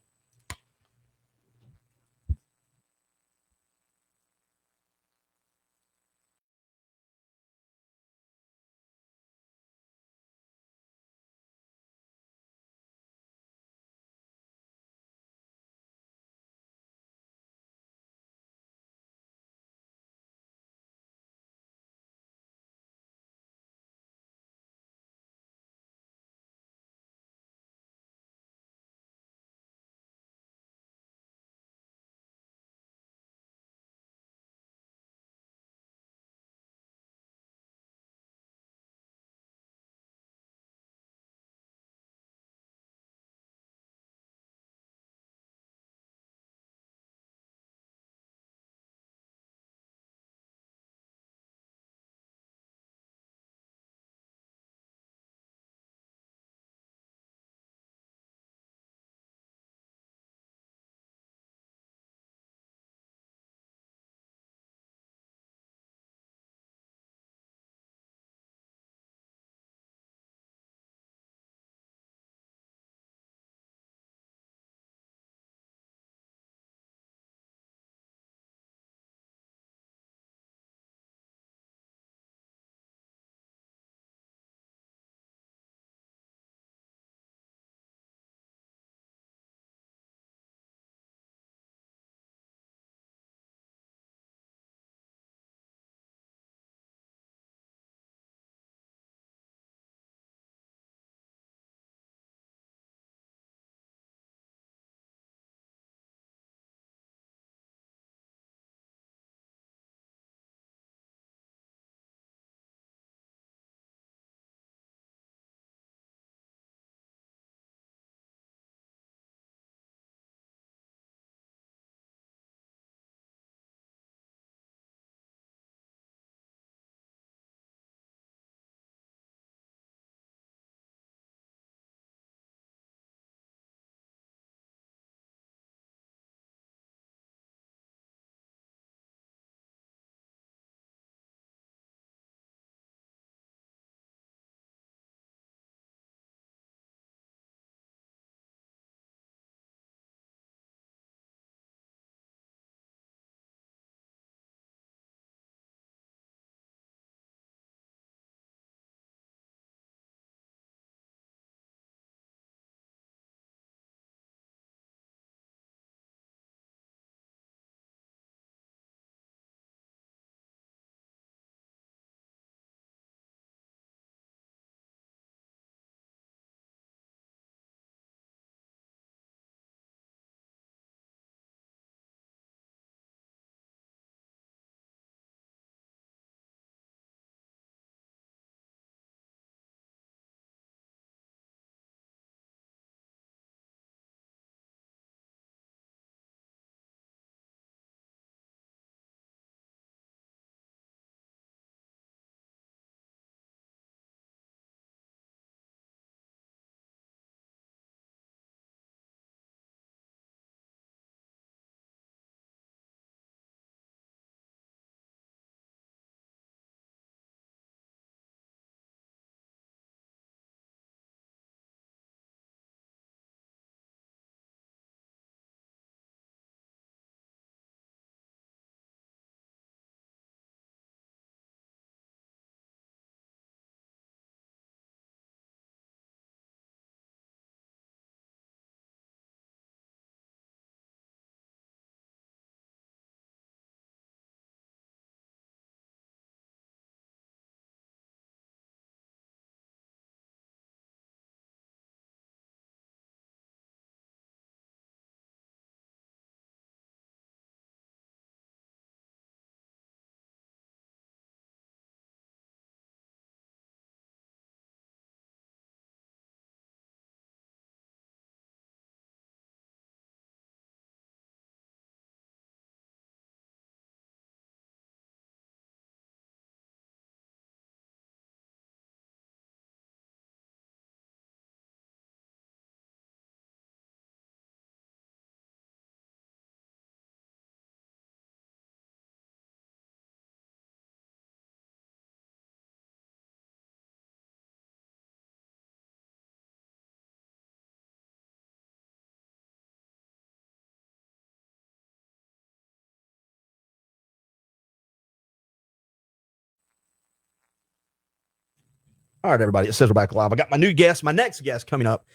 All right, everybody. It says we're back live. I got my next guest coming up.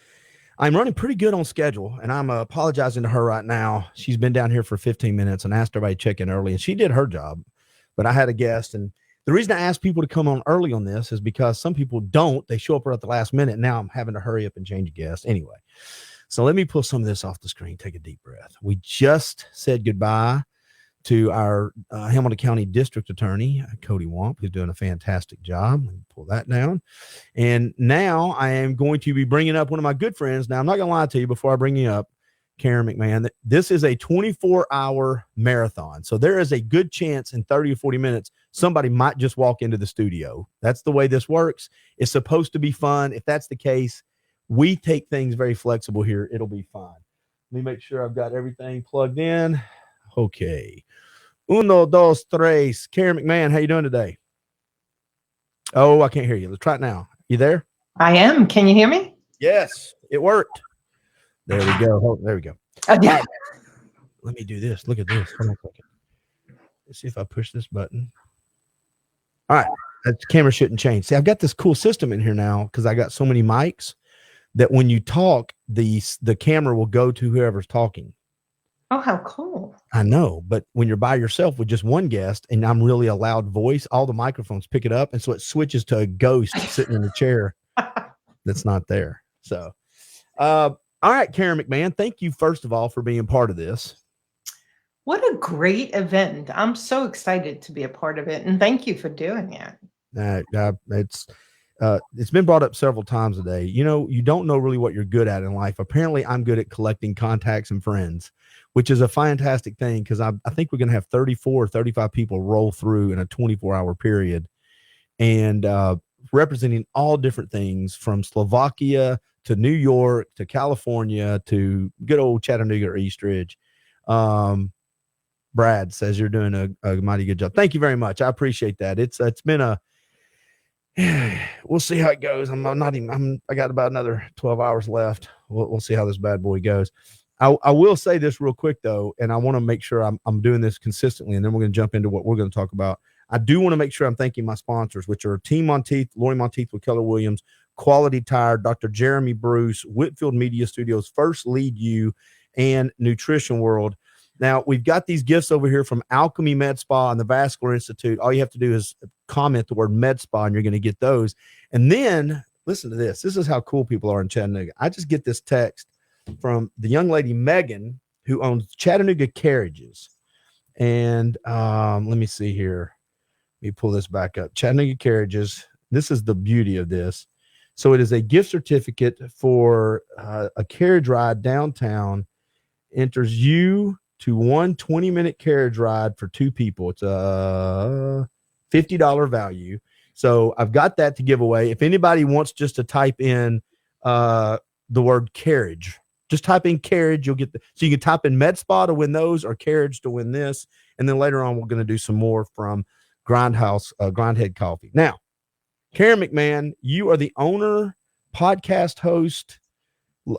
I'm running pretty good on schedule, and I'm apologizing to her right now. She's been down here for 15 minutes and asked everybody to check in early, and she did her job. But I had a guest, and the reason I asked people to come on early on this is because some people don't. They show up right at the last minute. Now I'm having to hurry up and change a guest. Anyway, so let me pull some of this off the screen. Take a deep breath. We just said goodbye to our Hamilton County District Attorney, Cody Womp, who's doing a fantastic job. Let me pull that down. And now I am going to be bringing up one of my good friends. Now, I'm not going to lie to you before I bring you up, Karen McMahon. This is a 24-hour marathon. So there is a good chance in 30 or 40 minutes, somebody might just walk into the studio. That's the way this works. It's supposed to be fun. If that's the case, we take things very flexible here. It'll be fine. Let me make sure I've got everything plugged in. Okay. Uno, dos, tres. Karen McMahon, how you doing today? Oh, I can't hear you. Let's try it now. You there? I am. Can you hear me? Yes, it worked. There we go. Oh, there we go. Yeah. Let me do this. Look at this. Hold on a second. Let's see if I push this button. All right. That camera shouldn't change. See, I've got this cool system in here now because I got so many mics that when you talk, the camera will go to whoever's talking. Oh, how cool. I know, but when you're by yourself with just one guest and I'm really a loud voice, all the microphones pick it up. And so it switches to a ghost sitting in the chair that's not there. So, all right, Karen McMahon, thank you, first of all, for being part of this. What a great event. I'm so excited to be a part of it. And thank you for doing it. It's been brought up several times today. You know, you don't know really what you're good at in life. Apparently, I'm good at collecting contacts and friends, which is a fantastic thing because I think we're going to have 34 or 35 people roll through in a 24-hour period and representing all different things from Slovakia to New York to California to good old Chattanooga or Eastridge. Brad says you're doing a mighty good job. Thank you very much. I appreciate that. It's been we'll see how it goes. I got about another 12 hours left. We'll see how this bad boy goes. I will say this real quick though, and I want to make sure I'm doing this consistently, and then we're going to jump into what we're going to talk about. I do want to make sure I'm thanking my sponsors, which are Team Monteith, Lori Monteith with Keller Williams, Quality Tire, Dr. Jeremy Bruce, Whitfield Media Studios, First Lead You, and Nutrition World. Now, we've got these gifts over here from Alchemy Med Spa and the Vascular Institute. All you have to do is comment the word Med Spa, and you're going to get those. And then, listen to this. This is how cool people are in Chattanooga. I just get this text from the young lady, Megan, who owns Chattanooga Carriages. And let me see here. Let me pull this back up. Chattanooga Carriages. This is the beauty of this. So it is a gift certificate for a carriage ride downtown. Enters you to one 20-minute carriage ride for two people. It's a $50 value. So I've got that to give away. If anybody wants just to type in the word carriage, just type in carriage, you'll get so you can type in Med Spa to win those or carriage to win this. And then later on, we're going to do some more from Grindhead Coffee. Now, Karen McMahon, you are the owner, podcast host,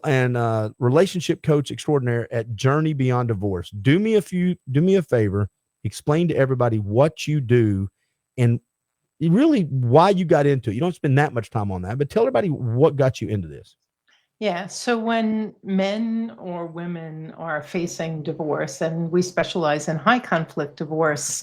and relationship coach extraordinaire at Journey Beyond Divorce. Do me a favor, explain to everybody what you do and really why you got into it. You don't spend that much time on that, but tell everybody what got you into this. Yeah. So when men or women are facing divorce, and we specialize in high conflict divorce,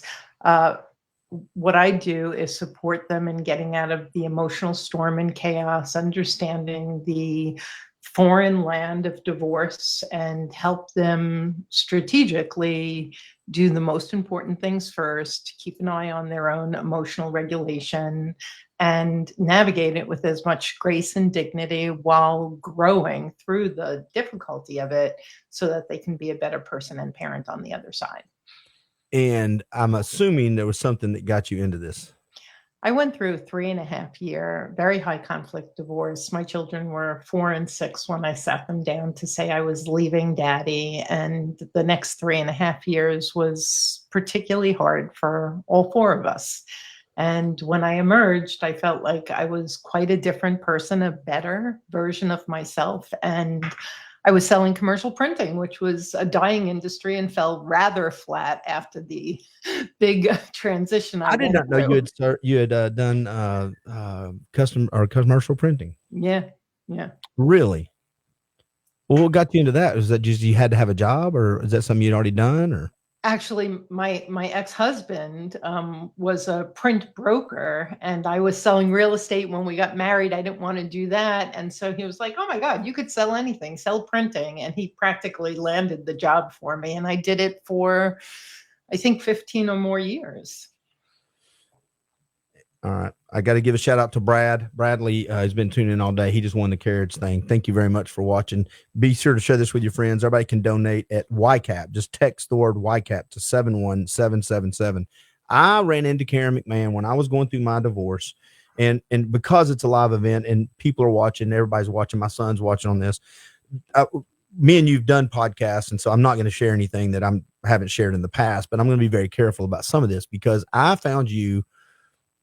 what I do is support them in getting out of the emotional storm and chaos, understanding the foreign land of divorce, and help them strategically do the most important things first, keep an eye on their own emotional regulation, and navigate it with as much grace and dignity while growing through the difficulty of it so that they can be a better person and parent on the other side. And I'm assuming there was something that got you into this. I went through a 3.5-year, very high conflict divorce. My children were 4 and 6 when I sat them down to say I was leaving daddy. And the next 3.5 years was particularly hard for all 4 of us. And when I emerged, I felt like I was quite a different person, a better version of myself. And I was selling commercial printing, which was a dying industry and fell rather flat after the big transition I did went not know through. you had done custom or commercial printing. Yeah. Yeah. Really? Well, what got you into that? Was that just you had to have a job, or is that something you'd already done? Or Actually, my ex-husband was a print broker, and I was selling real estate when we got married. I didn't want to do that. And so he was like, oh my God, you could sell anything, sell printing. And he practically landed the job for me. And I did it for, I think, 15 or more years. all right, I got to give a shout out to Brad. Bradley has been tuning in all day. He just won the carriage thing. Thank you very much for watching. Be sure to share this with your friends. Everybody can donate at YCAP. Just text the word YCAP to 71777. I ran into Karen McMahon when I was going through my divorce, and because it's a live event and people are watching, everybody's watching. My son's watching on this. Me and you've done podcasts, and so I'm not going to share anything that I haven't shared in the past. But I'm going to be very careful about some of this because I found you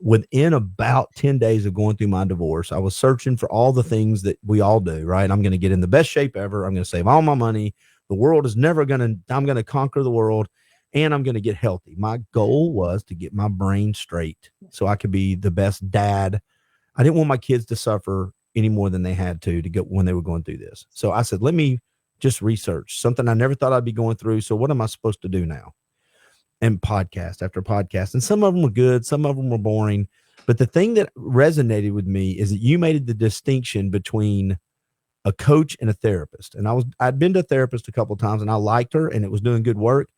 within about 10 days of going through my divorce. I was searching for all the things that we all do, right? I'm going to get in the best shape ever. I'm going to save all my money. The world is never I'm going to conquer the world, and I'm going to get healthy. My goal was to get my brain straight so I could be the best dad. I didn't want my kids to suffer any more than they had to get when they were going through this. So I said, let me just research something I never thought I'd be going through. So what am I supposed to do now? And podcast after podcast. And some of them were good. Some of them were boring. But the thing that resonated with me is that you made the distinction between a coach and a therapist. And I'd been to a therapist a couple of times and I liked her and it was doing good work,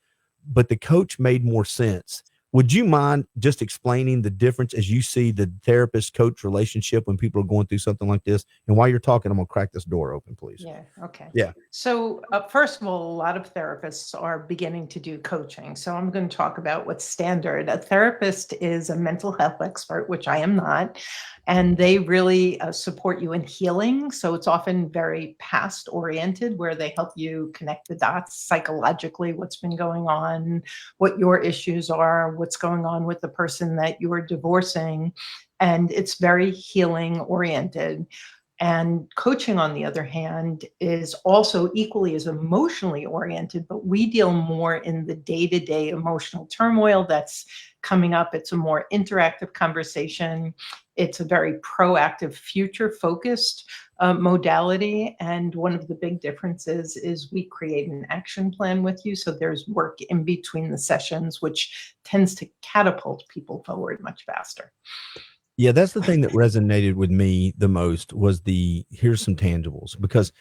but the coach made more sense. Would you mind just explaining the difference as you see the therapist coach relationship when people are going through something like this? And while you're talking, I'm going to crack this door open, please. Yeah. Okay. Yeah. So first of all, a lot of therapists are beginning to do coaching. So I'm going to talk about what's standard. A therapist is a mental health expert, which I am not. And they really support you in healing. So it's often very past oriented, where they help you connect the dots psychologically, what's been going on, what your issues are, what's going on with the person that you are divorcing. And it's very healing oriented. And coaching, on the other hand, is also equally as emotionally oriented, but we deal more in the day-to-day emotional turmoil that's coming up. It's a more interactive conversation. It's a very proactive, future-focused modality. And one of the big differences is we create an action plan with you. So there's work in between the sessions, which tends to catapult people forward much faster. Yeah, that's the thing that resonated with me the most was here's some tangibles, because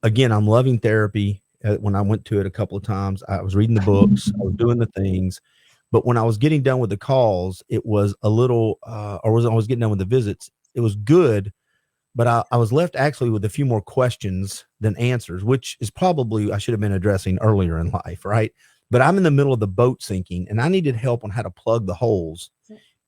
again, I'm loving therapy. When I went to it a couple of times, I was reading the books, I was doing the things, but when I was getting done with the calls, it was a little, I was getting done with the visits, it was good, but I was left actually with a few more questions than answers, which is probably I should have been addressing earlier in life, right? But I'm in the middle of the boat sinking, and I needed help on how to plug the holes.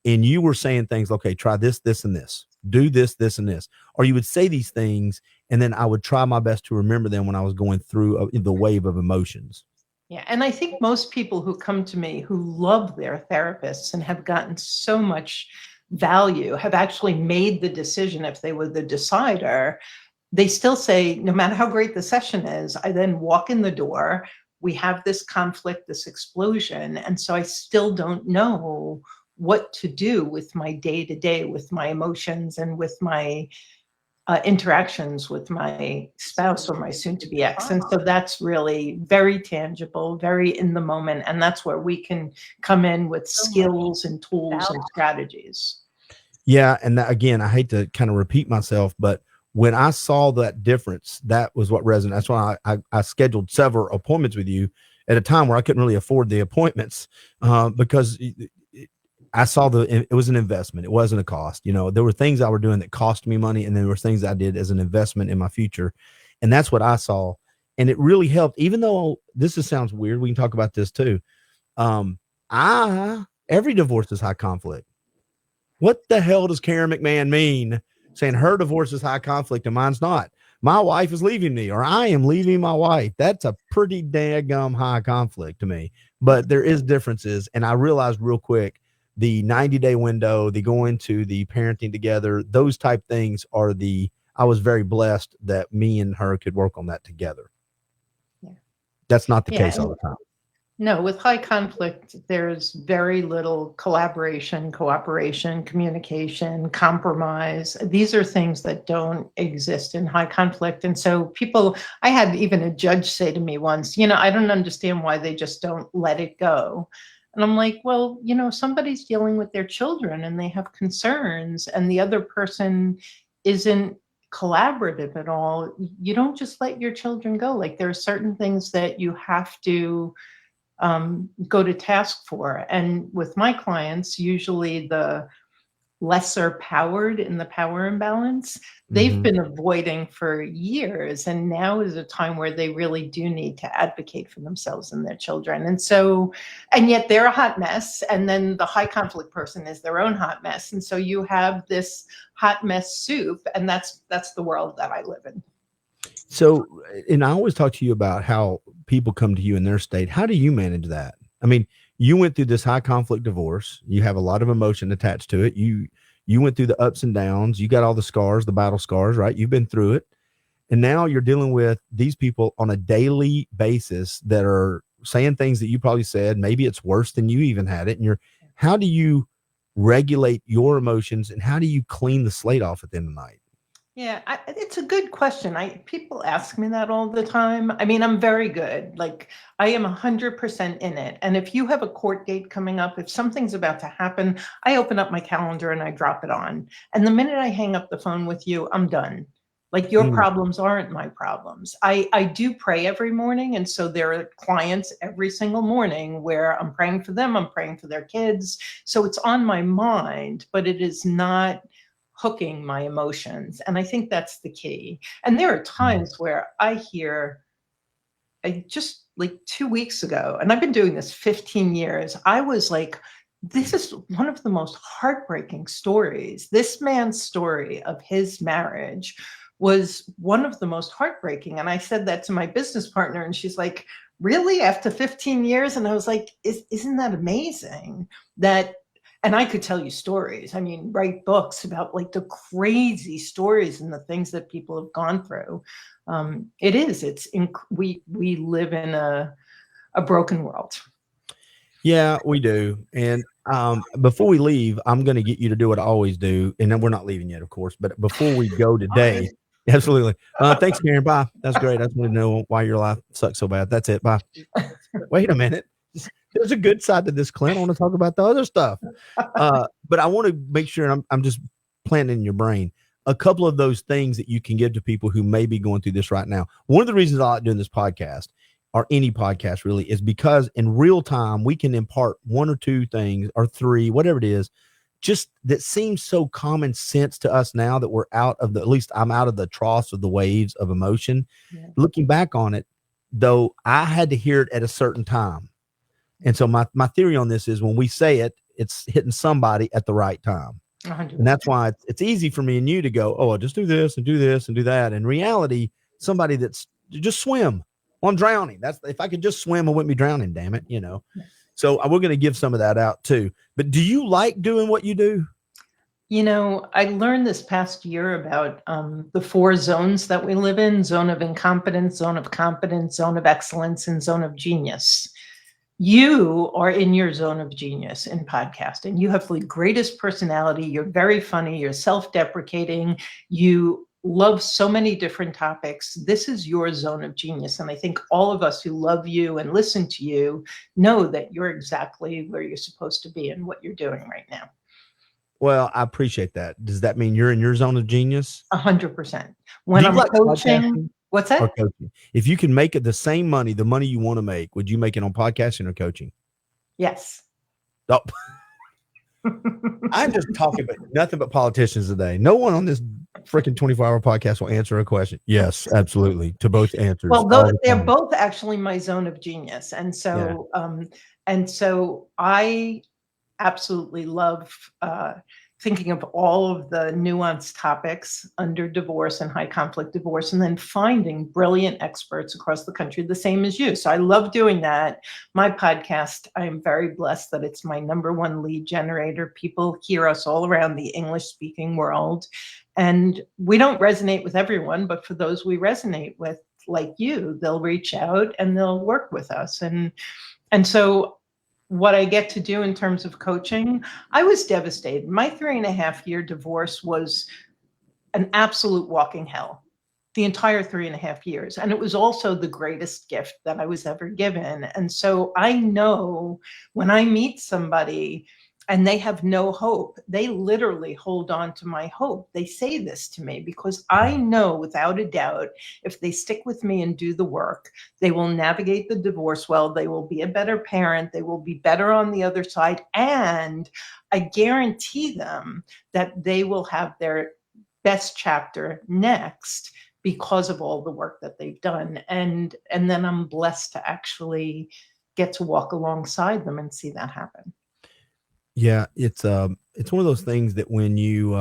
And you were saying things, okay, try this, this, and this, do this, this, and this. Or you would say these things, and then I would try my best to remember them when I was going through the wave of emotions. Yeah. And I think most people who come to me who love their therapists and have gotten so much value have actually made the decision. If they were the decider, they still say, no matter how great the session is, I then walk in the door, we have this conflict, this explosion. And so I still don't know what to do with my day-to-day, with my emotions and with my interactions with my spouse or my soon-to-be ex. And so that's really very tangible, very in the moment. And that's where we can come in with skills and tools and strategies. Yeah. And that, again, I hate to kind of repeat myself, but when I saw that difference, that was what resonated. That's why I scheduled several appointments with you at a time where I couldn't really afford the appointments because I saw it was an investment. It wasn't a cost. You know, there were things I were doing that cost me money, and then there were things I did as an investment in my future. And that's what I saw. And it really helped, even though sounds weird. We can talk about this too. Every divorce is high conflict. What the hell does Karen McMahon mean saying her divorce is high conflict and mine's not? My wife is leaving me, or I am leaving my wife. That's a pretty daggum high conflict to me, but there is differences. And I realized real quick, the 90-day window, the going to the parenting together, those type things are I was very blessed that me and her could work on that together. Yeah. That's not the Yeah, case all the time. No, with high conflict, there's very little collaboration, cooperation, communication, compromise. These are things that don't exist in high conflict. And so I had even a judge say to me once, I don't understand why they just don't let it go. And I'm like, well, somebody's dealing with their children and they have concerns and the other person isn't collaborative at all. You don't just let your children go. Like there are certain things that you have to go to task for. And with my clients, usually the lesser powered in the power imbalance, they've been avoiding for years. And now is a time where they really do need to advocate for themselves and their children. And yet they're a hot mess. And then the high conflict person is their own hot mess. And so you have this hot mess soup. And that's the world that I live in. So, and I always talk to you about how people come to you in their state. How do you manage that? I mean, you went through this high conflict divorce. You have a lot of emotion attached to it. You went through the ups and downs. You got all the scars, the battle scars, right? You've been through it. And now you're dealing with these people on a daily basis that are saying things that you probably said. Maybe it's worse than you even had it. And how do you regulate your emotions and how do you clean the slate off at the end of the night? Yeah, it's a good question. People ask me that all the time. I mean, I'm very good. Like I am 100% in it. And if you have a court date coming up, if something's about to happen, I open up my calendar and I drop it on. And the minute I hang up the phone with you, I'm done. Like your problems aren't my problems. I do pray every morning. And so there are clients every single morning where I'm praying for them. I'm praying for their kids. So it's on my mind, but it is not hooking my emotions. And I think that's the key. And there are times where I just like 2 weeks ago, and I've been doing this 15 years, I was like, this is one of the most heartbreaking stories. This man's story of his marriage was one of the most heartbreaking. And I said that to my business partner and she's like, really? After 15 years? And I was like, isn't that amazing? And I could tell you stories. I mean, write books about like the crazy stories and the things that people have gone through. We live in a broken world. Yeah, we do. And before we leave, I'm going to get you to do what I always do. And then we're not leaving yet, of course. But before we go today, absolutely. Thanks, Karen. Bye. That's great. I just want to know why your life sucks so bad. That's it. Bye. Wait a minute. There's a good side to this, Clint. I want to talk about the other stuff. But I want to make sure I'm just planting in your brain a couple of those things that you can give to people who may be going through this right now. One of the reasons I like doing this podcast or any podcast really is because in real time, we can impart one or two things or three, whatever it is, just that seems so common sense to us now that we're at least I'm out of the troughs of the waves of emotion. Yeah. Looking back on it, though, I had to hear it at a certain time. And so my theory on this is when we say it, it's hitting somebody at the right time. 100%. And that's why it's easy for me and you to go, oh, I'll just do this and do this and do that. In reality, somebody that's just swim. Well, I'm drowning. If I could just swim, I wouldn't be drowning, damn it, So we're going to give some of that out too. But do you like doing what you do? I learned this past year about the 4 zones that we live in: zone of incompetence, zone of competence, zone of excellence, and zone of genius. You are in your zone of genius in podcasting. You have the greatest personality. You're very funny. You're self-deprecating. You love so many different topics. This is your zone of genius. And I think all of us who love you and listen to you know that you're exactly where you're supposed to be and what you're doing right now. Well, I appreciate that. Does that mean you're in your zone of genius? 100%. When I'm coaching, what's that? Or coaching. If you can make it the same money, the money you want to make, would you make it on podcasting or coaching? Yes. Oh. I'm just talking about nothing but politicians today. No one on this freaking 24-hour podcast will answer a question. Yes, absolutely. To both answers. Well, they're both actually my zone of genius. And so, I absolutely love thinking of all of the nuanced topics under divorce and high conflict divorce, and then finding brilliant experts across the country, the same as you. So I love doing that. My podcast, I am very blessed that it's my #1 lead generator. People hear us all around the English speaking world, and we don't resonate with everyone, but for those we resonate with, like you, they'll reach out and they'll work with us. And so what I get to do in terms of coaching, I was devastated. My 3.5-year divorce was an absolute walking hell, the entire 3.5 years. And it was also the greatest gift that I was ever given. And so I know when I meet somebody and they have no hope, they literally hold on to my hope. They say this to me because I know without a doubt, if they stick with me and do the work, they will navigate the divorce well. They will be a better parent. They will be better on the other side. And I guarantee them that they will have their best chapter next because of all the work that they've done. And then I'm blessed to actually get to walk alongside them and see that happen. Yeah, it's one of those things that when you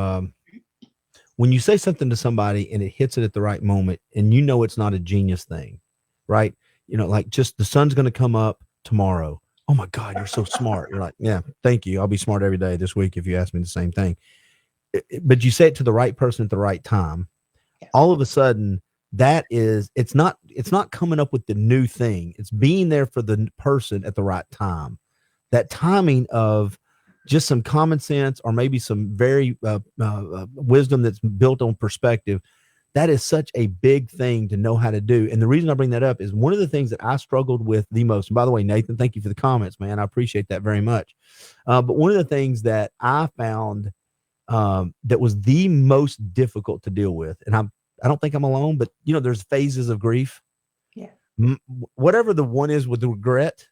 say something to somebody and it hits it at the right moment, and it's not a genius thing, right? Like just the sun's going to come up tomorrow. Oh my God, you're so smart. You're like, yeah, thank you. I'll be smart every day this week if you ask me the same thing. But you say it to the right person at the right time. All of a sudden, it's not coming up with the new thing. It's being there for the person at the right time. That timing of just some common sense or maybe some very wisdom that's built on perspective. That is such a big thing to know how to do. And the reason I bring that up is one of the things that I struggled with the most. And by the way, Nathan, thank you for the comments, man. I appreciate that very much. But one of the things that I found that was the most difficult to deal with, and I don't think I'm alone, but there's phases of grief. Yeah. Whatever the one is with the regret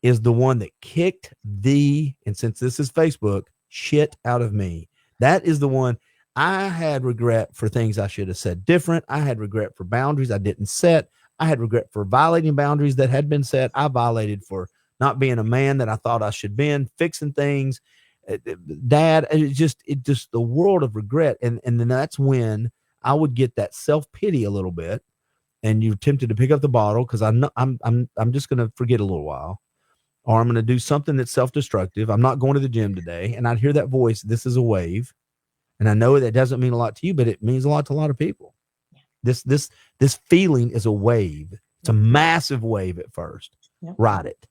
is the one that kicked and since this is Facebook, shit out of me. That is the one. I had regret for things I should have said different. I had regret for boundaries I didn't set. I had regret for violating boundaries that had been set. I violated for not being a man that I thought I should been, fixing things. Dad, it just the world of regret. And then that's when I would get that self-pity a little bit, and you're tempted to pick up the bottle because I'm just going to forget a little while. Or I'm going to do something that's self-destructive. I'm not going to the gym today. And I'd hear that voice, this is a wave. And I know that doesn't mean a lot to you, but it means a lot to a lot of people. This feeling is a wave. It's a massive wave at first. Yep. Ride it.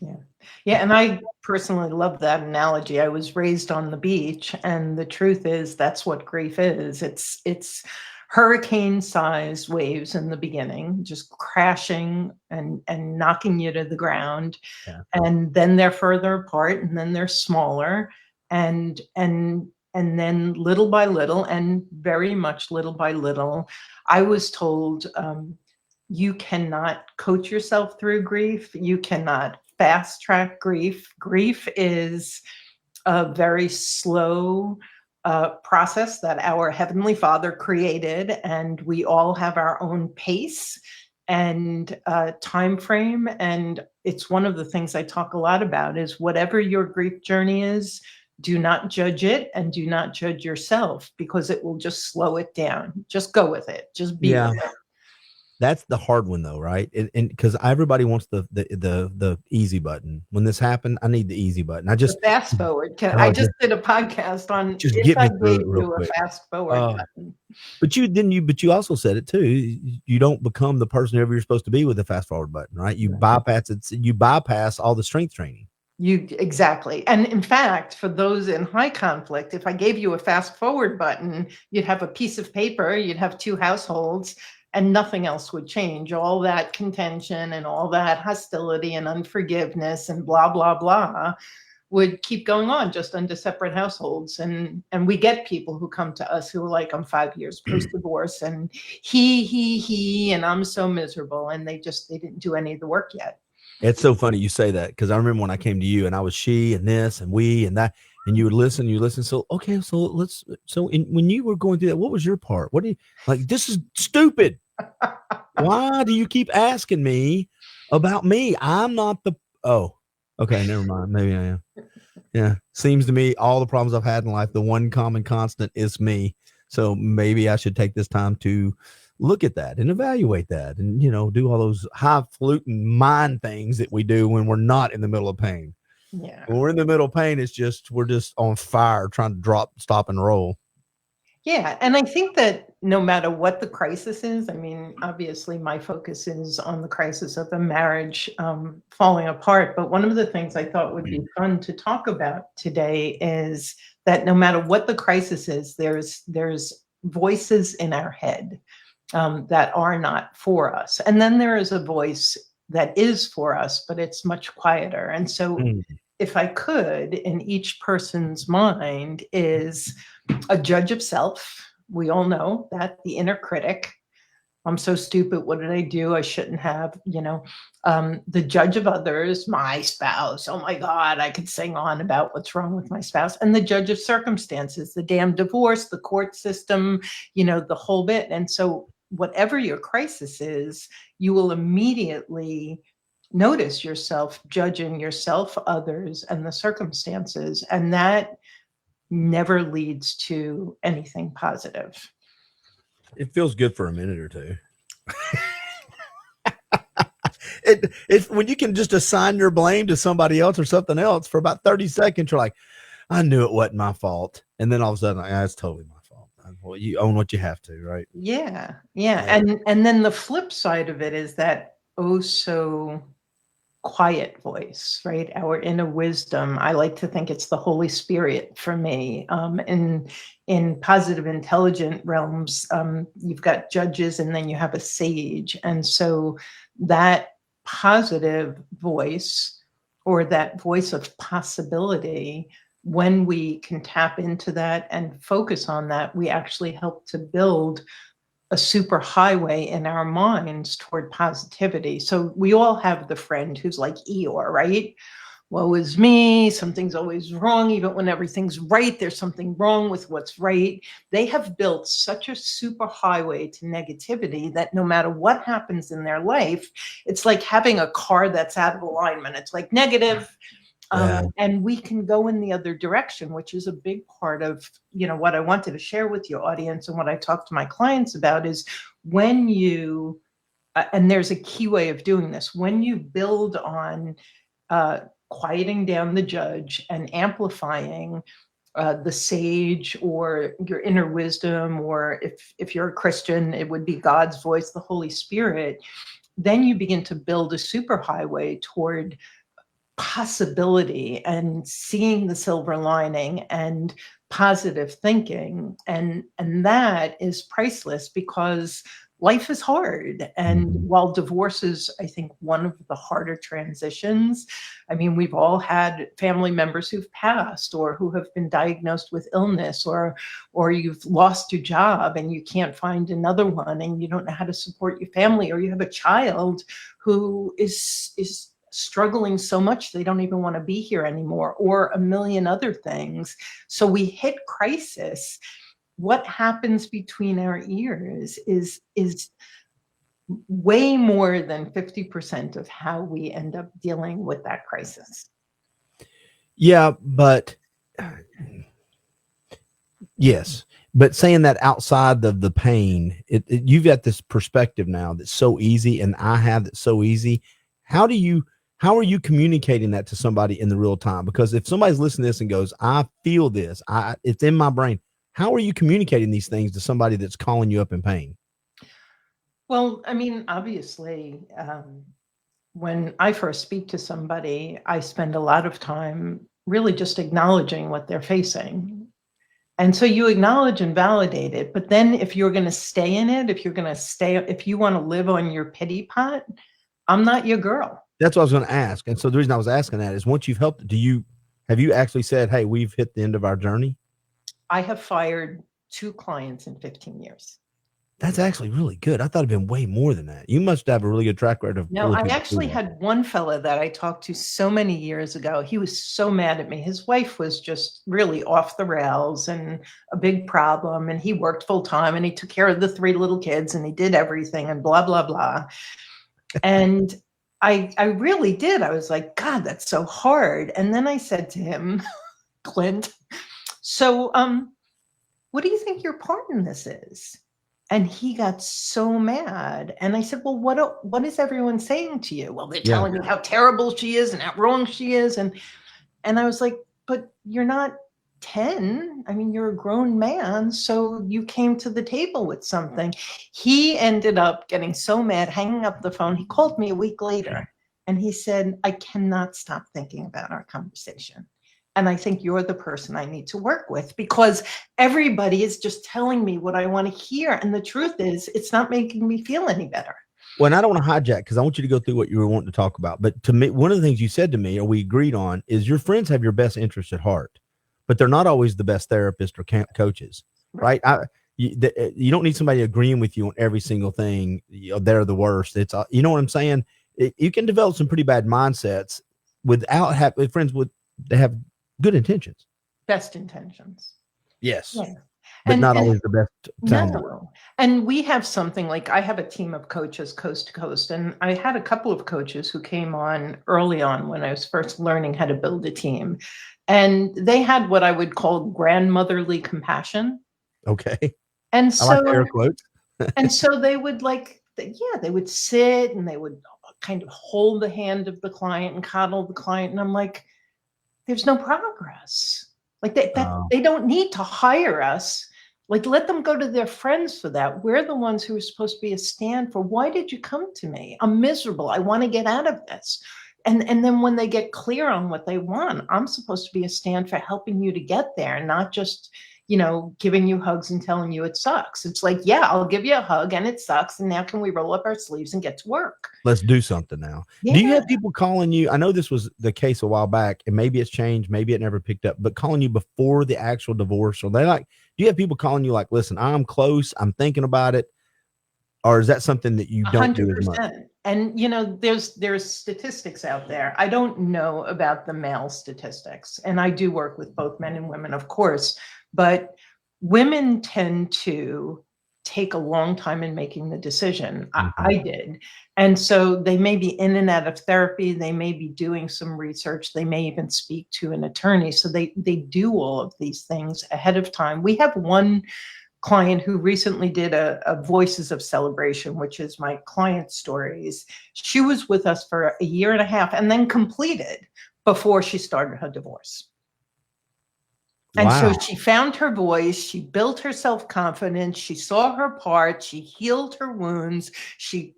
Yeah. And I personally love that analogy. I was raised on the beach, and the truth is that's what grief is. It's hurricane-sized waves in the beginning, just crashing and knocking you to the ground. Yeah. And then they're further apart, and then they're smaller, and then little by little, and very much little by little, I was told you cannot coach yourself through grief. You cannot fast track grief. Grief is a very slow process that our Heavenly Father created, and we all have our own pace and time frame. And it's one of the things I talk a lot about is whatever your grief journey is, do not judge it and do not judge yourself, because it will just slow it down. Just go with it. Just be with it. That's the hard one though, right? And because everybody wants the easy button. When this happened, I need the easy button. I just fast forward. I just did a podcast on just if get me I through gave it real you quick. a fast forward button. But you also said it too. You don't become the person whoever you're supposed to be with the fast forward button, right? You bypass it. You bypass all the strength training. Exactly. And in fact, for those in high conflict, if I gave you a fast forward button, you'd have a piece of paper, you'd have 2 households, and nothing else would change. All that contention and all that hostility and unforgiveness and blah, blah, blah would keep going on just under separate households. And we get people who come to us who are like, I'm 5 years post-divorce, and he, and I'm so miserable. And they didn't do any of the work yet. It's so funny you say that, because I remember when I came to you and I was she and this and we and that, and you would listen. So, okay, when you were going through that, what was your part? What do you like? This is stupid. Why do you keep asking me about me? I'm not okay, never mind. Maybe I am. Yeah. Seems to me all the problems I've had in life, the one common constant is me. So maybe I should take this time to look at that and evaluate that and, do all those highfalutin mind things that we do when we're not in the middle of pain. Yeah. When we're in the middle of pain, we're just on fire trying to drop, stop, and roll. Yeah. And I think that no matter what the crisis is, I mean, obviously my focus is on the crisis of a marriage falling apart. But one of the things I thought would be fun to talk about today is that no matter what the crisis is, there's voices in our head that are not for us. And then there is a voice that is for us, but it's much quieter. And so if I could, in each person's mind is a judge of self. We all know that, the inner critic. I'm so stupid. What did I do? I shouldn't have, the judge of others, my spouse. Oh my God, I could sing on about what's wrong with my spouse. And the judge of circumstances, the damn divorce, the court system, the whole bit. And so whatever your crisis is, you will immediately notice yourself judging yourself, others, and the circumstances. And that never leads to anything positive. It feels good for a minute or two. It's when you can just assign your blame to somebody else or something else for about 30 seconds, you're like, I knew it wasn't my fault. And then all of a sudden, it's totally my fault. Well, you own what you have to, right? Yeah. And then the flip side of it is that so quiet voice, right? Our inner wisdom. I like to think it's the Holy Spirit for me. In positive intelligent realms, you've got judges and then you have a sage. And so that positive voice, or that voice of possibility, when we can tap into that and focus on that, we actually help to build a super highway in our minds toward positivity. So we all have the friend who's like Eeyore, right? Woe is me, something's always wrong. Even when everything's right, there's something wrong with what's right. They have built such a super highway to negativity that no matter what happens in their life, it's like having a car that's out of alignment. It's like negative. And we can go in the other direction, which is a big part of, what I wanted to share with your audience and what I talk to my clients about is when you, and there's a key way of doing this, when you build on quieting down the judge and amplifying the sage or your inner wisdom, or if you're a Christian, it would be God's voice, the Holy Spirit, then you begin to build a superhighway toward possibility and seeing the silver lining and positive thinking. And that is priceless because life is hard. And while divorce is, I think, one of the harder transitions, I mean, we've all had family members who've passed or who have been diagnosed with illness, or you've lost your job and you can't find another one and you don't know how to support your family, or you have a child who is struggling so much they don't even want to be here anymore, or a million other things. So we hit crisis. What happens between our ears is way more than 50% of how we end up dealing with that crisis. Yeah, but yes. But saying that outside of the pain, you've got this perspective now that's so easy, and I have that's so easy. How are you communicating that to somebody in the real time? Because if somebody's listening to this and goes, I feel this, it's in my brain. How are you communicating these things to somebody that's calling you up in pain? Well, I mean, obviously, when I first speak to somebody, I spend a lot of time really just acknowledging what they're facing. And so you acknowledge and validate it. But then if you're going to stay in it, if you want to live on your pity pot, I'm not your girl. That's what I was going to ask. And so the reason I was asking that is, once you've helped, have you actually said, hey, we've hit the end of our journey? I have fired 2 clients in 15 years. That's actually really good. I thought it'd been way more than that. You must have a really good track record of. No, I actually had one fella that I talked to so many years ago. He was so mad at me. His wife was just really off the rails and a big problem. And he worked full time and he took care of the 3 little kids and he did everything and blah, blah, blah. And I really did. I was like, God, that's so hard. And then I said to him, Clint. So, what do you think your part in this is? And he got so mad. And I said, well, what is everyone saying to you? Well, they're telling me how terrible she is and how wrong she is. And I was like, but you're not 10. I mean, you're a grown man. So you came to the table with something. He ended up getting so mad, hanging up the phone. He called me a week later and he said, I cannot stop thinking about our conversation. And I think you're the person I need to work with, because everybody is just telling me what I want to hear. And the truth is, it's not making me feel any better. Well, and I don't want to hijack because I want you to go through what you were wanting to talk about. But to me, one of the things you said to me, or we agreed on, is your friends have your best interest at heart, but they're not always the best therapists or coaches, right? You don't need somebody agreeing with you on every single thing. They're the worst. It's you know what I'm saying? You can develop some pretty bad mindsets without having friends they have good intentions. Best intentions. Yes. Yeah. But not always the best time. No. And we have something like, I have a team of coaches coast to coast. And I had a couple of coaches who came on early on when I was first learning how to build a team. And they had what I would call grandmotherly compassion. Okay. And so, I like air quotes. and so they would they would sit and they would kind of hold the hand of the client and coddle the client. And I'm like, there's no progress. Like they don't need to hire us. Like, let them go to their friends for that. We're the ones who are supposed to be a stand for, why did you come to me? I'm miserable. I want to get out of this. And then when they get clear on what they want, I'm supposed to be a stand for helping you to get there, not just, giving you hugs and telling you it sucks. It's like, yeah, I'll give you a hug and it sucks. And now can we roll up our sleeves and get to work? Let's do something now. Yeah. Do you have people calling you? I know this was the case a while back and maybe it's changed. Maybe it never picked up, but calling you before the actual divorce, or do you have people calling you like, listen, I'm close, I'm thinking about it? Or is that something that you don't 100%. Do as much? And, there's statistics out there. I don't know about the male statistics, and I do work with both men and women, of course, but women tend to take a long time in making the decision. I did. And so they may be in and out of therapy. They may be doing some research. They may even speak to an attorney. So they do all of these things ahead of time. We have one client who recently did a Voices of Celebration, which is my client stories. She was with us for a year and a half and then completed before she started her divorce. And so she found her voice, she built her self-confidence, she saw her part, she healed her wounds, she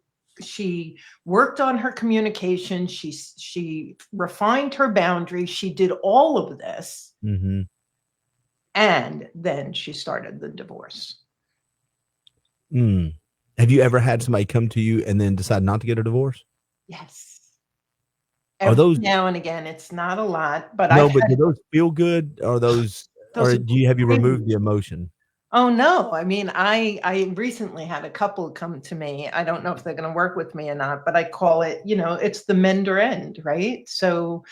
worked on her communication, she refined her boundaries, she did all of this. Mm-hmm. And then she started the divorce. Have you ever had somebody come to you and then decide not to get a divorce? Yes. Every now and again, it's not a lot, but do those feel good? Or or have you removed the emotion? Oh no. I mean, I recently had a couple come to me. I don't know if they're going to work with me or not, but I call it, it's the mender end, right? So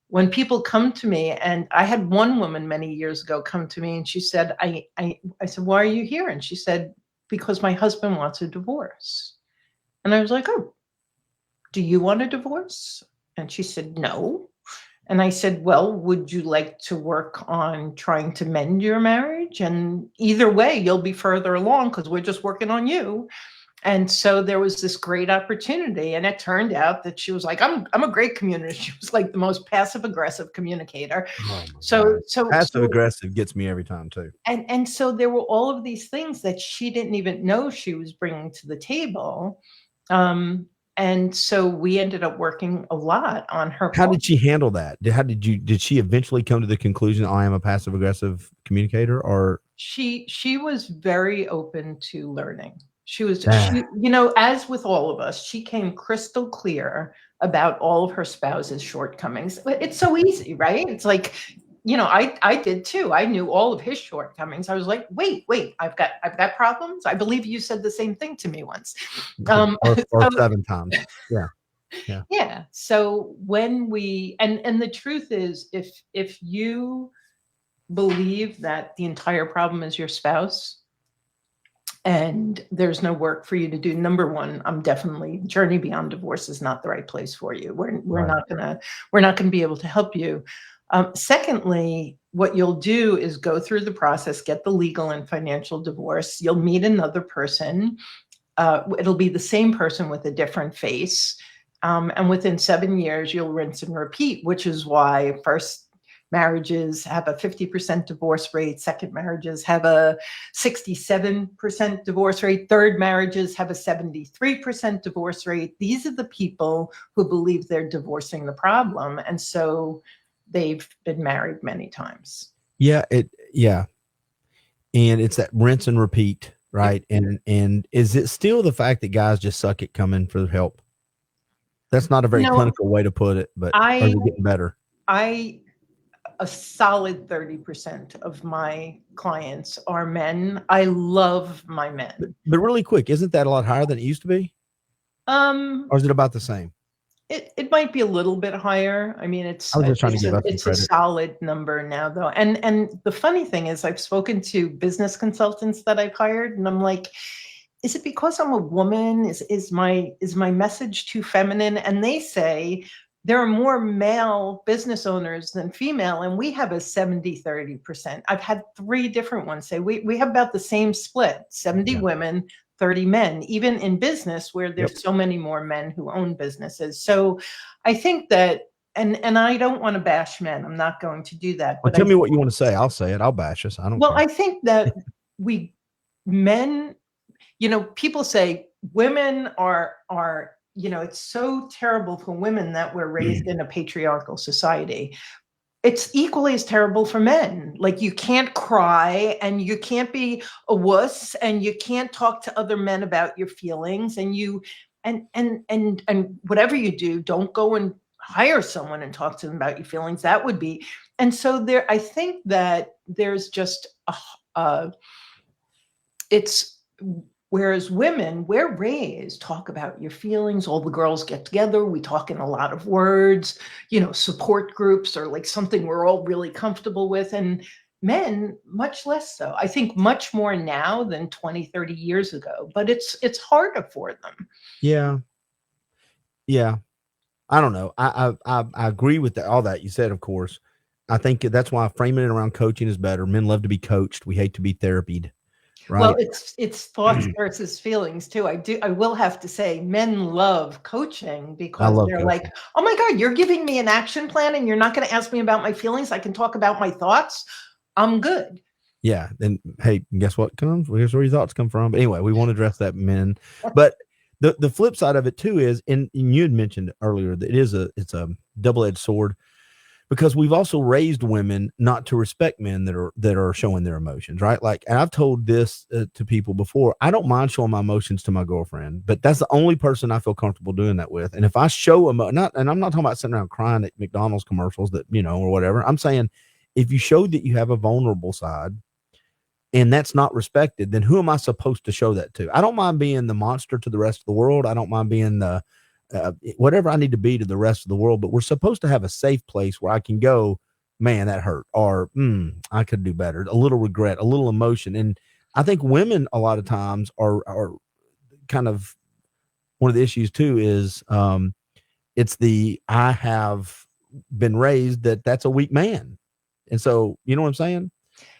when people come to me, and I had one woman many years ago come to me and she said, I said, why are you here? And she said, because my husband wants a divorce. And I was like, oh, do you want a divorce? And she said, no. And I said, well, would you like to work on trying to mend your marriage? And either way, you'll be further along because we're just working on you. And so there was this great opportunity. And it turned out that she was like, I'm a great communicator. She was like the most passive aggressive communicator. So passive aggressive gets me every time too. And so there were all of these things that she didn't even know she was bringing to the table. And so we ended up working a lot on her. How did she handle that? Did she eventually come to the conclusion, I am a passive aggressive communicator? Or she was very open to learning. She was, as with all of us, she came crystal clear about all of her spouse's shortcomings. It's so easy, right? It's like, I did too. I knew all of his shortcomings. I was like, wait, I've got problems. I believe you said the same thing to me once. Or 7 times. Yeah. Yeah. So when and the truth is, if you believe that the entire problem is your spouse and there's no work for you to do, number one, I'm definitely Journey Beyond Divorce is not the right place for you. We're not gonna be able to help you. Secondly, what you'll do is go through the process, get the legal and financial divorce. You'll meet another person. It'll be the same person with a different face. And within 7 years, you'll rinse and repeat, which is why first marriages have a 50% divorce rate. Second marriages have a 67% divorce rate. Third marriages have a 73% divorce rate. These are the people who believe they're divorcing the problem. And so they've been married many times. Yeah. And it's that rinse and repeat, right? And is it still the fact that guys just suck at coming for help? That's not a very clinical way to put it, but are you getting better? A solid 30% of my clients are men. I love my men. But really quick, isn't that a lot higher than it used to be? Or is it about the same? It might be a little bit higher. I mean, it's a solid number now, though. And the funny thing is, I've spoken to business consultants that I've hired, and I'm like, is it because I'm a woman? Is my message too feminine? And they say there are more male business owners than female, and we have a 70-30%. I've had 3 different ones say we have about the same split, 70 women, 30 men, even in business where there's so many more men who own businesses. So I think that, and I don't want to bash men. I'm not going to do that. Well, tell me what you want to say. I'll say it. I'll bash us. I don't care. I think that men, people say women are, it's so terrible for women that we're raised in a patriarchal society. It's equally as terrible for men. Like, you can't cry, and you can't be a wuss, and you can't talk to other men about your feelings, and and whatever you do, don't go and hire someone and talk to them about your feelings. That would be. And so I think that there's just whereas women, we're raised, talk about your feelings. All the girls get together. We talk in a lot of words. Support groups are like something we're all really comfortable with. And men, much less so. I think much more now than 20, 30 years ago. But it's harder for them. Yeah. Yeah. I don't know. I agree with all that you said, of course. I think that's why framing it around coaching is better. Men love to be coached. We hate to be therapied. Right. Well, it's thoughts versus feelings too. I will have to say, men love coaching because they're coaching. Like, oh my God, you're giving me an action plan and you're not going to ask me about my feelings. I can talk about my thoughts. I'm good. Yeah. Then, hey, guess what comes? Here's where your thoughts come from. But anyway, we won't address that, men. But the flip side of it too is, and you had mentioned earlier that it's a double-edged sword. Because we've also raised women not to respect men that are showing their emotions, right? Like, and I've told this to people before. I don't mind showing my emotions to my girlfriend, but that's the only person I feel comfortable doing that with. And if I show and I'm not talking about sitting around crying at McDonald's commercials or whatever. I'm saying, if you show that you have a vulnerable side and that's not respected, then who am I supposed to show that to? I don't mind being the monster to the rest of the world. I don't mind being the whatever I need to be to the rest of the world, but we're supposed to have a safe place where I can go, man, that hurt, or I could do better, a little regret, a little emotion. And I think women a lot of times are kind of one of the issues too is it's I have been raised that's a weak man. And so, you know what I'm saying?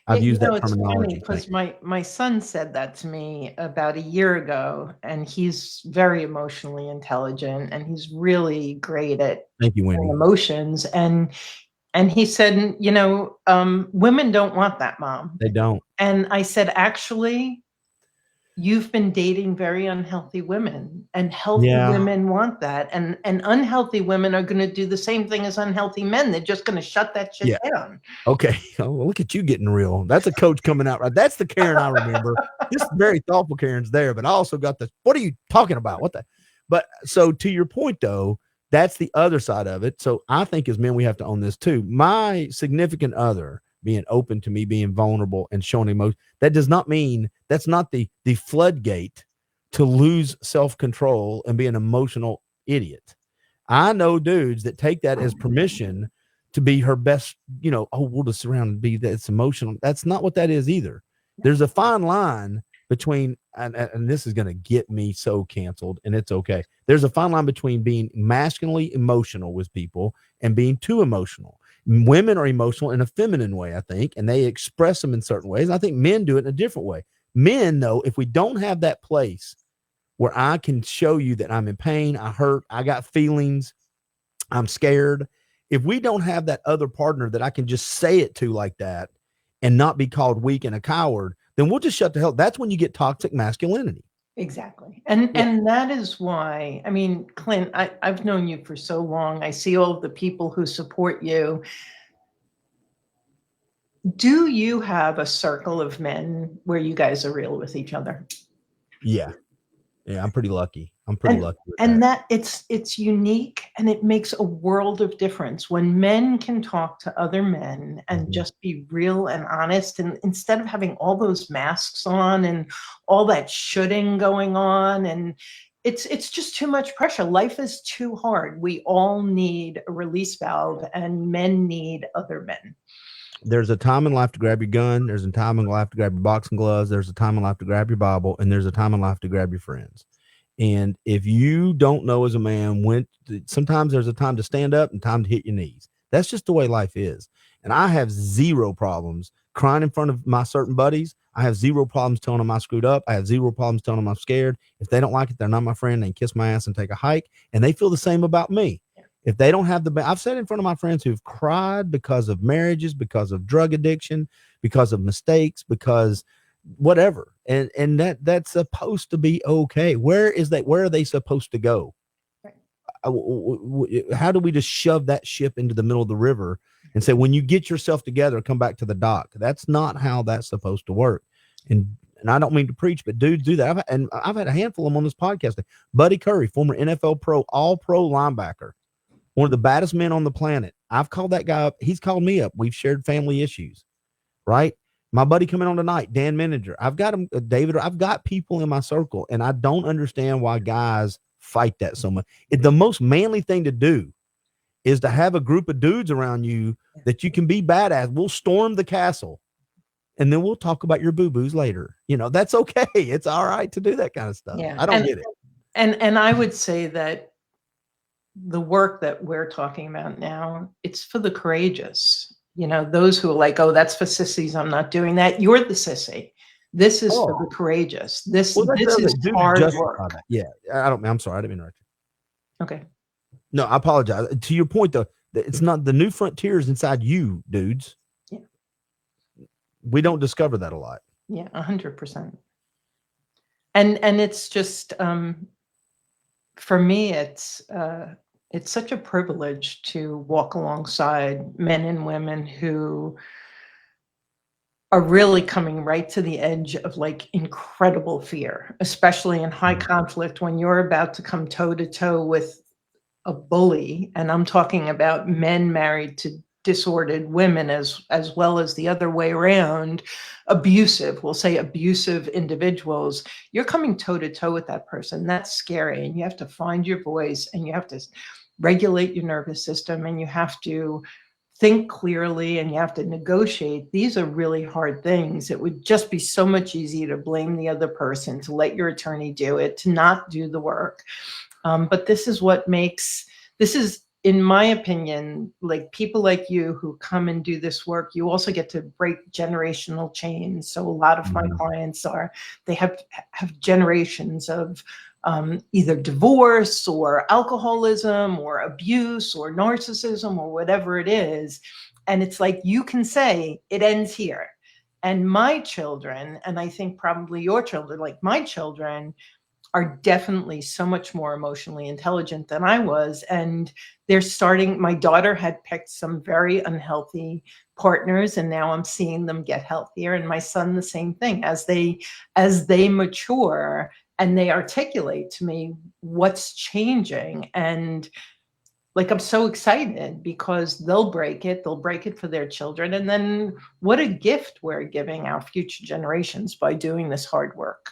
I've used that terminology. Because my son said that to me about a year ago, and he's very emotionally intelligent, and he's really great at emotions. And he said, women don't want that, Mom. They don't. And I said, actually, you've been dating very unhealthy women, and healthy women want that. And unhealthy women are going to do the same thing as unhealthy men. They're just going to shut that shit down. Okay. Oh, well, look at you getting real. That's a coach coming out, right? That's the Karen I remember. Just very thoughtful Karen's there, but I also got what are you talking about? But so to your point though, that's the other side of it. So I think as men, we have to own this too. My significant other being open to me being vulnerable and showing emotion, that does not mean that's not the floodgate to lose self-control and be an emotional idiot. I know dudes that take that as permission to be her best, we'll just surround and be that's emotional. That's not what that is either. There's a fine line between, and this is going to get me so canceled, and it's okay. There's a fine line between being masculinely emotional with people and being too emotional. Women are emotional in a feminine way, I think, and they express them in certain ways. I think men do it in a different way. Men, though, if we don't have that place where I can show you that I'm in pain, I hurt, I got feelings, I'm scared. If we don't have that other partner that I can just say it to like that and not be called weak and a coward, then we'll just shut the hell. That's when you get toxic masculinity. Exactly. And that is why, I mean, Clint, I've known you for so long. I see all of the people who support you. Do you have a circle of men where you guys are real with each other? Yeah. Yeah, I'm pretty lucky. Lucky. And that it's unique, and it makes a world of difference when men can talk to other men and just be real and honest, and instead of having all those masks on and all that shoulding going on, and it's just too much pressure. Life is too hard. We all need a release valve, and men need other men. There's a time in life to grab your gun. There's a time in life to grab your boxing gloves. There's a time in life to grab your Bible, and there's a time in life to grab your friends. And if you don't know as a man sometimes there's a time to stand up and time to hit your knees. That's just the way life is. And I have zero problems crying in front of my certain buddies. I have zero problems telling them I screwed up. I have zero problems telling them I'm scared. If they don't like it, they're not my friend. They can kiss my ass and take a hike. And they feel the same about me. If they don't have I've said in front of my friends who've cried because of marriages, because of drug addiction, because of mistakes, because whatever. And that's supposed to be okay. Where are they supposed to go? How do we just shove that ship into the middle of the river and say, when you get yourself together, come back to the dock? That's not how that's supposed to work. And I don't mean to preach, but dudes do that. I've had a handful of them on this podcast. Buddy Curry, former NFL pro, all pro linebacker, one of the baddest men on the planet. I've called that guy up. He's called me up. We've shared family issues, right? My buddy coming on tonight, Dan Manager. I've got him, David. I've got people in my circle, and I don't understand why guys fight that so much. The most manly thing to do is to have a group of dudes around you that you can be badass. We'll storm the castle, and then we'll talk about your boo-boos later. That's okay. It's all right to do that kind of stuff. Yeah. I don't get it. And I would say that the work that we're talking about now, it's for the courageous. Those who are like, oh, that's for sissies, I'm not doing that. You're the sissy. This is for the courageous. This is hard work. Yeah, I'm sorry, I didn't interrupt you. Okay. No, I apologize. To your point, though, it's not the new frontiers inside you, dudes. Yeah. We don't discover that a lot. Yeah, 100%. And it's just, for me, it's such a privilege to walk alongside men and women who are really coming right to the edge of like incredible fear, especially in high conflict when you're about to come toe to toe with a bully. And I'm talking about men married to disordered women as well as the other way around, we'll say abusive individuals. You're coming toe to toe with that person. That's scary. And you have to find your voice, and you have to regulate your nervous system, and you have to think clearly, and you have to negotiate. These are really hard things. It would just be so much easier to blame the other person, to let your attorney do it, to not do the work. But this is what in my opinion, like people like you who come and do this work, you also get to break generational chains. So a lot of my clients they have generations of either divorce or alcoholism or abuse or narcissism or whatever it is. And it's like, you can say it ends here. And my children, and I think probably your children, like my children, are definitely so much more emotionally intelligent than I was. And my daughter had picked some very unhealthy partners, and now I'm seeing them get healthier. And my son, the same thing. As they mature and they articulate to me what's changing. And like, I'm so excited because they'll break it for their children. And then what a gift we're giving our future generations by doing this hard work.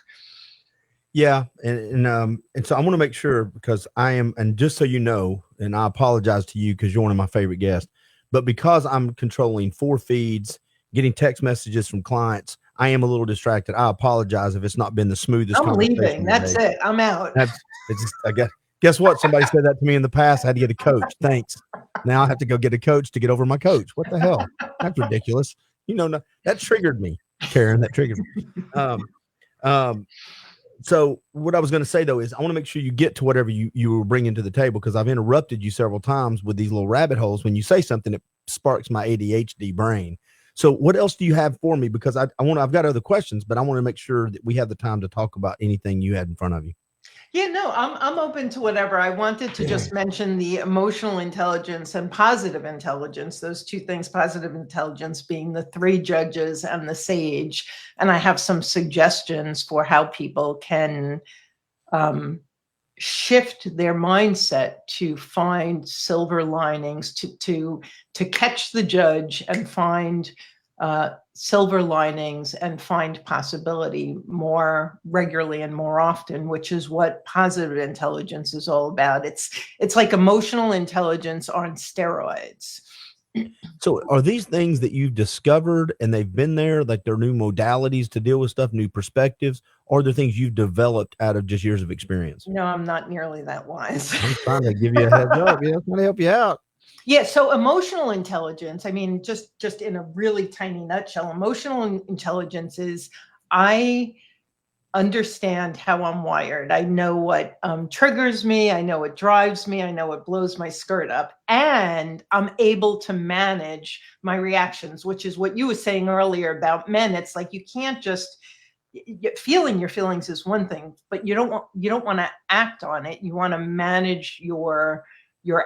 Yeah. And so I want to make sure, because I am, and just so you know, and I apologize to you because you're one of my favorite guests, but because I'm controlling 4 feeds, getting text messages from clients, I am a little distracted. I apologize if it's not been the smoothest. I'm leaving. That's it. I'm out. It's just, guess what? Somebody said that to me in the past. I had to get a coach. Thanks. Now I have to go get a coach to get over my coach. What the hell? That's ridiculous. No, that triggered me, Karen. That triggered me. So what I was going to say though is I want to make sure you get to whatever you were bringing to the table, because I've interrupted you several times with these little rabbit holes when you say something that sparks my ADHD brain. So what else do you have for me? Because I've got other questions, but I want to make sure that we have the time to talk about anything you had in front of you. Yeah, no, I'm open to whatever. I wanted to just mention the emotional intelligence and positive intelligence, those two things, positive intelligence being the 3 judges and the sage. And I have some suggestions for how people can shift their mindset to find silver linings, to catch the judge and find silver linings and find possibility more regularly and more often, which is what positive intelligence is all about. It's like emotional intelligence on steroids. So are these things that you've discovered and they've been there, like they're new modalities to deal with stuff, new perspectives, or they're things you've developed out of just years of experience? No, I'm not nearly that wise. I'm trying to give you a heads up. Yeah, I'm trying to help you out. Yeah, so emotional intelligence, I mean, just in a really tiny nutshell, emotional intelligence is I understand how I'm wired. I know what triggers me. I know what drives me. I know what blows my skirt up. And I'm able to manage my reactions, which is what you were saying earlier about men. It's like you can't just feeling your feelings is one thing, but you don't want to act on it. You want to manage your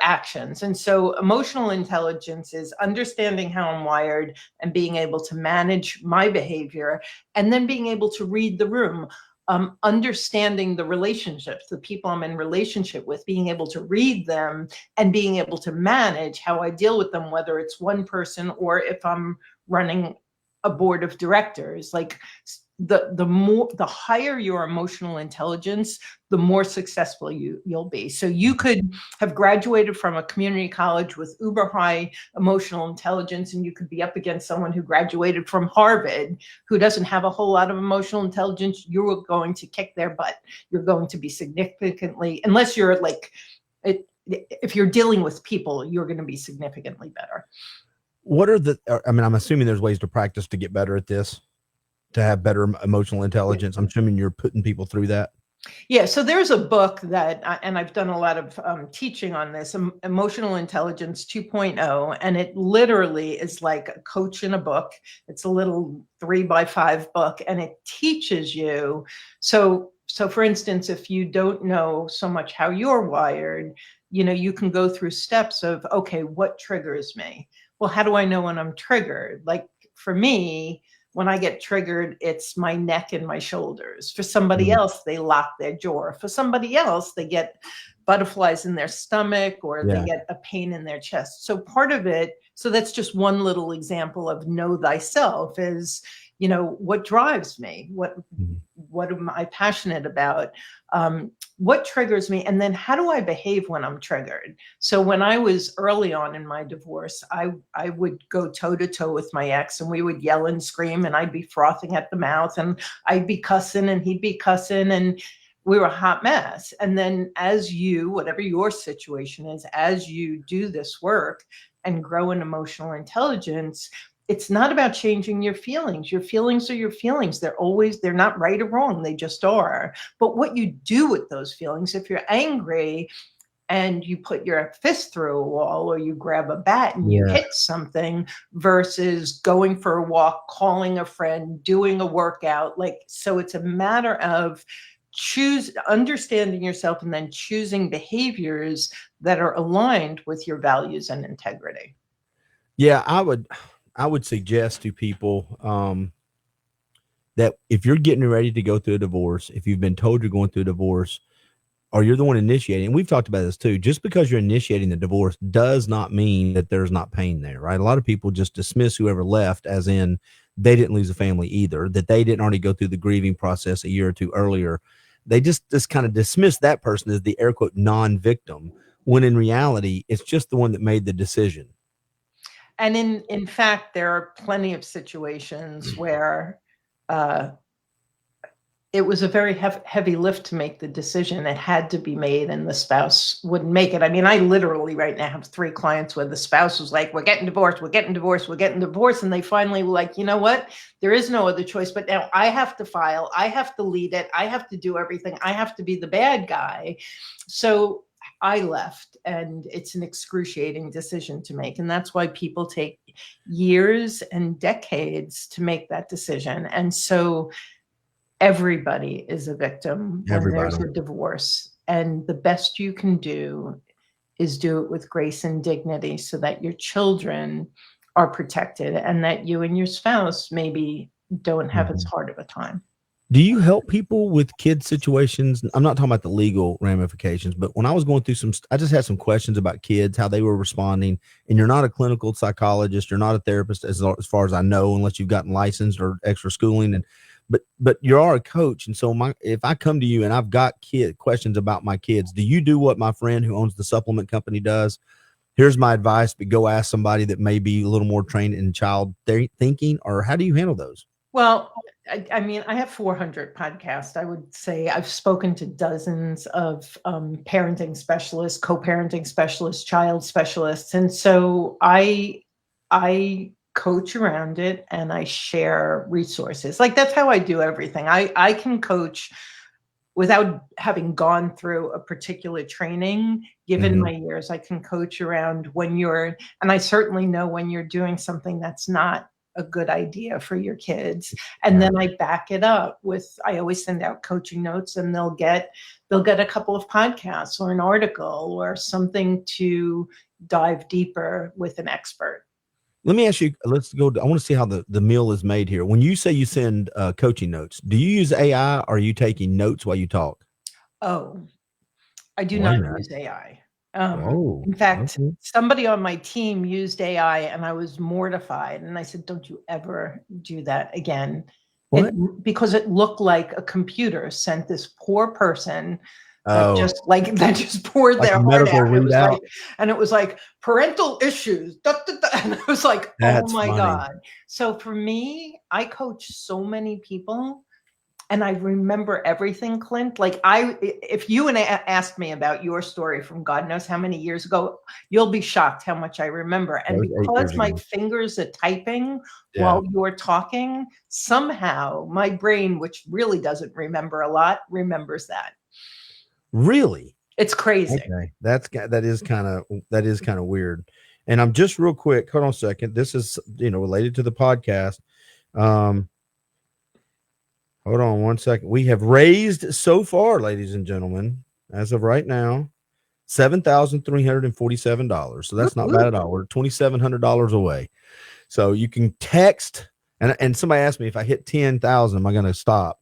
actions. And so emotional intelligence is understanding how I'm wired and being able to manage my behavior, and then being able to read the room, understanding the relationships, the people I'm in relationship with, being able to read them and being able to manage how I deal with them, whether it's one person or if I'm running a board of directors. Like the higher your emotional intelligence, the more successful you'll be. So you could have graduated from a community college with uber high emotional intelligence, and you could be up against someone who graduated from Harvard who doesn't have a whole lot of emotional intelligence. You're going to kick their butt. You're going to be significantly, unless you're like if you're dealing with people, you're going to be significantly better. What are I'm assuming there's ways to practice to get better at this, to have better emotional intelligence. I'm assuming you're putting people through that. Yeah, so there's a book that, and I've done a lot of teaching on this, Emotional Intelligence 2.0, and it literally is like a coach in a book. It's a little 3x5 book, and it teaches you. So for instance, if you don't know so much how you're wired, you can go through steps of, okay, what triggers me? Well, how do I know when I'm triggered? Like for me, when I get triggered, it's my neck and my shoulders. For somebody else, they lock their jaw. For somebody else, they get butterflies in their stomach, or they get a pain in their chest. So part of it, so that's just one little example of know thyself is, what drives me? What am I passionate about? What triggers me? And then how do I behave when I'm triggered? So when I was early on in my divorce, I would go toe to toe with my ex, and we would yell and scream, and I'd be frothing at the mouth, and I'd be cussing and he'd be cussing, and we were a hot mess. And then whatever your situation is, as you do this work and grow in emotional intelligence, it's not about changing your feelings. Your feelings are your feelings. They're not right or wrong. They just are. But what you do with those feelings, if you're angry and you put your fist through a wall, or you grab a bat and you hit something, versus going for a walk, calling a friend, doing a workout, so it's a matter of understanding yourself and then choosing behaviors that are aligned with your values and integrity. Yeah, I would suggest to people that if you're getting ready to go through a divorce, if you've been told you're going through a divorce, or you're the one initiating, and we've talked about this too, just because you're initiating the divorce does not mean that there's not pain there, right? A lot of people just dismiss whoever left as in they didn't lose a family either, that they didn't already go through the grieving process a year or two earlier. They just kind of dismiss that person as the air quote non-victim, when in reality, it's just the one that made the decision. And in fact, there are plenty of situations where it was a very heavy lift to make the decision. It had to be made, and the spouse wouldn't make it. I mean, I literally right now have 3 clients where the spouse was like, we're getting divorced, we're getting divorced, we're getting divorced. And they finally were like, you know what? There is no other choice. But now I have to file, I have to lead it, I have to do everything, I have to be the bad guy. So I left, and it's an excruciating decision to make. And that's why people take years and decades to make that decision. And so everybody is a victim when there's a divorce. And the best you can do is do it with grace and dignity so that your children are protected and that you and your spouse maybe don't have as hard of a time. Do you help people with kid situations? I'm not talking about the legal ramifications, but when I was going through I just had some questions about kids, how they were responding. And you're not a clinical psychologist, you're not a therapist, as far as I know, unless you've gotten licensed or extra schooling. But you are a coach. And so if I come to you and I've got questions about my kids, do you do what my friend who owns the supplement company does? Here's my advice, but go ask somebody that may be a little more trained in child thinking, or how do you handle those? Well, I mean, I have 400 podcasts. I would say I've spoken to dozens of parenting specialists, co-parenting specialists, child specialists. And so I coach around it, and I share resources. Like, that's how I do everything. I can coach without having gone through a particular training. Given my years, I can coach around and I certainly know when you're doing something that's not a good idea for your kids. And then I back it up I always send out coaching notes, and they'll get a couple of podcasts or an article or something to dive deeper with an expert. Let me ask you, I want to see how the meal is made here. When you say you send coaching notes, do you use AI, or are you taking notes while you talk? Oh, I do not use AI. In fact, okay. Somebody on my team used AI, and I was mortified. And I said, don't you ever do that again. Because it looked like a computer sent this poor person that just poured their heart out. And it was like parental issues. And I was like, oh my God. So for me, I coach so many people, and I remember everything, Clint. Like, if you ask me about your story from God knows how many years ago, you'll be shocked how much I remember. And because my fingers are typing while you're talking, somehow my brain, which really doesn't remember a lot, remembers that. Really? It's crazy. Okay. That is kind of weird. And I'm just real quick. Hold on a second. This is, related to the podcast. Hold on one second. We have raised so far, ladies and gentlemen, as of right now, $7,347. So that's not bad at all. We're $2,700 away. So you can text, and somebody asked me, if I hit 10,000, am I going to stop?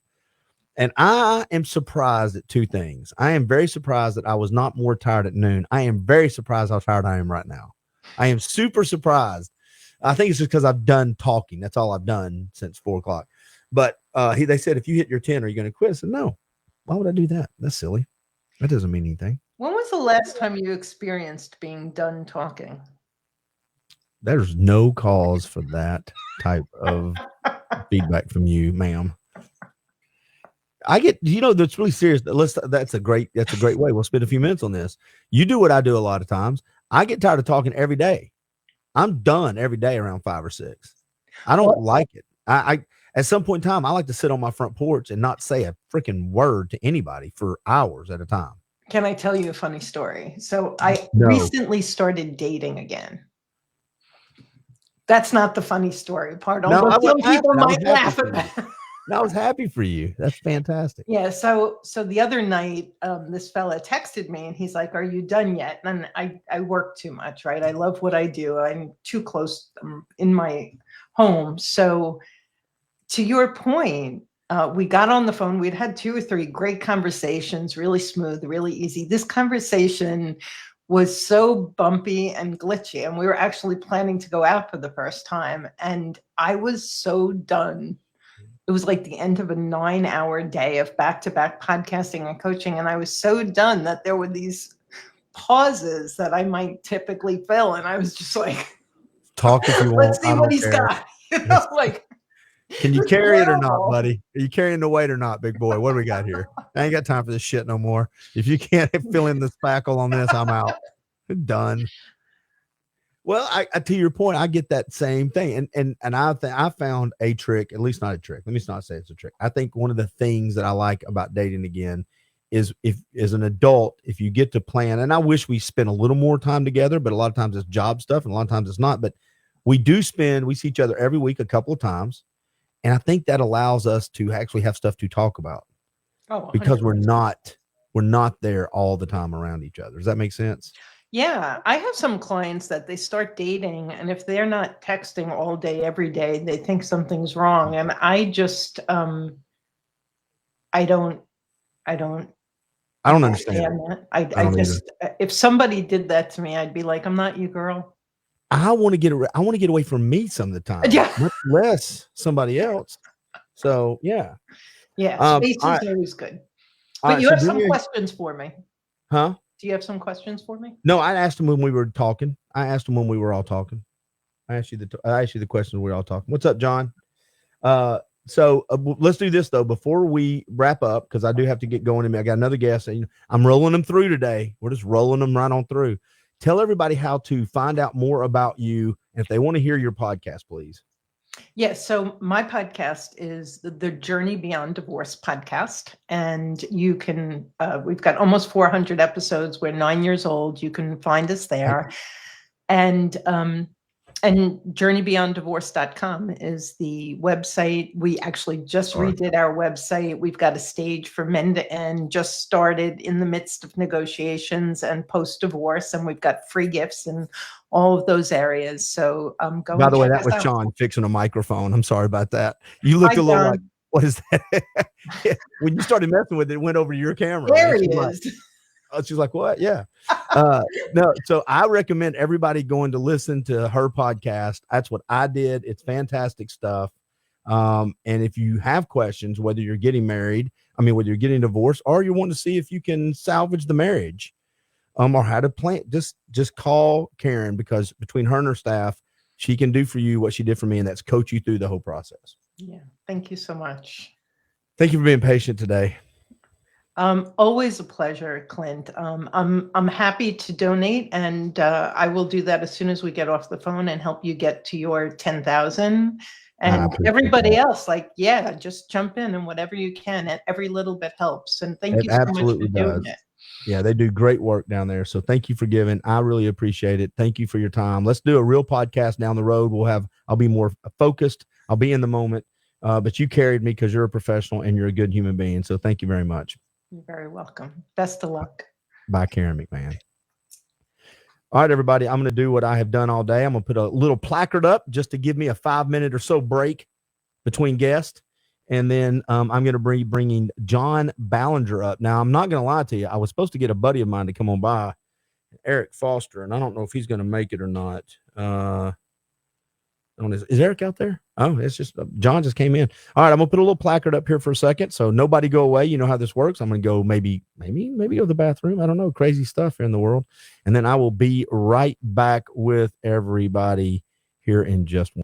And I am surprised at 2 things. I am very surprised that I was not more tired at noon. I am very surprised how tired I am right now. I am super surprised. I think it's just because I've done talking. That's all I've done since 4:00. But they said, if you hit your 10, are you going to quit? I said, no. Why would I do that? That's silly. That doesn't mean anything. When was the last time you experienced being done talking? There's no cause for that type of feedback from you, ma'am. I get, that's really serious. That's a great way. We'll spend a few minutes on this. You do what I do a lot of times. I get tired of talking every day. I'm done every day around 5 or 6. I don't like it. I at some point in time, I like to sit on my front porch and not say a freaking word to anybody for hours at a time. Can I tell you a funny story? So I recently started dating again. That's not the funny story part. Although some people might laugh at that. I was happy for you. That's fantastic. Yeah. So the other night, this fella texted me, and he's like, "Are you done yet?" And I work too much, right? I love what I do. I'm too close in my home. So to your point, we got on the phone. We'd had 2 or 3 great conversations, really smooth, really easy. This conversation was so bumpy and glitchy, and we were actually planning to go out for the first time. And I was so done. It was like the end of a 9-hour day of back-to-back podcasting and coaching. And I was so done that there were these pauses that I might typically fill. And I was just like, talk if you want. Let's see what he's got. Can you It's carry it or not, terrible. buddy? Are you carrying the weight or not, big boy? What do we got here? I ain't got time for this shit no more. If you can't fill in the spackle on this, I'm out. Done. Well, I to your point, I get that same thing, and I found a trick, at least not a trick. Let me not say it's a trick. I think one of the things that I like about dating again is if as an adult, if you get to plan, and I wish we spent a little more time together, but a lot of times it's job stuff, and a lot of times it's not. But we see each other every week a couple of times, and I think that allows us to actually have stuff to talk about Oh, because we're 100%. not there all the time around each other. Does that make sense? Yeah, I have some clients that they start dating, and if they're not texting all day, every day, they think something's wrong. And I just, I don't I don't understand. that. I don't either. just, if somebody did that to me, I'd be like, I'm not you, girl. I want to get away from me some of the time. Yeah. Much less somebody else. So yeah. Yeah, space is all right. always good. All But right, you so have do some me a- questions for me. Huh? Do you have some questions for me? No, I asked him when we were talking. I asked him when we were all talking. I asked you the question when we were all talking. What's up, John? So let's do this though before we wrap up, because I do have to get going. I got another guest. And I'm rolling them through today. We're just rolling them right on through. Tell everybody how to find out more about you, and if they want to hear your podcast, please. Yes. So my podcast is the Journey Beyond Divorce podcast. And you can, we've got almost 400 episodes. We're 9 years old. You can find us there. And journeybeyonddivorce.com is the website. We actually just redid our website. We've got a stage for men to end, just started in the midst of negotiations and post-divorce. And we've got free gifts in all of those areas. So go. By the way, check that us was out. Sean fixing a microphone. I'm sorry about that. You looked Hi, a little John. like, what is that? When you started messing with it, it went over your camera. There And he she's like, is. she's like, what? Yeah. No. So I recommend everybody going to listen to her podcast. That's what I did. It's fantastic stuff. And if you have questions, whether you're getting married, whether you're getting divorced, or you want to see if you can salvage the marriage, or how to plan, just call Karen, because between her and her staff, she can do for you what she did for me, and that's coach you through the whole process. Yeah. Thank you so much. Thank you for being patient today. Always a pleasure, Clint. I'm happy to donate, and I will do that as soon as we get off the phone and help you get to your 10,000. And everybody else, just jump in and whatever you can. And every little bit helps. And thank you so much for doing it. Yeah, they do great work down there. So thank you for giving. I really appreciate it. Thank you for your time. Let's do a real podcast down the road. I'll be more focused. I'll be in the moment. But you carried me because you're a professional and you're a good human being. So thank you very much. You're very welcome. Best of luck. Bye, Karen McMahon. All right, everybody. I'm going to do what I have done all day. I'm going to put a little placard up just to give me a 5-minute or so break between guests. And then I'm going to be bringing John Ballinger up. Now, I'm not going to lie to you. I was supposed to get a buddy of mine to come on by, Eric Foster, and I don't know if he's going to make it or not. Is Eric out there? Oh, it's just John just came in. All right, I'm going to put a little placard up here for a second. So nobody go away. You know how this works. I'm going to go maybe go to the bathroom. I don't know. Crazy stuff here in the world. And then I will be right back with everybody here in just one.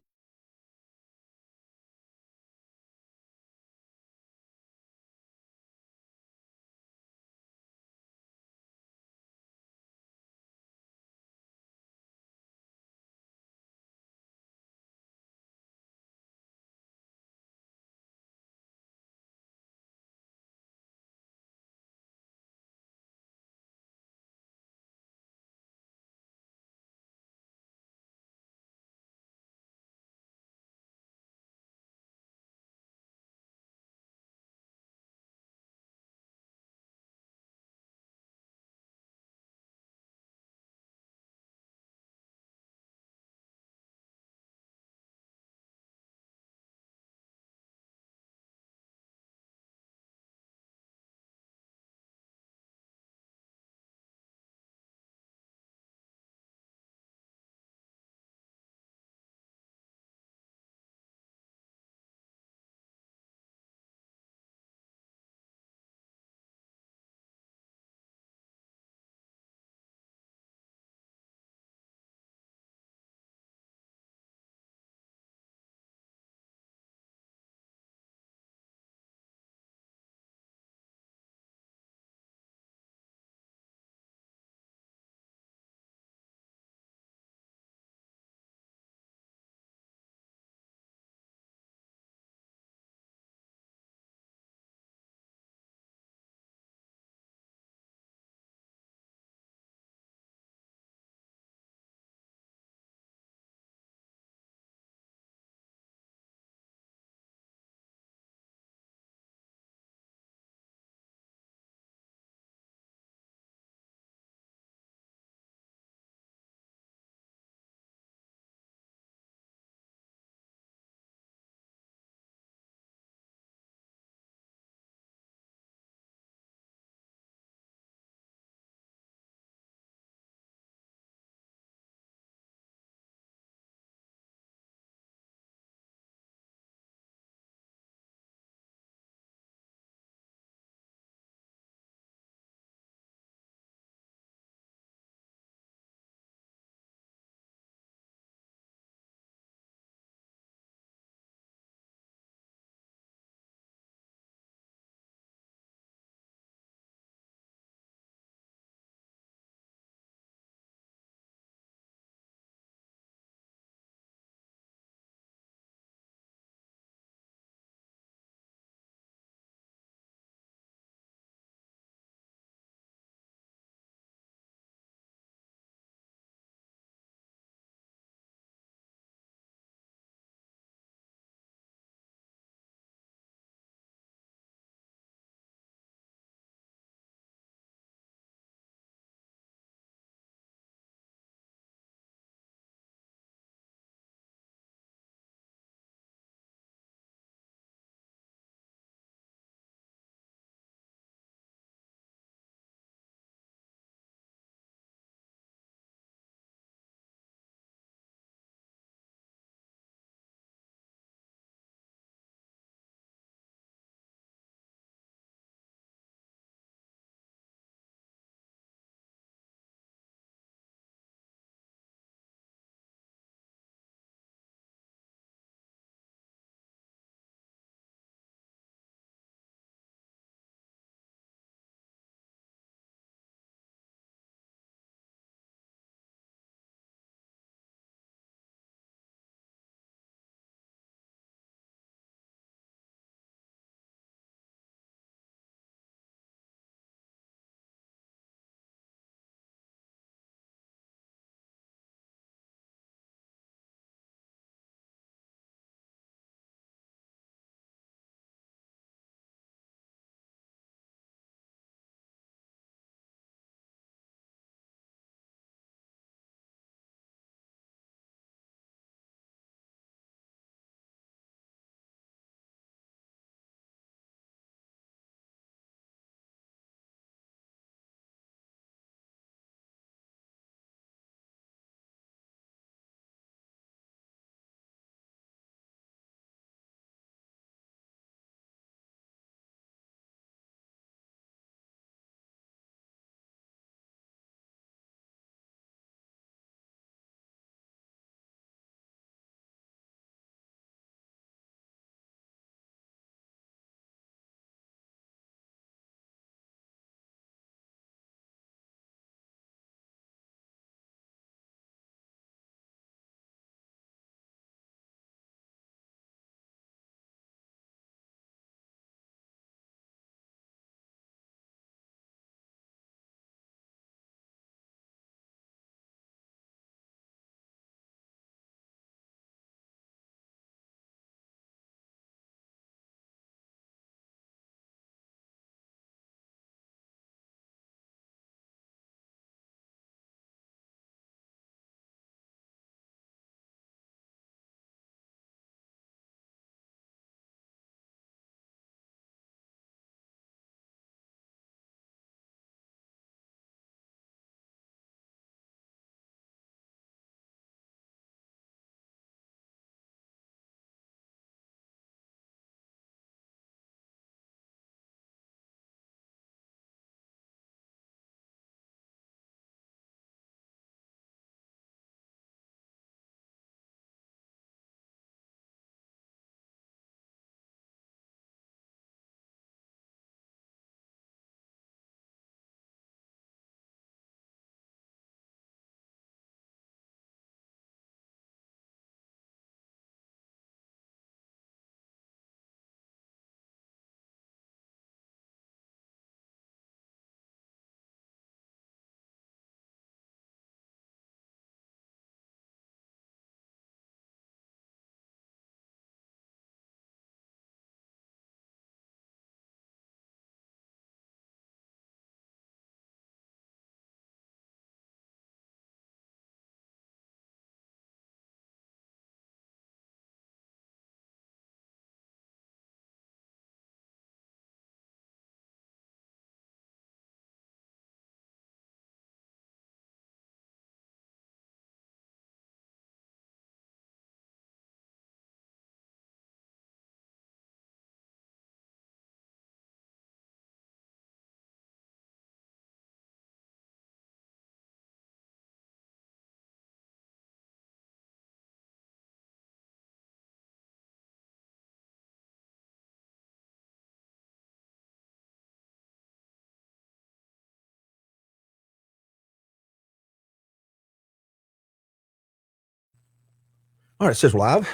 All right, it says we're live.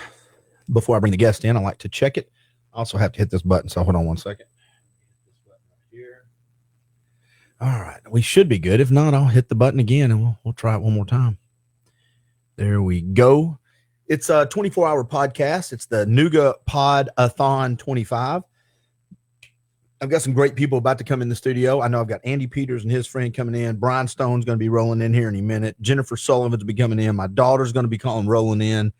Before I bring the guest in, I like to check it. I also have to hit this button, so hold on one second. This button right here. All right, we should be good. If not, I'll hit the button again, and we'll try it one more time. There we go. It's a 24-hour podcast. It's the Nooga Pod-A-Thon 25. I've got some great people about to come in the studio. I know I've got Andy Peters and his friend coming in. Brian Stone's going to be rolling in here in a minute. Jennifer Sullivan's be coming in. My daughter's going to be rolling in.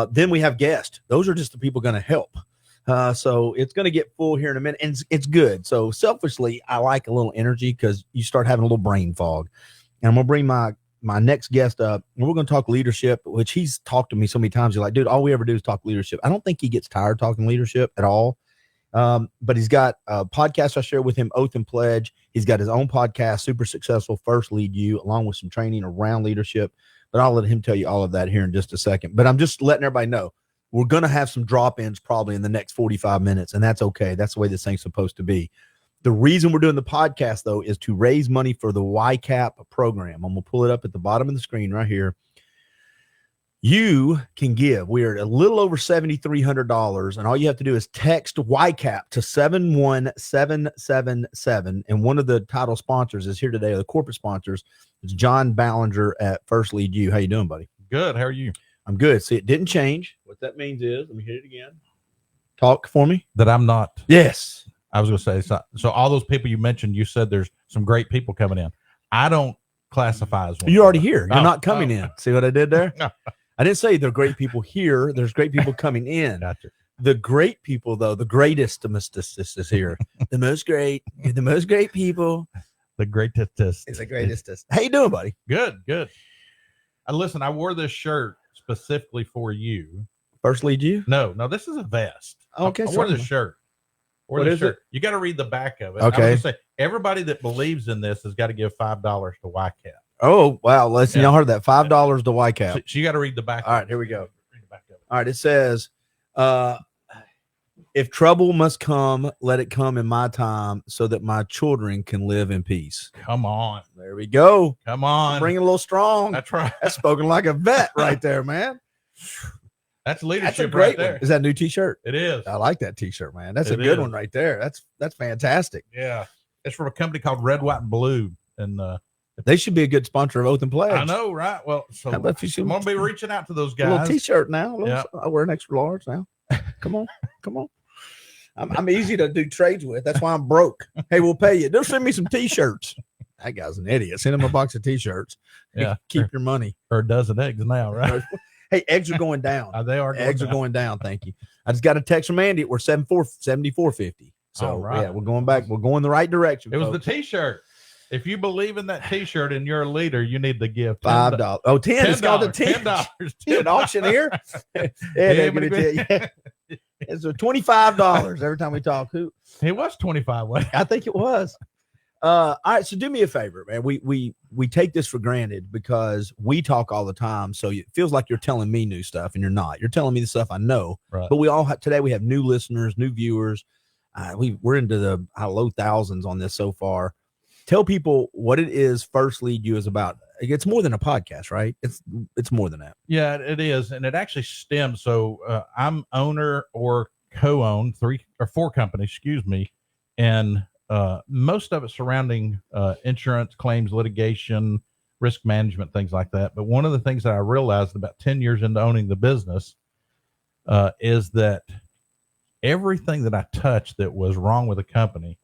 Then we have guests. Those are just the people going to help. So it's going to get full here in a minute, and it's good. So selfishly, I like a little energy because you start having a little brain fog. And I'm going to bring my next guest up, and we're going to talk leadership, which he's talked to me so many times. He's like, dude, all we ever do is talk leadership. I don't think he gets tired talking leadership at all. But he's got a podcast I share with him, Oath and Pledge. He's got his own podcast, super successful, First Lead You, along with some training around leadership. But I'll let him tell you all of that here in just a second. But I'm just letting everybody know we're going to have some drop-ins probably in the next 45 minutes, and that's okay. That's the way this thing's supposed to be. The reason we're doing the podcast, though, is to raise money for the YCAP program. I'm going to pull it up at the bottom of the screen right here. You can give. We're at a little over $7,300, and all you have to do is text YCAP to 71777. And one of the title sponsors is here today, or the corporate sponsors. It's John Ballinger at First Lead You. How you doing, buddy? Good. How are you? I'm good. See, it didn't change. What that means is, let me hit it again. Talk for me. That I'm not. Yes. I was going to say, so all those people you mentioned, you said there's some great people coming in. I don't classify as one. You're already here. You're not coming in. See what I did there? No. I didn't say there are great people here. There's great people coming in. Gotcha. The great people, though, the greatest is here. The most great. You're the most great people. The greatest. It's the greatest. How you doing, buddy? Good. Listen, I wore this shirt specifically for you. First Lead You? No, this is a vest. Okay. I wore this shirt. What is it? You got to read the back of it. Okay. I was gonna say, everybody that believes in this has got to give $5 to YCAP. Oh, wow. Listen, y'all heard that. $5 to YCAP. So you got to read the back. All right, here we go. Read the back of it. All right, it says, if trouble must come, let it come in my time so that my children can live in peace. Come on. There we go. Come on. Bring it a little strong. That's right. That's spoken like a vet right there, man. That's leadership. That's a great right there. one. Is that a new t-shirt? It is. I like that t-shirt, man. That's a It good is. one right there. That's fantastic. Yeah. It's from a company called Red, White, and Blue. And They should be a good sponsor of Oath and Pledge. I know, right? Well, so How about if you should- I'm going to be reaching out to those A little guys. t-shirt now. Yeah. I wear an extra large now. Come on. I'm easy to do trades with. That's why I'm broke. Hey, we'll pay you. They'll send me some t-shirts. That guy's an idiot. Send him a box of t-shirts. Yeah. Keep your money. Or a dozen eggs now, right? Hey, eggs are going down. They are. Eggs are going down. Thank you. I just got a text from Andy. We're 74.50. So All right. yeah, we're going back. We're going the right direction. It was folks. the t-shirt. If you believe in that t-shirt and you're a leader, you need to give $5. Oh, 10. It's called the 10. $10. An auctioneer. Yeah, they're gonna tell you. It's $25 every time we talk. Who? It was 25. Wasn't it? I think it was. All right, so do me a favor, man. We take this for granted because we talk all the time. So it feels like you're telling me new stuff, and you're not. You're telling me the stuff I know. Right. But we all have today. We have new listeners, new viewers. We're into the low thousands on this so far. Tell people what it is First Lead You is about. It's more than a podcast, right? It's more than that. Yeah, it is. And it actually stems. So I'm owner or co-own 3 or 4 companies, excuse me. And most of it surrounding insurance claims, litigation, risk management, things like that. But one of the things that I realized about 10 years into owning the business is that everything that I touched that was wrong with the company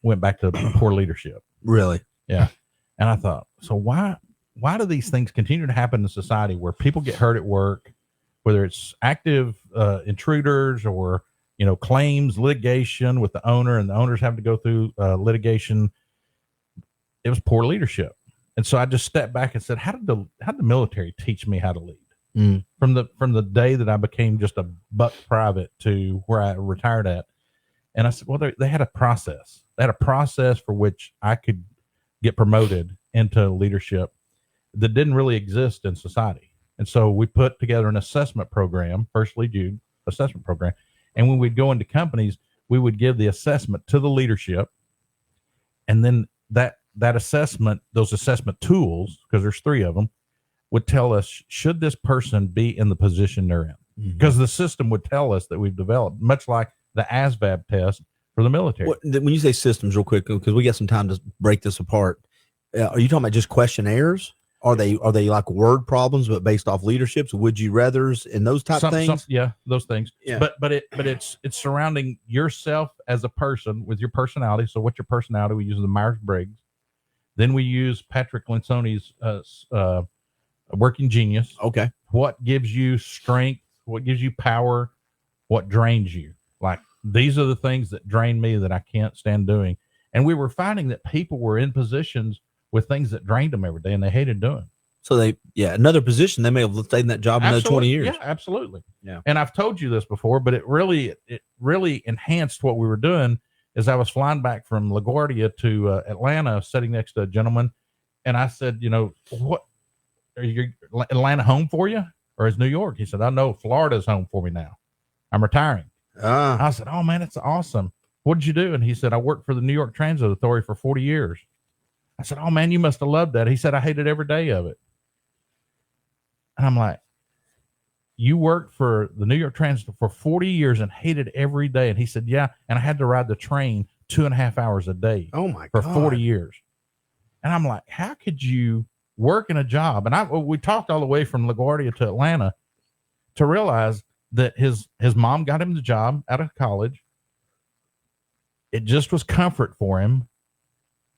went back to poor leadership. Really? Yeah. And I thought, so why do these things continue to happen in society where people get hurt at work, whether it's active intruders or, claims, litigation with the owner, and the owners have to go through litigation? It was poor leadership. And so I just stepped back and said, how did the military teach me how to lead? From the day that I became just a buck private to where I retired at. And I said, well, they had a process. They had a process for which I could get promoted into leadership that didn't really exist in society. And so we put together an assessment program, First Lead You assessment program. And when we'd go into companies, we would give the assessment to the leadership. And then that assessment, those assessment tools, because there's 3 of them, would tell us, should this person be in the position they're in? Because the system would tell us that we've developed, much like the ASVAB test for the military. When you say systems, real quick, because we got some time to break this apart, are you talking about just questionnaires? Are they like word problems, but based off leaderships, would you rather's, and those type things? Yeah, those things. Yeah. But it's surrounding yourself as a person with your personality. So what's your personality? We use the Myers-Briggs. Then we use Patrick Lencioni's working genius. Okay. What gives you strength? What gives you power? What drains you? Like, these are the things that drain me that I can't stand doing. And we were finding that people were in positions with things that drained them every day and they hated doing. So another position, they may have stayed in that job another 20 years. Yeah, absolutely. Yeah. And I've told you this before, but it really enhanced what we were doing. As I was flying back from LaGuardia to Atlanta, sitting next to a gentleman, and I said, what are you, Atlanta home for you, or is New York? He said, I know Florida's home for me now. I'm retiring. I said, oh man, it's awesome. What did you do? And he said, I worked for the New York Transit Authority for 40 years. I said, oh man, you must have loved that. He said, I hated every day of it. And I'm like, you worked for the New York Transit for 40 years and hated every day. And he said, yeah. And I had to ride the train 2.5 hours a day. Oh my for God. 40 years. And I'm like, how could you work in a job? And we talked all the way from LaGuardia to Atlanta to realize that his mom got him the job out of college. It just was comfort for him.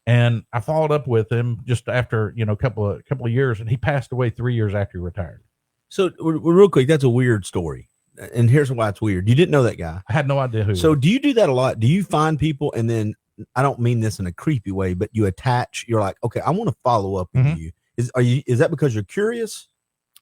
And I followed up with him just after, a couple of years, and he passed away 3 years after he retired. So real quick, that's a weird story. And here's why it's weird. You didn't know that guy. I had no idea who. So do you do that a lot? Do you find people, and then, I don't mean this in a creepy way, but you're like, okay, I want to follow up with you. Is that because you're curious?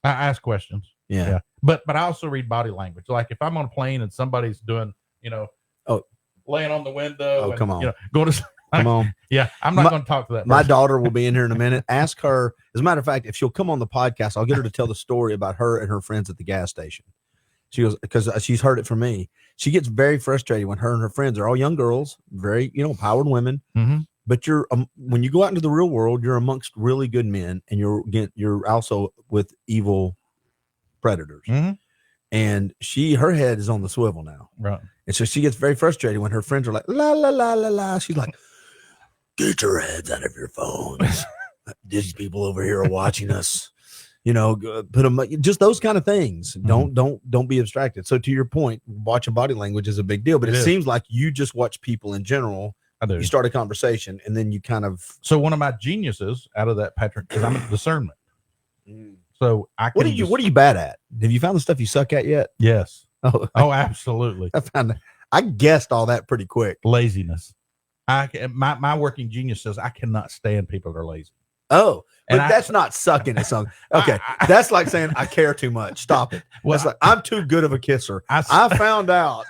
I ask questions. Yeah. But I also read body language. Like if I'm on a plane and somebody's doing, laying on the window. Come on. Going to Come on. Yeah, I'm not going to talk to that person. My daughter will be in here in a minute. Ask her. As a matter of fact, if she'll come on the podcast, I'll get her to tell the story about her and her friends at the gas station. She goes, because she's heard it from me. She gets very frustrated when her and her friends are all young girls, very, powered women. Mm-hmm. But when you go out into the real world, you're amongst really good men, and you're also with evil predators. Mm-hmm. And her head is on the swivel now. Right. And so she gets very frustrated when her friends are like, la, la, la, la, la. She's like, get your heads out of your phones. These people over here are watching us. Put them, just those kind of things. Mm-hmm. Don't be abstracted. So to your point, watching body language is a big deal, but it seems like you just watch people in general. I do. You start a conversation and then you kind of. So one of my geniuses out of that, Patrick, is I'm at discernment. So I can. What are you bad at? Have you found the stuff you suck at yet? Yes. Oh, absolutely. I guessed all that pretty quick. Laziness. My working genius says I cannot stand people that are lazy. Oh, but that's not sucking at something. Okay. That's like saying I care too much. Stop it. Well, that's like I'm too good of a kisser. I found out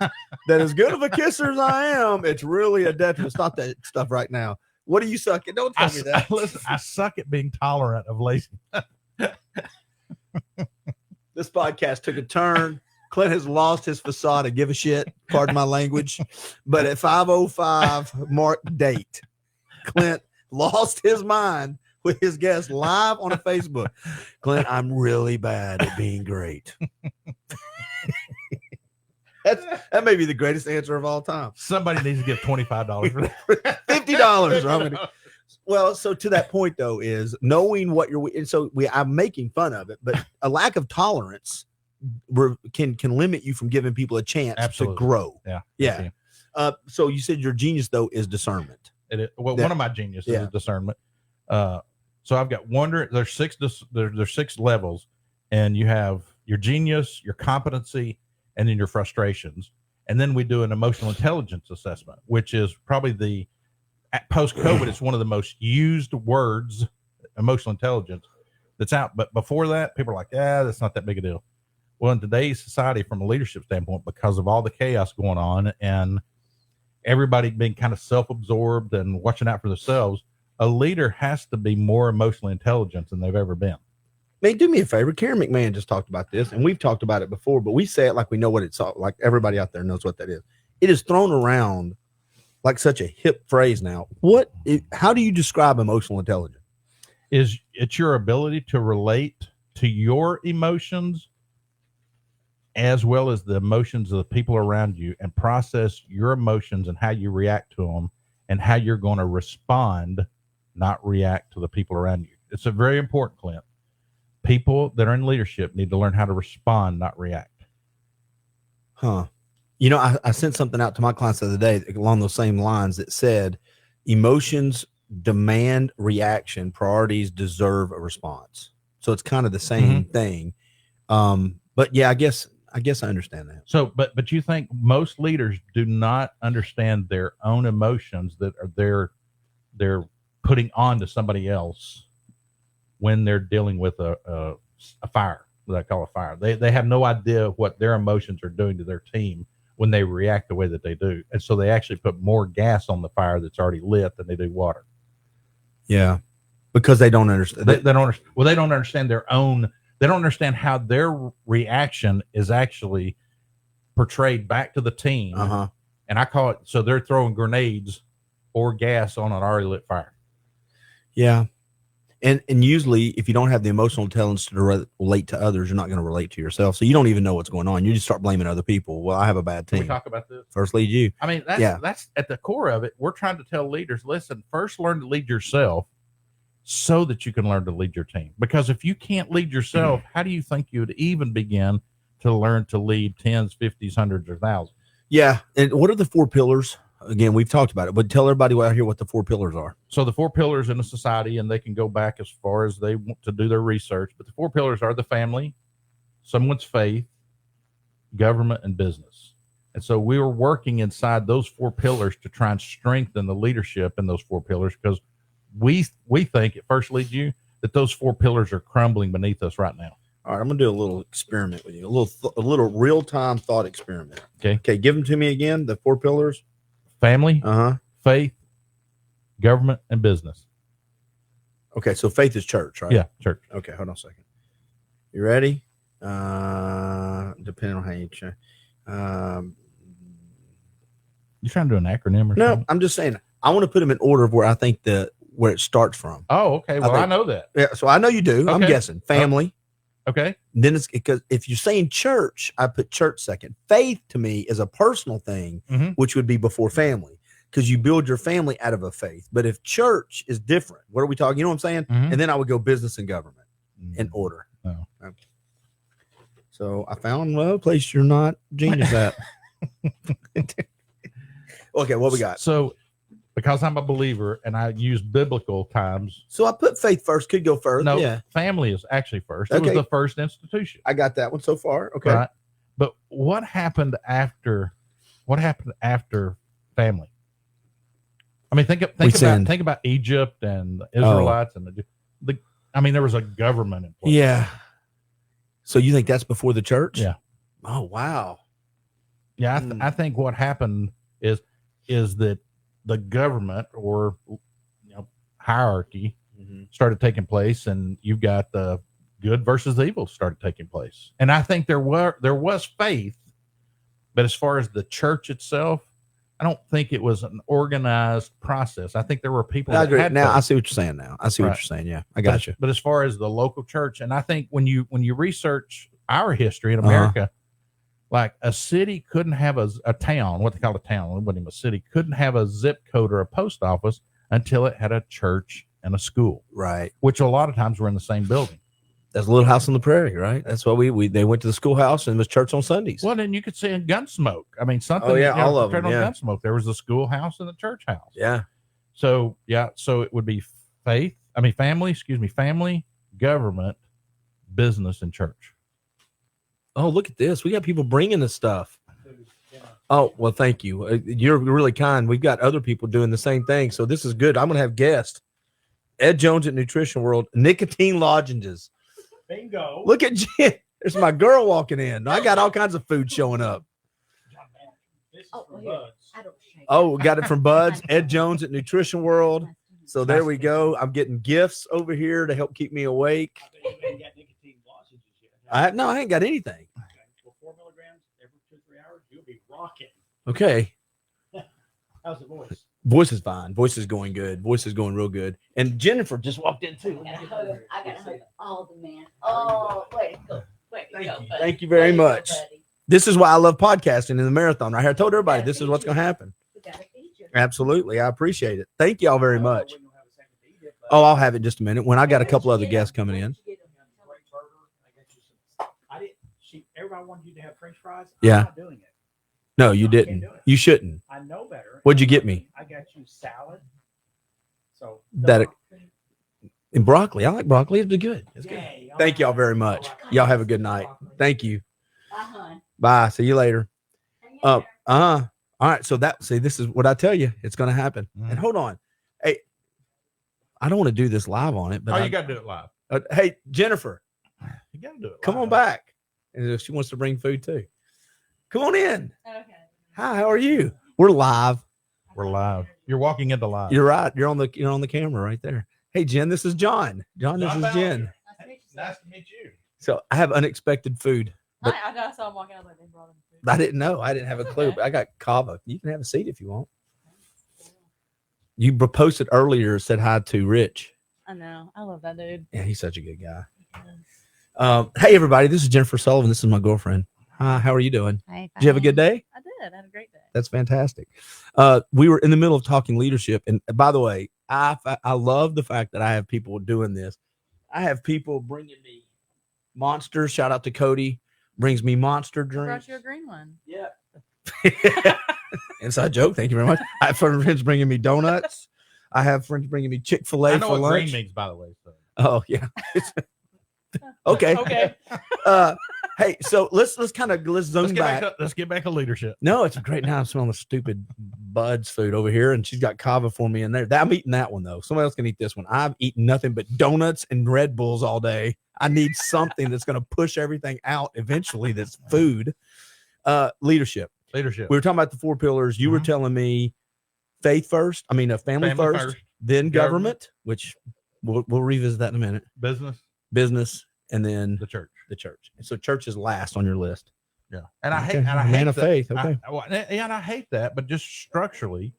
that as good of a kisser as I am, it's really a detriment. Stop that stuff right now. What do you suck at? Don't tell me that. Listen, I suck at being tolerant of laziness. This podcast took a turn. Clint has lost his facade to give a shit. Pardon my language. But at 5:05 mark date, Clint lost his mind with his guest live on a Facebook. Clint, I'm really bad at being great. That may be the greatest answer of all time. Somebody needs to give $25 for that. $50. Well, so to that point though, is knowing what I'm making fun of it, but a lack of tolerance can limit you from giving people a chance to grow. Yeah. So you said your genius though is discernment. It is. Well, one of my geniuses is discernment. So I've got there's six levels, and you have your genius, your competency, and then your frustrations. And then we do an emotional intelligence assessment, which is probably post-COVID, it's one of the most used words, emotional intelligence, that's out. But before that, people are like, that's not that big a deal. Well, in today's society, from a leadership standpoint, because of all the chaos going on and everybody being kind of self-absorbed and watching out for themselves, a leader has to be more emotionally intelligent than they've ever been. Man, do me a favor. Karen McMahon just talked about this, and we've talked about it before, but we say it like we know what it's like everybody out there knows what that is. It is thrown around like such a hip phrase now. How do you describe emotional intelligence? It's your ability to relate to your emotions as well as the emotions of the people around you and process your emotions and how you react to them and how you're going to respond, not react to the people around you. It's a very important, Clint. People that are in leadership need to learn how to respond, not react. Huh. You know, I sent something out to my clients the other day along those same lines that said emotions demand reaction, priorities deserve a response. So it's kind of the same thing. But yeah, I guess I understand that. So, but you think most leaders do not understand their own emotions that are they're putting on to somebody else when they're dealing with a fire, what I call a fire. They have no idea what their emotions are doing to their team when they react the way that they do. And so they actually put more gas on the fire that's already lit than they do water. Yeah. Because they don't understand. They don't understand their own. They don't understand how their reaction is actually portrayed back to the team. And I call it, so they're throwing grenades or gas on an already lit fire. Yeah. And usually if you don't have the emotional intelligence to relate to others, you're not going to relate to yourself. So you don't even know what's going on. You just start blaming other people. Well, I have a bad team. Can we talk about this? First lead you. I mean, that's at the core of it. We're trying to tell leaders, listen, first learn to lead yourself so that you can learn to lead your team. Because if you can't lead yourself, how do you think you would even begin to learn to lead tens, 50s, hundreds, or thousands? Yeah. And what are the 4 pillars? Again, we've talked about it, but tell everybody out here what the 4 pillars are. So the 4 pillars in a society, and they can go back as far as they want to do their research, but the 4 pillars are the family, someone's faith, government, and business. And so we were working inside those 4 pillars to try and strengthen the leadership in those 4 pillars, because we think at First Lead You that those 4 pillars are crumbling beneath us right now. All right, I'm gonna do a little experiment with you, a little real-time thought experiment. Okay, give them to me again. The 4 pillars: family, faith, government, and business. Okay, so faith is church, right? Yeah, church. Okay, hold on a second. You ready? Depending on how you check. You trying to do an acronym or no, something? I'm just saying I want to put them in order of where I think where it starts from. Oh, okay. Well, I know that. Yeah, so I know you do. Okay. I'm guessing family. Okay. Then it's because if you're saying church, I put church second. Faith to me is a personal thing, which would be before family, because you build your family out of a faith. But if church is different, what are we talking? You know what I'm saying? And then I would go business and government in order. Oh. Okay. So I found a place you're not genius at. Okay, what we got? So because I'm a believer and I use biblical times. So I put faith first, could go further. No, yeah. Family is actually first. It was the first institution. I got that one so far. Okay. Right? But what happened after family? I mean, think about Egypt and the Israelites and there was a government in place. Yeah. So you think that's before the church? Yeah. Oh, wow. Yeah. I think what happened is that the government or hierarchy started taking place, and you've got the good versus the evil started taking place. And I think there was faith, but as far as the church itself, I don't think it was an organized process. I think there were people. I agree. Now faith. I see what you're saying. Now I see what you're saying. Yeah, I got you. But as far as the local church, and I think when you research our history in America, like a city couldn't have a town, what they call a town, it wasn't even a city, couldn't have a zip code or a post office until it had a church and a school. Right. Which a lot of times were in the same building. That's a little house on the prairie, right? That's what they went to the schoolhouse and it was church on Sundays. Well, then you could see in Gunsmoke. I mean, something. Oh, yeah, all of them. Yeah. Gunsmoke. There was the schoolhouse and the church house. Yeah. So it would be family, government, business, and church. Oh, look at this. We got people bringing this stuff. Oh, well, thank you. You're really kind. We've got other people doing the same thing. So this is good. I'm going to have guests. Ed Jones at Nutrition World, nicotine lozenges. Bingo. Look at Jen. There's my girl walking in. I got all kinds of food showing up. This is from Buds. Oh, we got it from Buds. Ed Jones at Nutrition World. So there we go. I'm getting gifts over here to help keep me awake. I bet you ain't got nicotine lozenges yet. I ain't got anything. Okay. Well, 4 milligrams every 2-3 hours, you'll be rocking. Okay. How's the voice? Voice is fine. Voice is going good. Voice is going real good. And Jennifer just walked in too. I gotta hug all the men. Oh, way to go. Thank you very much. This is why I love podcasting in the marathon. Right here, I told everybody this is what's going to happen. Absolutely. I appreciate it. Thank y'all very much. Oh, I'll have it in just a minute when I got a couple other guests coming in. Everybody wanted you to have French fries. Yeah. I'm not doing it. No, you didn't. You shouldn't. I know better. What'd you get me? I got you salad. So And broccoli. I like broccoli. It's good. It's good. Thank y'all very much. Y'all have a good night. Thank you. Bye. See you later. All right. So this is what I tell you. It's going to happen. And hold on. Hey, I don't want to do this live on it, but you got to do it live. Hey, Jennifer, You got to do it. come on back. And if she wants to bring food too, come on in. Okay. Hi. How are you? We're live. We're live. You're walking into live. You're right. You're on the camera right there. Hey, Jen, this is John. John, this is Jen. Nice to meet you. So I have unexpected food. But I saw him walking out like they brought him food. I didn't know. I didn't have a clue. But I got kava. You can have a seat if you want. You posted earlier, said hi to Rich. I know. I love that dude. Yeah, he's such a good guy. Hey, everybody. This is Jennifer Sullivan. This is my girlfriend. Hi, how are you doing? Hi, did you have a good day? I did. I had a great day. That's fantastic. We were in the middle of talking leadership. And by the way, I love the fact that I have people doing this. I have people bringing me monsters. Shout out to Cody. Brings me monster I drinks. brought you a green one. Yeah. Inside joke. Thank you very much. I have friends bringing me donuts. I have friends bringing me Chick-fil-A I know for what lunch. green means, by the way. So. Oh yeah. Okay. Okay. Hey, so let's zoom back. Let's get back to leadership. No, it's great. Now I'm smelling the stupid Bud's food over here, and she's got kava for me in there. I'm eating that one though. Somebody else can eat this one. I've eaten nothing but donuts and Red Bulls all day. I need something that's going to push everything out eventually. That's food. Leadership. We were talking about the 4 pillars. You were telling me faith first. I mean, family first, then government, which we'll revisit that in a minute. Business, and then the church. And so church is last on your list. Yeah. And I Okay. hate, and I Man hate of that. faith. Okay. And I hate that, but just structurally,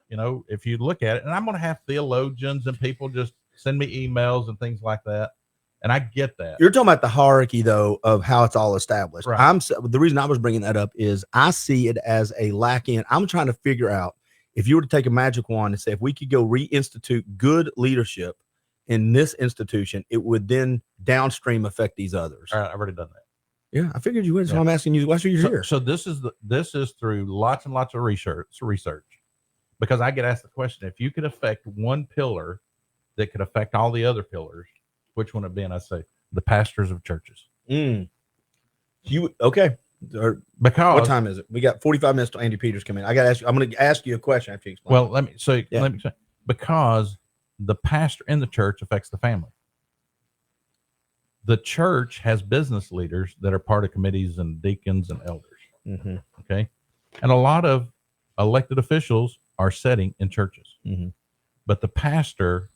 if you look at it, and I'm going to have theologians and people just send me emails and things like that. And I get that. You're talking about the hierarchy, though, of how it's all established. Right. The reason I was bringing that up is I see it as a lack in. I'm trying to figure out if you were to take a magic wand and say, if we could go reinstitute good leadership in this institution, it would then downstream affect these others. All right, I've already done that. Yeah, I figured you would. So I'm asking you, why are you here? So this is through lots and lots of research, because I get asked the question: if you could affect one pillar that could affect all the other pillars, which one would it be? And I say the pastors of churches. You okay? Because what time is it? We got 45 minutes till Andy Peters come in. I got to ask you. I'm going to ask you a question after you explain. Well, let me say because the pastor in the church affects the family. The church has business leaders that are part of committees and deacons and elders. Okay. And a lot of elected officials are sitting in churches, but the pastor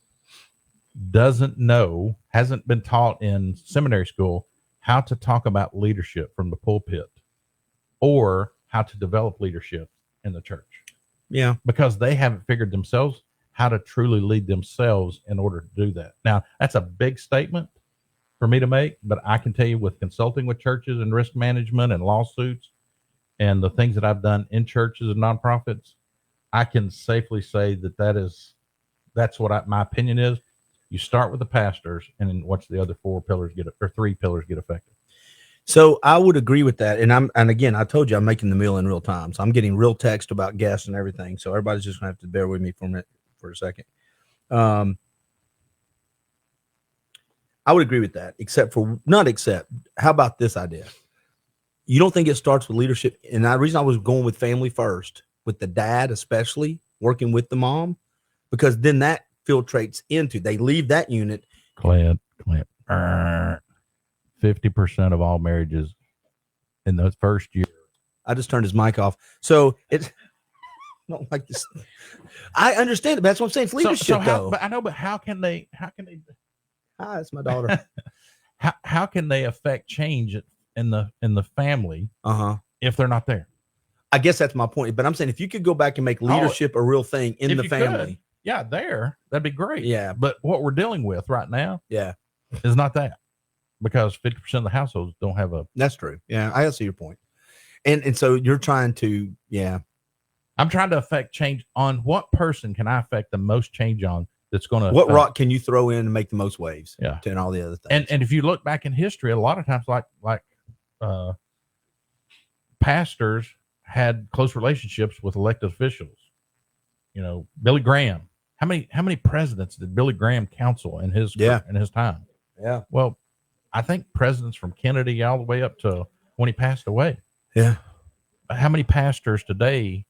hasn't been taught in seminary school how to talk about leadership from the pulpit or how to develop leadership in the church. Yeah. Because they haven't figured themselves how to truly lead themselves in order to do that. Now, that's a big statement for me to make, but I can tell you with consulting with churches and risk management and lawsuits and the things that I've done in churches and nonprofits, I can safely say that's what my opinion is. You start with the pastors and then watch the other 3 pillars get affected. So I would agree with that. And again, I told you I'm making the meal in real time. So I'm getting real text about guests and everything. So everybody's just gonna have to bear with me for a second. I would agree with that, how about this idea? You don't think it starts with leadership? And the reason I was going with family first, with the dad, especially working with the mom, because then that filtrates into, they leave that unit. Clint, 50% of all marriages in the first year. I just turned his mic off. So it's, I don't like this. I understand it, but that's what I'm saying. It's leadership, though. But I know, but how can they? Hi, it's my daughter. how can they affect change in the family if they're not there? I guess that's my point. But I'm saying if you could go back and make leadership a real thing in if the you family. could, yeah, that'd be great. Yeah. But what we're dealing with right now Yeah. is not that, because 50% of the households don't have a. That's true. Yeah, I see your point. And so you're trying to, I'm trying to affect change on what person can I affect the most change on that's going to. What rock can you throw in and make the most waves? Yeah. And all the other things. And if you look back in history, a lot of times like pastors had close relationships with elected officials. You know, Billy Graham. How many presidents did Billy Graham counsel in his time? Yeah. Well, I think presidents from Kennedy all the way up to when he passed away. Yeah. How many pastors today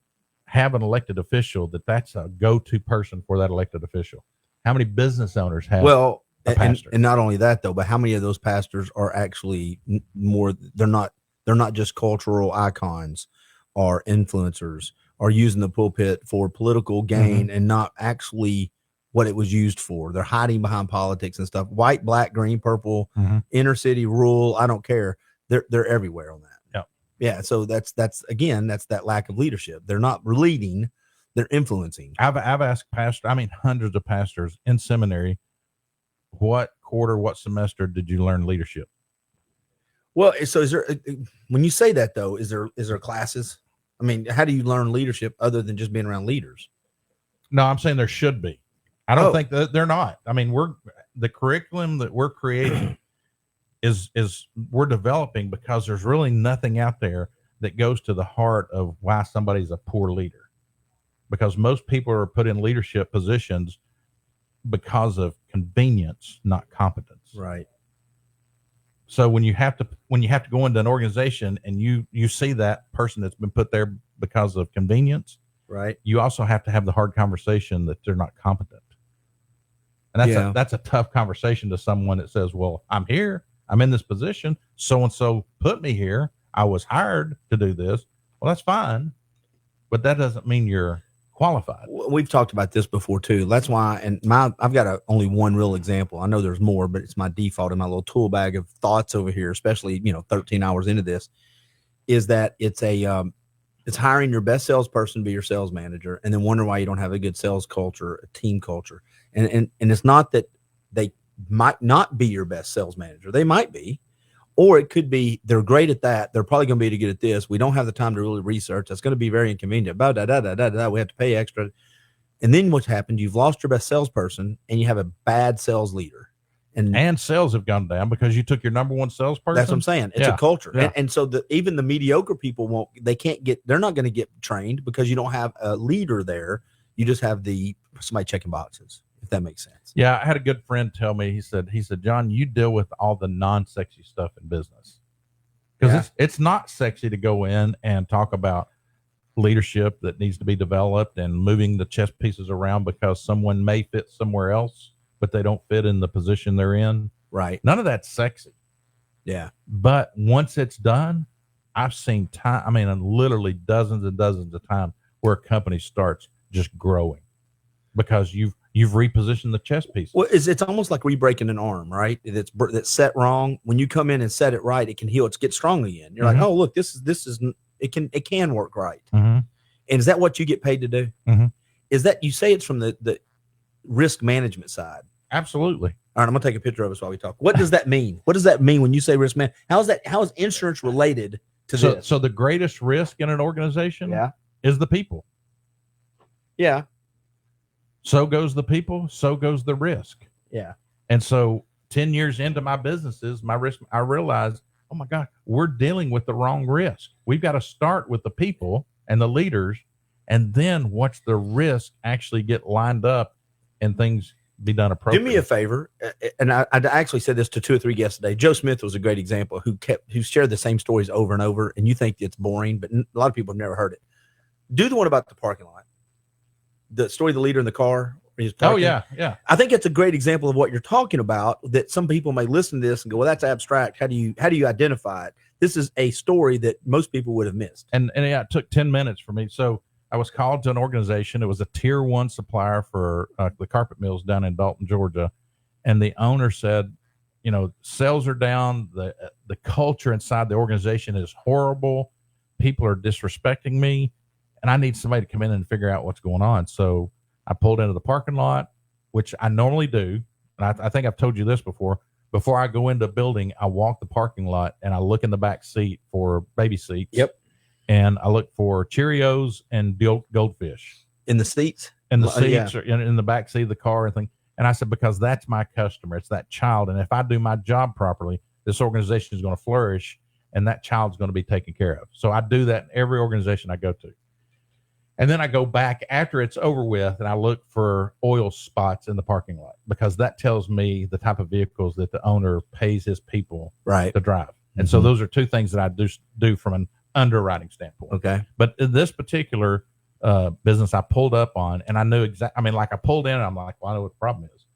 have an elected official that's a go-to person for that elected official? How many business owners have a pastor? And not only that though, but how many of those pastors are actually more, they're not just cultural icons or influencers, or using the pulpit for political gain and not actually what it was used for. They're hiding behind politics and stuff. White, black, green, purple, inner city, rural, I don't care. They're everywhere on that. Yeah. So that's that lack of leadership. They're not leading, they're influencing. I've asked hundreds of pastors in seminary, what semester did you learn leadership? Well, so is there, when you say that though, is there classes? I mean, how do you learn leadership other than just being around leaders? No, I'm saying there should be. I don't think that they're not. I mean, the curriculum that we're creating is we're developing because there's really nothing out there that goes to the heart of why somebody's a poor leader. Because most people are put in leadership positions because of convenience, not competence. Right. So when you have to go into an organization and you see that person that's been put there because of convenience, right, you also have to have the hard conversation that they're not competent. And that's a tough conversation to someone that says, well, I'm here, I'm in this position, so-and-so put me here, I was hired to do this. Well, that's fine, but that doesn't mean you're qualified. We've talked about this before too. That's why, and I've got only one real example. I know there's more, but it's my default in my little tool bag of thoughts over here, especially 13 hours into this, is that it's hiring your best salesperson to be your sales manager, and then wonder why you don't have a good sales culture, a team culture, and it's not that they might not be your best sales manager. They might be. Or it could be they're great at that. They're probably going to be good at this. We don't have the time to really research. That's going to be very inconvenient. We have to pay extra. And then what's happened? You've lost your best salesperson, and you have a bad sales leader. And sales have gone down because you took your number one salesperson. That's what I'm saying. It's a culture. Yeah. And so even the mediocre people they're not going to get trained because you don't have a leader there. You just have somebody checking boxes, if that makes sense. Yeah, I had a good friend tell me, he said, John, you deal with all the non-sexy stuff in business. Because it's not sexy to go in and talk about leadership that needs to be developed and moving the chess pieces around because someone may fit somewhere else, but they don't fit in the position they're in. Right. None of that's sexy. Yeah. But once it's done, I've seen literally dozens and dozens of times where a company starts just growing because you've repositioned the chess pieces. Well, it's almost like re-breaking an arm, right? That's set wrong. When you come in and set it right, it can heal. It gets strong again. You're like, oh, look, this is it can work right. And is that what you get paid to do? Is that, you say it's from the risk management side? Absolutely. All right, I'm gonna take a picture of us while we talk. What does that mean? What does that mean when you say risk management? How is insurance related to this? So the greatest risk in an organization is the people. Yeah. So goes the people, so goes the risk. Yeah. And so 10 years into my businesses, my risk, I realized, oh my God, we're dealing with the wrong risk. We've got to start with the people and the leaders, and then watch the risk actually get lined up and things be done appropriately. Do me a favor, and I actually said this to 2 or 3 guests today. Joe Smith was a great example who shared the same stories over and over, and you think it's boring, but a lot of people have never heard it. Do the one about the parking lot. The story of the leader in the car. Oh, yeah. I think it's a great example of what you're talking about, that some people may listen to this and go, well, that's abstract. How do you identify it? This is a story that most people would have missed. And it took 10 minutes for me. So I was called to an organization. It was a tier 1 supplier for the carpet mills down in Dalton, Georgia. And the owner said, sales are down. The culture inside the organization is horrible. people are disrespecting me, and I need somebody to come in and figure out what's going on. So I pulled into the parking lot, which I normally do. And I think I've told you this before. Before I go into a building, I walk the parking lot and I look in the back seat for baby seats. Yep. And I look for Cheerios and goldfish In the seats? in the Yeah. seats or in the back seat of the car and thing. And I said, because that's my customer. It's that child. And if I do my job properly, this organization is going to flourish and that child's going to be taken care of. So I do that in every organization I go to. And then I go back after it's over with and I look for oil spots in the parking lot because that tells me the type of vehicles that the owner pays his people Right. to drive. And so those are two things that I do from an underwriting standpoint. Okay. But in this particular business I pulled up on, and I knew exactly, I mean, like I pulled in and I'm like, well, I know what the problem is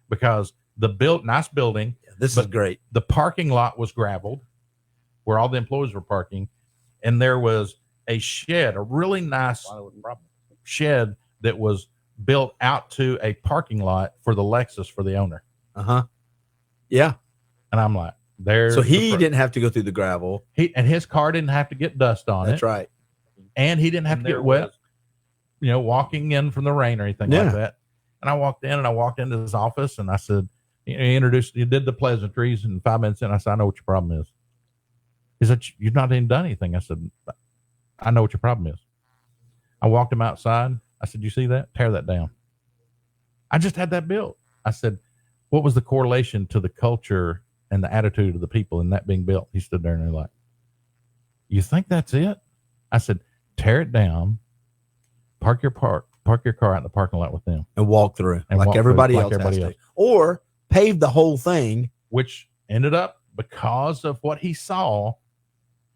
because the nice building, This is great. the parking lot was graveled where all the employees were parking. And there was a shed, a really nice shed that was built out to a parking lot for the Lexus for the owner. Yeah. And I'm like, there's So he didn't have to go through the gravel. and his car didn't have to get dust on That's it. right. And he didn't have to get wet, walking in from the rain or anything like that. And I walked into his office and I said, he did the pleasantries, and 5 minutes in, I said, I know what your problem is. He said, you've not even done anything. I said, I know what your problem is. I walked him outside. I said, you see that? Tear that down. I just had that built. I said, what was the correlation to the culture and the attitude of the people in that being built? He stood there and they're like, you think that's it? I said, tear it down, park your car out in the parking lot with them. And walk through And like walk everybody through else like everybody has else. to. Or pave the whole thing. Which ended up, because of what he saw,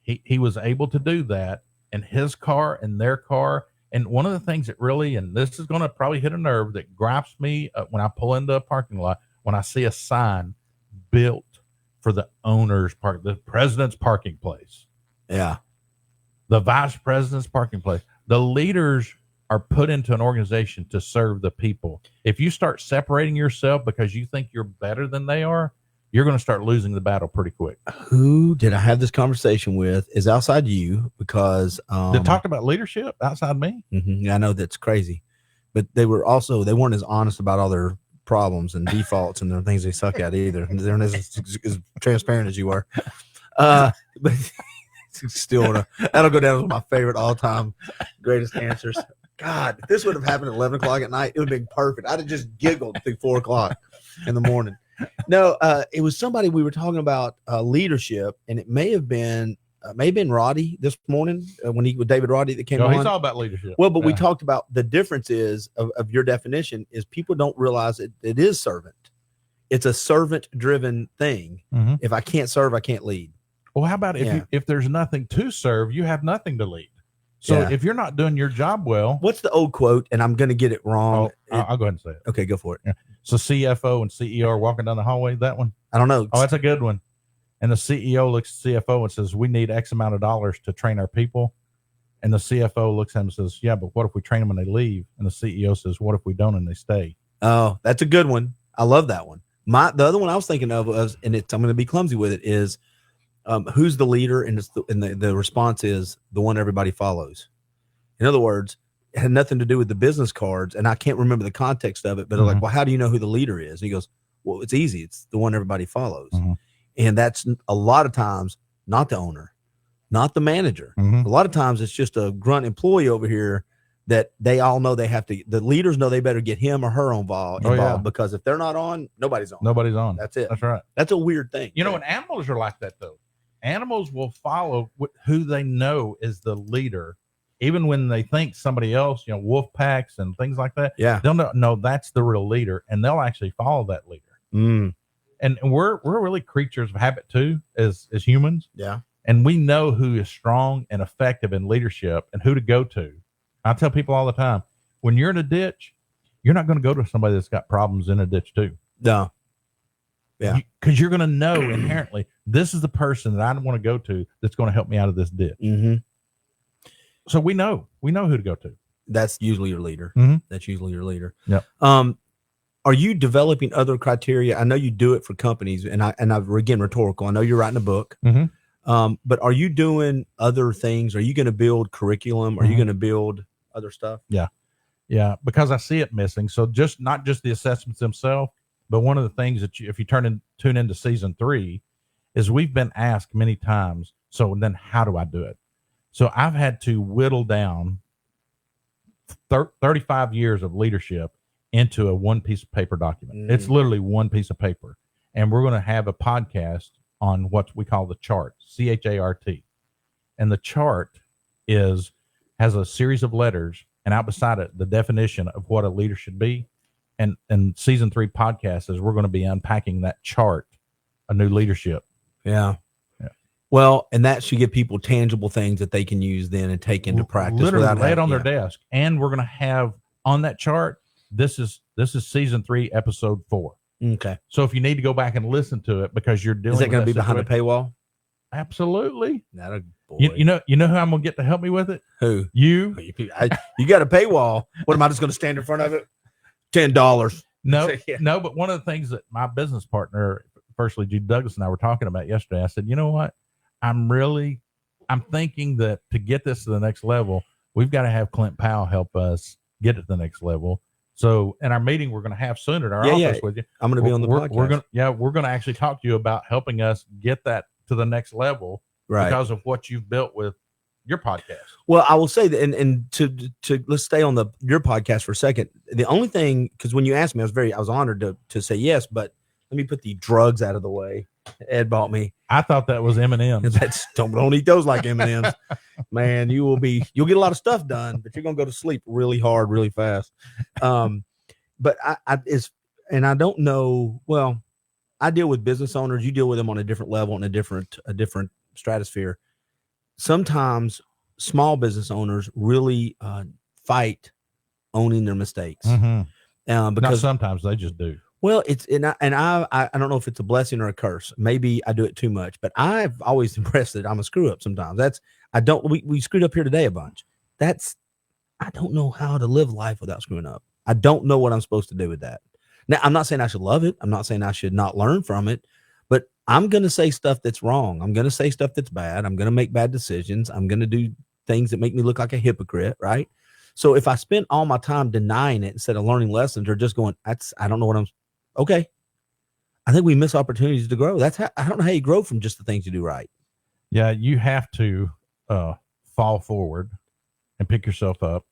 he was able to do that in his car and their car. And one of the things that really, and this is going to probably hit a nerve, that gripes me when I pull into a parking lot, when I see a sign built for the owner's park, the president's parking place. Yeah. The vice president's parking place. The leaders are put into an organization to serve the people. If you start separating yourself because you think you're better than they are, you're going to start losing the battle pretty quick. Who did I have this conversation with is outside you because They talked about leadership outside me. I know that's crazy, but they weren't as honest about all their problems and defaults and the things they suck at either. They're not as transparent as you are. But still, that'll go down as my favorite all-time greatest answers. God, if this would have happened at 11 o'clock at night, it would have been perfect. I'd have just giggled through 4 o'clock in the morning. No, it was somebody we were talking about leadership, and it may have been Roddy this morning with David Roddy that came on. He's all about leadership. Well, but we talked about the difference of your definition is people don't realize it is servant. It's a servant-driven thing. Mm-hmm. If I can't serve, I can't lead. Well, how about if there's nothing to serve, you have nothing to lead. So if you're not doing your job well, what's the old quote? And I'm going to get it wrong. I'll go ahead and say it. Okay, go for it. Yeah. So CFO and CEO are walking down the hallway. That one? I don't know. Oh, that's a good one. And the CEO looks at CFO and says, we need X amount of dollars to train our people. And the CFO looks at him and says, yeah, but what if we train them and they leave? And the CEO says, what if we don't and they stay? Oh, that's a good one. I love that one. The other one I was thinking of was, and I'm going to be clumsy with it, is who's the leader? And the response is the one everybody follows. In other words, it had nothing to do with the business cards. And I can't remember the context of it, but they're like, well, how do you know who the leader is? And he goes, well, it's easy. It's the one everybody follows. And that's a lot of times not the owner, not the manager. A lot of times it's just a grunt employee over here that they all know the leaders know they better get him or her involved because if they're not on, nobody's on. Nobody's on. That's it. That's right. That's a weird thing. You know, and animals are like that though. Animals will follow who they know is the leader, even when they think somebody else, wolf packs and things like that. Yeah. They'll know that's the real leader and they'll actually follow that leader. And we're really creatures of habit too, as humans. Yeah. And we know who is strong and effective in leadership and who to go to. I tell people all the time, when you're in a ditch, you're not going to go to somebody that's got problems in a ditch too. No. Yeah. Because you're going to know inherently, this is the person that I want to go to that's going to help me out of this ditch. So we know who to go to. That's usually your leader. That's usually your leader. Yep. Are you developing other criteria? I know you do it for companies, and I've again rhetorical. I know you're writing a book. But are you doing other things? Are you going to build curriculum? Are you going to build other stuff? Yeah, because I see it missing. So not just the assessments themselves, but one of the things that if you tune into season 3 is we've been asked many times, so then how do I do it? So I've had to whittle down 35 years of leadership into a one piece of paper document. It's literally one piece of paper. And we're going to have a podcast on what we call the chart, CHART. And the chart has a series of letters, and out beside it, the definition of what a leader should be. And season 3 podcast is we're going to be unpacking that chart, a new leadership. Yeah. Well, and that should give people tangible things that they can use then and take into practice. Literally lay it on their desk. And we're going to have on that chart, this is season 3, episode 4. Okay. So if you need to go back and listen to it because you're dealing Is with that going to be behind the paywall? Absolutely. Boy. You know who I'm going to get to help me with it? Who? You. You got a paywall. What am I just going to stand in front of it? $10. No, Yeah. no. But one of the things that my business partner, firstly, Jude Douglas and I were talking about yesterday, I said, you know what? I'm thinking that to get this to the next level, we've got to have Clint Powell help us get it to the next level. So in our meeting we're going to have soon at our office with you, I'm going to be on the podcast. We're going to actually talk to you about helping us get that to the next level, right? Because of what you've built with your podcast. Well, I will say that, and to let's stay on your podcast for a second. The only thing, because when you asked me, I was honored to say yes, but let me put the drugs out of the way. Ed bought me. I thought that was M&M's. Don't eat those like M&M's, man. You'll get a lot of stuff done, but you're gonna go to sleep really hard, really fast. But I don't know. Well, I deal with business owners. You deal with them on a different level, in a different stratosphere. Sometimes small business owners really fight owning their mistakes. Because Because sometimes they just do. well, I don't know if it's a blessing or a curse. Maybe I do it too much, but I've always impressed that I'm a screw up sometimes. We screwed up here today a bunch. I don't know how to live life without screwing up. I don't know what I'm supposed to do with that. Now, I'm not saying I should love it. I'm not saying I should not learn from it, but I'm going to say stuff that's wrong. I'm going to say stuff that's bad. I'm going to make bad decisions. I'm going to do things that make me look like a hypocrite, right? So if I spend all my time denying it instead of learning lessons or just going, I don't know what okay. I think we miss opportunities to grow. I don't know how you grow from just the things you do right. Yeah, you have to fall forward and pick yourself up,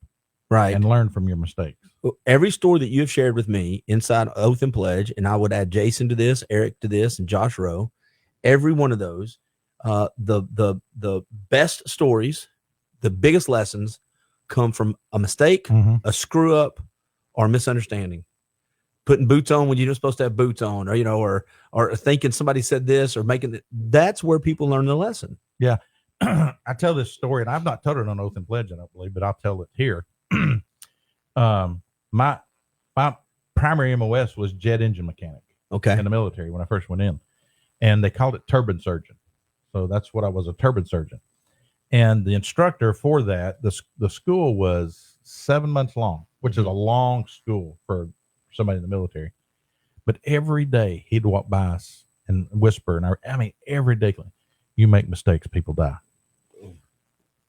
right, and learn from your mistakes. Every story that you have shared with me inside Oath and Pledge, and I would add Jason to this, Eric to this, and Josh Rowe, every one of those, the best stories, the biggest lessons come from a mistake, a screw up, or a misunderstanding. Putting boots on when you're supposed to have boots on, or thinking somebody said this, or that's where people learn the lesson. Yeah. I tell this story, and I've not told it on Oath and Pledge, I don't believe, but I'll tell it here. My primary MOS was jet engine mechanic. Okay. In the military when I first went in, and they called it turbine surgeon. So that's what I was, a turbine surgeon. And the instructor for that, the school was 7 months long, which is a long school for somebody in the military. But every day he'd walk by us and whisper, and every day, you make mistakes, people die.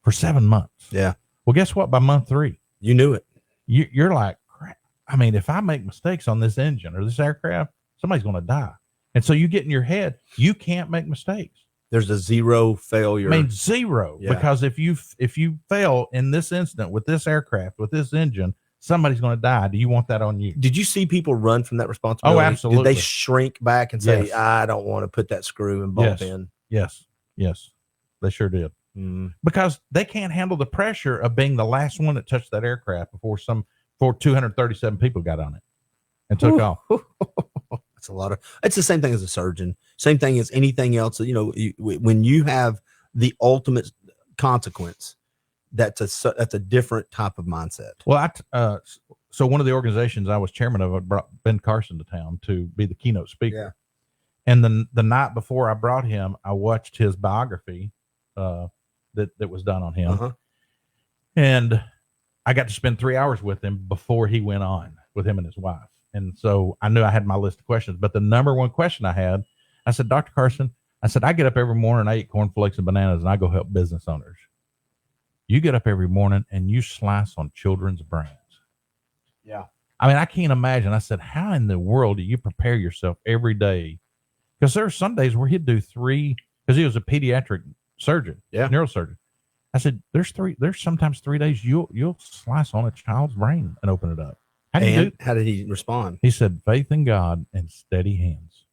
For 7 months. Yeah. Well, guess what? By month 3, you knew it. You're like, crap. If I make mistakes on this engine or this aircraft, somebody's going to die. And so you get in your head, you can't make mistakes. There's a zero failure. Zero. Yeah. Because if you fail in this incident with this aircraft, with this engine, somebody's going to die. Do you want that on you? Did you see people run from that responsibility? Oh, absolutely. Did they shrink back and say, Yes. I don't want to put that screw and bolt in? Yes. They sure did. Because they can't handle the pressure of being the last one that touched that aircraft before 237 people got on it and took off. That's a lot of. It's the same thing as a surgeon. Same thing as anything else. When you have the ultimate consequence, that's a different type of mindset. Well, so one of the organizations I was chairman of, I brought Ben Carson to town to be the keynote speaker. Yeah. And the night before I brought him, I watched his biography that was done on him. And I got to spend 3 hours with him before he went on, with him and his wife. And so I knew I had my list of questions, but the number one question I said, Dr. Carson, I said, I get up every morning, I eat cornflakes and bananas, and I go help business owners. You get up every morning and you slice on children's brains. Yeah. I mean, I can't imagine. I said, how in the world do you prepare yourself every day? Because there are some days where he'd do 3, because he was a pediatric surgeon, neurosurgeon. I said, there's sometimes 3 days you'll slice on a child's brain and open it up. How did he respond? He said, faith in God and steady hands.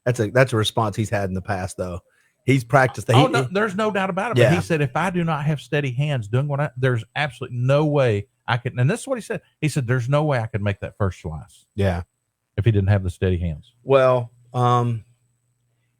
That's a response he's had in the past, though. He's practiced. No, there's no doubt about it. Yeah. But he said, if I do not have steady hands doing there's absolutely no way I could. And this is what he said. He said, there's no way I could make that first slice. Yeah. If he didn't have the steady hands. Well, and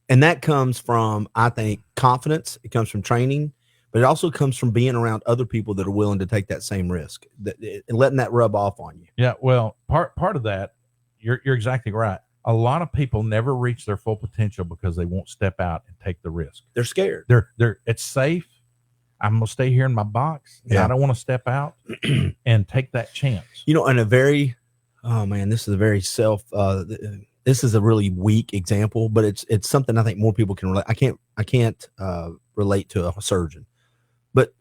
that comes from, I think, confidence. It comes from training, but it also comes from being around other people that are willing to take that same risk and letting that rub off on you. Yeah. Well, part of that, you're exactly right. A lot of people never reach their full potential because they won't step out and take the risk. They're scared. It's safe. I'm going to stay here in my box. Yeah. I don't want to step out and take that chance. You know, and this is a very this is a really weak example, but it's something I think more people can relate. I can't relate to a surgeon, but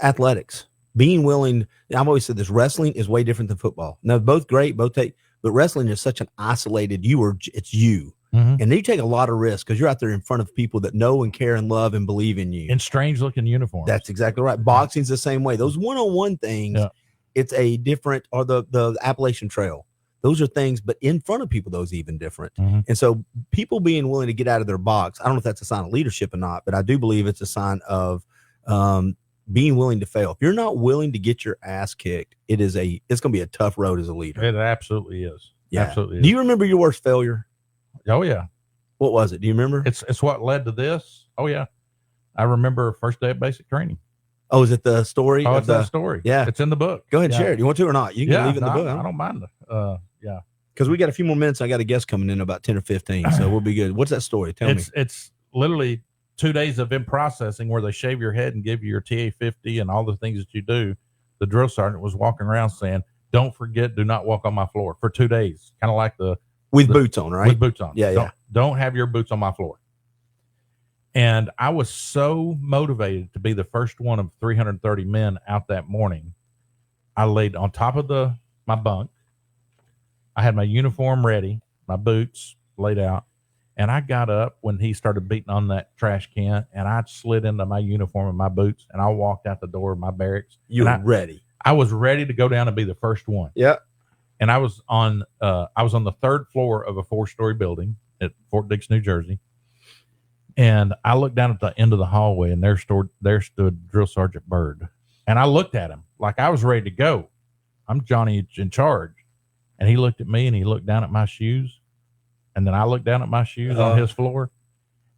athletics, being willing. I've always said this: wrestling is way different than football. Now, both great, but wrestling is such an isolated. It's you, and you take a lot of risks because you're out there in front of people that know and care and love and believe in you in strange looking uniforms. That's exactly right. Boxing's the same way. Those one-on-one things. Yeah. It's a different, or the Appalachian Trail. Those are things, but in front of people, those even different. Mm-hmm. And so people being willing to get out of their box, I don't know if that's a sign of leadership or not, but I do believe it's a sign of being willing to fail. If you're not willing to get your ass kicked, it's going to be a tough road as a leader. It absolutely is. Yeah. Absolutely is. Do you remember your worst failure? Oh yeah. What was it? Do you remember? It's what led to this. Oh yeah. I remember first day of basic training. Oh, is it the story? Oh, it's the story. Yeah. It's in the book. Go ahead and share it. You want to or not? You can leave it in the book. I don't mind. Yeah. Because we got a few more minutes. I got a guest coming in about 10 or 15, so we'll be good. What's that story? Tell me. It's literally 2 days of in processing where they shave your head and give you your TA-50 and all the things that you do. The drill sergeant was walking around saying, don't forget, do not walk on my floor for 2 days. Kind of like with boots on, right? With boots on. Yeah. Don't have your boots on my floor. And I was so motivated to be the first one of 330 men out that morning. I laid on top of my bunk. I had my uniform ready, my boots laid out, and I got up when he started beating on that trash can, and I slid into my uniform and my boots, and I walked out the door of my barracks. You were ready. I was ready to go down and be the first one. Yeah. And I was on the 3rd floor of a 4-story building at Fort Dix, New Jersey. And I looked down at the end of the hallway, and there stood Drill Sergeant Bird. And I looked at him like I was ready to go. I'm Johnny in charge. And he looked at me, and he looked down at my shoes. And then I looked down at my shoes on his floor.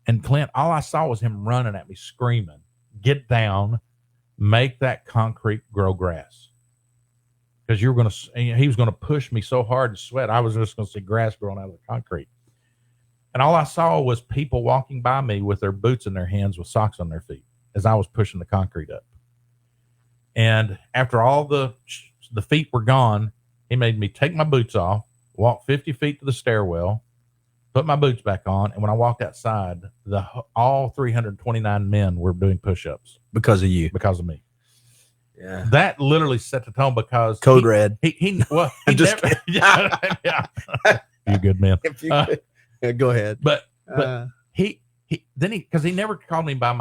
And Clint, all I saw was him running at me, screaming, get down, make that concrete grow grass. Because he was going to push me so hard to sweat, I was just going to see grass growing out of the concrete. And all I saw was people walking by me with their boots in their hands with socks on their feet as I was pushing the concrete up. And after all the feet were gone, he made me take my boots off, walk 50 feet to the stairwell, put my boots back on. And when I walked outside, all 329 men were doing push-ups. Because of you. Because of me. Yeah. That literally set the tone because Code Red. He just never, yeah. You good man. Go ahead. But he because he never called me by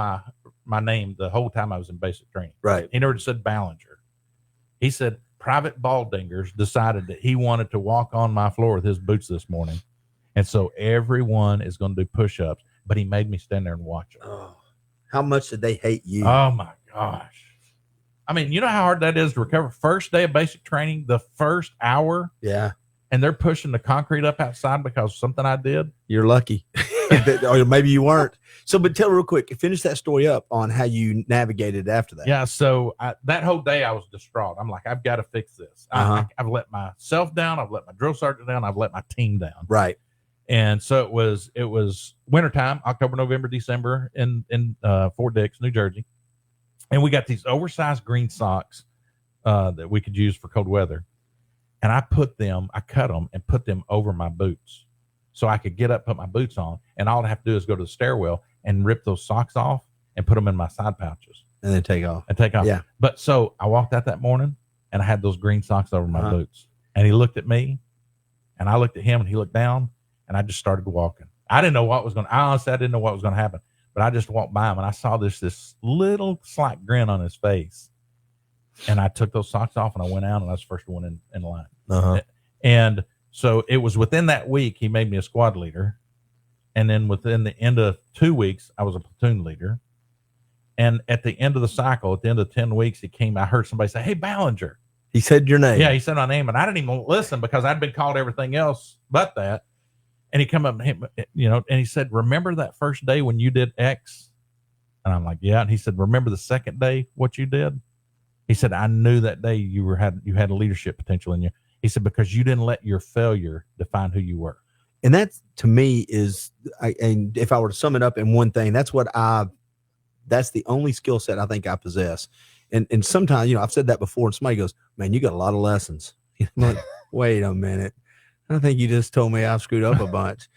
my name the whole time I was in basic training. Right. He never said Ballinger. He said Private Baldingers decided that he wanted to walk on my floor with his boots this morning. And so everyone is going to do push-ups, but he made me stand there and watch them. Oh, how much did they hate you? Oh my gosh. I mean, you know how hard that is to recover. First day of basic training, the first hour. Yeah. And they're pushing the concrete up outside because of something I did. You're lucky. Or maybe you weren't. So, but tell real quick, finish that story up on how you navigated after that. Yeah. So that whole day I was distraught. I'm like, I've got to fix this. I've let myself down. I've let my drill sergeant down. I've let my team down. Right. And so it was wintertime, October, November, December in Fort Dix, New Jersey. And we got these oversized green socks that we could use for cold weather. And I cut them and put them over my boots so I could get up, put my boots on, and all I have to do is go to the stairwell and rip those socks off and put them in my side pouches And then take off. and take off. Yeah. But so I walked out that morning and I had those green socks over my boots, and he looked at me and I looked at him and he looked down, and I just started walking. I didn't know what was I didn't know what was going to happen, but I just walked by him and I saw this little slight grin on his face. And I took those socks off and I went out, and I was the first one in line. And so it was within that week, he made me a squad leader. And then within the end of 2 weeks, I was a platoon leader. And at the end of the cycle, at the end of 10 weeks, I heard somebody say, "Hey, Ballinger." He said your name. Yeah, he said my name, and I didn't even listen because I'd been called everything else but that. And he come up, and he said, "Remember that first day when you did X?" And I'm like, "Yeah." And he said, "Remember the second day what you did?" He said, "I knew that day you had a leadership potential in you." He said, "Because you didn't let your failure define who you were." And that to me is, and if I were to sum it up in one thing, that's the only skill set I think I possess. And sometimes, I've said that before, and somebody goes, "Man, you got a lot of lessons." I'm like, wait a minute. I think you just told me I've screwed up a bunch,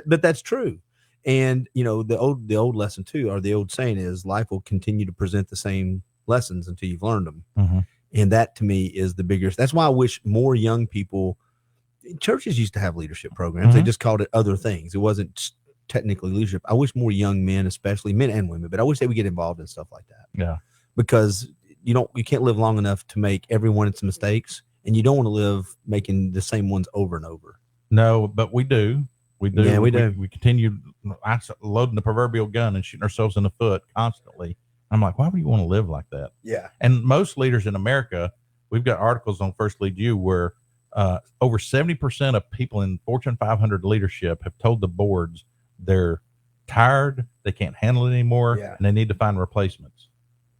but that's true. And, the old lesson too, or the old saying is, life will continue to present the same lessons until you've learned them. Mm-hmm. And that to me is the biggest. That's why I wish more young people. Churches used to have leadership programs. Mm-hmm. They just called it other things. It wasn't technically leadership. I wish more young men, especially men and women, but I wish they would get involved in stuff like that. Yeah. Because you can't live long enough to make every one of its mistakes, and you don't want to live making the same ones over and over. No, but we do. We do. Yeah, we do. We continue loading the proverbial gun and shooting ourselves in the foot constantly. I'm like, why would you want to live like that? Yeah. And most leaders in America, we've got articles on First Lead You where over 70% of people in Fortune 500 leadership have told the boards they're tired, they can't handle it anymore, and they need to find replacements.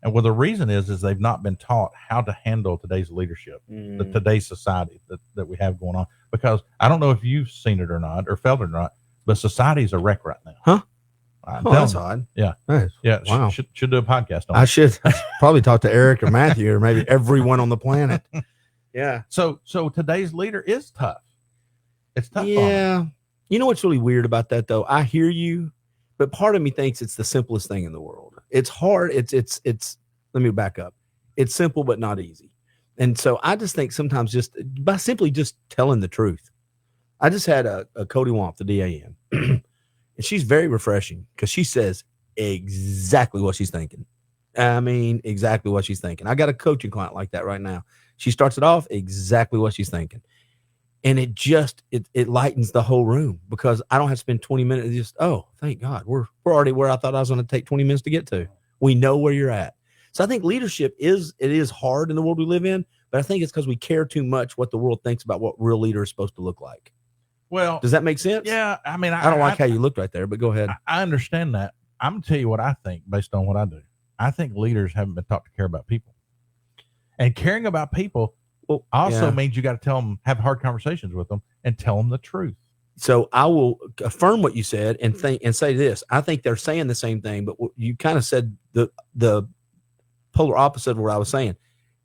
And well, the reason is they've not been taught how to handle today's leadership, today's society that we have going on. Because I don't know if you've seen it or not, or felt it or not, but society's a wreck right now. Huh? That's you. odd. Yeah. Nice. Yeah. Wow. Should do a podcast on I it. should probably talk to Eric or Matthew or maybe everyone on the planet. Yeah. So today's leader is tough. It's tough. Yeah. You know what's really weird about that though? I hear you, but part of me thinks it's the simplest thing in the world. It's hard. It's let me back up. It's simple, but not easy. And so I just think sometimes just by simply just telling the truth. I just had a Cody Womp, the DAN, and she's very refreshing because she says exactly what she's thinking. I mean, exactly what she's thinking. I got a coaching client like that right now. She starts it off exactly what she's thinking. And it just, it lightens the whole room because I don't have to spend 20 minutes. Just, oh, thank God. We're already where I thought I was going to take 20 minutes to get to. We know where you're at. So I think leadership is hard in the world we live in, but I think it's because we care too much what the world thinks about what real leader is supposed to look like. Well, does that make sense? Yeah. I mean, I don't like how you looked right there, but go ahead. I understand that. I'm going to tell you what I think based on what I do. I think leaders haven't been taught to care about people, and caring about people also means you got to tell them, have hard conversations with them and tell them the truth. So I will affirm what you said and say this. I think they're saying the same thing, but you kind of said the polar opposite of what I was saying.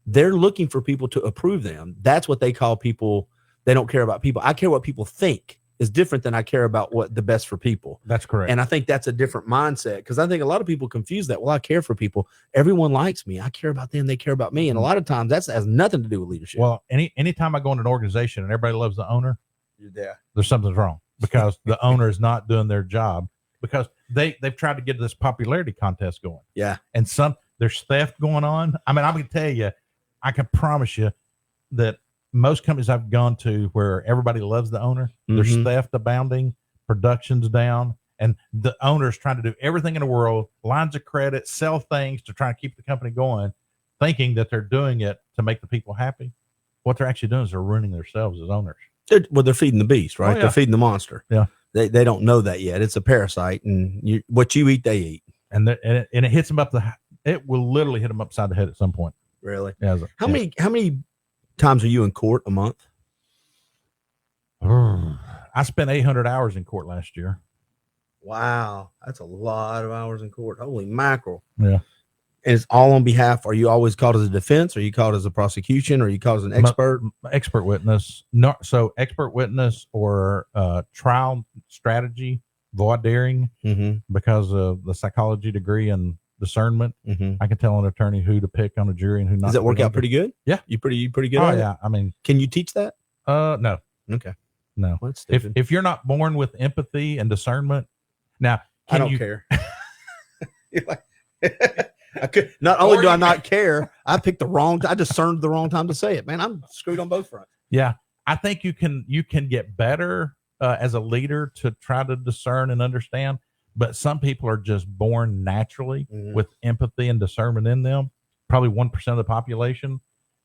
They're looking for people to approve them. That's what they call people. They don't care about people. I care what people think is different than I care about what the best for people. That's correct. And I think that's a different mindset because I think a lot of people confuse that. Well, I care for people. Everyone likes me. I care about them. They care about me. And a lot of times that has nothing to do with leadership. Well, anytime I go into an organization and everybody loves the owner, there's something's wrong because the owner is not doing their job because they've tried to get this popularity contest going. Yeah. And there's theft going on. I mean, I'm going to tell you, I can promise you that most companies I've gone to where everybody loves the owner, there's theft abounding, production's down, and the owner's trying to do everything in the world, lines of credit, sell things to try and keep the company going, thinking that they're doing it to make the people happy. What they're actually doing is they're ruining themselves as owners. They're feeding the beast, right? Oh, yeah. They're feeding the monster. Yeah. They don't know that yet. It's a parasite, and what you eat, they eat. And it hits them it will literally hit them upside the head at some point. Really? Yeah. How many times are you in court a month? I spent 800 hours in court last year. Wow. That's a lot of hours in court. Holy mackerel. Yeah. And it's all on behalf. Are you always called as a defense? Are you called as a prosecution? Or are you called as an expert? Expert witness. No, so expert witness or trial strategy, voir dire, because of the psychology degree and discernment. I can tell an attorney who to pick on a jury and who not. Does that to work pick out on pretty good? Yeah. You pretty good Oh at yeah. it? I mean, can you teach that? No. Okay. No. Well, that's if stupid. if you're not born with empathy and discernment, now I don't care. You're like, I could not only do I not care, I picked the wrong. I discerned the wrong time to say it. Man, I'm screwed on both fronts. Yeah, I think you can get better as a leader to try to discern and understand. But some people are just born naturally with empathy and discernment in them. Probably 1% of the population.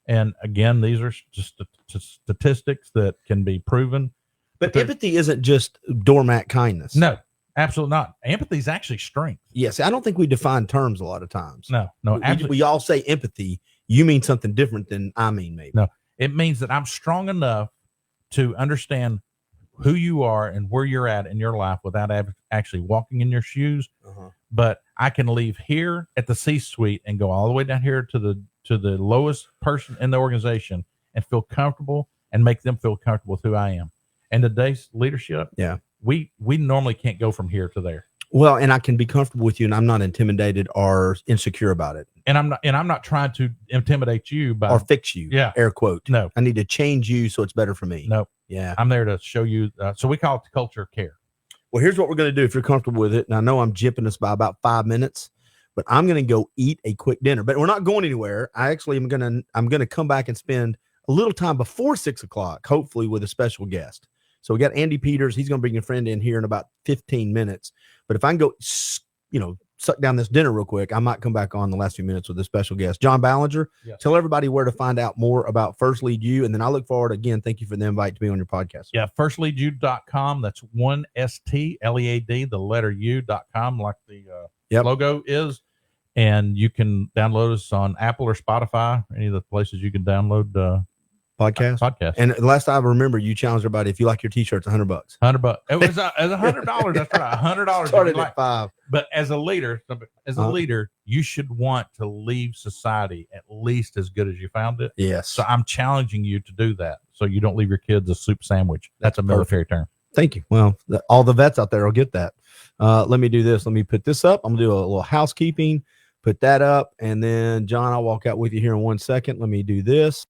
And again, these are just statistics that can be proven. But empathy isn't just doormat kindness. No, absolutely not. Empathy is actually strength. Yes, I don't think we define terms a lot of times. No, we all say empathy. You mean something different than I mean, maybe. No, it means that I'm strong enough to understand who you are and where you're at in your life without actually walking in your shoes. But I can leave here at the C-suite and go all the way down here to the lowest person in the organization and feel comfortable and make them feel comfortable with who I am. And today's leadership, we normally can't go from here to there. Well, and I can be comfortable with you, and I'm not intimidated or insecure about it. And I'm not trying to intimidate you or fix you. Yeah, air quote. No, I need to change you so it's better for me. No, yeah, I'm there to show you. So we call it the culture of care. Well, here's what we're going to do if you're comfortable with it. And I know I'm jipping us by about 5 minutes, but I'm going to go eat a quick dinner. But we're not going anywhere. I'm going to come back and spend a little time before 6 o'clock, hopefully with a special guest. So we got Andy Peters. He's going to bring a friend in here in about 15 minutes. But if I can go, suck down this dinner real quick, I might come back on the last few minutes with a special guest. John Ballinger, tell everybody where to find out more about First Lead You. And then I look forward, again, thank you for the invite to be on your podcast. Yeah, firstleadyou.com. That's 1STLEAD, the letter U.com, like the logo is. And you can download us on Apple or Spotify, any of the places you can download podcast. And last I remember, you challenged everybody, if you like your t-shirts, $100. $100. It was $100. That's right. $100. Started at $5. But as a leader, you should want to leave society at least as good as you found it. Yes. So I'm challenging you to do that, so you don't leave your kids a soup sandwich. That's a military term. Thank you. Well, all the vets out there will get that. Let me do this. Let me put this up. I'm gonna do a little housekeeping. Put that up, and then John, I'll walk out with you here in 1 second. Let me do this.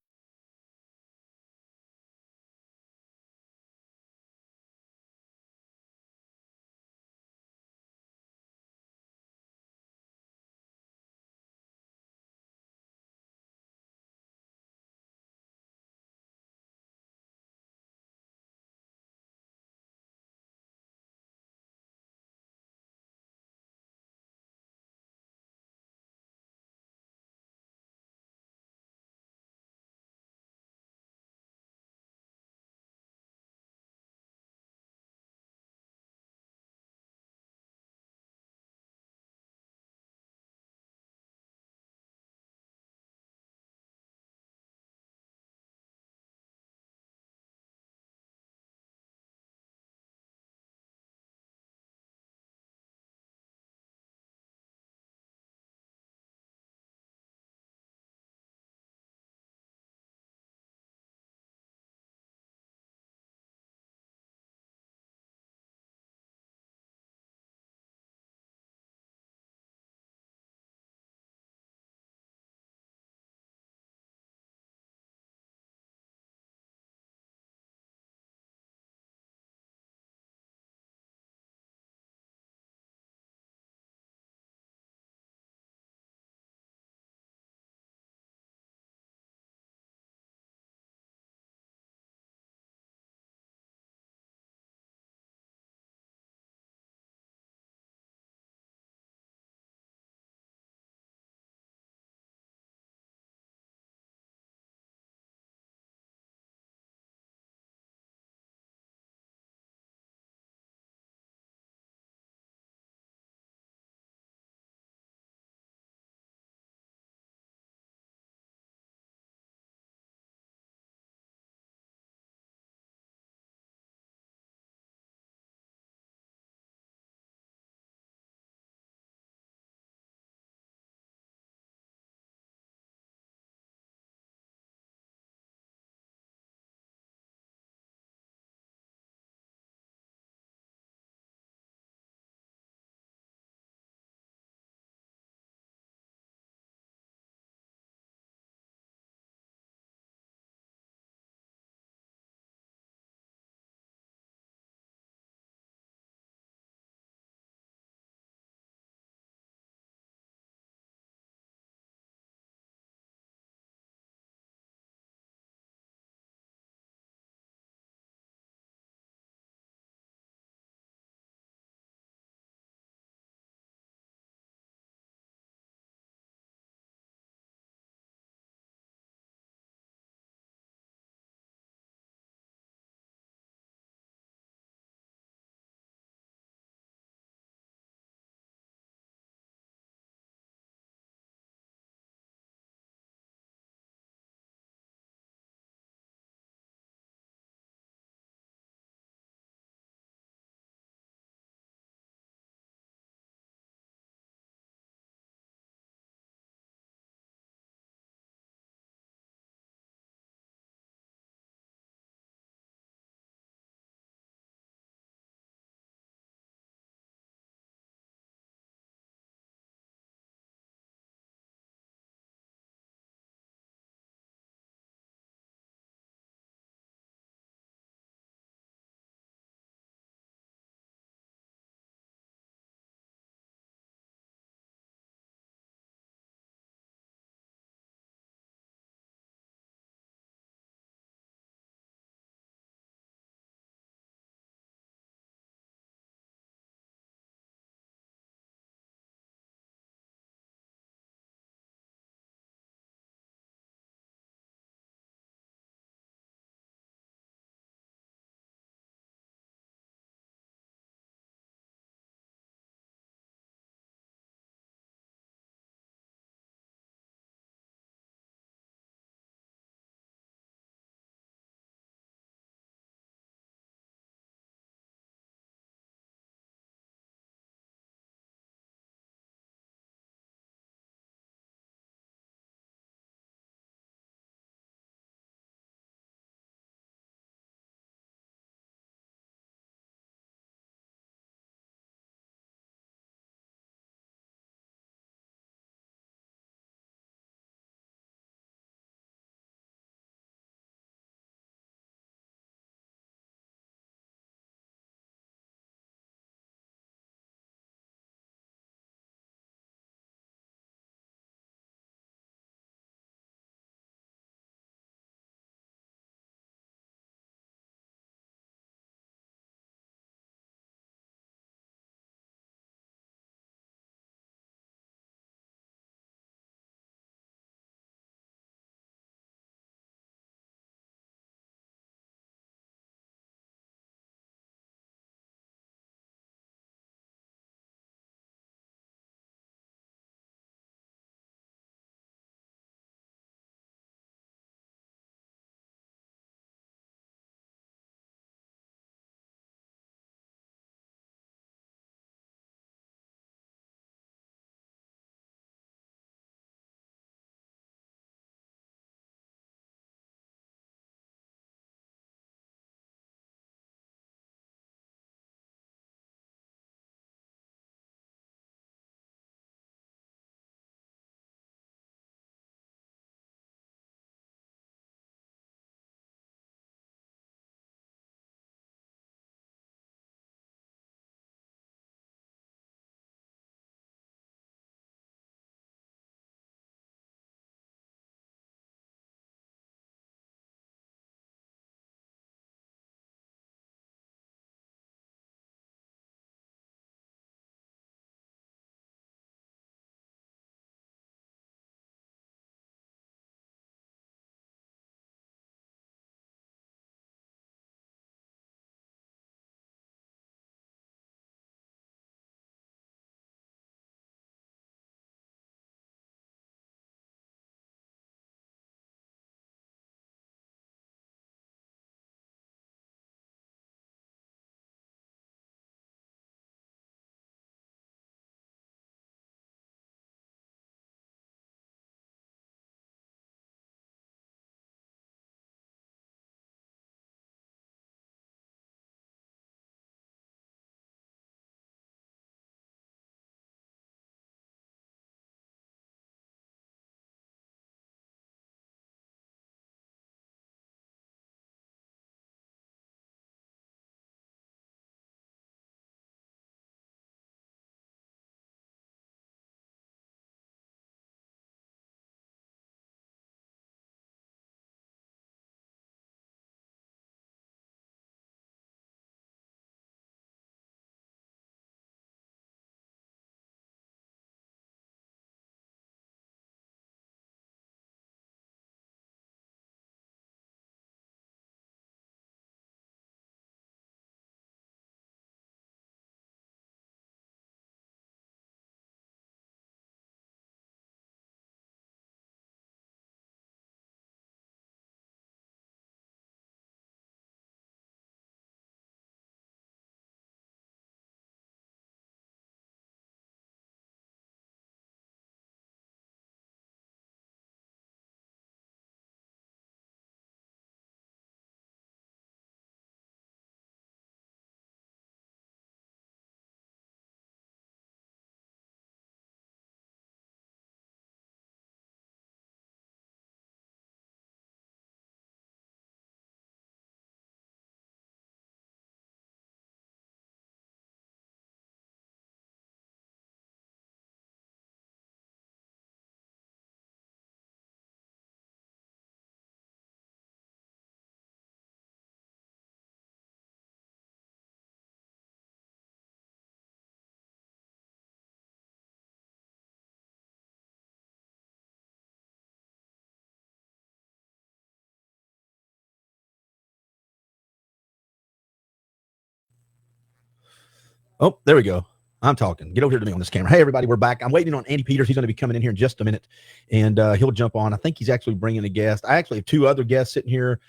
Oh, there we go. I'm talking. Get over here to me on this camera. Hey, everybody, we're back. I'm waiting on Andy Peters. He's going to be coming in here in just a minute, and he'll jump on. I think he's actually bringing a guest. I actually have 2 other guests sitting here.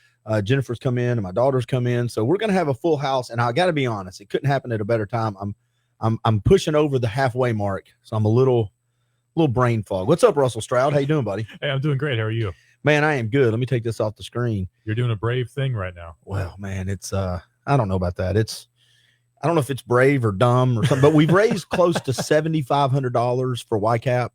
Jennifer's come in, and my daughter's come in, so we're going to have a full house. And I got to be honest, it couldn't happen at a better time. I'm pushing over the halfway mark, so I'm a little brain fog. What's up, Russell Stroud? How you doing, buddy? Hey, I'm doing great. How are you? Man, I am good. Let me take this off the screen. You're doing a brave thing right now. Well, man, it's I don't know about that. I don't know if it's brave or dumb or something, but we've raised close to $7,500 for YCAP.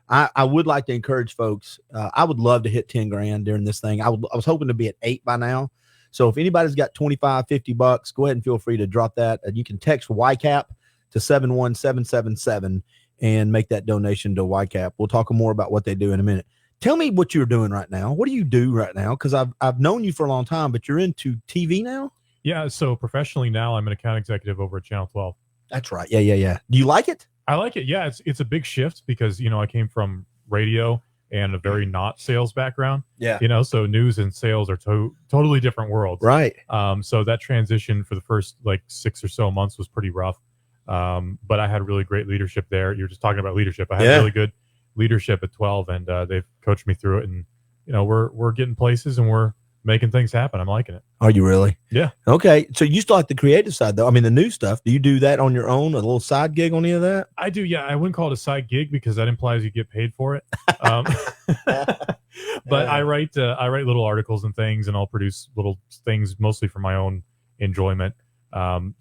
I would like to encourage folks. I would love to hit 10 grand during this thing. I was hoping to be at 8 by now. So if anybody's got 25, $50, go ahead and feel free to drop that. You can text YCAP to 71777 and make that donation to YCAP. We'll talk more about what they do in a minute. Tell me what you're doing right now. What do you do right now? Because I've known you for a long time, but you're into TV now? Yeah, so professionally now I'm an account executive over at Channel 12. That's right. Yeah. Do you like it? I like it. Yeah, it's a big shift because, I came from radio and a very not sales background. Yeah. So news and sales are totally different worlds. Right. So that transition for the first 6 or so months was pretty rough. But I had really great leadership there. You're just talking about leadership. I had really good leadership at 12 and they've coached me through it. And, we're getting places and we're making things happen. I'm liking it. Are you really? Yeah. Okay. So you still like the creative side, though. I mean, the new stuff. Do you do that on your own? A little side gig on any of that? I do. Yeah. I wouldn't call it a side gig because that implies you get paid for it. But I write little articles and things, and I'll produce little things mostly for my own enjoyment.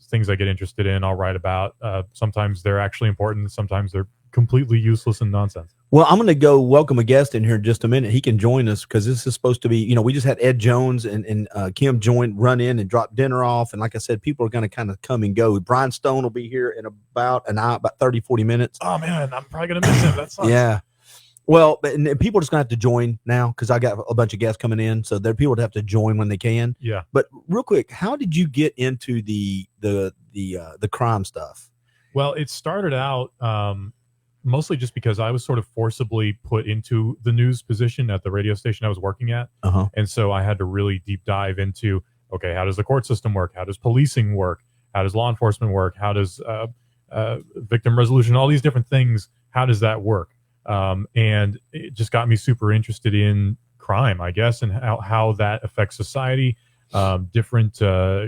Things I get interested in, I'll write about. Sometimes they're actually important. Sometimes they're completely useless and nonsense. Well, I'm going to go welcome a guest in here in just a minute. He can join us because this is supposed to be, we just had Ed Jones and Kim run in and drop dinner off. And like I said, people are going to kind of come and go. Brian Stone will be here in about 30, 40 minutes. Oh, man, I'm probably going to miss him. That sucks. Yeah. Well, and people are just going to have to join now because I got a bunch of guests coming in. So there people have to join when they can. Yeah. But real quick, how did you get into the crime stuff? Well, it started out mostly just because I was sort of forcibly put into the news position at the radio station I was working at. And so I had to really deep dive into, okay, how does the court system work? How does policing work? How does law enforcement work? How does victim resolution, all these different things, how does that work? And it just got me super interested in crime, I guess, and how that affects society, different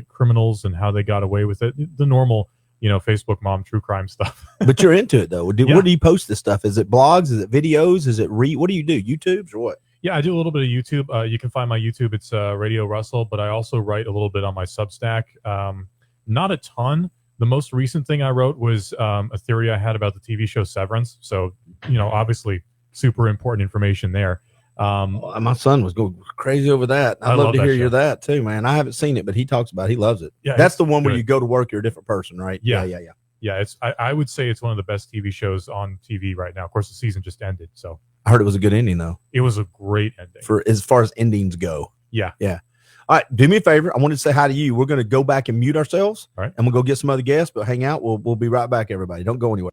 criminals and how they got away with it, the normal Facebook mom true crime stuff. But you're into it though. Where do you post this stuff? Is it blogs? Is it videos? Is it what do you do? YouTubes or what? Yeah, I do a little bit of YouTube. You can find my YouTube. It's Radio Russell, but I also write a little bit on my Substack. Not a ton. The most recent thing I wrote was a theory I had about the TV show Severance. So, obviously super important information there. My son was going crazy over that. I'd love to hear that too, man. I haven't seen it, but he talks about it. He loves it. Yeah, that's the one where you go to work, you're a different person, right? Yeah. It's I would say it's one of the best TV shows on TV right now. Of course, the season just ended, so I heard it was a good ending though. It was a great ending for as far as endings go. Yeah. All right, do me a favor. I wanted to say hi to you. We're going to go back and mute ourselves, all right, and we'll go get some other guests, but hang out. We'll be right back, everybody. Don't go anywhere.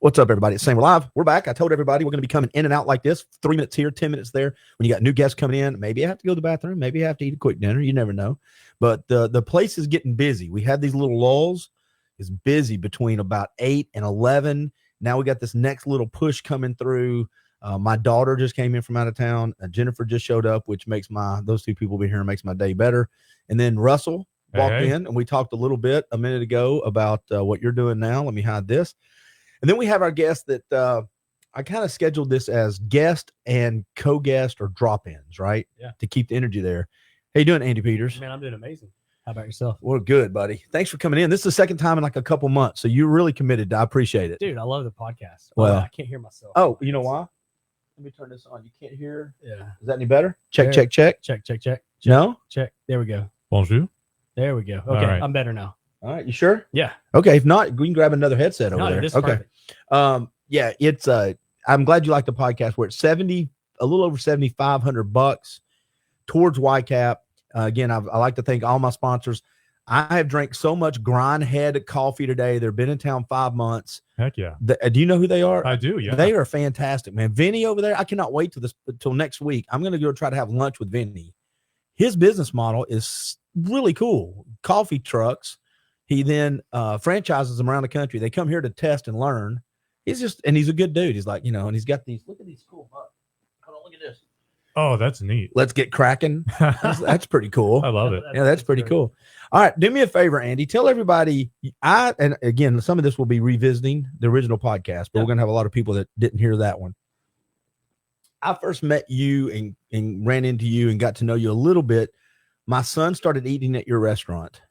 What's up, everybody? It's Sam. We're live. We're back. I told everybody we're going to be coming in and out like this. 3 minutes here, 10 minutes there. When you got new guests coming in, maybe you have to go to the bathroom. Maybe you have to eat a quick dinner. You never know. But the place is getting busy. We had these little lulls. It's busy between about 8 and 11. Now we got this next little push coming through. My daughter just came in from out of town. Jennifer just showed up, which makes those two people being here makes my day better. And then Russell walked in, and we talked a little bit a minute ago about what you're doing now. Let me hide this. And then we have our guest that I kind of scheduled this as guest and co-guest or drop-ins, right? Yeah. To keep the energy there. How you doing, Andy Peters? Man, I'm doing amazing. How about yourself? Well, good, buddy. Thanks for coming in. This is the second time in like a couple months, so you're really committed. I appreciate it. Dude, I love the podcast. Well, I can't hear myself. Oh, you know why? Let me turn this on. You can't hear? Yeah. Is that any better? Check, There. check, check. Check, check, check. No? Check. There we go. Bonjour. There we go. All Okay, right. I'm better now. All right, you sure? Yeah. Okay, if not, we can grab another headset over No, there. this is Okay. perfect. Yeah, it's I'm glad you like the podcast. We're at a little over $7,500 towards YCAP. Again, I like to thank all my sponsors. I have drank so much Grindhead coffee today. They've been in town 5 months. Heck yeah. Do you know who they are? I do. Yeah. They are fantastic, man. Vinny over there. I cannot wait till next week. I'm going to go try to have lunch with Vinny. His business model is really cool. Coffee trucks. He then franchises them around the country. They come here to test and learn. He's a good dude. He's like, and he's got look at these cool mugs. Hold on, look at this. Oh, that's neat. Let's get cracking. That's pretty cool. I love it. Yeah, that's pretty cool. All right, do me a favor, Andy. Tell everybody. And again, some of this will be revisiting the original podcast, but we're gonna have a lot of people that didn't hear that one. I first met you and ran into you and got to know you a little bit. My son started eating at your restaurant,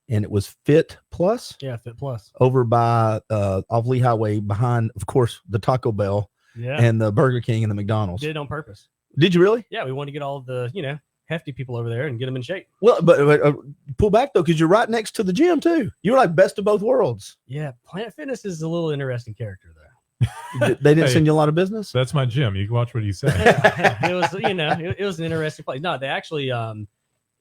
and it was Fit Plus. Yeah, Fit Plus. Over by off Lee Highway, behind, of course, the Taco Bell and the Burger King and the McDonald's. Did it on purpose. Did you really? Yeah, we wanted to get all of the, hefty people over there and get them in shape. Well, but pull back though, because you're right next to the gym too. You're like best of both worlds. Yeah, Planet Fitness is a little interesting character though. They didn't send you a lot of business. That's my gym. You can watch what he said. It was, it was an interesting place. No, they actually,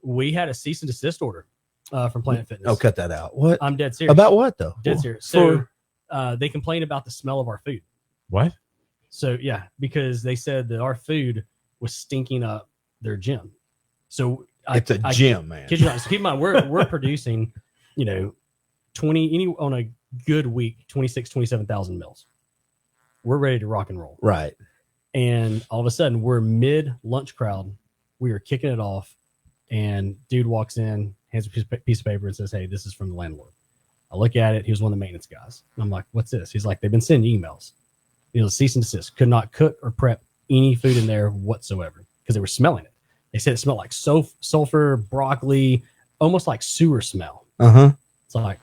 we had a cease and desist order from Planet Fitness. Oh, cut that out. What? I'm dead serious. About what though? Dead serious. So they complained about the smell of our food. What? So yeah, because they said that our food was stinking up their gym. So it's a gym, man. Kid you not, so keep in mind, we're producing, 20 on a good week, 27,000 meals. We're ready to rock and roll. Right. And all of a sudden, we're mid lunch crowd. We were kicking it off, and dude walks in, hands a piece of paper, and says, "Hey, this is from the landlord." I look at it. He was one of the maintenance guys. And I'm like, "What's this?" He's like, "They've been sending emails. Cease and desist. Could not cook or prep any food in there whatsoever because they were smelling it. They said it smelled like sulfur, broccoli, almost like sewer smell." It's like,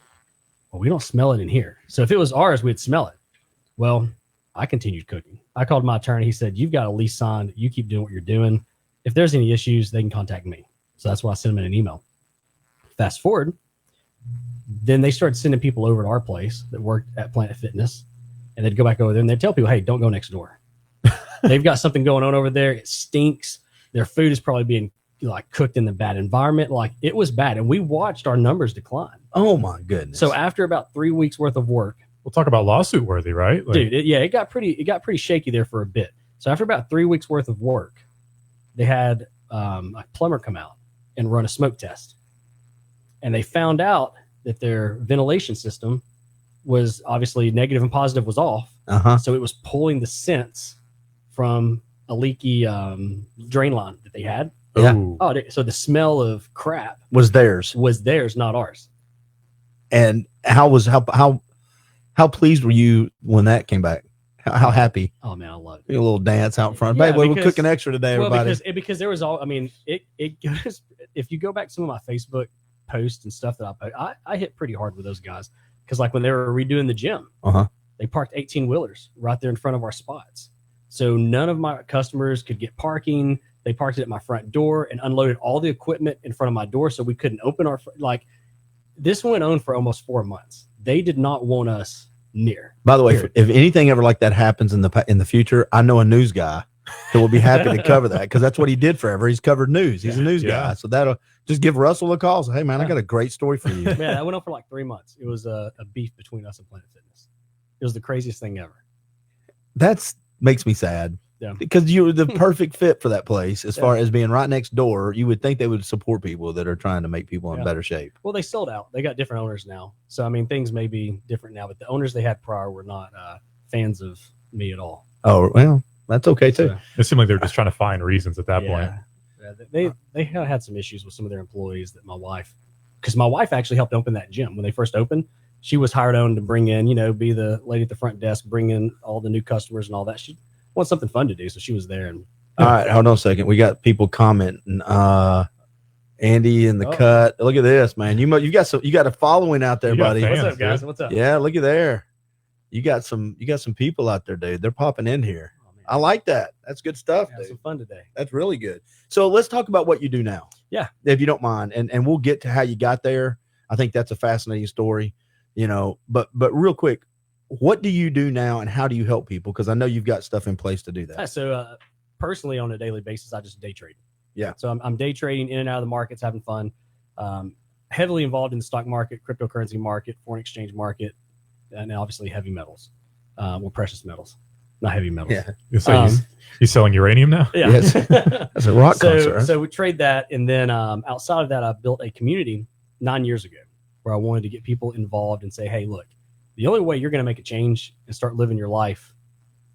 well, we don't smell it in here. So if it was ours, we'd smell it. Well, I continued cooking. I called my attorney. He said, "You've got a lease signed. You keep doing what you're doing. If there's any issues, they can contact me." So that's why I sent them in an email. Fast forward, then they started sending people over to our place that worked at Planet Fitness, and they'd go back over there and they'd tell people, "Hey, don't go next door. They've got something going on over there. It stinks. Their food is probably being cooked in the bad environment." Like, it was bad. And we watched our numbers decline. Oh my goodness. So after about 3 weeks worth of work, we'll talk about lawsuit worthy, right? Dude, it got pretty shaky there for a bit. So after about 3 weeks worth of work, they had a plumber come out and run a smoke test. And they found out that their ventilation system was obviously negative and positive was off. So it was pulling the scents from a leaky drain line that they had. Yeah. Oh, so the smell of crap was theirs, not ours. And how pleased were you when that came back? How happy? Oh man, I love it. A little dance out front. Yeah, Babe, we're cooking extra today, everybody. Because there was it goes. If you go back to some of my Facebook posts and stuff that I post, I hit pretty hard with those guys because when they were redoing the gym, they parked 18-wheelers right there in front of our spots. So none of my customers could get parking. They parked it at my front door and unloaded all the equipment in front of my door, so we couldn't open our this went on for almost 4 months. They did not want us near. By the way, if anything ever like that happens in the future, I know a news guy who will be happy to cover that because that's what he did forever. He's covered news. He's a news guy. So that'll just give Russell a call. Say, "Hey, man, I got a great story for you." Man, that went on for 3 months. It was a beef between us and Planet Fitness. It was the craziest thing ever. That's makes me sad. Yeah. Because you're the perfect fit for that place as Yeah. far as being right next door. You would think they would support people that are trying to make people in Yeah. better shape. Well, they sold out. They got different owners now. So, I mean, things may be different now, but the owners they had prior were not fans of me at all. Oh, well, that's okay too. So, It seemed like they were just trying to find reasons at that point. Yeah, they had some issues with some of their employees that my wife, because my wife actually helped open that gym when they first opened. She was hired on to bring in, be the lady at the front desk, bring in all the new customers and all that. She wanted something fun to do, so she was there. And All right, hold on a second. We got people commenting. Andy in the Oh. cut. Look at this, man. You got a following out there, You got buddy. fans, what's up, guys? dude. What's up? Yeah, look at there. You got some people out there, dude. They're popping in here. Oh, man. I like that. That's good stuff, Have dude. some fun today. That's really good. So let's talk about what you do now. Yeah. If you don't mind. And we'll get to how you got there. I think that's a fascinating story, but real quick, what do you do now and how do you help people? Because I know you've got stuff in place to do that. So personally, on a daily basis, I just day trade. Yeah. So I'm day trading in and out of the markets, having fun. Heavily involved in the stock market, cryptocurrency market, foreign exchange market, and obviously heavy metals, precious metals, not heavy metals. Yeah. So he's selling uranium now? Yeah. Yes. That's a rock concert. So we trade that. And then outside of that, I built a community 9 years ago where I wanted to get people involved and say, hey, look, the only way you're going to make a change and start living your life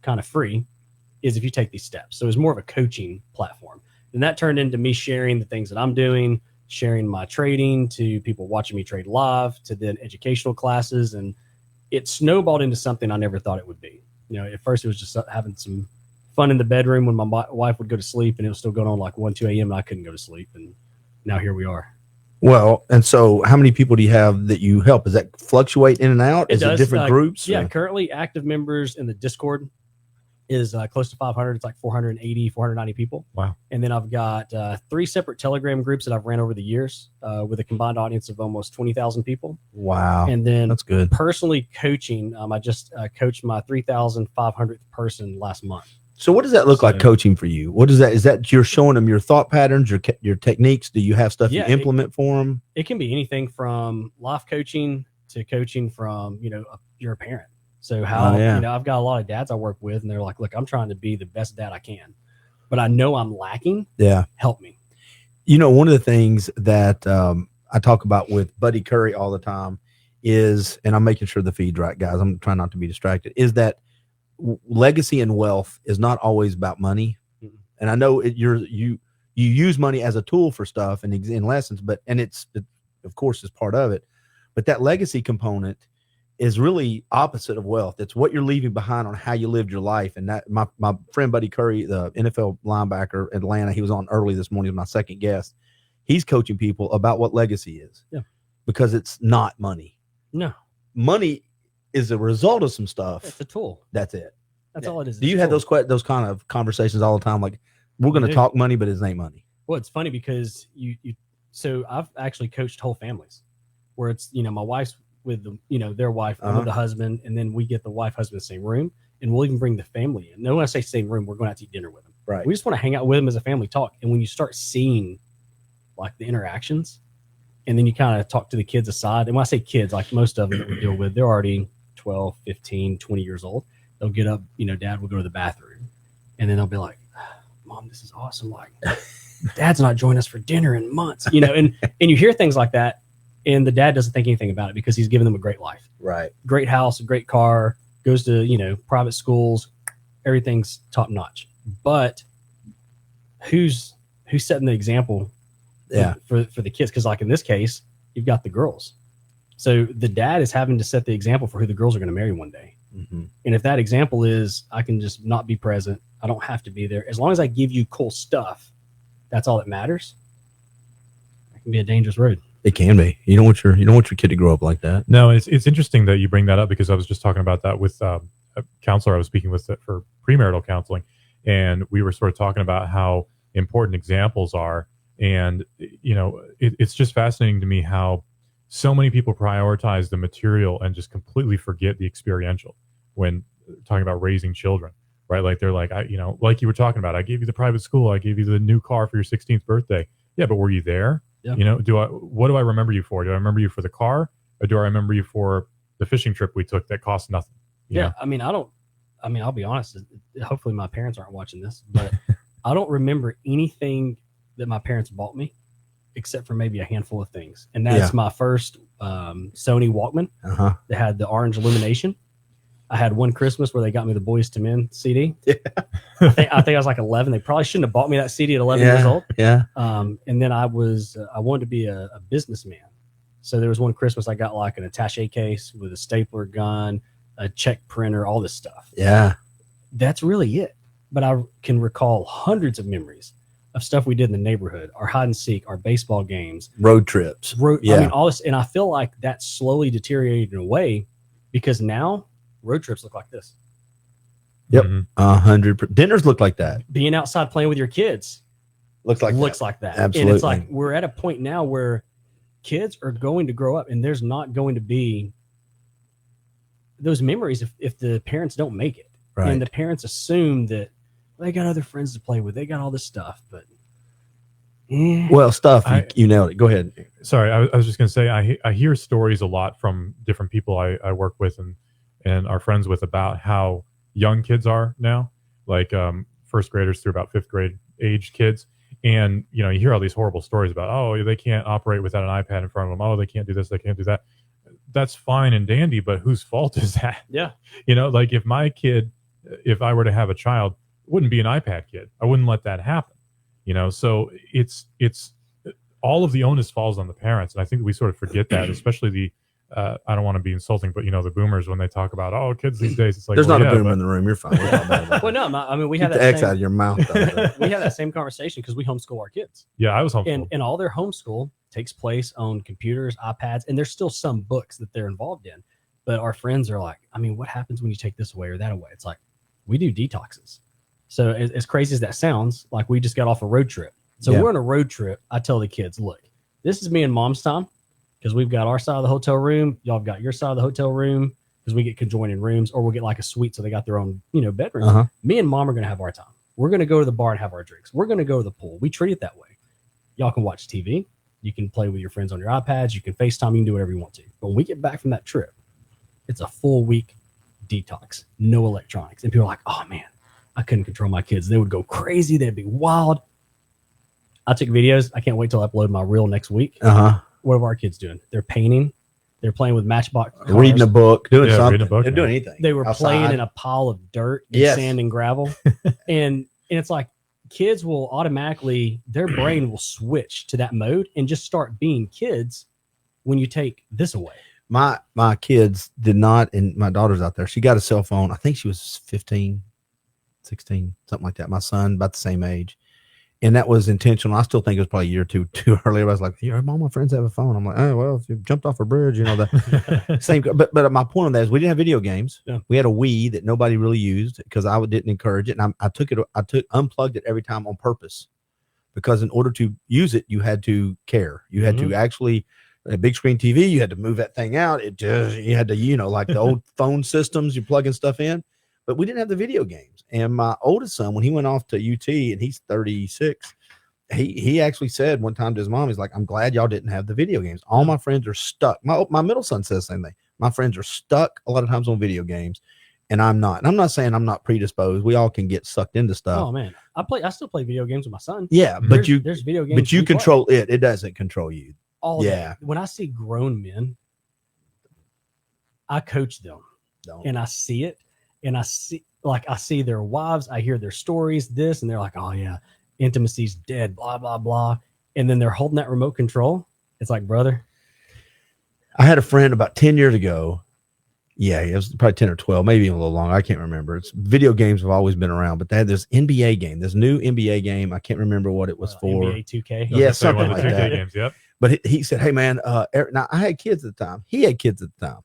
kind of free is if you take these steps. So it was more of a coaching platform. And that turned into me sharing the things that I'm doing, sharing my trading to people watching me trade live, to then educational classes. And it snowballed into something I never thought it would be. At first it was just having some fun in the bedroom when my wife would go to sleep, and it was still going on like 1, 2 a.m. and I couldn't go to sleep. And now here we are. Well, and so how many people do you have that you help? Does that fluctuate in and out? Is it different groups? Yeah, or? currently active members in the Discord is close to 500. It's like 480, 490 people. Wow. And then I've got 3 separate Telegram groups that I've ran over the years with a combined audience of almost 20,000 people. Wow. And then that's good. Personally coaching, I just coached my 3,500th person last month. So what does that look like coaching for you? What is that? Is that you're showing them your thought patterns, your techniques? Do you have stuff you implement for them? It can be anything from life coaching to coaching from, you're a parent. So how, I've got a lot of dads I work with and they're like, look, I'm trying to be the best dad I can, but I know I'm lacking. Yeah. Help me. One of the things that I talk about with Buddy Curry all the time is, and I'm making sure the feed's right, guys. I'm trying not to be distracted, is that legacy and wealth is not always about money. Mm-hmm. And I know you use money as a tool for stuff and in lessons, it of course is part of it, but that legacy component is really opposite of wealth. It's what you're leaving behind on how you lived your life. And that my friend Buddy Curry, the NFL linebacker in Atlanta, he was on early this morning, my second guest. He's coaching people about what legacy is. Yeah. Because it's not money. No. Money is a result of some stuff. It's a tool. That's it. That's all it is. Do you have those kind of conversations all the time? Like, we're going to talk money, but it ain't money. Well, it's funny because so I've actually coached whole families where it's, my wife's with their wife, I'm with the husband, and then we get the wife, husband in the same room, and we'll even bring the family in. No, when I say same room, we're going out to eat dinner with them. Right. We just want to hang out with them as a family talk. And when you start seeing like the interactions, and then you kind of talk to the kids aside, and when I say kids, like most of them that we deal with, they're already 12, 15, 20 years old. They'll get up, dad will go to the bathroom, and then they'll be like, Mom, this is awesome. Like, dad's not joining us for dinner in months, and you hear things like that. And the dad doesn't think anything about it because he's given them a great life. Right. Great house, a great car, goes to, private schools, everything's top notch. But who's setting the example for the kids? Because like in this case, you've got the girls. So the dad is having to set the example for who the girls are going to marry one day. Mm-hmm. And if that example is, I can just not be present, I don't have to be there. As long as I give you cool stuff, that's all that matters. It can be a dangerous road. It can be. You don't want your kid to grow up like that. No, it's interesting that you bring that up because I was just talking about that with a counselor I was speaking with for premarital counseling, and we were sort of talking about how important examples are. And it's just fascinating to me how so many people prioritize the material and just completely forget the experiential when talking about raising children, right? Like they're like, like you were talking about, I gave you the private school, I gave you the new car for your 16th birthday. Yeah, but were you there? Yeah. What do I remember you for? Do I remember you for the car, or do I remember you for the fishing trip we took that cost nothing? Yeah. I mean, I'll be honest. Hopefully my parents aren't watching this, but I don't remember anything that my parents bought me except for maybe a handful of things. And that's my first Sony Walkman that had the orange illumination. I had one Christmas where they got me the Boys to Men CD. Yeah. I think I was like 11. They probably shouldn't have bought me that CD at 11 years old. Yeah. And then I wanted to be a businessman. So there was one Christmas I got like an attaché case with a stapler gun, a check printer, all this stuff. Yeah. That's really it. But I can recall hundreds of memories of stuff we did in the neighborhood, our hide and seek, our baseball games, road trips. I mean, all this. And I feel like that slowly deteriorated away because now road trips look like this. Yep. 100%. Dinners look like that. Being outside playing with your kids looks like that. Absolutely. And it's like we're at a point now where kids are going to grow up and there's not going to be those memories if the parents don't make it. Right. And the parents assume that they got other friends to play with. They got all this stuff, but well, you nailed it. Go ahead. Sorry, I was just going to say I hear stories a lot from different people I work with and are friends with about how young kids are now, like first graders through about fifth grade age kids. And, you hear all these horrible stories about, oh, they can't operate without an iPad in front of them. Oh, they can't do this. They can't do that. That's fine and dandy, but whose fault is that? Yeah. Like if I were to have a child, it wouldn't be an iPad kid. I wouldn't let that happen. So it's all of the onus falls on the parents. And I think we sort of forget that, especially I don't want to be insulting, but the boomers, when they talk about, oh, kids these days, it's like, there's not a boomer in the room. You're fine. Well, no, I mean, we Get have the that X out of your mouth. we have that same conversation because we homeschool our kids. Yeah, I was homeschooled. And all their homeschool takes place on computers, iPads, and there's still some books that they're involved in. But our friends are like, I mean, what happens when you take this away or that away? It's like, we do detoxes. So as crazy as that sounds, like we just got off a road trip. So we're on a road trip. I tell the kids, look, this is me and mom's time because we've got our side of the hotel room. Y'all have got your side of the hotel room because we get conjoining rooms, or we'll get like a suite so they got their own, bedroom. Me and mom are going to have our time. We're going to go to the bar and have our drinks. We're going to go to the pool. We treat it that way. Y'all can watch TV. You can play with your friends on your iPads. You can FaceTime. You can do whatever you want to. But when we get back from that trip, it's a full week detox, no electronics. And people are like, oh man, I couldn't control my kids. They would go crazy. They'd be wild. I took videos. I can't wait till I upload my reel next week. What are our kids doing? They're painting. They're playing with Matchbox cars. Reading a book, doing something. Reading a book, they're doing anything. They were outside. playing in a pile of dirt and sand and gravel. and it's like kids will automatically, their brain will switch to that mode and just start being kids when you take this away. My kids did not, and my daughter's out there. She got a cell phone. I think she was 15, 16, something like that. My son, about the same age. And that was intentional. I still think it was probably a year or two too early. I was like, all my friends have a phone. I'm like, oh, well, if you jumped off a bridge, the same. But my point on that is we didn't have video games. Yeah. We had a Wii that nobody really used because I didn't encourage it. And I unplugged it every time on purpose because in order to use it, you had to care. You had to actually, a big screen TV, you had to move that thing out. You had to, like the old phone systems, you're plugging stuff in. But we didn't have the video games. And my oldest son, when he went off to UT and he's 36, he actually said one time to his mom, he's like, I'm glad y'all didn't have the video games. All my friends are stuck. My middle son says the same thing. My friends are stuck a lot of times on video games, and I'm not. And I'm not saying I'm not predisposed. We all can get sucked into stuff. Oh man, I still play video games with my son. Yeah, but there's video games. But you control it. It doesn't control you. All day. When I see grown men, I coach them, and I see it. And I see their wives, I hear their stories, this, and they're like, oh yeah, intimacy's dead, blah, blah, blah. And then they're holding that remote control. It's like, brother. I had a friend about 10 years ago. Yeah, it was probably 10 or 12, maybe even a little longer. I can't remember. Video games have always been around, but they had this NBA game, this new NBA game. I can't remember what it was for. NBA 2K. Yeah, something like that. Games, yep. But he said, hey man, now I had kids at the time. He had kids at the time.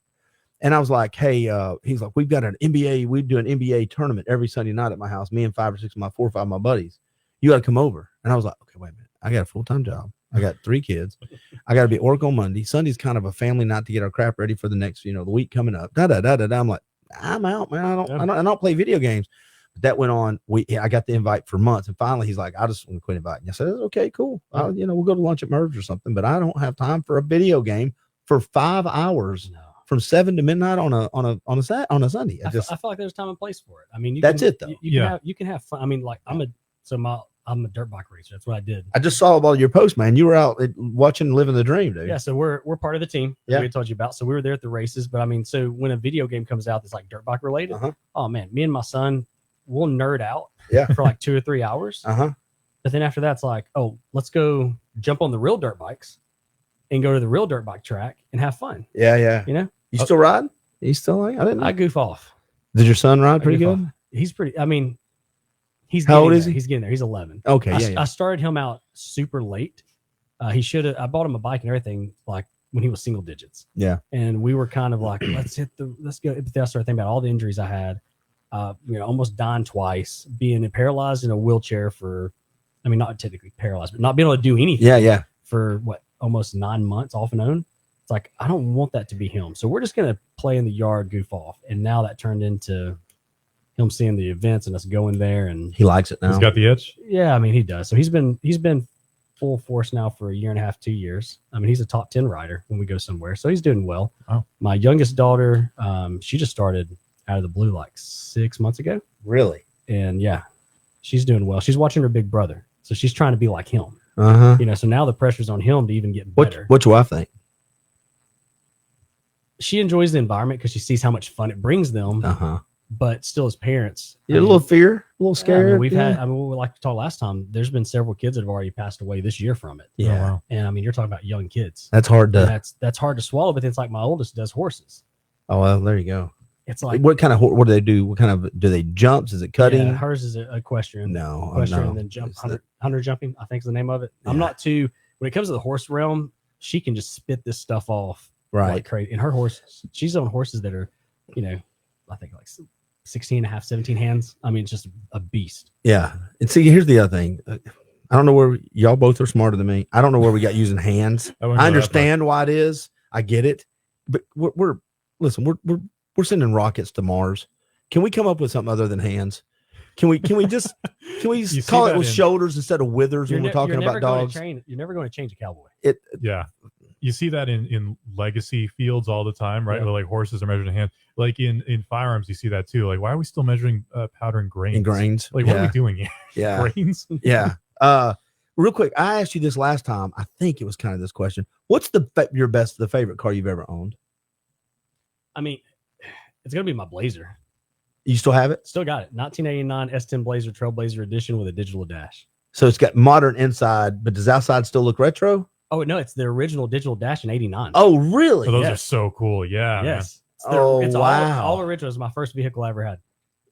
And I was like, hey, he's like, we've got an NBA. We do an NBA tournament every Sunday night at my house. Me and 4 or 5 of my buddies. You got to come over. And I was like, okay, wait a minute. I got a full-time job. I got 3 kids. I got to be at work on Monday. Sunday's kind of a family night to get our crap ready for the next, the week coming up. I'm like, I'm out, man. I don't play video games. But that went on. I got the invite for months. And finally, he's like, I just want to quit inviting. I said, okay, cool. We'll go to lunch at Merge or something. But I don't have time for a video game for 5 hours. from 7 to midnight on a Sunday. I feel like there's time and place for it. I mean, That's it, though. You can have fun. I mean, like I'm a dirt bike racer. That's what I did. I just saw all your posts, man. You were out watching, living the dream, dude. Yeah, so we're part of the team that we told you about. So we were there at the races. But I mean, so when a video game comes out that's like dirt bike related, oh man, me and my son will nerd out for like 2 or 3 hours. But then after that's like, oh, let's go jump on the real dirt bikes and go to the real dirt bike track and have fun. Yeah. You know? You still ride? You still like? I didn't know. I goof off. Did your son ride pretty good? He's pretty. I mean, how old is he? he? He's getting there. He's 11. Okay, I started him out super late. He should have. I bought him a bike and everything like when he was single digits. Yeah. And we were kind of like, let's go. But then I started thinking about all the injuries I had. Almost dying twice, being paralyzed in a wheelchair for, I mean, not technically paralyzed, but not being able to do anything. Yeah. For almost 9 months off and on. It's like, I don't want that to be him. So we're just going to play in the yard, goof off. And now that turned into him seeing the events and us going there. And he likes it now. He's got the itch. Yeah. I mean, he does. So he's been full force now for 1.5 years, 2 years. I mean, he's a top 10 rider when we go somewhere. So he's doing well. Oh. My youngest daughter, she just started out of the blue like 6 months ago. Really? And yeah, she's doing well. She's watching her big brother. So she's trying to be like him. So now the pressure's on him to even get better. What's your wife think? She enjoys the environment because she sees how much fun it brings them. But still, as parents, a little fear, a little scared. We've had. I mean, we like to talk last time. There's been several kids that have already passed away this year from it. Yeah. Oh, wow. And I mean, you're talking about young kids. That's hard to. That's hard to swallow. But it's like my oldest does horses. Oh well, there you go. It's like, what do they do? What kind of do they jumps? Is it cutting? Yeah, hers is a equestrian. No, equestrian and then jump 100 jumping. I think is the name of it. Yeah. I'm not too. When it comes to the horse realm, she can just spit this stuff off like crazy. And her horse, she's on horses that are, I think like 16 and a half, 17 hands. I mean, it's just a beast. Yeah. And see, here's the other thing. I don't know where y'all both are smarter than me. I don't know where we got using hands. I understand why it is. I get it. But we're sending rockets to Mars. Can we come up with something other than hands? Can we just call it with shoulders instead of withers when we're talking about dogs? You're never going to change a cowboy. You see that in legacy fields all the time, right? Yeah. Like horses are measured in hand. Like in firearms, you see that too. Like, why are we still measuring powder and grains? Like, what are we doing here? Yeah. Grains? Yeah. Real quick, I asked you this last time. I think it was kind of this question. What's the favorite car you've ever owned? I mean, it's going to be my Blazer. You still have it? Still got it. 1989 S10 Blazer Trailblazer Edition with a digital dash. So it's got modern inside, but does outside still look retro? Oh, no, it's the original digital dash in 89. Oh, really? Oh, those are so cool. Yeah. Yes. Man. It's all original. It's my first vehicle I ever had.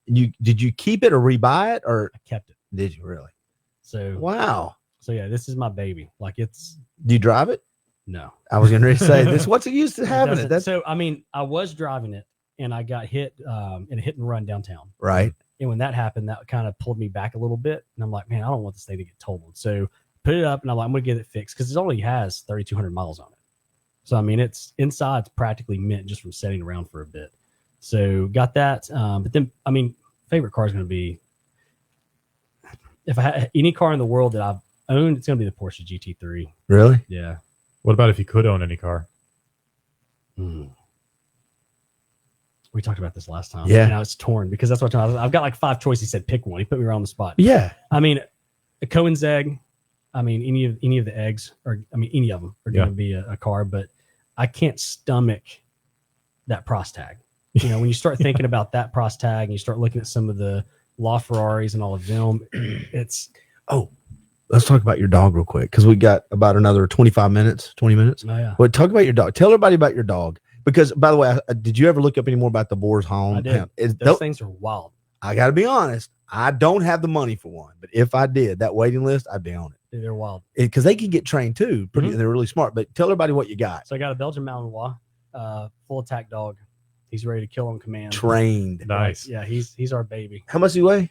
Did you keep it or rebuy it or? I kept it. Did you really? So wow. So yeah, this is my baby. Like it's. Do you drive it? No. I was going to say this. What's it used to having it? So I mean, I was driving it and I got hit in a hit and run downtown. Right. And when that happened, that kind of pulled me back a little bit. And I'm like, man, I don't want this thing to get totaled. So put it up and I'm like, I'm going to get it fixed because it only has 3,200 miles on it. So I mean, it's practically mint just from sitting around for a bit. So got that. But then I mean, favorite car is going to be, if I had any car in the world that I've owned, it's going to be the Porsche GT3. Really? Yeah. What about if you could own any car? We talked about this last time. Yeah. Now it's torn because that's what I've got like 5 choices. He said pick one. He put me right on the spot. Yeah. I mean, a Cohen's egg. I mean, any of the eggs, or I mean, any of them are going to be a car, but I can't stomach that price tag. You know, when you start thinking about that price tag and you start looking at some of the LaFerraris and all of them, it's. Oh, let's talk about your dog real quick because we got about another 20 minutes. Oh, yeah. Well, talk about your dog. Tell everybody about your dog. Because, by the way, did you ever look up any more about the Boer's Home? I did. Those things are wild. I got to be honest. I don't have the money for one. But if I did, that waiting list, I'd be on it. Dude, they're wild. Because they can get trained, too. They're really smart. But tell everybody what you got. So I got a Belgian Malinois, full attack dog. He's ready to kill on command. Trained. Nice. Yeah, he's our baby. How much does he weigh?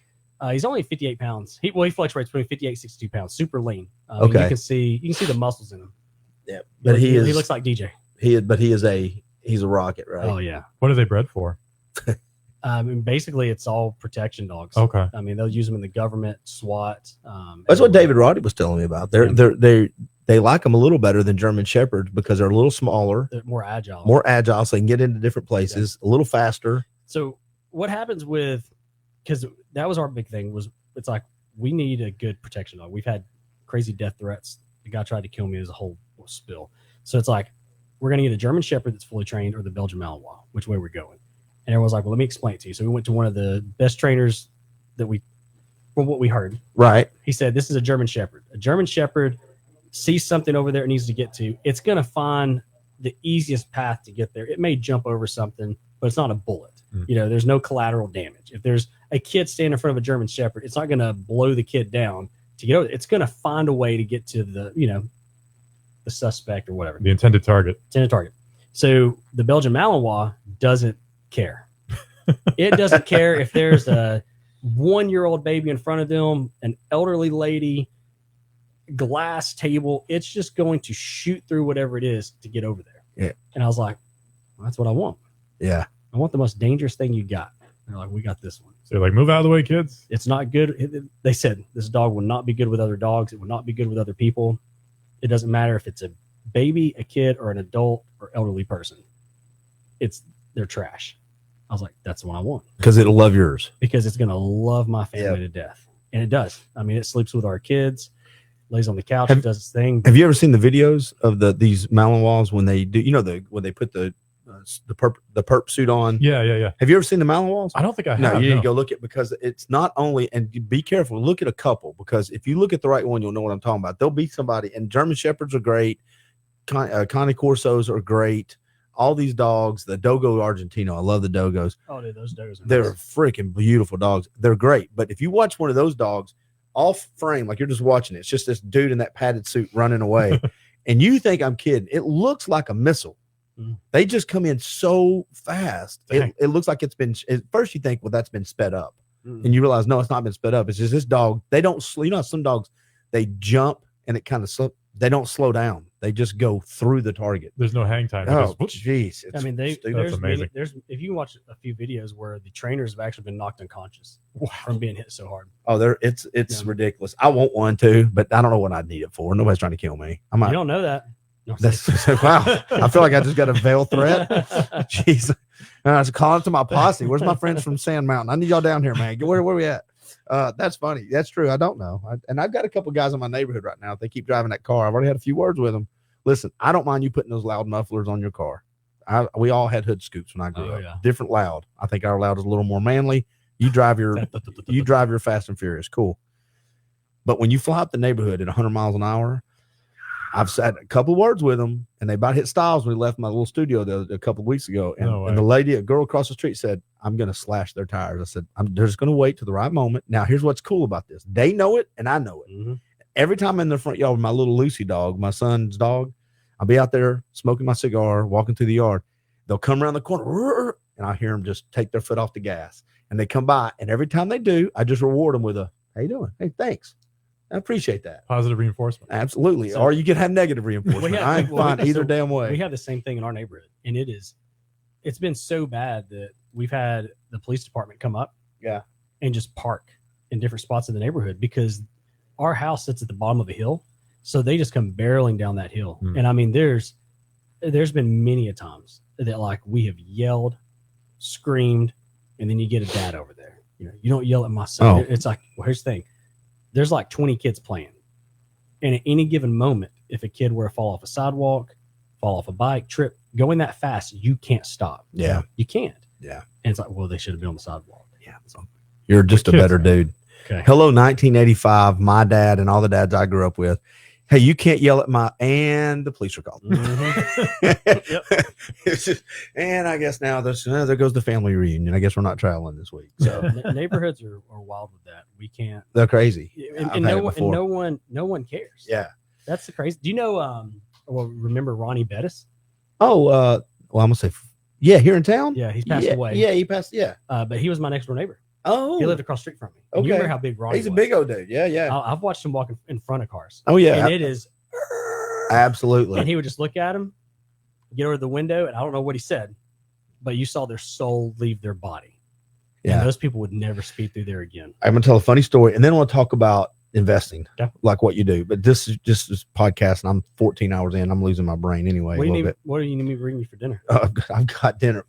He's only 58 pounds. He fluctuates between 58 and 62 pounds. Super lean. Okay. You can see the muscles in him. Yeah, but he looks like DJ. He's a rocket, right? Oh yeah. What are they bred for? And basically, it's all protection dogs. Okay. I mean, they'll use them in the government, SWAT. That's what David Roddy was telling me about. They're they like them a little better than German Shepherds because they're a little smaller, They're more agile. so they can get into different places, a little faster. So what happens with, because that was our big thing, was it's like we need a good protection dog. We've had crazy death threats. The guy tried to kill me as a whole spill. So it's like, we're going to get a German Shepherd that's fully trained or the Belgian Malinois, which way we're going. And everyone's like, well, let me explain it to you. So we went to one of the best trainers that from what we heard. Right. He said, this is a German Shepherd. A German Shepherd sees something over there it needs to get to. It's going to find the easiest path to get there. It may jump over something, but it's not a bullet. There's no collateral damage. If there's a kid standing in front of a German Shepherd, it's not going to blow the kid down to get over. It's going to find a way to get to the suspect or whatever. The intended target. So the Belgian Malinois doesn't care. It doesn't care if there's a 1-year-old baby in front of them, an elderly lady, glass table. It's just going to shoot through whatever it is to get over there. Yeah. And I was like, well, that's what I want. Yeah. I want the most dangerous thing you got. They're like, we got this one. So like, move out of the way, kids. It's not good. They said this dog will not be good with other dogs. It will not be good with other people. It doesn't matter if it's a baby, a kid, or an adult or elderly person. They're trash. I was like, that's the one I want. Because it'll love yours. Because it's going to love my family to death. And it does. I mean, it sleeps with our kids, lays on the couch, it does its thing. Have you ever seen the videos of these Malinois when they do, when they put the perp suit on? Yeah. Have you ever seen the Malinois? I don't think I have. No, you need to go look at, because it's not only, and be careful, look at a couple, because if you look at the right one, you'll know what I'm talking about. There'll be somebody, and German Shepherds are great. Cane Corsos are great. All these dogs, the Dogo Argentino, I love the Dogos. Oh, dude, those Dogos are They're nice. freaking beautiful dogs. They're great. But if you watch one of those dogs off frame, like you're just watching it, it's just this dude in that padded suit running away. And you think I'm kidding. It looks like a missile. They just come in so fast. It looks like it's been, at first you think, well, that's been sped up. And you realize, no, it's not been sped up. It's just this dog. They don't, some dogs, they jump and it kind of, they don't slow down. They just go through the target. There's no hang time. Oh, jeez. I mean, that's there's amazing. If you watch a few videos where the trainers have actually been knocked unconscious from being hit so hard. Oh, it's ridiculous. I want one too, but I don't know what I'd need it for. Nobody's trying to kill me. You don't know that. No, that's wow. I feel like I just got a veiled threat. Jeez. I was calling to my posse. Where's my friends from Sand Mountain? I need y'all down here, man. Where we at? That's funny. That's true. I don't know. And I've got a couple guys in my neighborhood right now. If they keep driving that car, I've already had a few words with them. Listen, I don't mind you putting those loud mufflers on your car. We all had hood scoops when I grew up. Yeah. Different loud. I think our loud is a little more manly. You drive your Fast and Furious. Cool. But when you fly up the neighborhood at 100 miles an hour, I've said a couple words with them, and they about hit styles when we left my little studio a couple of weeks ago. And the girl across the street said, I'm going to slash their tires. I said, they're just going to wait to the right moment. Now, here's what's cool about this. They know it, and I know it. Every time I'm in the front yard with my little Lucy dog, my son's dog, I'll be out there smoking my cigar, walking through the yard. They'll come around the corner, and I hear them just take their foot off the gas. And they come by, and every time they do, I just reward them with a, how you doing? Hey, thanks. I appreciate that. Positive reinforcement. Absolutely. So, or you can have negative reinforcement. I ain't fine either damn way. We have the same thing in our neighborhood, and it's been so bad that we've had the police department come up and just park in different spots in the neighborhood because our house sits at the bottom of a hill. So they just come barreling down that hill. And I mean, there's been many a times that like we have yelled, screamed, and then you get a dad over there. You don't yell at my son. Oh. It's like, well, here's the thing. There's like 20 kids playing. And at any given moment, if a kid were to fall off a sidewalk, fall off a bike, trip, going that fast, you can't stop. Yeah. You can't. Yeah. And it's like, well, they should have been on the sidewalk. Yeah. So you're just a better dude. Okay. Hello, 1985. My dad and all the dads I grew up with. Hey, you can't yell at and the police are called. It's just, and I guess now there goes the family reunion. I guess we're not traveling this week. So neighborhoods are wild with that. We can't. They're crazy. And no one cares. Yeah. That's the crazy. Do you know, remember Ronnie Bettis? Oh, well, I'm going to say, yeah, here in town. Yeah. He's passed away. Yeah. He passed. Yeah. But he was my next door neighbor. Oh, he lived across the street from me. And you remember how big Ronnie was? He's a big old dude. Yeah, yeah. I've watched him walk in front of cars. Oh, yeah. And it is. Absolutely. And he would just look at him, get over the window, and I don't know what he said, but you saw their soul leave their body. Yeah. And those people would never speed through there again. I'm going to tell a funny story, and then I want to talk about investing, like what you do. But this is just this podcast, and I'm 14 hours in. I'm losing my brain anyway. What do you need me to bring you for dinner? I've got dinner.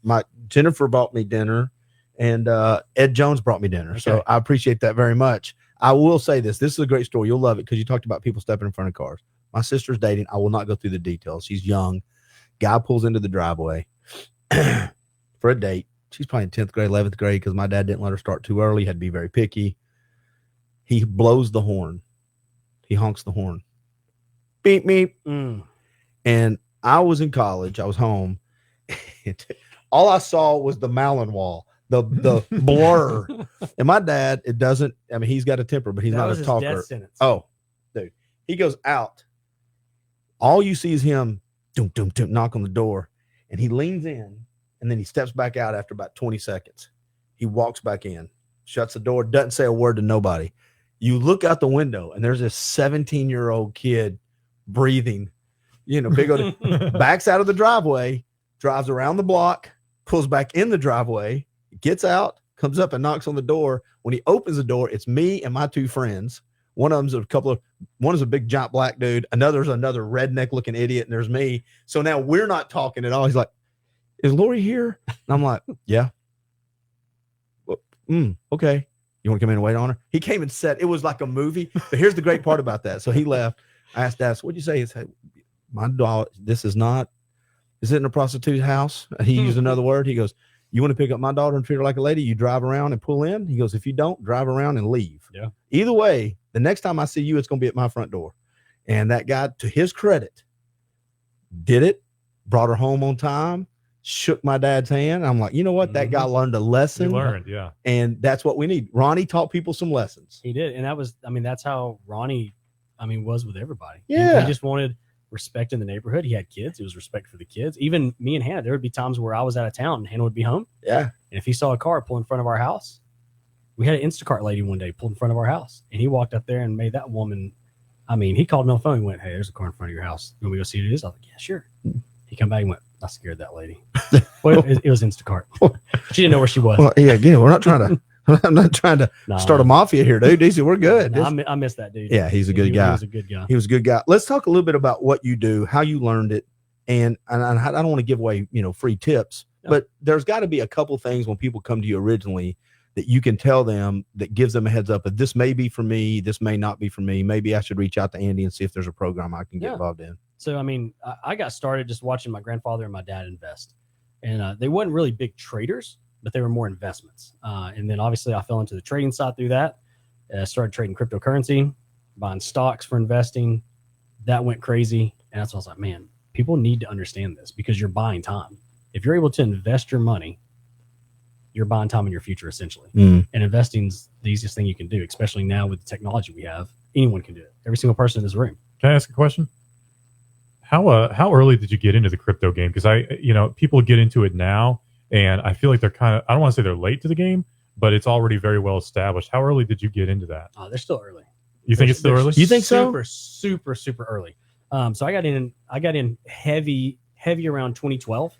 Jennifer bought me dinner, and Ed Jones brought me dinner. So I appreciate that very much. I will say this. This is a great story. You'll love it because you talked about people stepping in front of cars. My sister's dating. I will not go through the details. She's young. Guy pulls into the driveway for a date. She's probably in 10th grade, 11th grade because my dad didn't let her start too early. Had to be very picky. He blows the horn. He honks the horn. Beep, beep. And I was in college. I was home. All I saw was the Malin wall, the blur. And my dad, he's got a temper, but he's not a talker. Oh, dude. He goes out. All you see is him knock on the door. And he leans in, and then he steps back out after about 20 seconds. He walks back in, shuts the door, doesn't say a word to nobody. You look out the window, and there's this 17-year-old kid breathing, big old, backs out of the driveway, drives around the block, pulls back in the driveway, gets out, comes up and knocks on the door. When he opens the door, it's me and my two friends. One of them's one is a big giant black dude. Another's another redneck looking idiot. And there's me. So now we're not talking at all. He's like, is Lori here? And I'm like, yeah. Okay. You want to come in and wait on her? He came and said, it was like a movie. But here's the great part about that. So he left. I asked Dad, what'd you say? He said, my dog, this isn't a prostitute's house. He used another word. He goes, you want to pick up my daughter and treat her like a lady? You drive around and pull in. He goes, if you don't, drive around and leave. Yeah. Either way, the next time I see you, it's going to be at my front door. And that guy, to his credit, did it, brought her home on time, shook my dad's hand. I'm like, you know what? That guy learned a lesson. He learned, yeah. And that's what we need. Ronnie taught people some lessons. He did. And that's how Ronnie, was with everybody. Yeah. He just wanted respect in the neighborhood. He had kids. It was respect for the kids. Even me and Hannah, there would be times where I was out of town and Hannah would be home. Yeah. And if he saw a car pull in front of our house, we had an Instacart lady one day pulled in front of our house. And he walked up there and made that woman, he called me on the phone and went, hey, there's a car in front of your house. You want me to go see who it is? I was like, yeah, sure. He come back and went, I scared that lady. Well, it was Instacart. She didn't know where she was. Well, yeah, again, I'm not trying to start a mafia here, dude. Easy, we're good. I miss that dude. Yeah, he's a good guy. He was a good guy. He was a good guy. Let's talk a little bit about what you do, how you learned it, and I don't want to give away, free tips, but there's got to be a couple things when people come to you originally that you can tell them that gives them a heads up that this may be for me, this may not be for me. Maybe I should reach out to Andy and see if there's a program I can get involved in. So, I got started just watching my grandfather and my dad invest, and they weren't really big traders, but they were more investments. And then obviously I fell into the trading side through that. I started trading cryptocurrency, buying stocks for investing. That went crazy. And that's why I was like, man, people need to understand this because you're buying time. If you're able to invest your money, you're buying time in your future, essentially. And investing's the easiest thing you can do, especially now with the technology we have. Anyone can do it. Every single person in this room. Can I ask a question? How early did you get into the crypto game? Because people get into it now, and I feel like they're kind of, I don't want to say they're late to the game, but it's already very well established. How early did you get into that? They're still early. You think it's still early? You think so? Super, super early. So I got in heavy around 2012,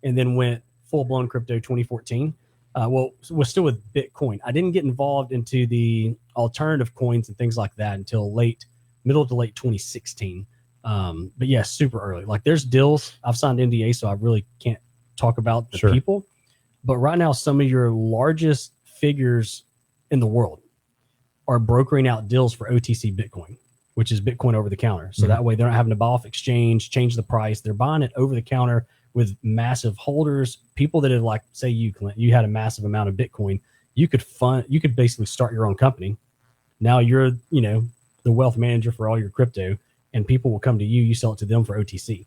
and then went full blown crypto 2014. Was still with Bitcoin. I didn't get involved into the alternative coins and things like that until middle to late 2016. But yeah, super early. Like there's deals. I've signed NDA, so I really can't talk about the people. But right now, some of your largest figures in the world are brokering out deals for OTC Bitcoin, which is Bitcoin over the counter. So that way they're not having to buy off exchange, change the price. They're buying it over the counter with massive holders, people that have, like, say you, Clint, you had a massive amount of Bitcoin. You could basically start your own company. Now you're, the wealth manager for all your crypto, and people will come to you. You sell it to them for OTC.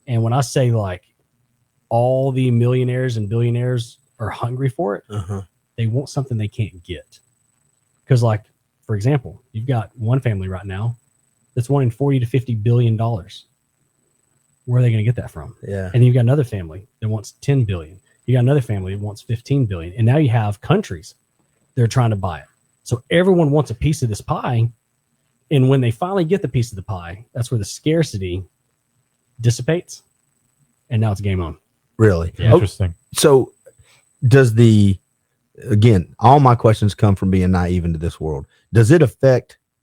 And when I say like all the millionaires and billionaires are hungry for it, they want something they can't get. Because, like, for example, you've got one family right now that's wanting $40 to $50 billion. Where are they going to get that from? Yeah. And you've got another family that wants 10 billion. You got another family that wants 15 billion. And now you have countries that are trying to buy it. So everyone wants a piece of this pie. And when they finally get the piece of the pie, that's where the scarcity dissipates. And now it's game on. Really? Yeah. Interesting. So again, all my questions come from being naive into this world. Does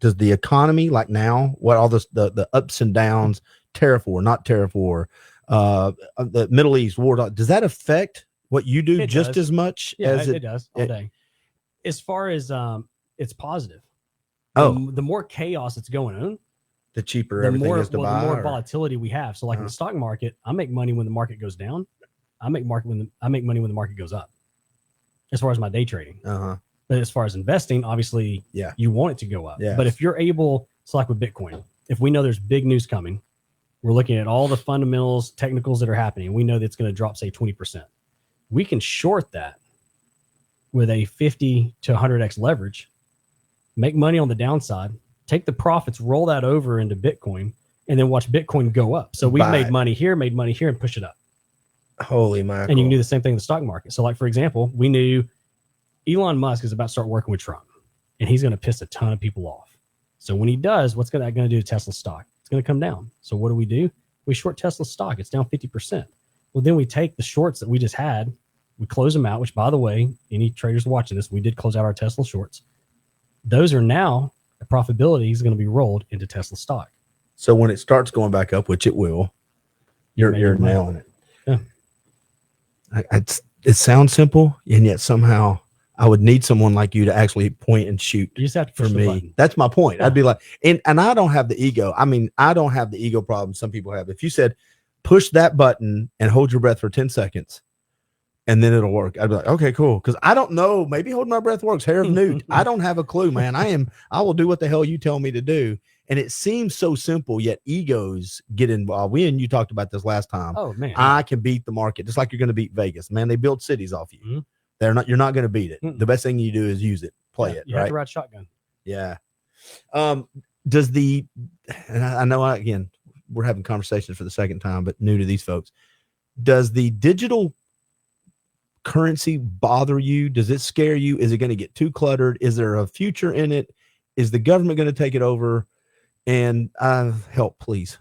does the economy like now, what all this, the ups and downs, tariff war, not tariff war, the Middle East war, does that affect what you do It just does. as much Yeah, as it does all day. As far as it's positive. Oh. The more chaos that's going on, the cheaper the everything more, is to well, buy? the more or- volatility we have. So like in the stock market, I make money when the market goes down. I make money when the market goes up. As far as my day trading. Uh-huh. But as far as investing, obviously, Yeah. you want it to go up. Yes. But if you're able, so like with Bitcoin, if we know there's big news coming, we're looking at all the fundamentals, technicals that are happening. We know that it's going to drop, say, 20%. We can short that with a 50 to 100x leverage, make money on the downside, take the profits, roll that over into Bitcoin, and then watch Bitcoin go up. So we've Buy made it. money here, and push it up. Holy mackerel. And you can do the same thing in the stock market. So, like, for example, we knew Elon Musk is about to start working with Trump, and he's going to piss a ton of people off. So when he does, what's that going to do to Tesla stock? It's going to come down. So what do? We short Tesla stock. It's down 50%. Well, then we take the shorts that we just had, we close them out, which, by the way, any traders watching this, we did close out our Tesla shorts. Those are now, the profitability is going to be rolled into Tesla stock. So when it starts going back up, which it will, you're nailing it. Yeah. It sounds simple, and yet somehow I would need someone like you to actually point and shoot. You just have to for push the me. button. That's my point. Yeah. I'd be like, and I don't have the ego. I mean, I don't have the ego problem some people have. If you said push that button and hold your breath for 10 seconds, and then it'll work, I'd be like, okay, cool. Because I don't know. Maybe holding my breath works. Hair of Newt. I don't have a clue, man. I will do what the hell you tell me to do. And it seems so simple, yet egos get involved. We and you talked about this last time. Oh man, I can beat the market just like you're going to beat Vegas. Man, they build cities off you. Mm-hmm. You're not going to beat it. Mm-mm. The best thing you do is use it, play it. You right? have to ride shotgun. Yeah. Does the, and I know again, we're having conversations for the second time, but new to these folks, does the digital currency bother you? Does it scare you? Is it going to get too cluttered? Is there a future in it? Is the government going to take it over? And help, please.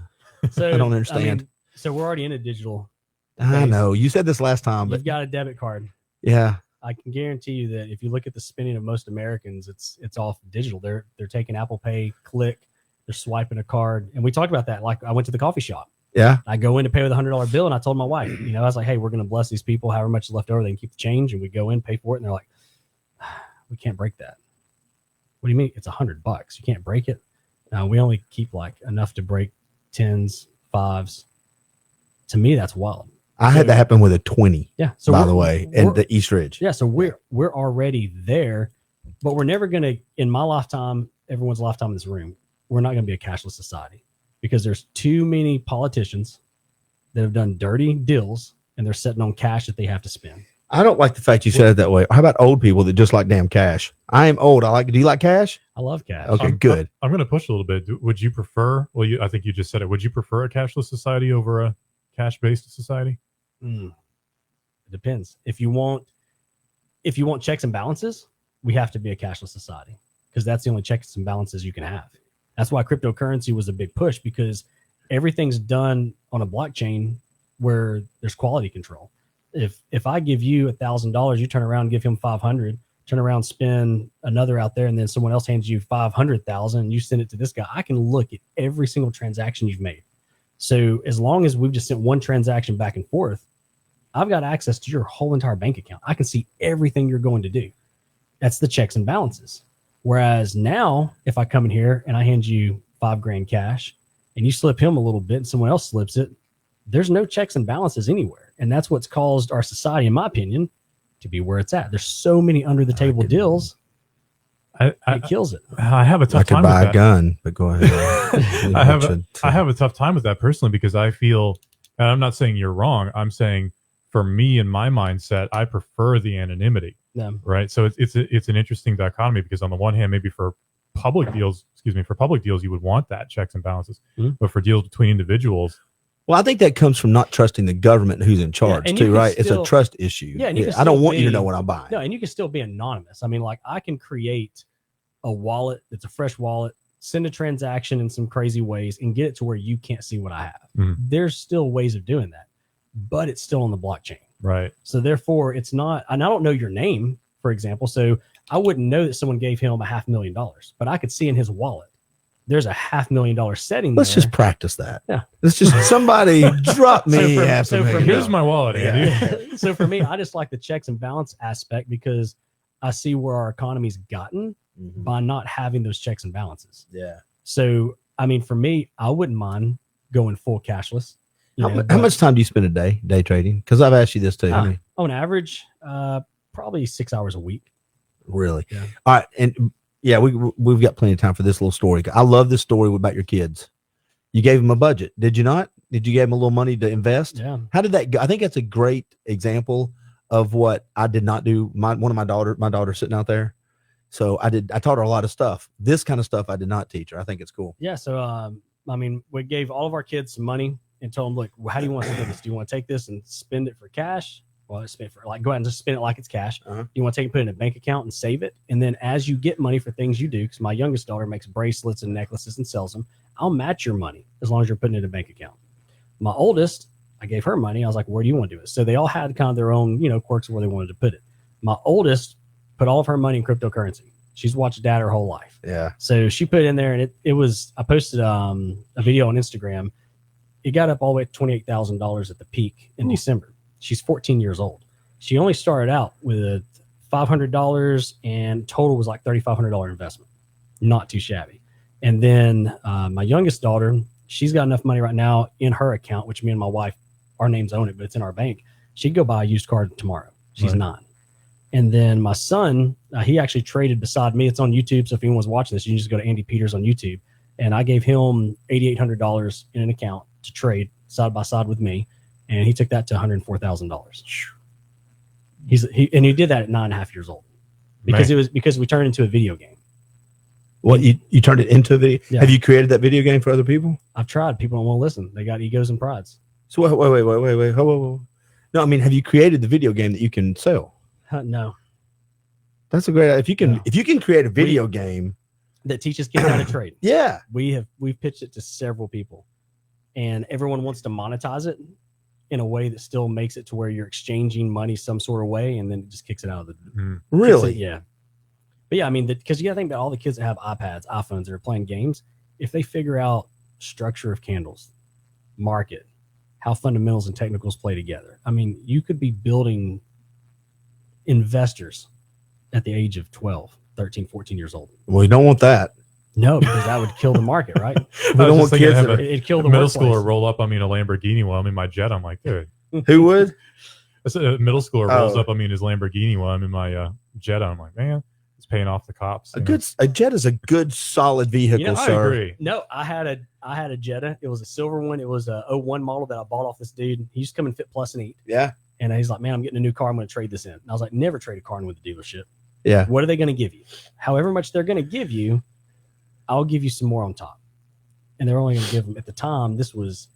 So I don't understand. So we're already in a digital. I know you said this last time, but You've got a debit card. yeah, I can guarantee you that if you look at the spending of most Americans, it's all digital. They're taking Apple Pay, click, they're swiping a card, and we talked about that. Like I went to the coffee shop. Yeah, I go in to pay with $100 bill, and I told my wife, I was like, "Hey, we're going to bless these people. However much is left over, they can keep the change." And we go in, pay for it, and they're like, "We can't break that." What do you mean? It's $100. You can't break it. No, we only keep like enough to break 10s, 5s. To me, that's wild. I had that happen with a 20. Yeah. So by the way, and the East Ridge. Yeah. So we're already there, but we're never going to, in my lifetime, everyone's lifetime in this room, we're not going to be a cashless society because there's too many politicians that have done dirty deals and they're sitting on cash that they have to spend. I don't like the fact you said it that way. How about old people that just like damn cash? I am old. Do you like cash? I love cash. Okay, good. I'm going to push a little bit. Would you prefer? Well, I think you just said it. Would you prefer a cashless society over a cash-based society? It depends. If you want checks and balances, we have to be a cashless society because that's the only checks and balances you can have. That's why cryptocurrency was a big push because everything's done on a blockchain where there's quality control. If I give you $1,000, you turn around and give him 500, turn around, spend another out there, and then someone else hands you 500,000 and you send it to this guy, I can look at every single transaction you've made. So as long as we've just sent one transaction back and forth, I've got access to your whole entire bank account. I can see everything you're going to do. That's the checks and balances. Whereas now, if I come in here and I hand you $5,000 cash and you slip him a little bit and someone else slips it, there's no checks and balances anywhere. And that's what's caused our society, in my opinion, to be where it's at. There's so many under the table deals. It kills it. I have a tough I could time buy with a that. gun, but go ahead. I have a tough time with that personally because I feel, and I'm not saying you're wrong. I'm saying for me in my mindset, I prefer the anonymity. Yeah. Right. So it's an interesting dichotomy because on the one hand, maybe for public deals, you would want that checks and balances, but for deals between individuals. Well, I think that comes from not trusting the government who's in charge and you too, can right? It's a still- trust issue. Yeah, and you can I don't still want you to be- know what I'm buying. No, and you can still be anonymous. I mean, like I can create a wallet that's a fresh wallet, send a transaction in some crazy ways, and get it to where you can't see what I have. Mhm. There's still ways of doing that, but it's still on the blockchain. Right. So therefore, it's not. And I don't know your name, for example, so I wouldn't know that someone gave him $500,000, but I could see in his wallet There's a $500,000 setting. Let's there. just practice that. Yeah. Let's just somebody drop me. Here's my wallet, Andy. So for me, I just like the checks and balance aspect because I see where our economy's gotten by not having those checks and balances. Yeah. So, I mean, for me, I wouldn't mind going full cashless. How much time do you spend a day trading? Because I've asked you this too. On average, probably 6 hours a week. Really? Yeah. All right. And yeah, we've got plenty of time for this little story. I love this story about your kids. You gave them a budget, did you not? Did you give them a little money to invest? Yeah. How did that go? I think that's a great example of what I did not do. One of my daughter sitting out there. So I taught her a lot of stuff. This kind of stuff I did not teach her. I think it's cool. Yeah. So, I mean, we gave all of our kids some money and told them, look, how do you want to do this? Do you want to take this and spend it for cash? Well, spend it for go ahead and just spend it like it's cash. You want to take it, put it in a bank account and save it. And then as you get money for things you do, because my youngest daughter makes bracelets and necklaces and sells them, I'll match your money as long as you're putting it in a bank account. My oldest, I gave her money. I was like, where do you want to do it? So they all had kind of their own, quirks of where they wanted to put it. My oldest put all of her money in cryptocurrency. She's watched dad her whole life. Yeah. So she put it in there, and it was, I posted a video on Instagram. It got up all the way to $28,000 at the peak in December. She's 14 years old. She only started out with $500 and total was like $3,500 investment. Not too shabby. And then my youngest daughter, she's got enough money right now in her account, which me and my wife, our names own it, but it's in our bank. She'd go buy a used car tomorrow. She's 9. And then my son, he actually traded beside me. It's on YouTube. So if anyone's watching this, you can just go to Andy Peters on YouTube. And I gave him $8,800 in an account to trade side by side with me. And he took that to $104,000. He did that at 9.5 years old because we turned into a video game. What you turned it into a video? Yeah. Have you created that video game for other people? I've tried. People don't want to listen. They got egos and prides. So wait. Whoa. No, I mean, have you created the video game that you can sell? No. That's a great. If you can create a video game that teaches kids how to trade. Yeah. We've pitched it to several people, and everyone wants to monetize it in a way that still makes it to where you're exchanging money some sort of way, and then it just kicks it out of the. Really? Yeah. But yeah, I mean, because you got to think about all the kids that have iPads, iPhones that are playing games. If they figure out structure of candles, market, how fundamentals and technicals play together, I mean, you could be building investors at the age of 12, 13, 14 years old. Well, you don't want that. No, because that would kill the market, right? I don't want kids. It'd kill the middle workplace. schooler roll up on me in a Lamborghini while I'm in my jet. I'm like, dude. Who would? A middle schooler rolls up on me in his Lamborghini while I'm in my jet. I'm like, man, it's paying off the cops. A jet is a good, solid vehicle, sir. I agree. No, I had a Jetta. It was a silver one. It was a 01 model that I bought off this dude. He used to come in Fit Plus and Eat. Yeah. And he's like, man, I'm getting a new car. I'm going to trade this in. And I was like, never trade a car in with the dealership. Yeah. What are they going to give you? However much they're going to give you, I'll give you some more on top. And they're only going to give them at the time. It was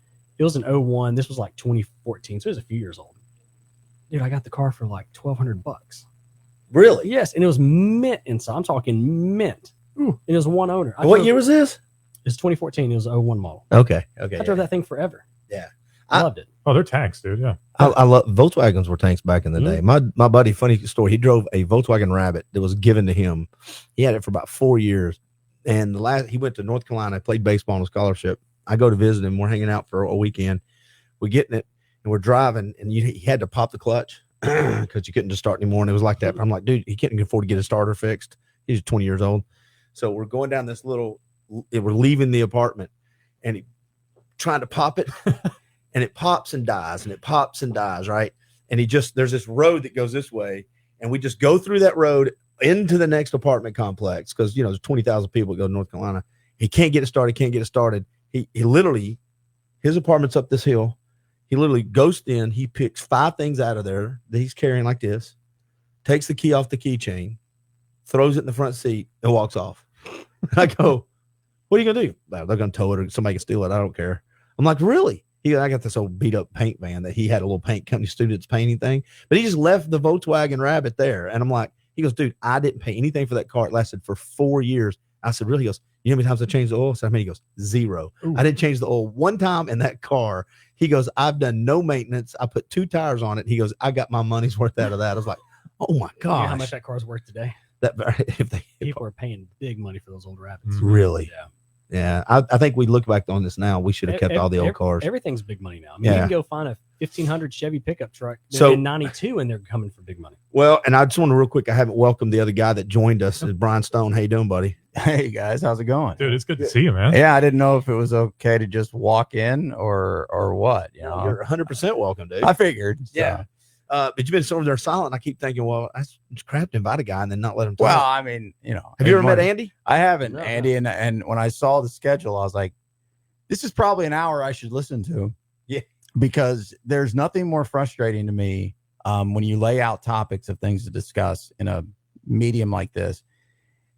an 01. This was like 2014. So it was a few years old. Dude, I got the car for like $1,200. Really? Yes. And it was mint inside. I'm talking mint. And it was one owner. What year was this? It's 2014. It was an 01 model. Okay. I drove that thing forever. Yeah. I loved it. Oh, they're tanks, dude. Yeah. I love Volkswagens were tanks back in the day. My buddy, funny story, he drove a Volkswagen Rabbit that was given to him. He had it for about 4 years. And he went to North Carolina, played baseball on a scholarship. I go to visit him. We're hanging out for a weekend. We're getting it and we're driving, and he had to pop the clutch because you couldn't just start anymore. And it was like that. I'm like, dude, he can't afford to get a starter fixed. He's 20 years old. So we're going down this we're leaving the apartment, and he trying to pop it. And it pops and dies, and it pops and dies, right? And there's this road that goes this way, and we just go through that road into the next apartment complex because, there's 20,000 people that go to North Carolina. He can't get it started, He literally, his apartment's up this hill. He literally goes in, he picks 5 things out of there that he's carrying like this, takes the key off the keychain, throws it in the front seat, and walks off. And I go, what are you going to do? Well, they're going to tow it or somebody can steal it. I don't care. I'm like, really? I got this old beat up paint van that he had a little paint company students painting thing, but he just left the Volkswagen Rabbit there. And I'm like, he goes, dude, I didn't pay anything for that car. It lasted for 4 years. I said, really? He goes, you know how many times I changed the oil? I said, how many? He goes, 0. Ooh. I didn't change the oil one time in that car. He goes, I've done no maintenance. I put 2 tires on it. He goes, I got my money's worth out of that. I was like, oh my gosh. You know how much that car's worth today? People are paying big money for those old Rapids. Really? Yeah. Yeah, I think we look back on this now. We should have kept all the old cars. Everything's big money now. I mean, you can go find a 1500 Chevy pickup truck So- in 92 and they're coming for big money. Well, and I just want to real quick, I haven't welcomed the other guy that joined us, is Brian Stone. How you doing, buddy? Hey guys, how's it going? Dude, it's good to see you, man. Yeah, I didn't know if it was okay to just walk in or what. You know, You're 100% welcome, dude. I figured. So. Yeah. But you've been over there silent. I keep thinking, well, that's crap to invite a guy and then not let him talk. Well, I mean, you know, have you ever met Andy? I haven't, No, Andy, and when I saw the schedule, I was like, this is probably an hour I should listen to. Yeah, because there's nothing more frustrating to me when you lay out topics of things to discuss in a medium like this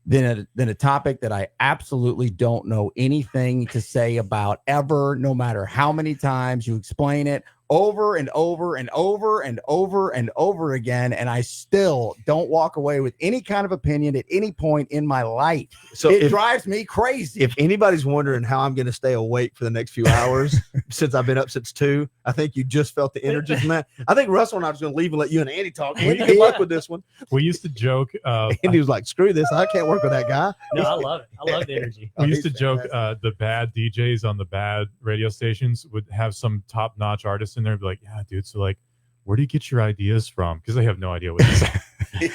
than a topic that I absolutely don't know anything to say about ever, no matter how many times you explain it over and over and over and over and over again, and I still don't walk away with any kind of opinion at any point in my life. So it drives me crazy. If anybody's wondering how I'm going to stay awake for the next few hours, since I've been up since 2, I think you just felt the energy from that. I think Russell and I was going to leave and let you and Andy talk. Andy, good luck with this one. We used to joke. Andy was like, screw this. I can't work with that guy. No, I love it. I love the energy. We used to joke the bad DJs on the bad radio stations would have some top-notch artists in there and be like, yeah, dude, so like, where do you get your ideas from? Because they have no idea what to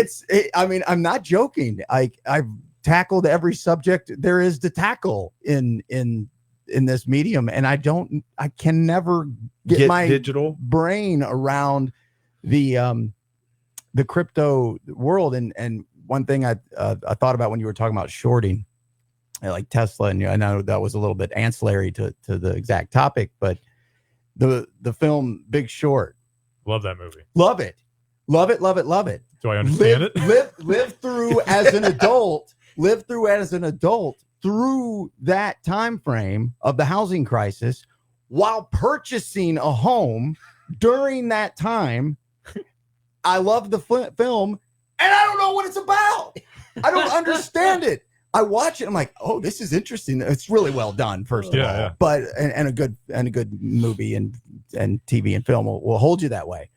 say. I mean, I'm not joking. I've tackled every subject there is to tackle in this medium, and I can never get my digital brain around the crypto world. And one thing I thought about when you were talking about shorting, like Tesla, and I know that was a little bit ancillary to the exact topic, but the film Big Short, Love that movie. love it. Do I understand it? Live through as an adult. Live through as an adult through that time frame of the housing crisis, while purchasing a home during that time. I love the film, and I don't know what it's about. I don't understand it. I watch it. I'm like, oh, this is interesting. It's really well done, first of all. Yeah. But and a good movie and TV and film will hold you that way.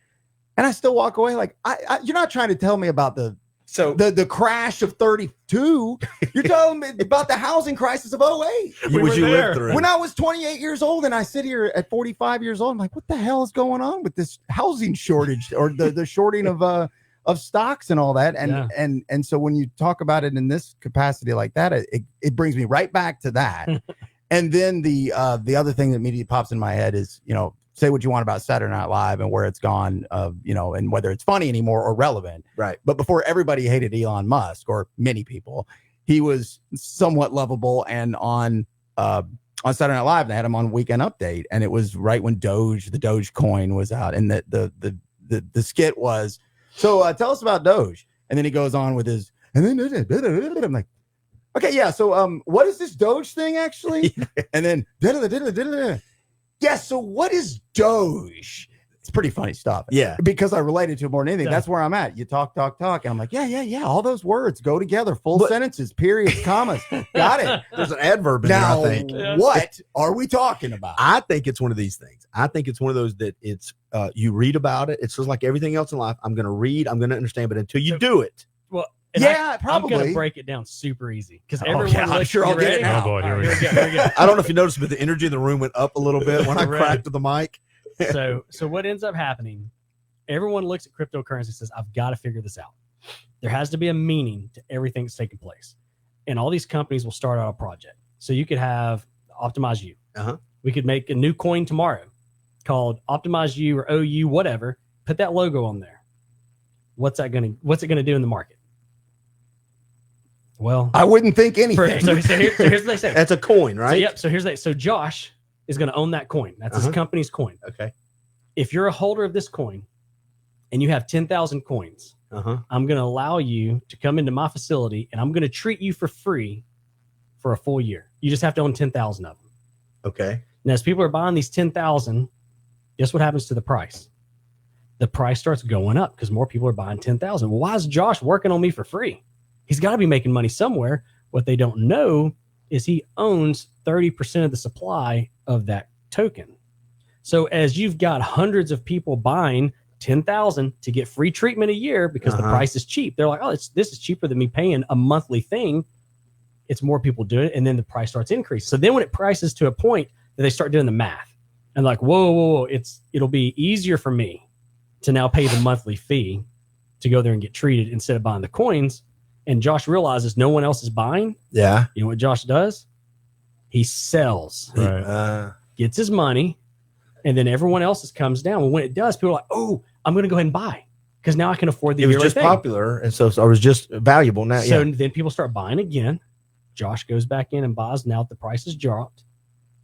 And I still walk away like, you're not trying to tell me about the crash of 32. You're telling me about the housing crisis of 08. You lived through. When I was 28 years old and I sit here at 45 years old, I'm like, what the hell is going on with this housing shortage or the shorting of stocks and all that? And so when you talk about it in this capacity like that, it brings me right back to that. And then the other thing that immediately pops in my head is, you know, say what you want about Saturday Night Live and where it's gone, you know, and whether it's funny anymore or relevant. Right. But before everybody hated Elon Musk, or many people, he was somewhat lovable. And on Saturday Night Live, they had him on Weekend Update, and it was right when the Doge coin was out, and the skit was, so tell us about Doge. And then he goes on with his, and then I'm like, okay, yeah. So what is this Doge thing actually? And then yeah, so what is Doge? It's pretty funny stuff. Yeah. Because I related to it more than anything. Yeah. That's where I'm at. You talk. And I'm like, yeah. All those words go together. Full sentences, periods, commas. Got it. There's an adverb in Now, there, I think. what are we talking about? I think it's one of these things. I think it's one of those that it's you read about it. It's just like everything else in life. I'm going to read. I'm going to understand. But until you do it. Well, yeah, I'm going probably. to break it down super easy because Oh, everyone. yeah, I'm sure I'll get it now. Oh, boy, here we go. Here we go. I don't know if you noticed, but the energy in the room went up a little bit when I Right. cracked the mic. So what ends up happening? Everyone looks at cryptocurrency and says, "I've got to figure this out." There has to be a meaning to everything that's taking place, and all these companies will start out a project. So you could have Optimize You. We could make a new coin tomorrow called Optimize You or OU, whatever. Put that logo on there. What's it going to do in the market? Well, I wouldn't think anything. So here's what they say. That's a coin, right? So Josh is going to own that coin. That's his company's coin. Okay. If you're a holder of this coin and you have 10,000 coins, I'm going to allow you to come into my facility and I'm going to treat you for free for a full year. You just have to own 10,000 of them. Okay. Now, as people are buying these 10,000, guess what happens to the price? The price starts going up because more people are buying 10,000. Well, why is Josh working on me for free? He's got to be making money somewhere. What they don't know is he owns 30% of the supply of that token. So as you've got hundreds of people buying 10,000 to get free treatment a year because the price is cheap, they're like, oh, this is cheaper than me paying a monthly thing. it's more people do it, and then the price starts increasing. So then when it prices to a point that they start doing the math and like, whoa, it'll be easier for me to now pay the monthly fee to go there and get treated instead of buying the coins. And Josh realizes no one else is buying. Yeah. You know what Josh does? He sells, gets his money, and then everyone else's comes down. Well, when it does, people are like, oh, I'm going to go ahead and buy because now I can afford the It was yearly just thing. popular, and so it was just valuable now. So then people start buying again. Josh goes back in and buys now that the price has dropped.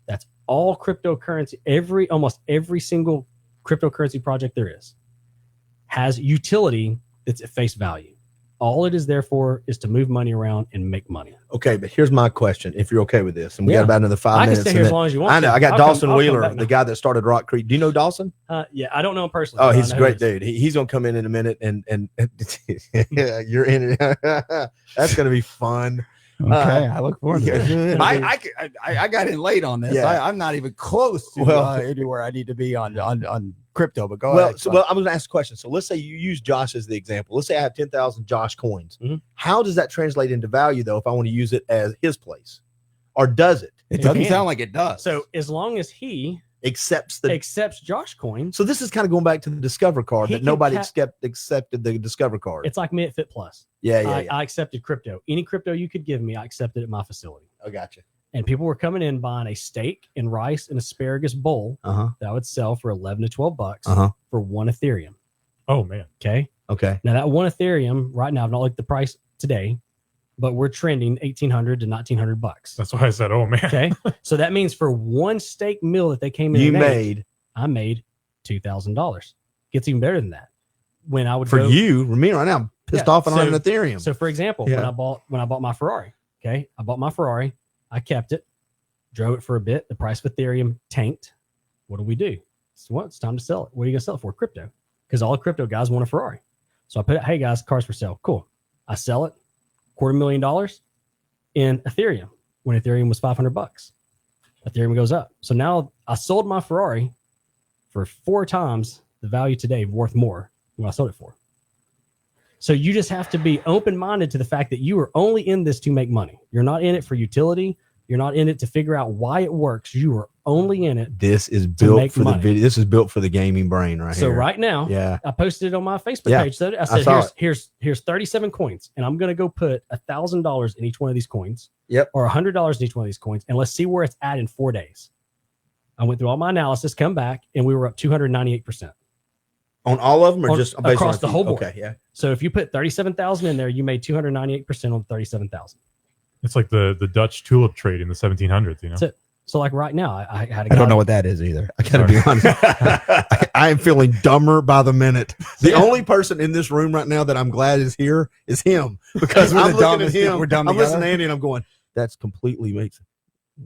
That's all cryptocurrency. Almost every single cryptocurrency project there is has utility that's at face value. All it is there for is to move money around and make money. Okay, but here's my question. If you're okay with this, and we got about another 5 minutes. I can stay here as long as you want. I know. I got I'll Dawson come Wheeler, back the guy that started Rock Creek. Do you know Dawson? Yeah, I don't know him personally. Oh, but he's I a know great dude. He's gonna come in a minute, and yeah, you're in it. That's gonna be fun. Okay, I look forward to it. I got in late on this. Yeah. I'm not even close to anywhere I need to be on crypto. But go ahead. Well, I'm going to ask a question. So let's say you use Josh as the example. Let's say I have 10,000 Josh coins. Mm-hmm. How does that translate into value, though, if I want to use it as his place, or does it? It doesn't sound like it does. So as long as he accepts Josh coin. So this is kind of going back to the Discover card He that can nobody ca- accepted the Discover card. It's like me at Fit Plus. Yeah. I accepted crypto. Any crypto you could give me, I accepted at my facility. I gotcha. And people were coming in buying a steak and rice and asparagus bowl that I would sell for $11 to $12 for one Ethereum. Oh man. Okay. Now that one Ethereum right now, I've not looked at the price today, but we're trending $1,800 to $1,900. That's why I said, oh man. Okay. So that means for one steak meal that they came in, I made $2,000. Gets even better than that. When I would you, me right now, I'm pissed off on an Ethereum. So for example, when I bought my Ferrari, I bought my Ferrari, I kept it, drove it for a bit. The price of Ethereum tanked. What do? So it's time to sell it. What are you gonna sell it for? Crypto, because all the crypto guys want a Ferrari. So I put it, hey guys, cars for sale. Cool. I sell it, $250,000 in Ethereum when Ethereum was $500. Ethereum goes up. So now I sold my Ferrari for 4 times the value today, worth more than what I sold it for. So you just have to be open-minded to the fact that you are only in this to make money. You're not in it for utility. You're not in it to figure out why it works. You are only in it. This is built for the video. This is built for the gaming brain right here. So right now, I posted it on my Facebook page. So I said, here's 37 coins, and I'm going to go put $1,000 in each one of these coins. Yep. Or $100 in each one of these coins, and let's see where it's at in 4 days. I went through all my analysis, come back, and we were up 298%. On all of them, or just based across on the whole board? Okay, yeah. So if you put 37,000 in there, you made 298% on 37,000. It's like the Dutch tulip trade in the 1700s, you know. That's it. So like right now, I had a I guy. don't know what that is either. I gotta be honest. I am feeling dumber by the minute. The only person in this room right now that I'm glad is here is him, because We're I'm the looking at dumbest him. people. We're dumb I'm listening together. to Andy and I'm going, that's completely makes sense.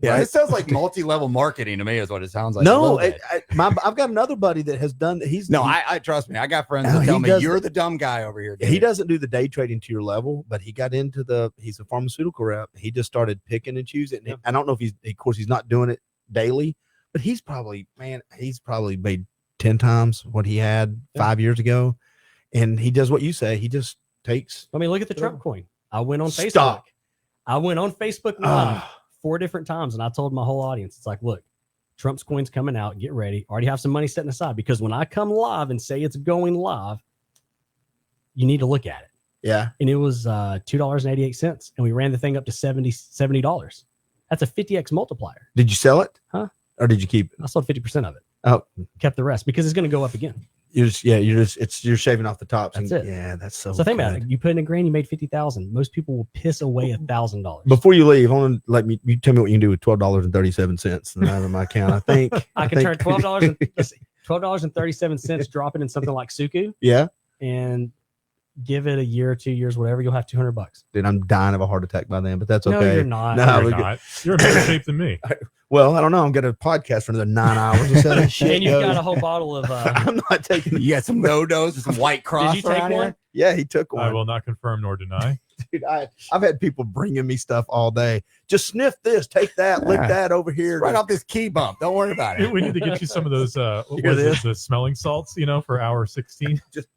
Yeah, Right? it sounds like multi-level marketing to me is what it sounds like. No, I've got another buddy that has done that. I trust me. I got friends that tell me you're the dumb guy over here. Dude. He doesn't do the day trading to your level, but he got into he's a pharmaceutical rep. He just started picking and choosing. Yeah. I don't know if he's not doing it daily, but he's probably made 10 times what he had 5 years ago. And he does what you say. He just takes. I mean, look at the Trump coin. I went on Facebook. Stop. I went on Facebook Live 4 different times, and I told my whole audience, it's like, look, Trump's coin's coming out. Get ready. Already have some money setting aside, because when I come live and say it's going live, you need to look at it. Yeah. And it was $2.88, and we ran the thing up to $70. That's a 50x multiplier. Did you sell it? Huh? Or did you keep it? I sold 50% of it. Oh, kept the rest because it's going to go up again. You're shaving off the tops. That's it. Yeah, that's so. So think about it. You put in $1,000, you made 50,000. Most people will piss away $1,000. Before you leave, you tell me what you can do with $12.37 out of my account. I think I can turn $12.37, drop it in something like Suku. Yeah. And give it a year or 2 years, whatever, you'll have $200. Dude, I'm dying of a heart attack by then, but that's okay. No, you're not. No, you're not. You're in better shape than me. Well, I don't know. I'm going to podcast for another 9 hours or so. And you've got a whole bottle of. I'm not taking. You got some no-dos and some White Cross. Did you take one? Yeah, he took one. I will not confirm nor deny. Dude, I've had people bringing me stuff all day. Just sniff this, take that, lick that over here. Right off this key bump. Don't worry about it. We need to get you some of those. The smelling salts, for hour 16. Just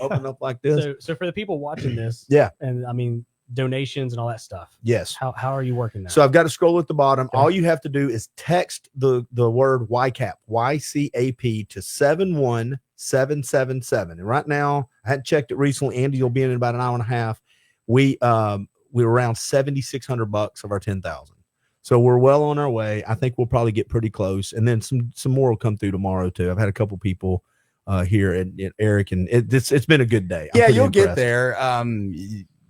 open up like this. So for the people watching this, yeah, and I mean, donations and all that stuff. Yes. How are you working that? So I've got a scroll at the bottom. Okay. All you have to do is text the word YCAP, YCAP to 71777. And right now, I hadn't checked it recently. Andy will be in about an hour and a half. We're around $7,600 of our 10,000. So we're well on our way. I think we'll probably get pretty close. And then some more will come through tomorrow too. I've had a couple people here at Eric, and it's been a good day. Yeah, you'll get there.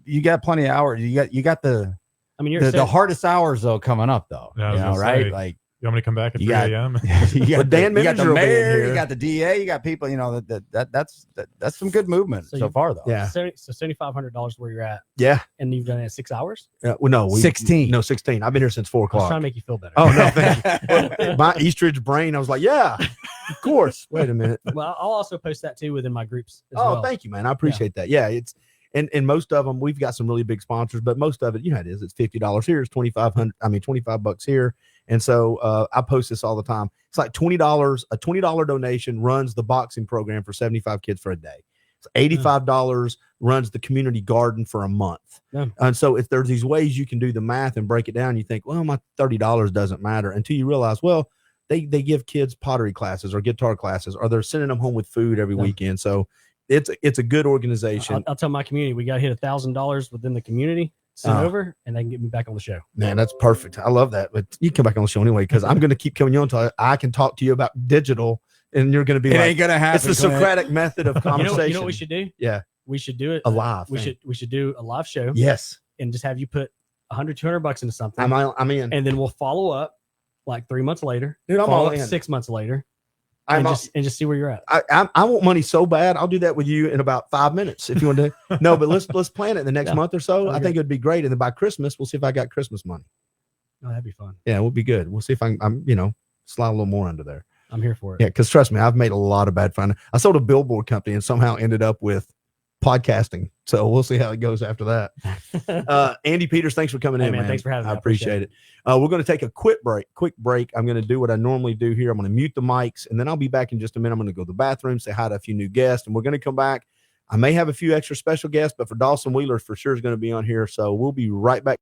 You got plenty of hours. You got the the hardest hours though coming up though. Yeah, you know, right? Say, like you want me to come back at 3 a.m.? You got Dan you got the Miniger will be in mayor, here. you got the DA, you got people. You know that's some good movement so far though. Yeah. So $7,500 where you're at. Yeah. And you've done it in 6 hours. Well, no, 16. No, 16. I've been here since 4 I was o'clock. trying to make you feel better. Oh no, thank you. Well, my Eastridge brain, I was like, yeah, of course. Wait a minute. Well, I'll also post that too within my groups. As Oh, well. thank you, man. I appreciate that. Yeah, it's and most of them we've got some really big sponsors, but most of it, you know, it is. It's $50 here, it's $25 here. And so I post this all the time. It's like $20. A $20 donation runs the boxing program for 75 kids for a day. It's $85 runs the community garden for a month. Yeah. And so if there's these ways you can do the math and break it down, you think, well, my $30 doesn't matter until you realize, well, they give kids pottery classes or guitar classes, or they're sending them home with food every weekend. So it's a good organization. I'll tell my community we got to hit $1,000 within the community. Send over, and they can get me back on the show. Man, that's perfect. I love that. But you come back on the show anyway, because I'm going to keep coming on until I can talk to you about digital, and you're going to be It like, ain't gonna happen. it's the Socratic method of You conversation. know what we should do? Yeah. We should do it A live We thing. should do a live show. Yes. And just have you put $100-200 into something. I'm in. And then we'll follow up like 3 months later. Dude, I'm follow all up in. 6 months later. I'm and just see where you're at. I want money so bad. I'll do that with you in about 5 minutes if you want to. No, but let's plan it the next month or so. I think it'd be great. And then by Christmas, we'll see if I got Christmas money. Oh, that'd be fun. Yeah, it would be good. We'll see if I'm slide a little more under there. I'm here for it. Yeah, because trust me, I've made a lot of bad fun. I sold a billboard company and somehow ended up with podcasting. So we'll see how it goes after that. Andy Peters, thanks for coming in, man. Thanks for having me. I appreciate it. We're going to take a quick break. I'm going to do what I normally do here. I'm going to mute the mics, and then I'll be back in just a minute. I'm going to go to the bathroom, say hi to a few new guests, and we're going to come back. I may have a few extra special guests, but for Dawson Wheeler, for sure is going to be on here. So we'll be right back.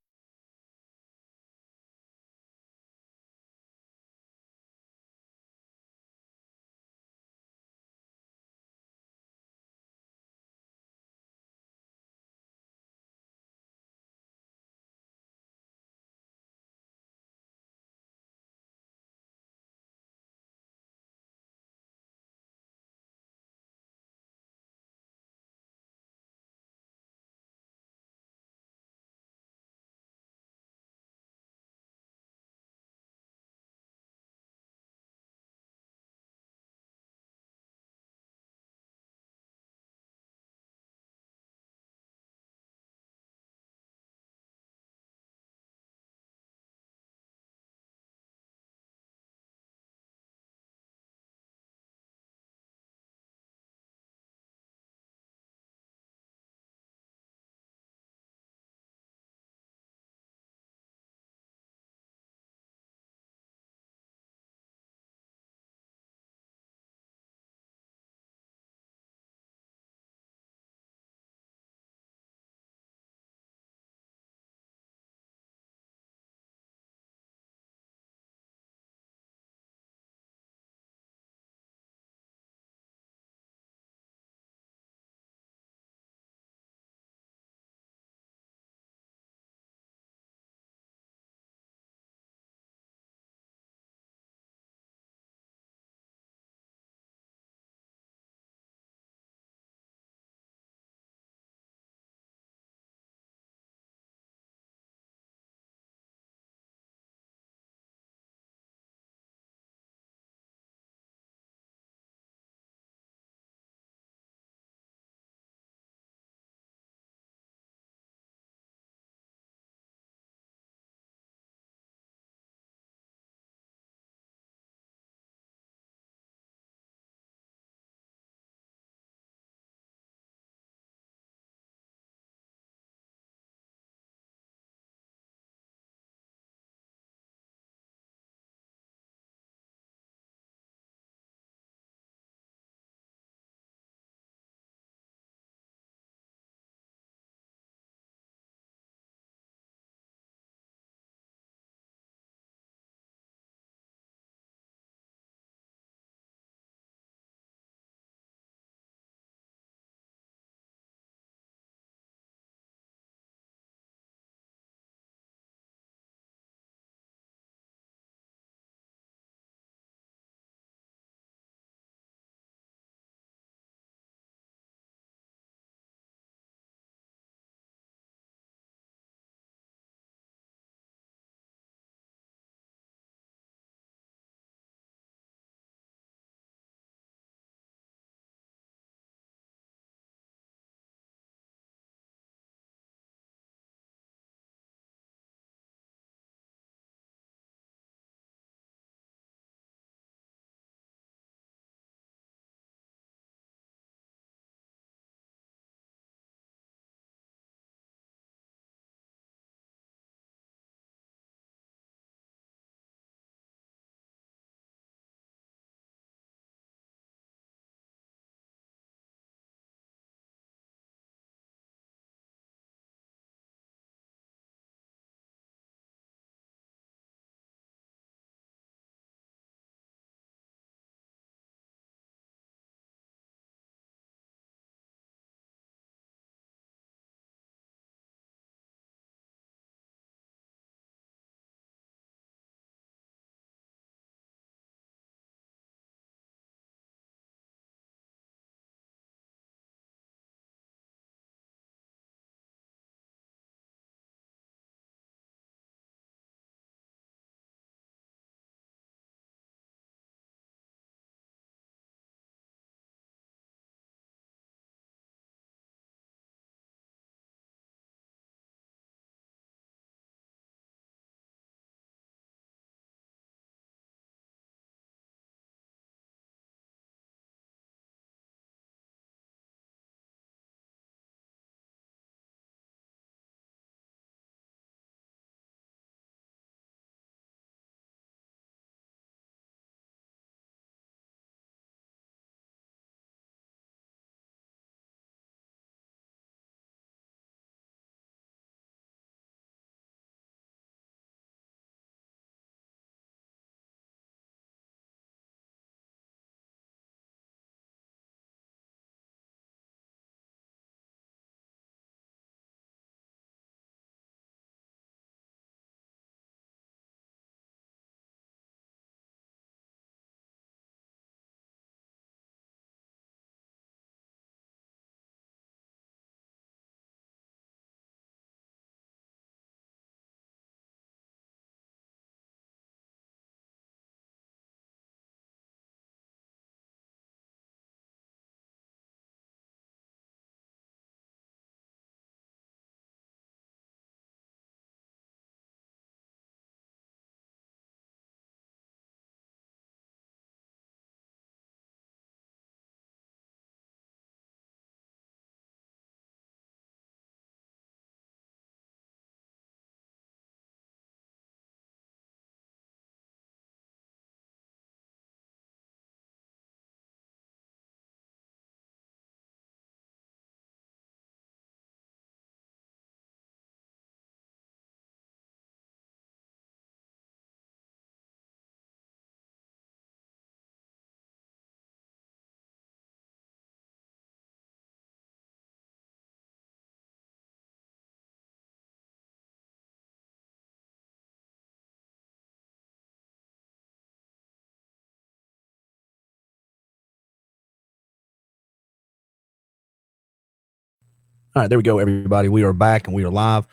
All right, there we go, everybody. We are back and we are live.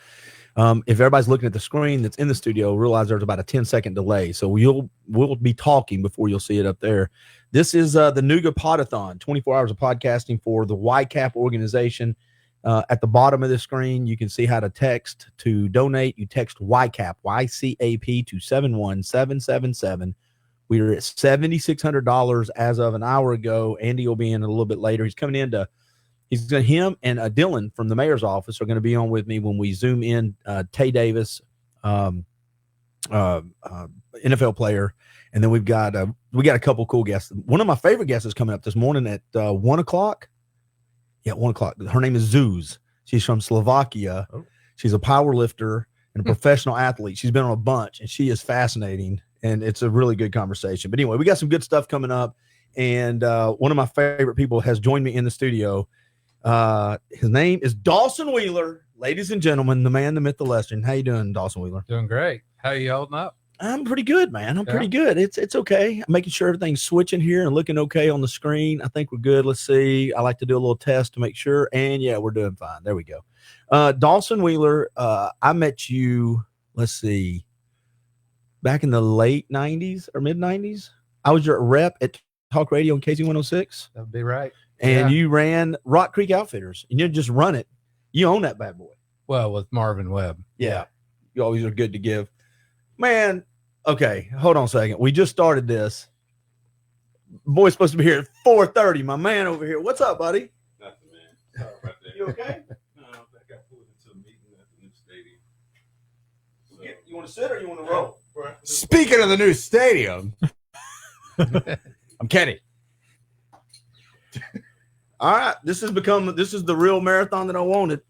If everybody's looking at the screen that's in the studio, realize there's about a 10-second delay. So we'll be talking before you'll see it up there. This is the Nooga Pod-A-Thon, 24 hours of podcasting for the YCAP organization. At the bottom of the screen, you can see how to text to donate. You text YCAP, YCAP to 71777. We are at $7,600 as of an hour ago. Andy will be in a little bit later. He's coming in him and Dylan from the mayor's office are going to be on with me when we zoom in Tay Davis, NFL player. And then we got a couple cool guests. One of my favorite guests is coming up this morning at 1 o'clock. Yeah, 1 o'clock. Her name is Zuz. She's from Slovakia. Oh. She's a power lifter and a professional athlete. She's been on a bunch, and she is fascinating. And it's a really good conversation. But anyway, we got some good stuff coming up. And one of my favorite people has joined me in the studio. His name is Dawson Wheeler. Ladies and gentlemen, the man, the myth, the legend. How you doing, Dawson Wheeler? Doing great. How you holding up? I'm pretty good, man. I'm pretty good. It's okay. I'm making sure everything's switching here and looking okay on the screen. I think we're good. Let's see. I like to do a little test to make sure. And yeah, we're doing fine. There we go. Dawson Wheeler, I met you, let's see, back in the late 90s or mid 90s. I was your rep at Talk Radio on KZ106. That would be right. And you ran Rock Creek Outfitters. And you didn't just run it. You own that bad boy. Well, with Marvin Webb. Yeah. You always are good to give. Man, okay, hold on a second. We just started this. Boy's supposed to be here at 4:30. My man over here. What's up, buddy? Nothing, man. Sorry about that. You okay? No, I got pulled into a meeting at the new stadium. So, you want to sit or you want to roll? Speaking of the new stadium, I'm Kenny. All right, this is the real marathon that I wanted.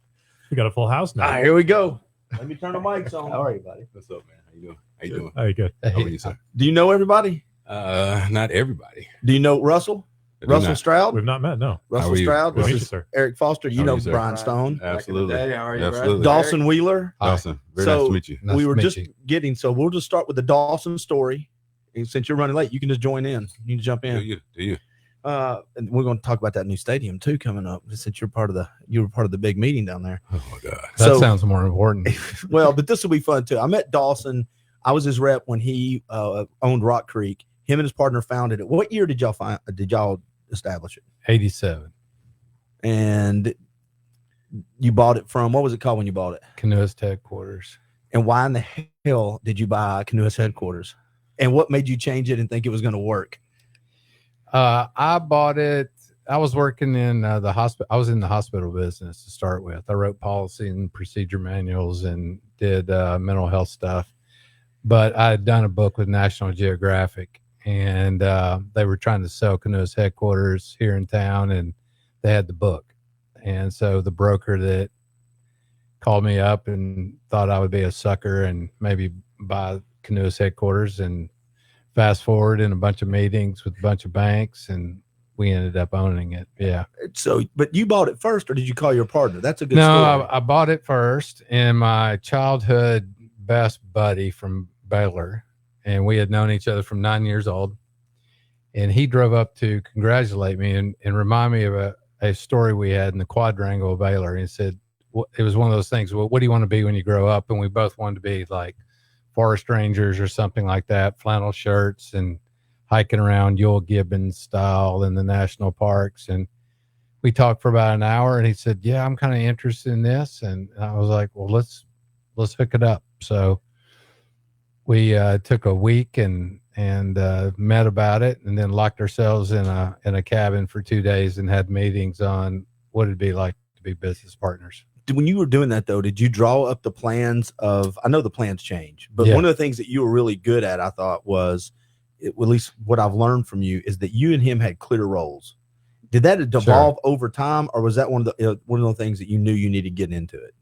We got a full house now. All right, here we go. Let me turn the mics on. How are you, buddy? What's up, man? How you doing? How you doing? How you good? How are you, sir? Do you know everybody? Not everybody. Do you know Russell? Russell Stroud? We've not met, no. Russell Stroud. Nice to meet This you, is sir. Eric Foster. You know you, sir? Brian Stone. Absolutely. Back in the day, how are you, Absolutely. Dawson Wheeler. Dawson. Very So nice to meet you. we were to meet just you. getting, so we'll just start with the Dawson story. And since you're running late, you can just join in. You can jump Do in. you? Do you? And we're going to talk about that new stadium too coming up. Since you were part of the big meeting down there. Oh my God. That sounds more important. Well, but this will be fun too. I met Dawson. I was his rep when he owned Rock Creek. Him and his partner founded it. What year did y'all establish it? 87. And you bought it from, what was it called when you bought it? Canoeist headquarters. And why in the hell did you buy Canoeist headquarters? And what made you change it and think it was going to work? I bought it. I was working in the hospital. I was in the hospital business to start with. I wrote policy and procedure manuals and did mental health stuff. But I had done a book with National Geographic, and they were trying to sell Canoeist headquarters here in town, and they had the book. And so the broker that called me up and thought I would be a sucker and maybe buy Canoeist headquarters, and fast forward in a bunch of meetings with a bunch of banks, and we ended up owning it. Yeah. So, but you bought it first, or did you call your partner? That's a good No, story. I bought it first, and my childhood best buddy from Baylor, and we had known each other from 9 years old, and he drove up to congratulate me and remind me of a story we had in the quadrangle of Baylor. And he said, it was one of those things, well, what do you want to be when you grow up? And we both wanted to be like forest rangers or something like that, flannel shirts and hiking around Yule Gibbons style in the national parks. And we talked for about an hour, and he said, yeah, I'm kind of interested in this. And I was like, well, let's hook it up. So we took a week and met about it, and then locked ourselves in a cabin for 2 days and had meetings on what it'd be like to be business partners. When you were doing that though, did you draw up the plans of, I know the plans change, but Yeah. one of the things that you were really good at, I thought, was at least what I've learned from you is that you and him had clear roles. Did that evolve over time, or was that one of the things that you knew you needed to get into it?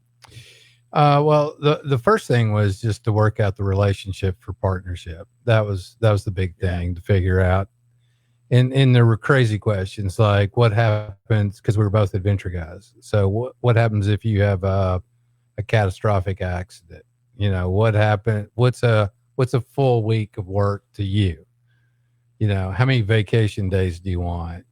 Well, the first thing was just to work out the relationship for partnership. That was the big thing to figure out. And there were crazy questions like, what happens, because we were both adventure guys. So what happens if you have a catastrophic accident? You know, what happened? What's a full week of work to you? You know, how many vacation days do you want?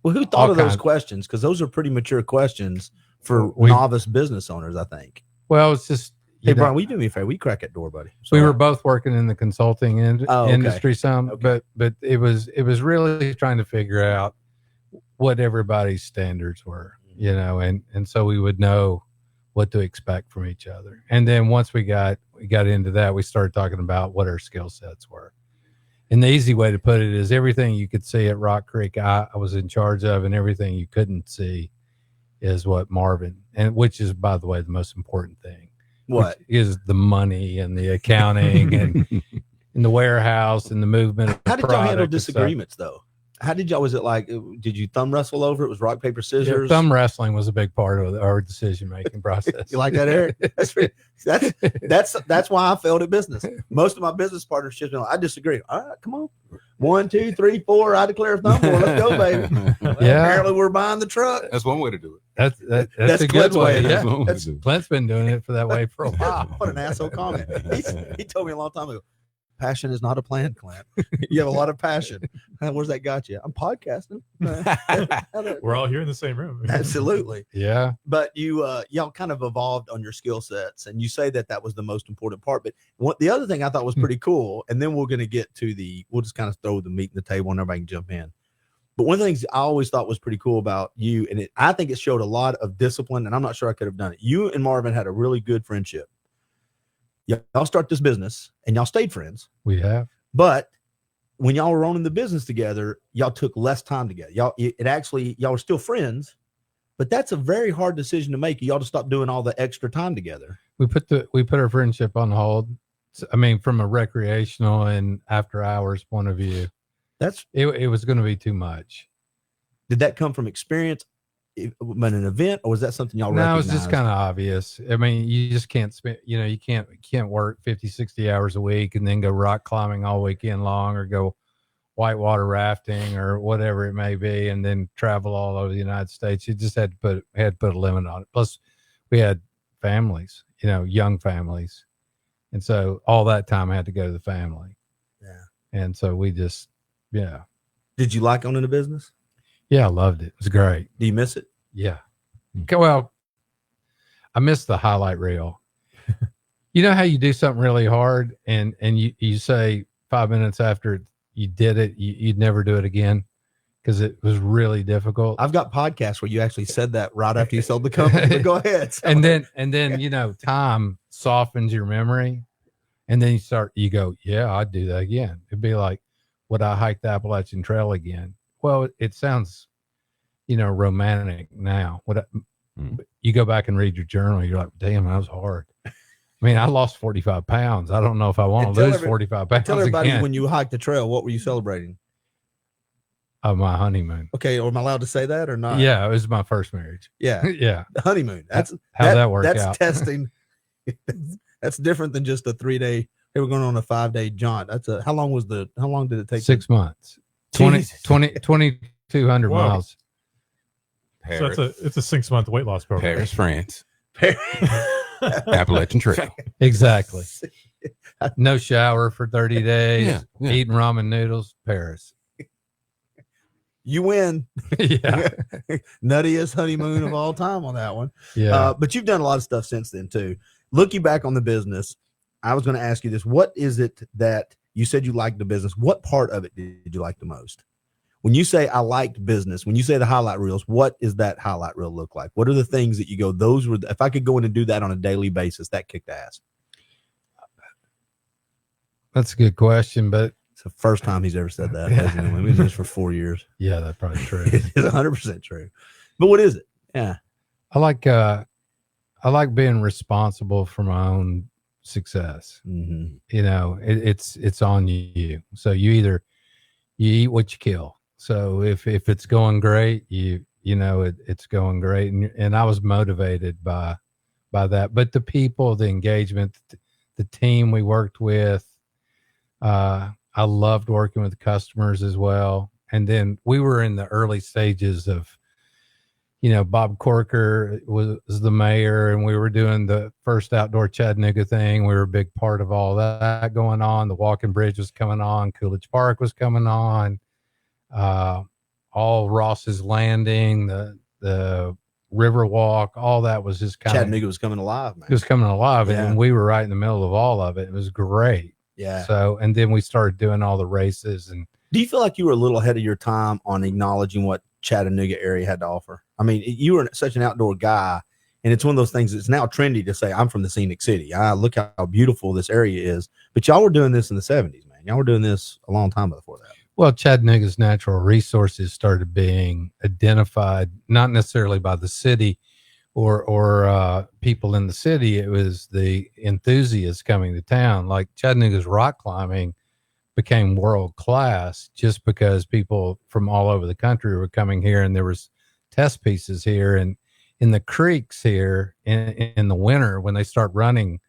Well, who thought all of those kinds. questions? Because those are pretty mature questions for We- novice business owners, I think. Well, it's just Hey, you know, Brian, will you do me a favor? We crack that door, buddy. we Sorry. were both working in the consulting Okay. industry some, but it was really trying to figure out what everybody's standards were, you know, and so we would know what to expect from each other. And then once we got into that, we started talking about what our skill sets were. And the easy way to put it is everything you could see at Rock Creek, I was in charge of, and everything you couldn't see is what Marvin, and which is, by the way, the most important thing. What is the money and the accounting and in the warehouse and the movement of How did y'all handle product and stuff. disagreements, though? How did y'all? Was it like? Did you thumb wrestle over it? Was rock paper Yeah, scissors? thumb wrestling was a big part of our decision making process. You like that, Eric? That's why I failed at business. Most of my business partnerships, I disagree. All right, come on. 1, 2, 3, 4. I declare a thumb war. Let's go, baby. Well, Yeah. Apparently, we're buying the truck. That's one way to do it. That's a good Clint's way. way. Yeah, That's- Clint's been doing it for that way for a while. What an asshole comment. He told me a long time ago. Passion is not a plan, Clint. You have a lot of passion. Where's that got you? I'm podcasting. We're all here in the same room. Absolutely. Yeah. But y'all kind of evolved on your skill sets, and you say that was the most important part. But the other thing I thought was pretty cool, and then we're going to get to we'll just kind of throw the meat in the table and everybody can jump in. But one of the things I always thought was pretty cool about you, and I think it showed a lot of discipline, and I'm not sure I could have done it. You and Marvin had a really good friendship. Y'all start this business, and y'all stayed friends. We have. But when y'all were owning the business together, y'all took less time together. Y'all were still friends, but that's a very hard decision to make. Y'all to stop doing all the extra time together. We put our friendship on hold. I mean, from a recreational and after hours point of view, it was going to be too much. Did that come from experience in an event, or was that something y'all No, recognized? it's just kind of obvious. I mean, you just can't spend, you can't work 50, 60 hours a week and then go rock climbing all weekend long or go whitewater rafting or whatever it may be, and then travel all over the United States. You just had to put a limit on it. Plus we had families, young families. And so all that time I had to go to the family. Yeah. And so we just, yeah. Did you like owning a business? Yeah, I loved it. It was great. Do you miss it? Yeah. Okay, well, I missed the highlight reel. You know how you do something really hard and you say 5 minutes after you did it, you'd never do it again because it was really difficult. I've got podcasts where you actually said that right after you sold the company. But go ahead. And then time softens your memory, and then you go, yeah, I'd do that again. It'd be like, would I hike the Appalachian Trail again? Well, it sounds, romantic now. You go back and read your journal, you're like, damn, that was hard. I mean, I lost 45 pounds. I don't know if I want to lose 45 pounds. Tell everybody again. when you hiked the trail, what were you celebrating? My honeymoon. Okay, am I allowed to say that or not? Yeah, it was my first marriage. Yeah. Yeah. The honeymoon. How'd that work that's out? testing. That's different than just a 3-day. Hey, we're going on a 5-day jaunt. How long did it take? 6 months. 2,200 Whoa. miles. So it's a 6-month weight loss program. Paris, France. Appalachian Trail. Exactly. No shower for 30 days. Yeah. Eating ramen noodles. Paris. You win. Yeah. Nuttiest honeymoon of all time on that one. Yeah. But you've done a lot of stuff since then too. Looking back on the business, I was going to ask you this. What is it that you said you liked the business? What part of it did you like the most? When you say I liked business, when you say the highlight reels, what is that highlight reel look like? What are the things that you go, those were, if I could go in and do that on a daily basis, that kicked ass? That's a good question, but it's the first time he's ever said that. We've been doing this for 4 years. Yeah, that's probably true. It's 100% true. But what is it? Yeah. I like being responsible for my own success. Mm-hmm. It's on you. So you eat what you kill. So if it's going great, it's going great. And I was motivated by that, but the people, the engagement, the team we worked with, I loved working with customers as well. And then we were in the early stages of, Bob Corker was the mayor, and we were doing the first outdoor Chattanooga thing. We were a big part of all that going on. The walking bridge was coming on. Coolidge Park was coming on. all Ross's Landing, the Riverwalk, all that was just kind of Chattanooga was coming alive, man. It was coming alive, Yeah. and we were right in the middle of all of it. It was great. Yeah. So, and then we started doing all the races. And Do you feel like you were a little ahead of your time on acknowledging what Chattanooga area had to offer? I mean, you were such an outdoor guy, and it's one of those things that's now trendy to say, I'm from the scenic city. Look how beautiful this area is. But y'all were doing this in the 70s, man. Y'all were doing this a long time before that. well, Chattanooga's natural resources started being identified, not necessarily by the city or people in the city. It was the enthusiasts coming to town. Like Chattanooga's rock climbing became world class just because people from all over the country were coming here, and there was test pieces here. And in the creeks here in the winter, when they start running,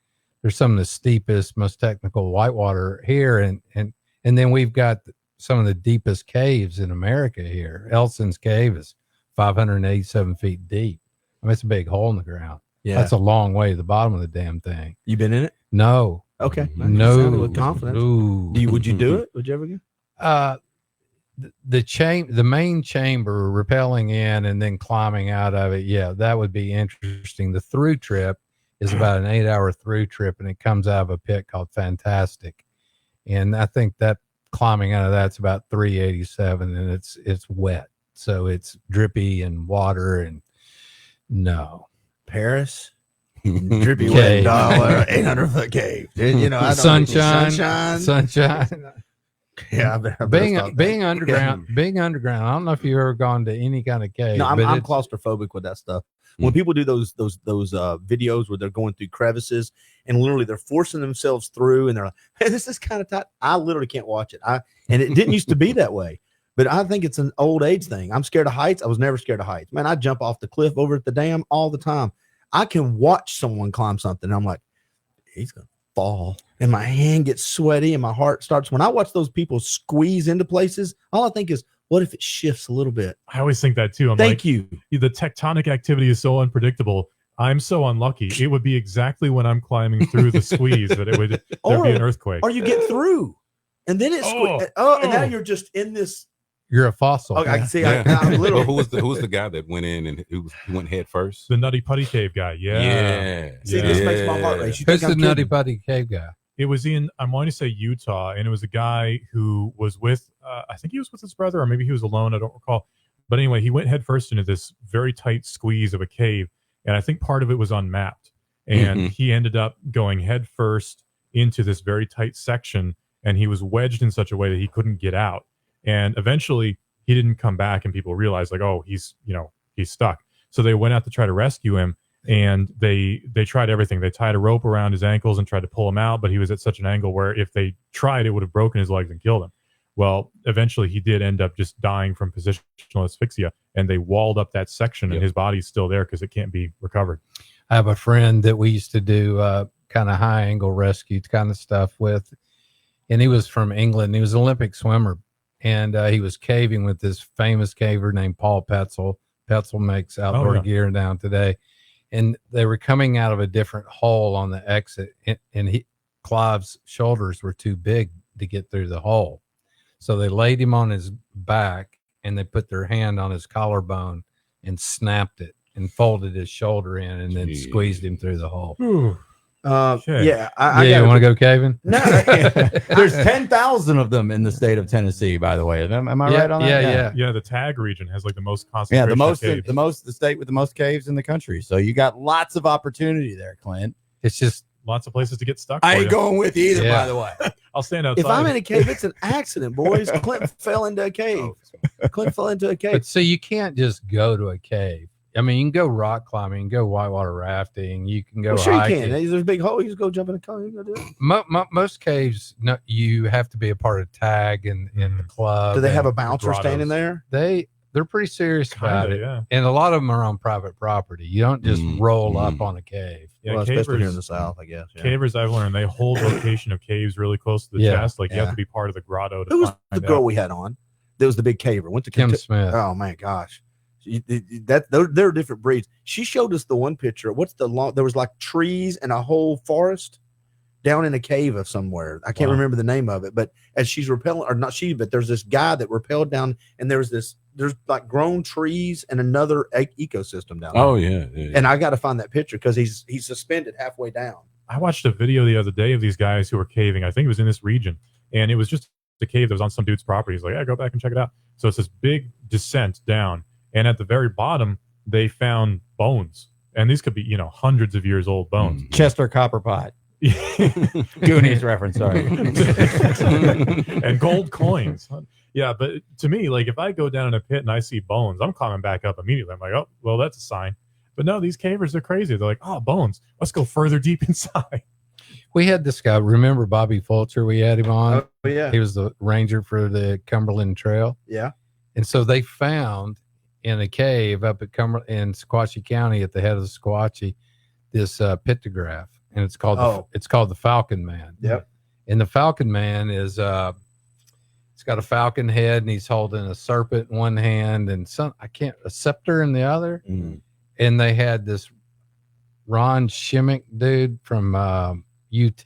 there's some of the steepest, most technical whitewater here. And then we've got some of the deepest caves in America here. Elson's Cave is 587 feet deep. I mean, it's a big hole in the ground. Yeah. That's a long way to the bottom of the damn thing. You been in it? No. Okay. No. You sounded with confidence. No. Would you do it? Would you ever go? The main chamber, rappelling in and then climbing out of it. Yeah, that would be interesting. The through trip is about an 8-hour through trip, and it comes out of a pit called Fantastic. And I think that climbing out of that's about 387, and it's wet. So it's drippy and water and no. Paris, drippy wet dollar, 800-foot cave. You know, I don't sunshine. Yeah, being underground. Being underground. I don't know if you've ever gone to any kind of cave. No, I'm but claustrophobic with that stuff. When people do those videos where they're going through crevices and literally they're forcing themselves through, and they're like, "Hey, this is kind of tight." I literally can't watch it. And it didn't used to be that way, but I think it's an old age thing. I'm scared of heights. I was never scared of heights, man. I jump off the cliff over at the dam all the time. I can watch someone climb something, and I'm like, he's gonna fall, and my hand gets sweaty, and my heart starts. When I watch those people squeeze into places, all I think is, what if it shifts a little bit? I always think that too. I'm Thank like, you. The tectonic activity is so unpredictable. I'm so unlucky. It would be exactly when I'm climbing through the squeeze that there'd be an earthquake. Or you get through, and then it's and now you're just in this. You're a fossil. Okay, I can see. Yeah. I'm literally. Who was the guy that went in and who went head first? The Nutty Putty Cave guy. Yeah. See, this makes my heart race. You Who's think the I'm Nutty kidding? Putty Cave guy? It was in, I want to say Utah, and it was a guy who was with, I think he was with his brother, or maybe he was alone. I don't recall. But anyway, he went headfirst into this very tight squeeze of a cave, and I think part of it was unmapped. And he ended up going headfirst into this very tight section, and he was wedged in such a way that he couldn't get out. And eventually, he didn't come back, and people realized, like, oh, he's stuck. So they went out to try to rescue him. And they tried everything. They tied a rope around his ankles and tried to pull him out, but he was at such an angle where if they tried, it would have broken his legs and killed him. Well, eventually he did end up just dying from positional asphyxia, and they walled up that section, and his body's still there because it can't be recovered. I have a friend that we used to do kind of high angle rescue kind of stuff with, and he was from England. He was an Olympic swimmer, and he was caving with this famous caver named Paul Petzel. Petzel makes outdoor gear down today. And they were coming out of a different hole on the exit, and Clive's shoulders were too big to get through the hole. So they laid him on his back, and they put their hand on his collarbone and snapped it and folded his shoulder in, and then squeezed him through the hole. Yeah, You want to go caving? No, There's 10,000 of them in the state of Tennessee, by the way. Am I right on that? Yeah. The Tag region has like the most Yeah, concentration. the state with the most caves in the country. So you got lots of opportunity there, Clint. It's just lots of places to get stuck. I ain't going with you either, by the way. I'll stand outside. If I'm in a cave, it's an accident, boys. Clint fell into a cave. Clint fell into a cave. But so you can't just go to a cave. I mean, you can go rock climbing, you can go whitewater rafting, you can go Sure, you hiking. can. There's a big hole. You just go jump in a car. You go do it. Most caves, no, you have to be a part of tag and in the club. Do they have and a bouncer grottos. standing there? They're pretty serious about Kinda, it, yeah. and a lot of them are on private property. You don't just roll up on a cave. Yeah, Well, especially here in cavers- the South, I guess. Yeah. Cavers, I've learned, they hold location of caves really close to the chest. Like you have to be part of the grotto. To Who was find the girl out. we had on? There was the big caver. Went to Kim Kentucky. Smith. Oh my gosh, they're different breeds. She showed us the one picture. What's the long? There was like trees and a whole forest. down in a cave of somewhere. I can't remember the name of it, but as she's rappelling, or not she, but there's this guy that rappelled down, and there's like grown trees and another ecosystem down there. Oh yeah. And I got to find that picture because he's suspended halfway down. I watched a video the other day of these guys who were caving. I think it was in this region, and it was just a cave that was on some dude's property. He's like, "Yeah, go back and check it out." So it's this big descent down, and at the very bottom, they found bones, and these could be, hundreds of years old bones. Chester Copperpot. Goonies reference, sorry. And gold coins. Yeah, but to me, like, if I go down in a pit and I see bones, I'm climbing back up immediately. I'm like, oh, well, that's a sign. But no, these cavers are crazy. They're like, oh, bones. Let's go further deep inside. We had this guy. Remember Bobby Fulcher? We had him on. Oh, yeah. He was the ranger for the Cumberland Trail. Yeah. And so they found in a cave up at in Sequatchie County at the head of the Sequatchie this pictograph, and it's called the Falcon Man. Yep. And the Falcon Man is it's got a falcon head, and he's holding a serpent in one hand and a scepter in the other. Mm-hmm. And they had this Ron Shimmick dude from UT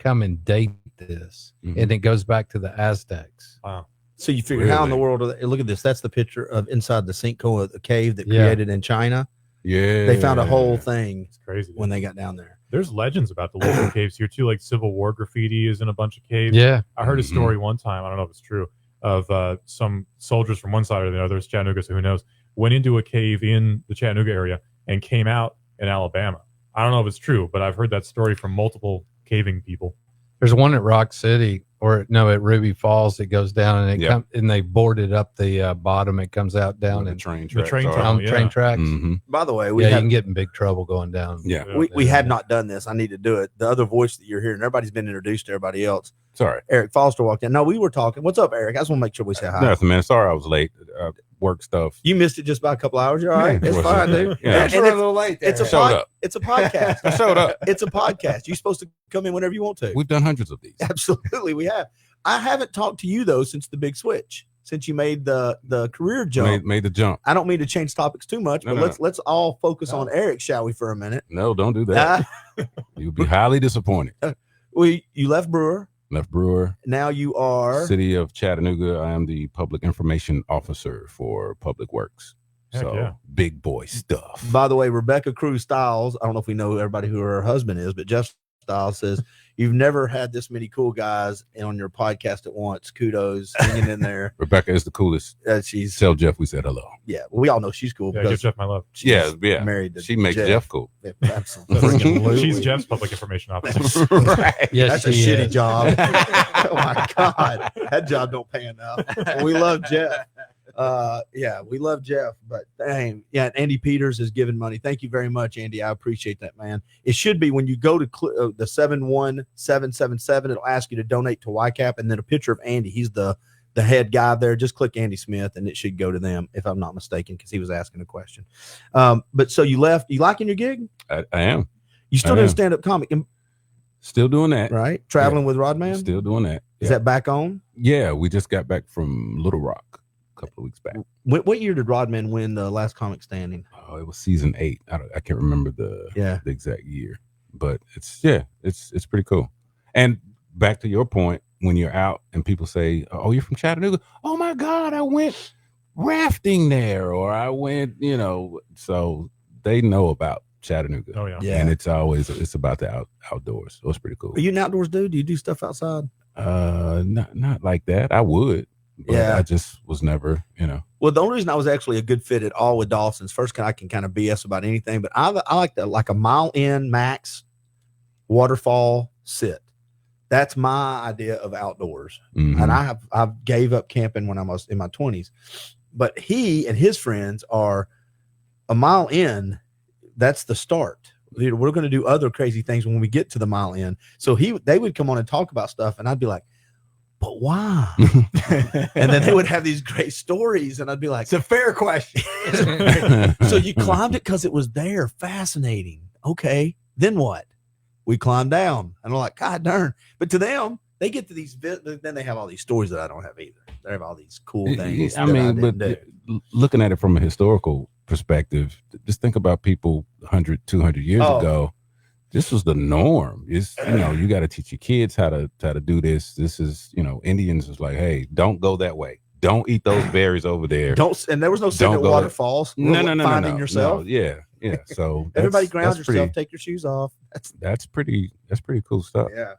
come and date this, and it goes back to the Aztecs. Wow. So you figure how in the world look at this? That's the picture of inside the sinkhole of the cave that created in China. Yeah. They found a whole thing. It's crazy when they got down there. There's legends about the local caves here too, like Civil War graffiti is in a bunch of caves. Yeah. I heard a story one time, I don't know if it's true, of some soldiers from one side or the other, it's Chattanooga, so who knows, went into a cave in the Chattanooga area and came out in Alabama. I don't know if it's true, but I've heard that story from multiple caving people. There's one at Rock City, at Ruby Falls that goes down, and and they boarded up the bottom. It comes out down the and train the train train tracks. Mm-hmm. By the way, you can get in big trouble going down. Yeah, we have not done this. I need to do it. The other voice that you're hearing, everybody's been introduced to everybody else. Sorry, Eric Foster walked in. No, we were talking. What's up, Eric? I just want to make sure we say hi. Nothing, man. Sorry, I was late. Work stuff. You missed it just by a couple hours. You're all right. It's fine, dude. Yeah. And a little late. It's a It's a podcast. I showed up. It's a podcast. You're supposed to come in whenever you want to. We've done hundreds of these. Absolutely, we have. I haven't talked to you though since the big switch. Since you made the career jump. Made the jump. I don't mean to change topics too much, but let's all focus on Eric, shall we, for a minute? No, don't do that. You'll be highly disappointed. You left Brewer. Left Brewer. Now you are City of Chattanooga. I am the public information officer for Public Works. So big boy stuff. By the way, Rebecca Cruz Styles, I don't know if we know everybody who her husband is, but Jeff Styles says, you've never had this many cool guys on your podcast at once. Kudos, hanging in there. Rebecca is the coolest. She's Tell Jeff we said hello. Yeah, well, we all know she's cool. Yeah, give Jeff my love. Yeah. Married to she makes Jeff cool. Yeah, absolutely. She's Jeff's public information officer. Right. Yes, that's a shitty job. Oh my God, that job don't pay enough. We love Jeff. We love Jeff, but dang, Andy Peters has given money. Thank you very much, Andy. I appreciate that, man. It should be when you go to the 71777, it'll ask you to donate to YCAP, and then a picture of Andy. He's the head guy there. Just click Andy Smith, and it should go to them, if I'm not mistaken, because he was asking a question. But so you left. You liking your gig? I am. You still doing stand-up comic? Still doing that. Right? Traveling with Rodman? Still doing that. Is that back on? Yeah, we just got back from Little Rock a couple of weeks back. What year did Rodman win the last comic standing? Oh, it was season 8. I can't remember the exact year, but it's pretty cool. And back to your point, when you're out and people say, "Oh, you're from Chattanooga," oh my God, I went rafting there, or I went, so they know about Chattanooga. Oh yeah. And it's about the outdoors. So it's pretty cool. Are you an outdoors dude? Do you do stuff outside? Not like that. I would. But I just was never, Well, the only reason I was actually a good fit at all with Dawson's, first, I can kind of BS about anything, but I like a mile in max waterfall sit. That's my idea of outdoors. Mm-hmm. And I gave up camping when I was in my 20s, but he and his friends are a mile in. That's the start. We're going to do other crazy things when we get to the mile in. So they would come on and talk about stuff, and I'd be like, but why? And then they would have these great stories, and I'd be like, it's a fair question. So you climbed it because it was there. Fascinating. Okay. Then what? We climbed down, and I'm like, God darn. But to them, they get to these, then they have all these stories that I don't have either. They have all these cool things. Looking at it from a historical perspective, just think about people 100, 200 years ago this was the norm. It's, you know, you got to teach your kids how to do this. This is, you know, Indians was like, hey, don't go that way. Don't eat those berries over there. And there was no secret waterfalls. Finding yourself. No, yeah. So everybody ground yourself. Take your shoes off. That's pretty cool stuff. Yeah.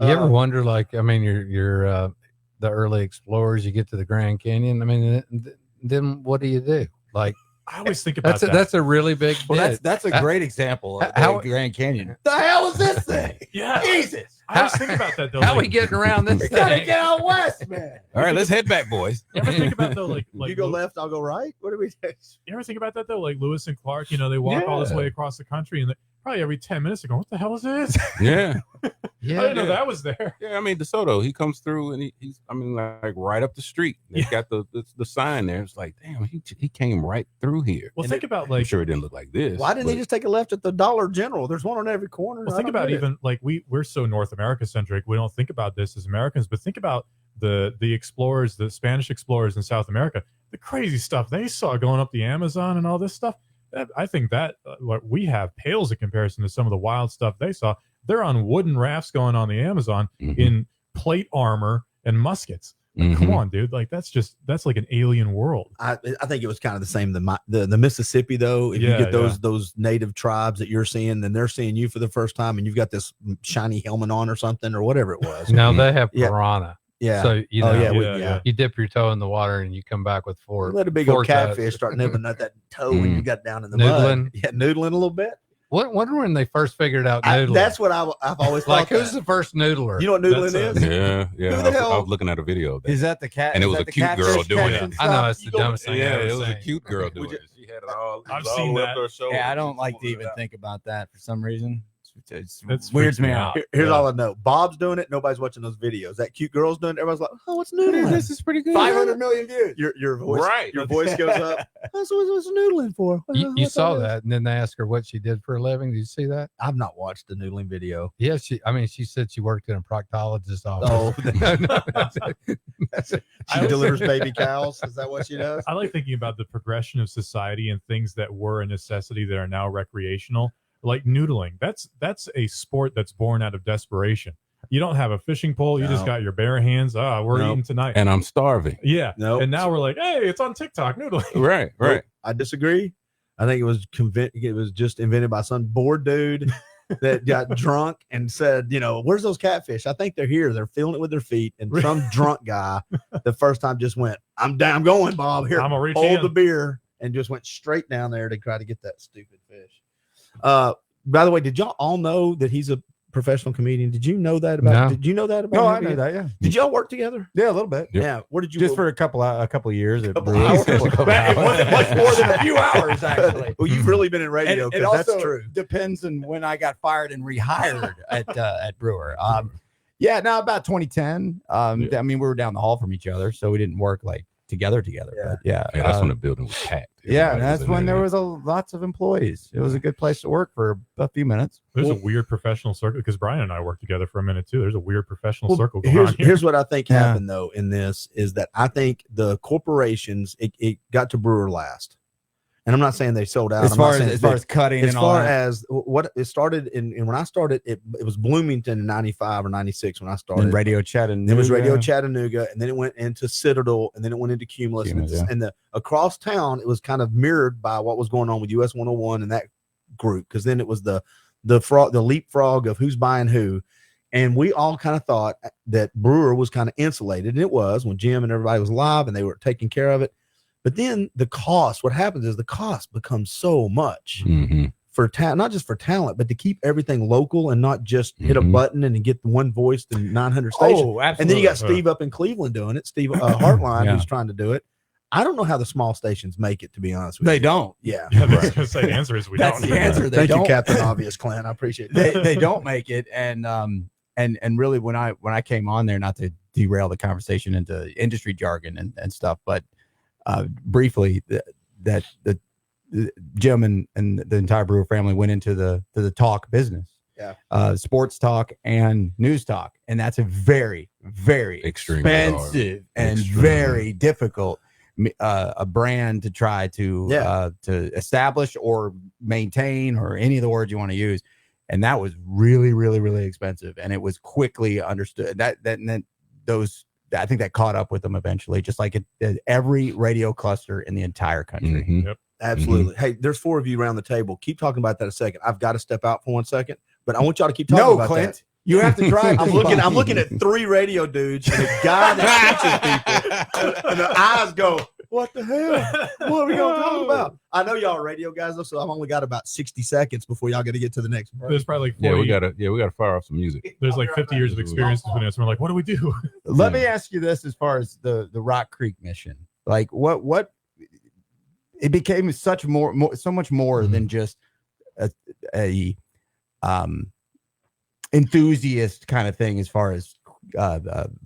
You ever wonder, like, I mean, you're the early explorers. You get to the Grand Canyon. I mean, then what do you do? Like, I always think about that. That's a really big. Well, that's a great example of how the Grand Canyon. The hell is this thing? Yeah, Jesus. I always think about that though. How we getting around this We gotta thing? get out west, man. All right, let's head back, boys. You ever think about though, like you go left, I'll go right. What do we do? You ever think about that though? Like Lewis and Clark, you know, they walk all this way across the country, and probably every 10 minutes they're going, "What the hell is this?" Yeah. I didn't know that was there. Yeah, I mean DeSoto, he comes through and he's I mean like right up the street. He's got the sign there. It's like, damn, he came right through here. Well, And think about I'm like, sure it didn't look like this. Why didn't they just take a left at the Dollar General? There's one on every corner. well, I think don't about get it. even like we're so North America centric. We don't think about this as Americans, but think about the explorers, the Spanish explorers in South America, the crazy stuff they saw going up the Amazon and all this stuff. I think that what we have pales in comparison to some of the wild stuff they saw. They're on wooden rafts going on the Amazon in plate armor and muskets. Like, come on, dude! Like that's like an alien world. I think it was kind of the same. The Mississippi though, if you get those native tribes that you're seeing, then they're seeing you for the first time, and you've got this shiny helmet on or something or whatever it was. Now they have piranha. Yeah. So you know, yeah. you dip your toe in the water and you come back with four. Let a big four old catfish start nibbling at that toe when you got down in the Noodling. mud. Yeah, noodling a little bit. Wonder when they first figured out noodling. That's what I've always like. thought. Who's the first noodler? You know what noodling is? Yeah. Who the hell? I was looking at a video of that. Is that the cat? And it is was that a the cute girl catfish doing catching it. I know stuff? it's the dumbest thing. Yeah, I've it ever was a seen. cute girl doing it. She had it all. I've seen that. Yeah, I don't like to even think about that for some reason. It That's weirds freaks me me out. out. Here's all I know. Bob's doing it. Nobody's watching those videos. That cute girl's doing it. Everybody's like, "Oh, what's noodling? This is pretty good. 500 million views." Your voice, Right. Your voice goes up. That's what's noodling for. You What saw is? that, and then they asked her what she did for a living. Did you see that? I've not watched the noodling video. Yeah, she said she worked in a proctologist's office. She delivers baby cows. Is that what she does? I like thinking about the progression of society and things that were a necessity that are now recreational, like noodling. That's a sport that's born out of desperation. You don't have a fishing pole. You just No. got your bare hands. We're Nope. eating tonight. And I'm starving. Yeah. Nope. And now we're like, hey, it's on TikTok noodling. Right. Nope. I disagree. I think it was just invented by some bored dude that got drunk and said, where's those catfish? I think they're here. They're feeling it with their feet. And some drunk guy the first time just went, I'm going, Bob. Here, I'm gonna reach hold in. the beer, and just went straight down there to try to get that stupid fish. By the way, did y'all all know that he's a professional comedian? Did you know that about? No. Did you know that about? No, him? I know that. Yeah, Did y'all work together? yeah, a little bit. Yeah. Where did you Just for a couple of years at Couple Brewers. hours. It wasn't much more than a few hours, actually. Well, you've really been in radio And it because that's also true. depends on when I got fired and rehired at Brewer. About 2010. I mean, we were down the hall from each other, so we didn't work like together. But Yeah, that's when the building was packed. Yeah, Everybody and that's was in when there was lots of employees. It was a good place to work for a few minutes. There's a weird professional circle because Brian and I worked together for a minute too. There's a weird professional Well, circle going on here. here's what I think happened though in this is that I think the corporations it got to Brewer last, and I'm not saying they sold out. As I'm not far saying as far as cutting as and all far that. as what it started in when I started it was Bloomington in 95 or 96 when I started. And Radio Chattanooga. It was Radio Chattanooga, and then it went into Citadel, and then it went into Cumulus, and across town it was kind of mirrored by what was going on with US 101 and that group, because then it was the leapfrog of who's buying who, and we all kind of thought that Brewer was kind of insulated, and it was when Jim and everybody was live and they were taking care of it. But then the cost, what happens is the cost becomes so much for not just for talent, but to keep everything local and not just hit a button and get one voice to 900 stations. Oh, absolutely. And then you got Steve up in Cleveland doing it, Steve Hartline, Yeah. who's trying to do it. I don't know how the small stations make it, to be honest with They you. don't. Yeah. I was going to say the answer is we That's don't. the answer. They Thank you, don't. Captain Obvious, Clint. I appreciate that. They don't make it, and really when I came on there, not to derail the conversation into industry jargon and stuff, but briefly that Jim and the entire Brewer family went into the talk business. Yeah. Sports talk and news talk, and that's a very, very Extremely expensive and Extremely. very difficult a brand to try to establish or maintain, or any of the words you want to use. and that was really, really, really expensive. And it was quickly understood and then those. I think that caught up with them eventually, just like every radio cluster in the entire country. Yep. Absolutely. Hey, there's 4 of you around the table. Keep talking about that a second. I've got to step out for 1 second, but I want y'all to keep talking about Clint, that. you have to try. I'm looking at 3 radio dudes and a guy that teaches people, and the eyes go, "What the hell? What are we gonna talk about?" I know y'all are radio guys, though, so I've only got about 60 seconds before y'all got to get to the next break. There's probably like 40, we gotta fire off some music. There's like 50 years of experience between us. And we're like, what do we do? Let me ask you this: as far as the Rock Creek mission, like what it became so much more than just a enthusiast kind of thing, as far as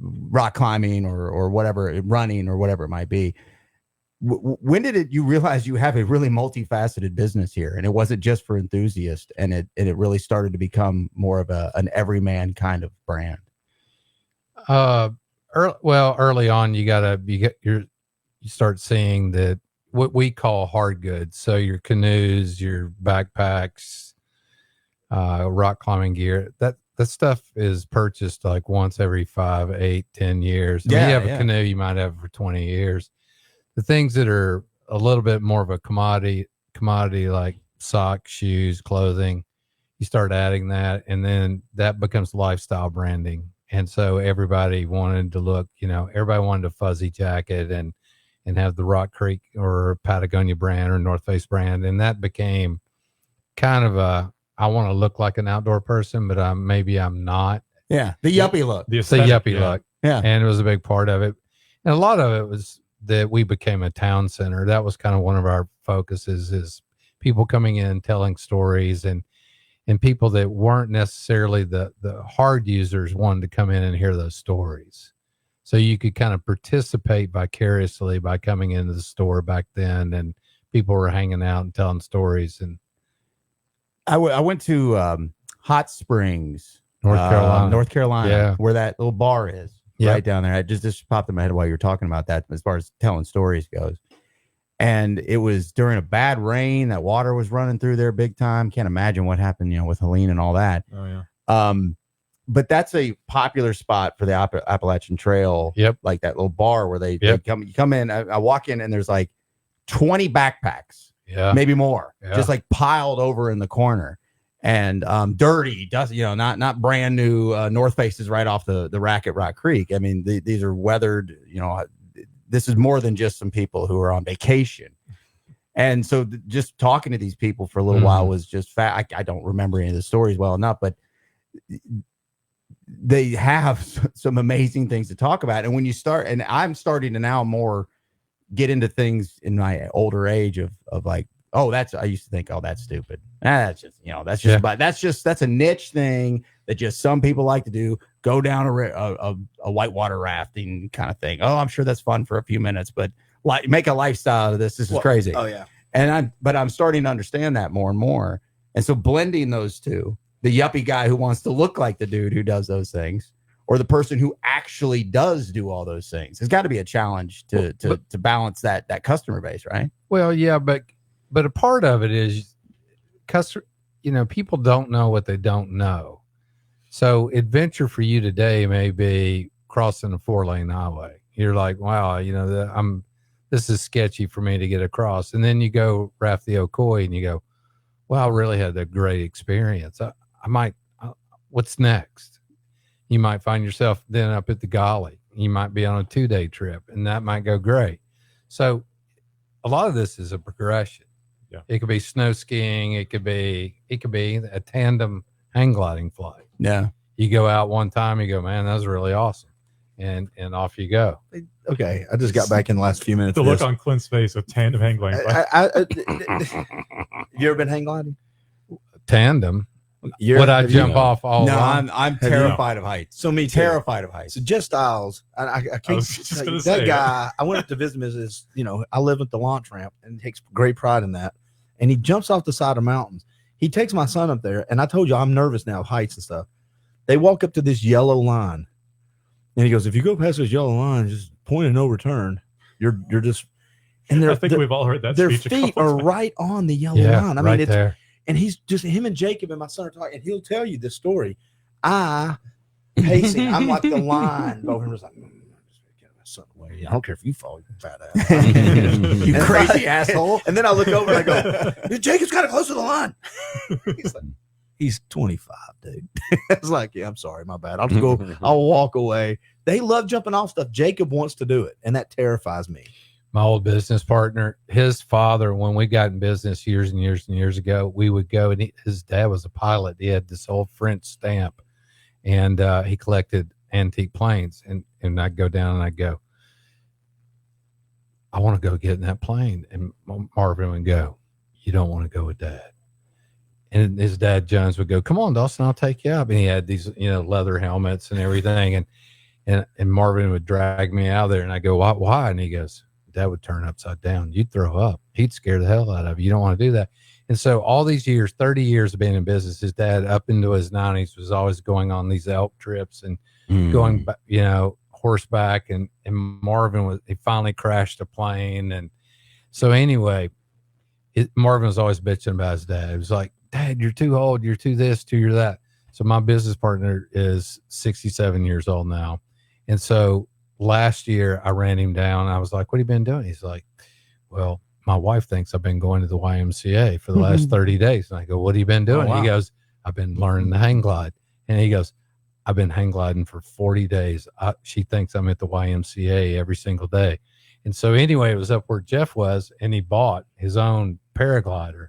rock climbing or whatever, running or whatever it might be. When did you realize you have a really multifaceted business here, and it wasn't just for enthusiasts, and it really started to become more of an everyman kind of brand? Early on, you start seeing that what we call hard goods. So your canoes, your backpacks, rock climbing gear, that stuff is purchased like once every 5, 8, 10 years. I mean, you have a canoe, you might have it for 20 years. The things that are a little bit more of a commodity like socks, shoes, clothing, you start adding that, and then that becomes lifestyle branding. And so everybody wanted to look, everybody wanted a fuzzy jacket and have the Rock Creek or Patagonia brand or North Face brand. And that became kind of I want to look like an outdoor person, but maybe I'm not. Yeah. The yuppie look. The yuppie look. Yeah. And it was a big part of it. And a lot of it was that we became a town center. That was kind of one of our focuses, is people coming in, telling stories, and people that weren't necessarily the hard users wanted to come in and hear those stories. So you could kind of participate vicariously by coming into the store back then, and people were hanging out and telling stories. And I went to Hot Springs, North Carolina, yeah, where that little bar is, right down there. I just popped in my head while you were talking about that, as far as telling stories goes. And it was during a bad rain. That water was running through there big time. Can't imagine what happened, with Helene and all that. Oh yeah. But that's a popular spot for the Appalachian Trail. Yep. Like that little bar where they come in. I walk in and there's like 20 backpacks. Yeah. Maybe more. Yeah. Just like piled over in the corner. And dirty, dusty, not brand new North Faces right off the rack at Rock Creek. I mean, these are weathered, this is more than just some people who are on vacation. And so just talking to these people for a little while was just I don't remember any of the stories well enough, but they have some amazing things to talk about. And when you start, and I'm starting to now more get into things in my older age of like, I used to think, that's stupid. That's just, that's a niche thing that just some people like to do. Go down a whitewater rafting kind of thing. I'm sure that's fun for a few minutes, but make a lifestyle out of this. This is crazy. Oh yeah. But I'm starting to understand that more and more. And so blending those two, the yuppie guy who wants to look like the dude who does those things, or the person who actually does do all those things, it's got to be a challenge to balance that customer base, right? Well, yeah, but a part of it is people don't know what they don't know. So adventure for you today may be crossing a 4-lane highway. You're like, wow, this is sketchy for me to get across. And then you go raft the Ocoee and you go, wow, I really had a great experience. What's next? You might find yourself then up at the Golly. You might be on a 2-day trip, and that might go great. So a lot of this is a progression. Yeah. It could be snow skiing. It could be a tandem hang gliding flight. Yeah. You go out one time, you go, man, that was really awesome. And off you go. Okay. I just got back in the last few minutes. The look on Clint's face of tandem hang gliding. You ever been hang gliding? Tandem. Would I jump off all? No, I'm terrified of heights. So me too. Terrified of heights. So Jeff Styles, I can't. Guy, I went up to visit him as I live at the launch ramp, and he takes great pride in that. And he jumps off the side of mountains. He takes my son up there, and I told you I'm nervous now of heights and stuff. They walk up to this yellow line, and he goes, "If you go past this yellow line, just point of no return. You're just." And I think we've all heard that. Their speech feet are right on the yellow line. I mean, And he's just him and Jacob and my son are talking, and he'll tell you this story. I'm like the line over him, was like, get my son away. I don't care if you fall, you fat ass. You crazy asshole. And then I look over and I go, Jacob's kind of close to the line. He's like, he's 25, dude. It's like, yeah, I'm sorry, my bad. I'll just go, I'll walk away. They love jumping off stuff. Jacob wants to do it, and that terrifies me. My old business partner, his father, when we got in business years and years and years ago, we would go, and his dad was a pilot. He had this old French stamp, and he collected antique planes. And I'd go down and I'd go, I want to go get in that plane. And Marvin would go, you don't want to go with Dad. And his dad, Jones, would go, come on, Dawson, I'll take you up. And he had these, leather helmets and everything. And Marvin would drag me out there, and I go, why? And he goes, Dad would turn upside down. You'd throw up. He'd scare the hell out of you. You don't want to do that. And so all these years, 30 years of being in business, his dad up into his 90s was always going on these elk trips and going, horseback. And Marvin he finally crashed a plane. And so anyway, Marvin was always bitching about his dad. It was like, Dad, you're too old. You're too this, too that. So my business partner is 67 years old now. And so last year I ran him down. I was like, what have you been doing? He's like, well, my wife thinks I've been going to the YMCA for the last 30 days. And I go, what have you been doing? Oh, wow. He goes, I've been learning to hang glide. And he goes, I've been hang gliding for 40 days. She thinks I'm at the YMCA every single day. And so anyway, it was up where Jeff was, and he bought his own paraglider.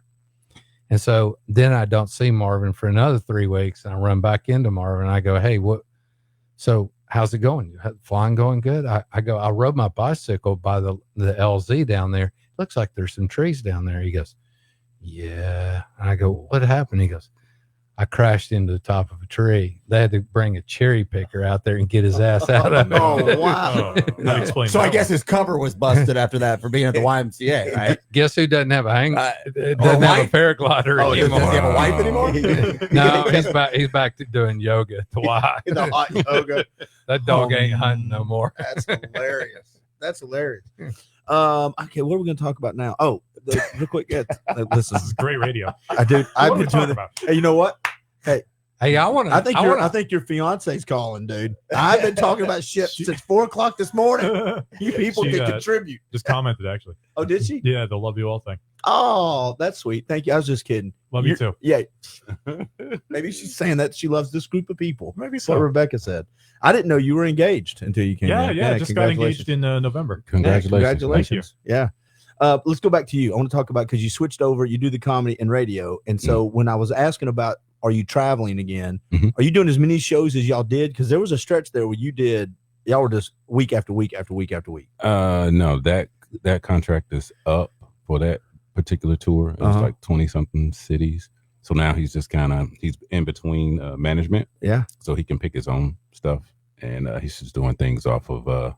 And so then I don't see Marvin for another 3 weeks, and I run back into Marvin, and I go, hey, so how's it going? Flying going good? I go, I rode my bicycle by the LZ down there. Looks like there's some trees down there. He goes, yeah. And I go, what happened? He goes, I crashed into the top of a tree. They had to bring a cherry picker out there and get his ass out of it. Oh, wow. That explains So I that guess one. his cover was busted after that for being at the YMCA, right? Guess who doesn't have a doesn't a have a paraglider anymore? Does he have a wife anymore? No, he's back to doing yoga at the Y. The hot yoga. That dog ain't hunting no more. That's hilarious. That's hilarious. Okay, what are we going to talk about now? Oh, real quick. Yeah, This is great radio. I've What are been we doing talking it. about? Hey, you know what? Hey, I think your fiance's calling, dude. I've been talking about shit since 4:00 this morning. You people She, can contribute. Just commented, actually. Oh, did she? Yeah, the love you all thing. Oh, that's sweet. Thank you. I was just kidding. Love you too. Yeah. Maybe she's saying that she loves this group of people. Maybe That's so. what Rebecca said. I didn't know you were engaged until you came Yeah, in. yeah. Just got congratulations. engaged in November. Congratulations. Yeah. Let's go back to you. I want to talk about, because you switched over, you do the comedy and radio. And so when I was asking about, are you traveling again? Are you doing as many shows as y'all did? Because there was a stretch there where y'all were just week after week after week after week. No, that contract is up for that particular tour. It was like 20 something cities. So now he's just he's in between management. Yeah. So he can pick his own stuff, and he's just doing things off of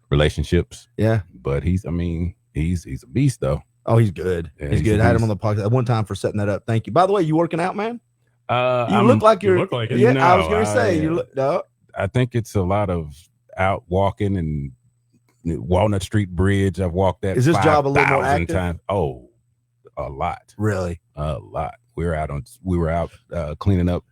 relationships. Yeah. But he's a beast though. Oh, he's good. Yeah, he's good. I had him on the podcast at one time for setting that up. Thank you. By the way, you working out, man? You look like you're. You look like it. Yeah, No, I was going to say you look. No. I think it's a lot of out walking and Walnut Street Bridge. I've walked that. Is this job a little more 5,000 active? times. Oh, a lot. Really? A lot. We were out cleaning up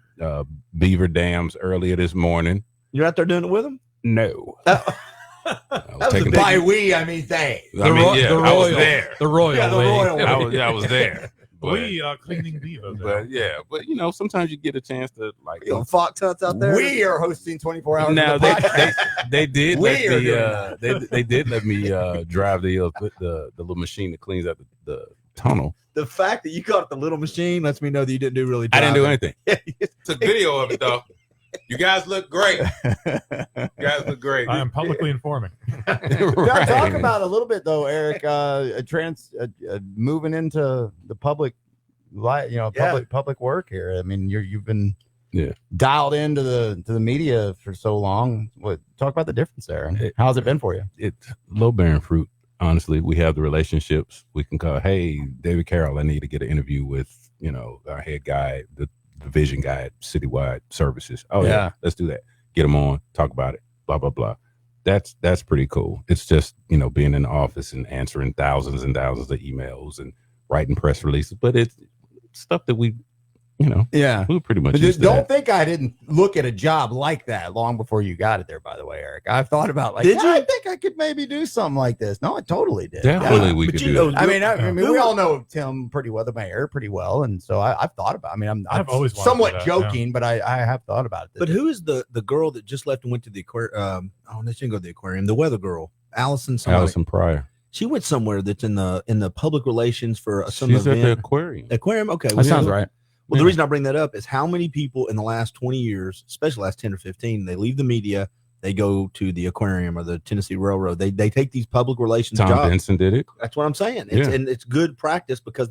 beaver dams earlier this morning. You're out there doing it with him? No. By we, I mean they. I was there. The royal. Yeah, the royal. I was there. But, We cleaning beaver. but sometimes you get a chance to like. You know, fox hunts out there. We are hosting 24 hours. Now of the podcast. they did We let are me doing they did let me drive the little machine that cleans out the tunnel. The fact that you got the little machine lets me know that you didn't do really. I didn't do driving. anything. Took video of it though. You guys look great. I am publicly informing. Now, talk about a little bit though, Eric. Moving into the public light, public work here. I mean, you've been dialed into the media for so long. Talk about the difference there, and how's it been for you? It's low bearing fruit. Honestly, we have the relationships. We can call, hey, David Carroll, I need to get an interview with our head guy, the vision guy at Citywide Services. Oh yeah, let's do that. Get him on, talk about it. Blah blah blah. That's pretty cool. It's just being in the office and answering thousands and thousands of emails and writing press releases. But stuff that we, you know, Yeah. we were pretty much But used to don't that. think I didn't look at a job like that long before you got it there, by the way, Eric. I've thought about Did you? I think I could maybe do something like this. No, I totally did. Definitely we But could you do know, that. I mean, we all know Tim pretty well, the mayor pretty well. And so I've thought about, I mean, I've always wanted somewhat to do that, joking, but I have thought about it. But who is the girl that just left and went to the aquarium? They shouldn't go to the aquarium. The weather girl, Allison. Somebody. Allison Pryor. She went somewhere that's in the public relations for some She's at event. the aquarium. Aquarium. Okay, That sounds right. Well, the reason I bring that up is how many people in the last 20 years, especially last 10 or 15, they leave the media, they go to the aquarium or the Tennessee Railroad. They take these public relations Tom jobs. Benson did it. That's what I'm saying. It's, Yeah. And it's good practice because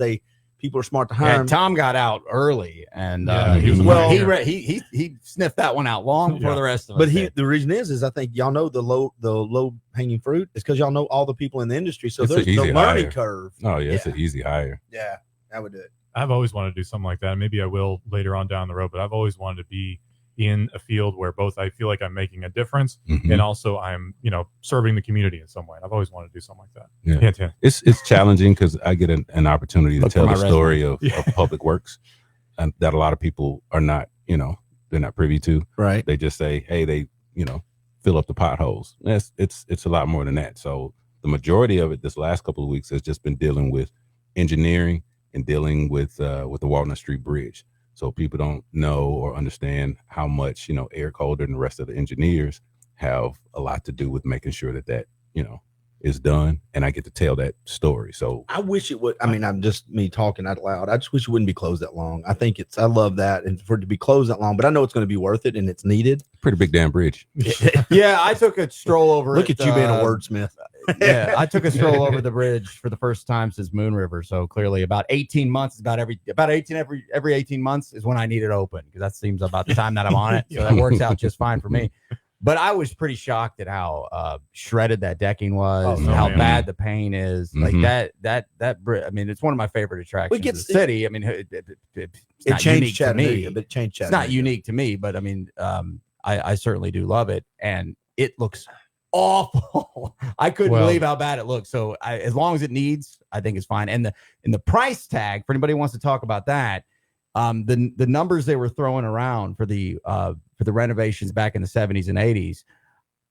people are smart to hire Yeah, them. Tom got out early, and he sniffed that one out long before the rest of us. But did. the reason is I think y'all know the low hanging fruit is because y'all know all the people in the industry. So It's there's an easy the learning hire. curve. Oh yeah, it's an easy hire. Yeah, I would do it. I've always wanted to do something like that. Maybe I will later on down the road, but I've always wanted to be in a field where both I feel like I'm making a difference and also I'm, serving the community in some way. I've always wanted to do something like that. Yeah. Hint, hint. It's challenging because I get an opportunity to Look tell for the my story resume. of public works, and that a lot of people are not, they're not privy to. Right. They just say, hey, they, fill up the potholes. It's a lot more than that. So the majority of it this last couple of weeks has just been dealing with engineering and dealing with the Walnut Street Bridge. So people don't know or understand how much, Eric Holder and the rest of the engineers have a lot to do with making sure that is done. And I get to tell that story. So I wish it would. I mean, I'm just me talking out loud. I just wish it wouldn't be closed that long. I love that. And for it to be closed that long, but I know it's going to be worth it and it's needed. pretty big damn bridge. Yeah, I took a stroll over. Look at you being a wordsmith. Yeah, I took a stroll over the bridge for the first time since Moon River. So clearly, about 18 months, every 18 months is when I need it open because that seems about the time that I'm on it. So that works out just fine for me. But I was pretty shocked at how shredded that decking was, how bad the paint is. Like that bridge. I mean, it's one of my favorite attractions in the city. I mean, it's not changed unique to me. Chattanooga, but it changed It's not Chattanooga. unique to me, but I mean, I certainly do love it, and it looks awful. I couldn't believe how bad it looks. So as long as it needs, I think it's fine. And the price tag for anybody who wants to talk about that, the numbers they were throwing around for the renovations back in the 70s and 80s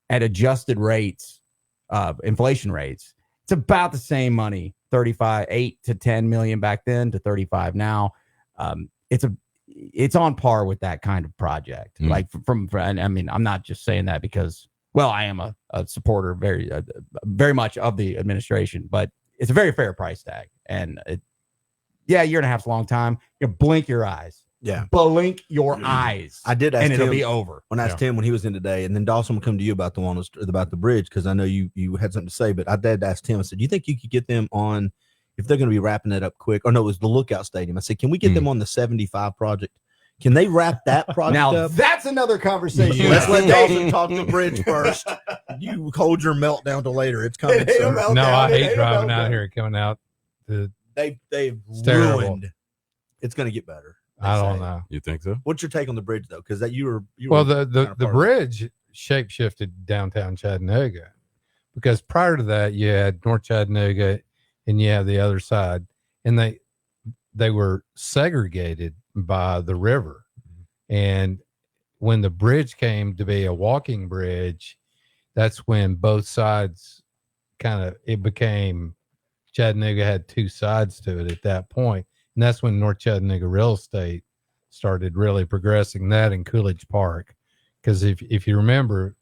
at adjusted rates, inflation rates, it's about the same money. 8 to 10 million back then to 35 now. It's on par with that kind of project. Like and I mean, I'm not just saying that because, well, I am a supporter very much of the administration, but it's a very fair price tag. And a year and a half's a long time. You blink your eyes. Yeah. Blink your eyes. I did ask and it'll Tim be over. when I asked him when he was in today, and then Dawson will come to you about about the bridge because I know you had something to say. But I did ask Tim. I said, "Do you think you could get them on if they're going to be wrapping it up quick?" Or no, it was the Lookout Stadium. I said, "Can we get them on the 75 project? Can they wrap that project Now up?" that's another conversation. Let's let Dawson talk the bridge first. You hold your meltdown till later. It's coming. soon. No, I hate driving out here and coming out. They've It's terrible. ruined. It's going to get better. I don't know. You think so? What's your take on the bridge though? Because that you were Well, kind the of part of it. bridge shape shifted downtown Chattanooga because prior to that you had North Chattanooga and you have the other side, and they were segregated by the river. And when the bridge came to be a walking bridge, that's when both sides it became Chattanooga had two sides to it at that point. And that's when North Chattanooga real estate started really progressing that in Coolidge Park. Because if you remember,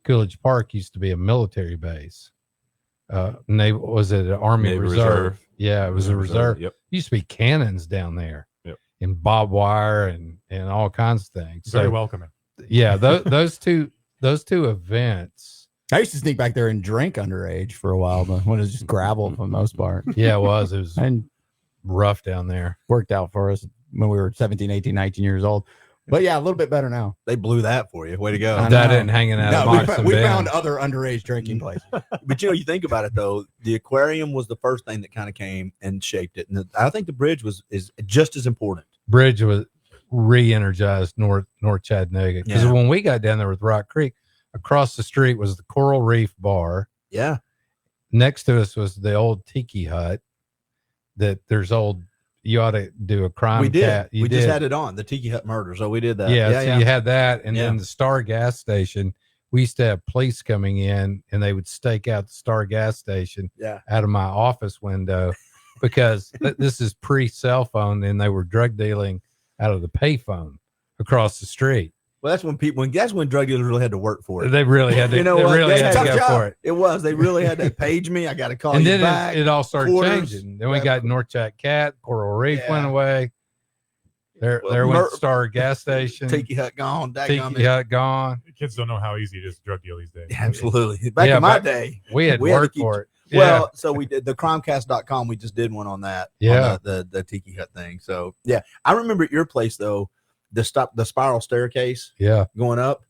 Coolidge Park used to be a military base. Was it an Army Navy Reserve? Reserve. Yeah, it was a reserve. Yep. Used to be cannons down there. Yep. And barbed wire and all kinds of things. Very welcoming. Yeah, those two events. I used to sneak back there and drink underage for a while, but when it was just gravel for the most part. Yeah, it was. It was and rough down there. Worked out for us when we were 17, 18, 19 years old. But yeah, a little bit better now. They blew that for you. Way to go. That and hanging out of Moxon we Bend. found other underage drinking places. But you think about it though, the aquarium was the first thing that kind of came and shaped it, and I think the bridge is just as important. Bridge was re-energized North Chattanooga because when we got down there with Rock Creek, across the street was the Coral Reef Bar. Yeah. Next to us was the old tiki hut. That there's old you ought to do a crime. We did. Cat. You We did. just had it on the Tiki Hut murder. So we did that. Yeah, so you had that, and Yeah. then the Star gas station. We used to have police coming in, and they would stake out the Star gas station out of my office window because this is pre-cell phone, and they were drug dealing out of the payphone across the street. Well, that's when drug dealers really had to work for it. They really had to. You know they what? really That's had a to tough go job. for it. It was. They really had to page me. I got to call And you then back. it all started quarters. changing. Then we got North Chat Cat, Coral Reef went away. There Well, went Star gas station. Tiki Hut gone. Tiki Hut gone. Kids don't know how easy it is to drug deal these days. Absolutely. Back in my day, we had to worked keep- for it. Well, so we did the crimecast.com. We just did one on that. Yeah. On the Tiki Hut thing. So yeah, I remember at your place though, the spiral staircase. Yeah. Going up,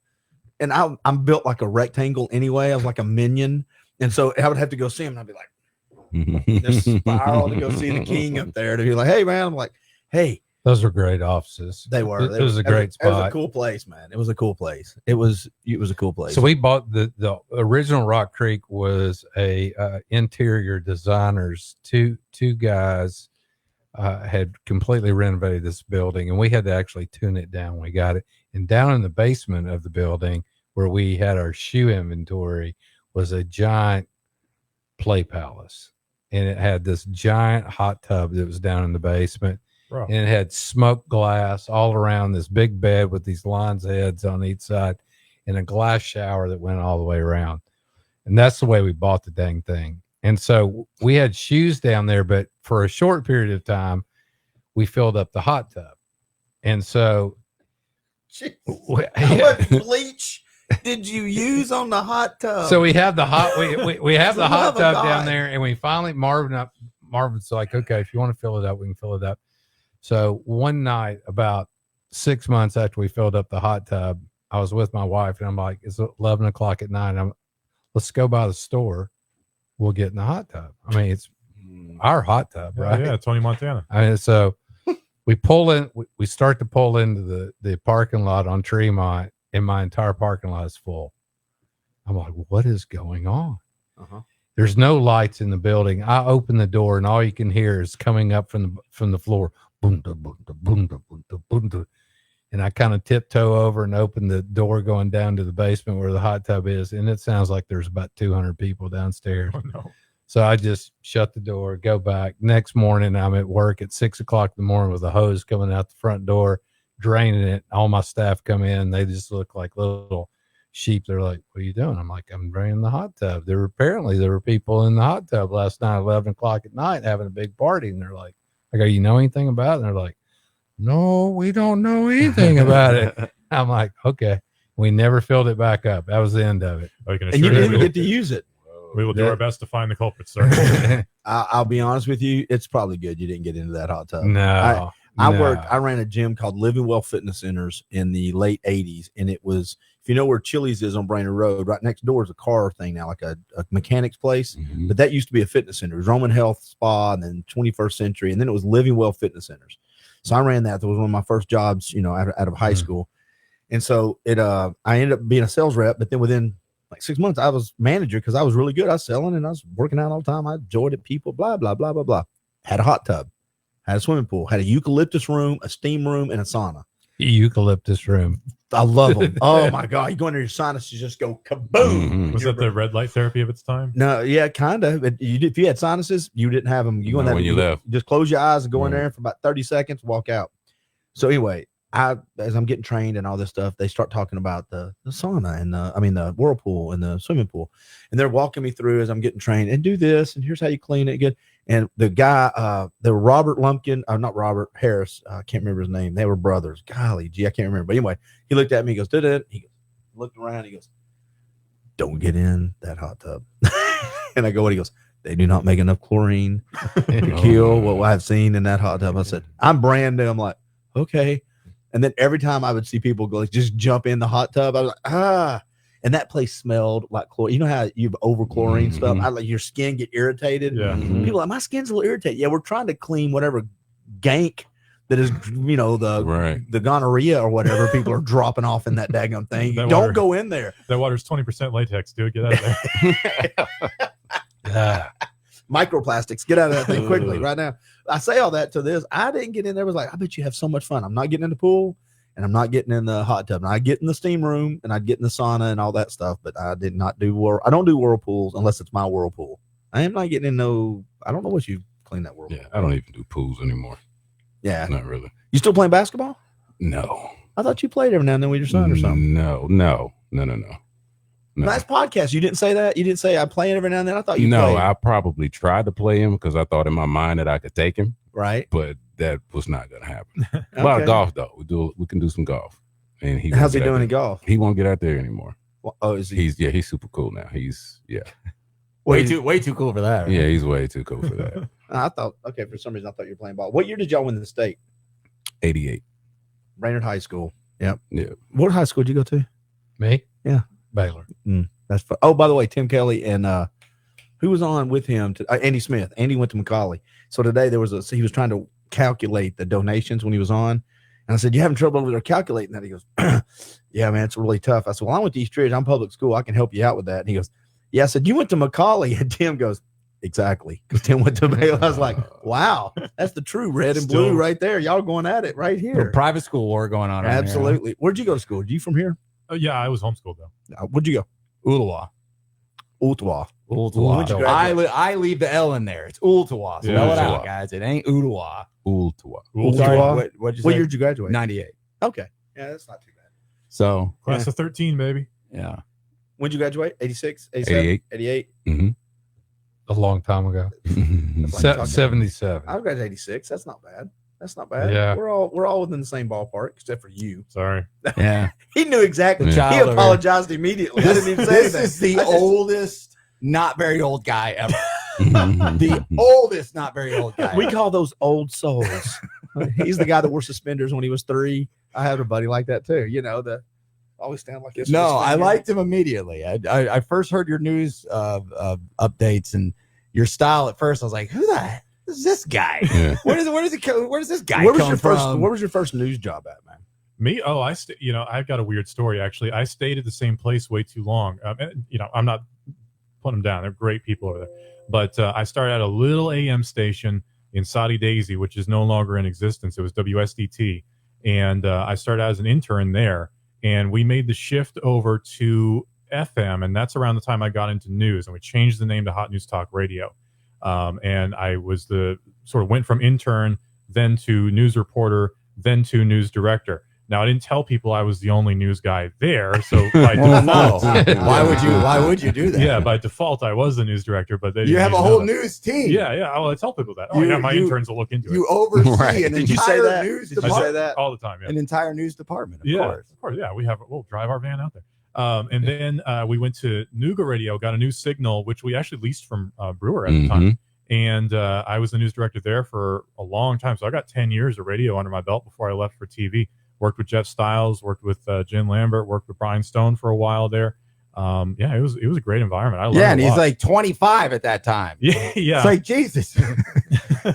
and I'm built like a rectangle anyway. I was like a minion, and so I would have to go see him, and I'd be like, this spiral to go see the king up there to be like, hey man, I'm like, hey. Those were great offices. They were. It was a great spot. It was a cool place, man. It was a cool place. It was a cool place. So we bought the original Rock Creek was a interior designers. Two guys had completely renovated this building, and we had to actually tune it down. We got it, and down in the basement of the building where we had our shoe inventory was a giant play palace, and it had this giant hot tub that was down in the basement. Bro. And it had smoked glass all around this big bed with these lion's heads on each side and a glass shower that went all the way around. And that's the way we bought the dang thing. And so we had shoes down there, but for a short period of time, we filled up the hot tub. And so how much bleach did you use on the hot tub? So we have the hot we have the hot love of tub God. down there, and we finally Marvin's like, okay, if you want to fill it up, we can fill it up. So one night, about 6 months after we filled up the hot tub, I was with my wife, and I'm like, it's 11 o'clock at night. Let's go by the store. We'll get in the hot tub. I mean, it's our hot tub, right? Yeah, Tony Montana. I mean, so we pull in, we start to pull into the parking lot on Tremont, and my entire parking lot is full. I'm like, what is going on? There's no lights in the building. I open the door, and all you can hear is coming up from the floor. Boom, da, boom, da, boom, da, boom, da, boom, da. And I kind of tiptoe over and open the door going down to the basement where the hot tub is. And it sounds like there's about 200 people downstairs. Oh, no. So I just shut the door, go back. Next morning, I'm at work at 6 o'clock in the morning with a hose coming out the front door, draining it. All my staff come in. They just look like little sheep. They're like, what are you doing? I'm like, I'm draining the hot tub. There were people in the hot tub last night, 11 o'clock at night, having a big party. And they're like, you know anything about it? And they're like, no, we don't know anything about it. I'm like, okay. We never filled it back up. That was the end of it. And you didn't get to use it. We will do our best to find the culprit, sir. I'll be honest with you. It's probably good you didn't get into that hot tub. No. I ran a gym called Living Well Fitness Centers in the late 80s. And it was, if you know where Chili's is on Brainerd Road, right next door is a car thing now, like a mechanics place. But that used to be a fitness center. It was Roman Health Spa, and then 21st Century. And then it was Living Well Fitness Centers. So I ran that. That was one of my first jobs, out of high school. And so I ended up being a sales rep, but then within like 6 months, I was manager because I was really good. I was selling and I was working out all the time. I enjoyed it. People, blah, blah, blah, blah, blah. Had a hot tub, had a swimming pool, had a eucalyptus room, a steam room, and a sauna. Eucalyptus room. I love them. Oh my God. You go into your sinus, you just go kaboom. Was that the red light therapy of its time? No, yeah, kind of. If you had sinuses, you didn't have them. You go in Not there when you left. Just close your eyes and go in there for about 30 seconds, walk out. So anyway, as I'm getting trained and all this stuff, they start talking about the sauna and the whirlpool and the swimming pool, and they're walking me through as I'm getting trained and do this and here's how you clean it good. And the guy, the Robert Lumpkin, not Robert Harris, I can't remember his name. They were brothers. Golly gee, I can't remember. But anyway, he looked at me. He goes, did it? He looked around. He goes, don't get in that hot tub. And I go, what? He goes, they do not make enough chlorine to kill what I've seen in that hot tub. I said, I'm brand new. I'm like, okay. And then every time I would see people go, like, just jump in the hot tub, I was like, and that place smelled like chlorine. You know how you've over chlorine stuff? I like your skin get irritated. Yeah. People are like, my skin's a little irritated. Yeah, we're trying to clean whatever gank that is, the gonorrhea or whatever people are dropping off in that daggone thing. Don't go in there. That water's 20% latex, dude. Get out of there. Microplastics. Get out of that thing quickly right now. I say all that to this. I didn't get in there. Was like, I bet you have so much fun. I'm not getting in the pool and I'm not getting in the hot tub. And I get in the steam room and I'd get in the sauna and all that stuff. But I did not do I don't do whirlpools unless it's my whirlpool. I am not getting in no. I don't know what you clean that whirlpool. Yeah, I don't even do pools anymore. Yeah, not really. You still playing basketball? No. I thought you played every now and then with your son or something. No. Last podcast, you didn't say that. You didn't say I play it every now and then. I thought you No, played. I probably tried to play him because I thought in my mind that I could take him. Right. But that was not going to happen. A lot of golf though. We can do some golf. And How's he doing in golf? He won't get out there anymore. Well, oh, is he? He's super cool now. Way too cool for that. Right? Yeah, he's way too cool for that. I thought, okay, for some reason I thought you were playing ball. What year did y'all win the state? 88. Brainerd High School. Yep. Yeah. What high school did you go to? Me? Yeah. Baylor. That's fun. Oh, by the way, Tim Kelly and who was on with him? Andy Smith. Andy went to Macaulay. So today he was trying to calculate the donations when he was on. And I said, you having trouble over there calculating that? He goes, yeah, man, it's really tough. I said, well, I went to East Ridge. I'm public school. I can help you out with that. And he goes, yeah. I said, you went to Macaulay. And Tim goes, exactly. Because Tim went to Baylor. I was like, wow, that's the true red and blue right there. Y'all going at it right here. Private school war going on. Absolutely. Where'd you go to school? Are you from here? Yeah, I was homeschooled though. Where'd you go? Ooltewah. I leave the L in there. It's Ooltewah. Spell it out, guys. It ain't Ooltewah. Ooltewah. What'd you say? What year did you graduate? 98. Okay. Yeah, that's not too bad. So class of 13, baby. Yeah. When'd you graduate? 86, 87, 88. 88. Mm-hmm. A long time ago. 77. I graduated 86. That's not bad. That's not bad. Yeah. We're all within the same ballpark, except for you. Sorry. Yeah. He knew exactly. Yeah. He apologized immediately. I didn't even say This anything. is the oldest, not very old guy ever. The oldest, not very old guy. We call those old souls. He's the guy that wore suspenders when he was 3. I had a buddy like that too. You know, always stand like this. No, I liked him immediately. I first heard your news updates and your style at first. I was like, who the heck is this guy? Yeah. Where does this guy Where was come your first? from? Where was your first news job at, man? Me? Oh, I've got a weird story actually. I stayed at the same place way too long. I'm not putting them down. They're great people over there. But I started at a little AM station in Saudi Daisy, which is no longer in existence. It was WSDT. And I started out as an intern there. And we made the shift over to FM. And that's around the time I got into news. And we changed the name to Hot News Talk Radio. And I was went from intern, then to news reporter, then to news director. Now I didn't tell people I was the only news guy there, so by default, why would you do that? Yeah, by default I was the news director, but they You have a whole news team. Yeah. Well, I tell people that. My interns will look into it. You oversee an Did you say entire that? news Did you department. say that? All the time. Yeah. An entire news department. Of course. Yeah, we'll drive our van out there. And then we went to Nooga Radio, got a new signal, which we actually leased from Brewer at the time. And I was the news director there for a long time. So I got 10 years of radio under my belt before I left for TV. Worked with Jeff Stiles, worked with Jen Lambert, worked with Brian Stone for a while there. It was a great environment. I learned and a he's lot. like 25 at that time. Yeah. It's like, Jesus.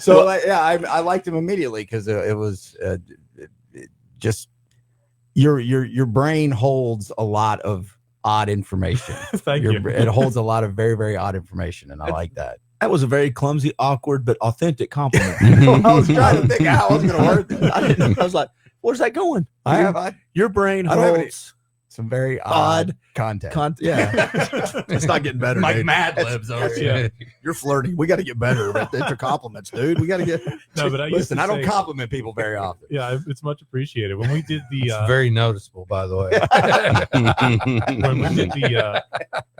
So I liked him immediately because it was just your brain holds a lot of odd information. Thank you. It holds a lot of very, very odd information, and I like that. That was a very clumsy, awkward, but authentic compliment. I was trying to think how I was going to word this. I didn't know. I was like, where's that going? Your brain holds some very odd content. Yeah. It's not getting better. Like dude. Mad Libs over here. You're flirting. We got to get better. That's your compliments, dude. We got to get. No, but Listen, I don't compliment people very often. Yeah, it's much appreciated. When we did the It's very noticeable, by the way. when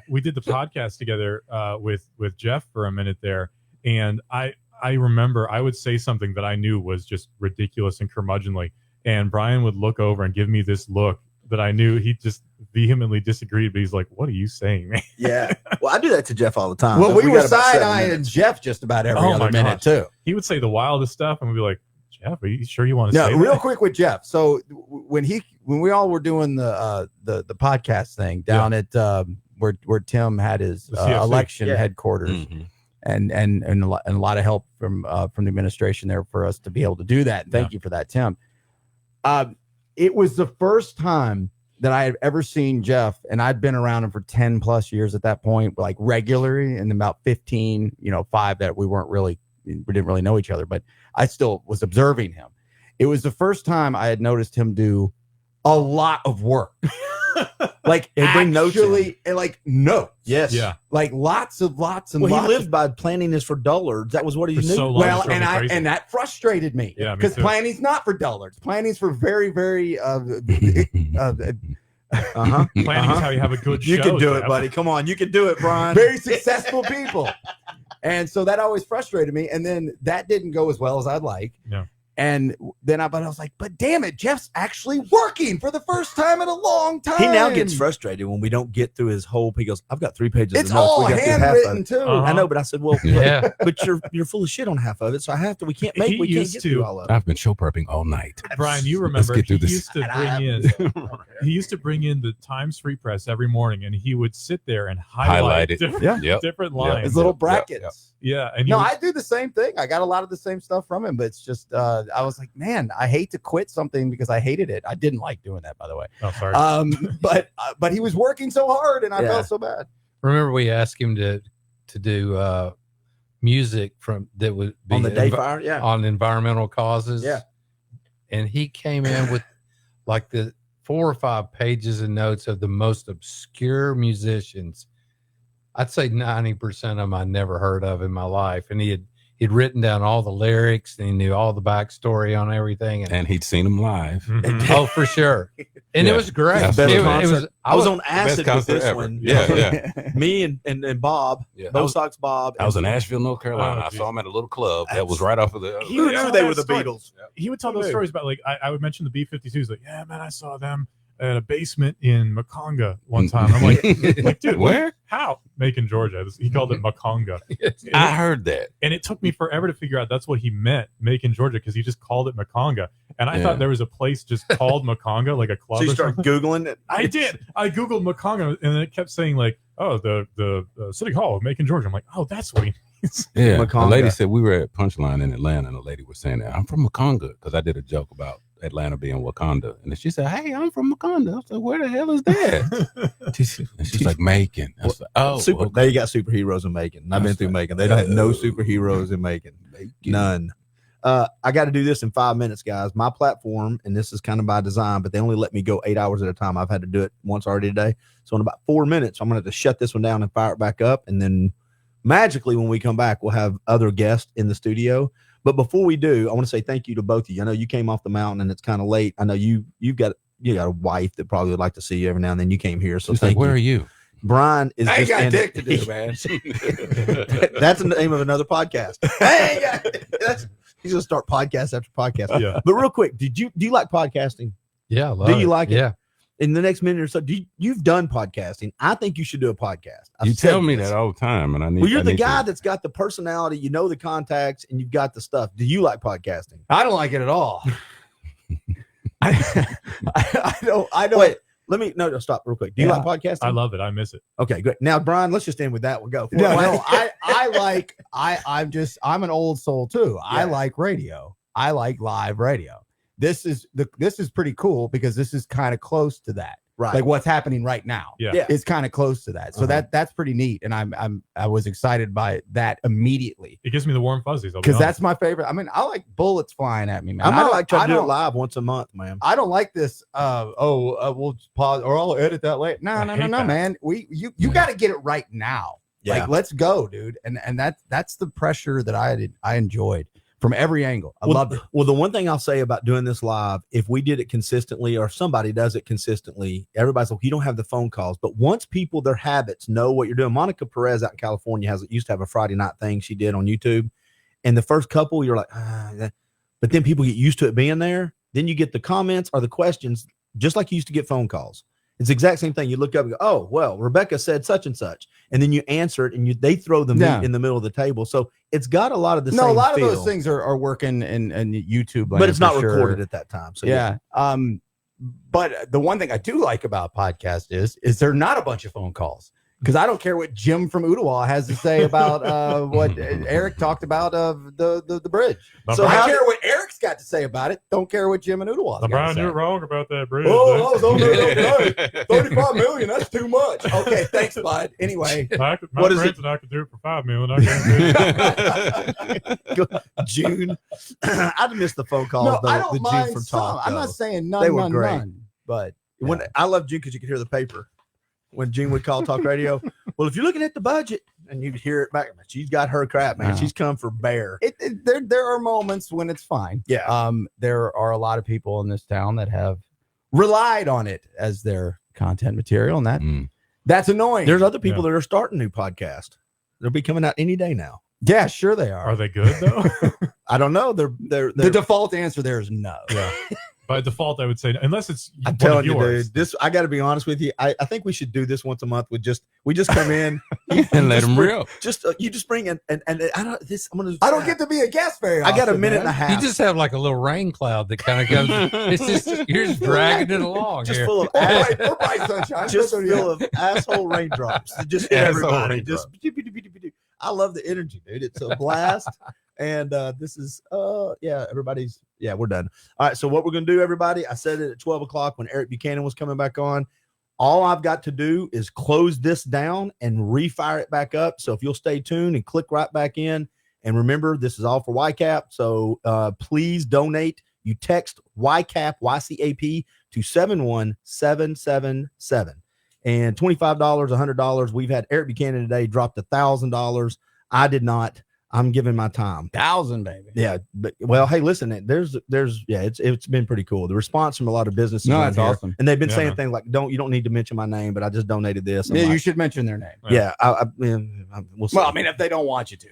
we did the podcast together with Jeff for a minute there, and I remember I would say something that I knew was just ridiculous and curmudgeonly, and Brian would look over and give me this look that I knew he just vehemently disagreed, but he's like, "What are you saying, man?" Yeah. Well, I do that to Jeff all the time. Well, we were got about 7 side-eyeing minutes. Jeff just about every other my minute, gosh. too. He would say the wildest stuff, and we'd be like, "Jeff, are you sure you want to No, say real that?" quick with Jeff. So when we all were doing the podcast thing down at where Tim had his The CFC. election Yeah. headquarters, and a lot of help from the administration there for us to be able to do that. Thank you for that, Tim. It was the first time that I had ever seen Jeff, and I'd been around him for 10 plus years at that point, like regularly, and about 15, 5 that we didn't really know each other, but I still was observing him. It was the first time I had noticed him do a lot of work. Like bring notes like notes. Yes. Yeah. Like lots and lots. He lived by planning is for dullards. That was what he knew. So well, and that frustrated me. Yeah, because planning's not for dullards. Planning's for very, very Planning's how you have a good show. You can do Jeff. it, buddy. Come on, you can do it, Brian. very successful people. And so that always frustrated me. And then that didn't go as well as I'd like. Yeah. And then I was like, but damn it, Jeff's actually working for the first time in a long time. He now gets frustrated when we don't get through his whole. He goes, "I've got 3 pages. It's of notes. all We got through half of handwritten it." too. I know, but I said, "Well, Yeah. but you're full of shit on half of it, so I have to. We can't He get used through to- all of it." I've been show prepping all night. Brian, you Let's remember get through he this. used to he used to bring in the Times Free Press every morning, and he would sit there and highlight it. different, Yep. different Yep. lines. His little brackets. Yeah, and No, I do the same thing. I got a lot of the same stuff from him, but it's just I was like, man, I hate to quit something because I hated it. I didn't like doing that, by the way. Oh, sorry. But he was working so hard, and I Yeah. felt so bad. Remember, we asked him to do music that would be On the day fire, yeah. on environmental causes. Yeah. And he came in with like the 4 or 5 pages of notes of the most obscure musicians. I'd say 90% of them I never heard of in my life. And he'd written down all the lyrics and he knew all the backstory on everything. And he'd seen them live. Oh, for sure. And Yeah. it was great. Best It concert. was, I was on Best acid with concert this ever. one. Yeah. Me and Bob, Yeah. Bo Sox Bob. I was in Asheville, North Carolina. Oh, I saw him at a little club that was right off of the. He would tell they that were the story. Beatles. He would tell Who those knew? stories about I would mention the B-52s. Like, yeah, man, I saw them at a basement in Maconga one time. I'm like, dude, Where? How? Macon, Georgia. He called it Maconga. I heard that. And it took me forever to figure out that's what he meant, Macon, Georgia, because he just called it Maconga. And I Yeah. thought there was a place just called Maconga, like a club. So you or start something. Googling it. I did. I Googled Maconga and it kept saying, like, oh, the City Hall of Macon, Georgia. I'm like, oh, that's what he means. Yeah. Maconga. A lady said we were at Punchline in Atlanta, and a lady was saying that I'm from Maconga because I did a joke about Atlanta being Wakanda, and then she said, "Hey, I'm from Maconda." I was like, "Where the hell is that?" And she's like, "Macon." I was like, "Oh, okay. They got superheroes in Macon. And I've been through Macon. They don't have no superheroes in Macon. None. I got to do this in 5 minutes, guys. My platform, and this is kind of by design, but they only let me go 8 hours at a time. I've had to do it once already today. So in about 4 minutes, I'm going to have to shut this one down and fire it back up. And then magically, when we come back, we'll have other guests in the studio. But before we do, I want to say thank you to both of you. I know you came off the mountain and it's kind of late. I know you've got a wife that probably would like to see you every now and then. You came here, so She's thank like, where you. are you? Brian is. I ain't just got in- dick to do, man. That's the name of another podcast. He's gonna start podcast after podcast. Yeah. But real quick, do you like podcasting? Yeah. I love Do you it. like it? Yeah. In the next minute or so, you've done podcasting. I think you should do a podcast. I've You tell said me this. that all the time, and I need. Well, you're I the need guy to- that's got the personality, you know the contacts, and you've got the stuff. Do you like podcasting? I don't like it at all. I don't. Wait, no, stop real quick. Do you Yeah. like podcasting? I love it. I miss it. Okay, good. Now, Brian, let's just end with that. We'll go. No, I'm an old soul too. I like radio. I like live radio. This is pretty cool because this is kind of close to that. Right. Like what's happening right now. Yeah. It's kind of close to that. So that's pretty neat. And I was excited by that immediately. It gives me the warm fuzzies. I'll be Because honest. that's my favorite. I mean, I like bullets flying at me, man. I might don't- like try to do it don't- live once a month, man. I don't like this. We'll just pause or I'll edit that later. No, I hate that. man. You got to get it right now. Yeah. Like, let's go, dude. And that's the pressure that I enjoyed from every angle. I loved it. Well, the one thing I'll say about doing this live, if we did it consistently or if somebody does it consistently, everybody's like, you don't have the phone calls. But once people, their habits know what you're doing. Monica Perez out in California used to have a Friday night thing she did on YouTube. And the first couple, you're like, but then people get used to it being there. Then you get the comments or the questions, just like you used to get phone calls. It's the exact same thing. You look up and go, oh, well, Rebecca said such and such. And then you answer it and they throw the meat in the middle of the table. So it's got a lot of the same No, a lot feel, of those things are working in YouTube, but it's not for sure. recorded at that time. So yeah. But the one thing I do like about podcast is they're not a bunch of phone calls. Because I don't care what Jim from Ottawa has to say about what Eric talked about of the bridge. So I how care what Eric Mike's got to say about it. Don't care what Jim and Oodlewa's got to Brian, say. you're wrong about that bridge. Oh, I was on there. 35 million. That's too much. Okay, thanks, bud. Anyway, my what is friends it? and I could do it for $5 million. I can't June. I'd miss the phone calls. No, though, I don't the June mind from some. Talk. I'm though. not saying none, They were none, great. none. But when I love June because you could hear the paper when June would call talk radio. Well, if you're looking at the budget and you hear it back, she's got her crap, man. Yeah. She's come for bear. There are moments when it's fine. Yeah. There are a lot of people in this town that have relied on it as their content material, and that's annoying. There's other people that are starting new podcasts. They'll be coming out any day now. Yeah, sure they are. Are they good though? I don't know. They're the default answer there is no. Yeah. By default, I would say unless it's I'm one telling of you, yours. dude. This I got to be honest with you. I think we should do this once a month. We just come in And let them rip. Just you just bring in and I don't this. I don't get to be a guest very often. I got a minute and a half. You just have like a little rain cloud that kind of comes. It's just you're just dragging it along. just here. full of sunshine. just full of asshole raindrops. Just hit Asshole everybody. Just I love the energy, dude. It's a blast. And this is everybody's we're done. All right, so what we're gonna do, everybody, I said it at 12 o'clock when Eric Buchanan was coming back on. All I've got to do is close this down and refire it back up. So if you'll stay tuned and click right back in, and remember, this is all for YCAP. So please donate. You text YCAP YCAP to 71777 and $25, $100. We've had Eric Buchanan today dropped $1,000. I did not. I'm giving my time. 1,000, baby. Yeah, but well, hey, listen, it's been pretty cool. The response from a lot of businesses. No, around that's here, awesome. and they've been Yeah, saying man. things like, you don't need to mention my name, but I just donated this. I'm Yeah, you like, should mention their name. Yeah, we'll see. Well, I mean, if they don't want you to.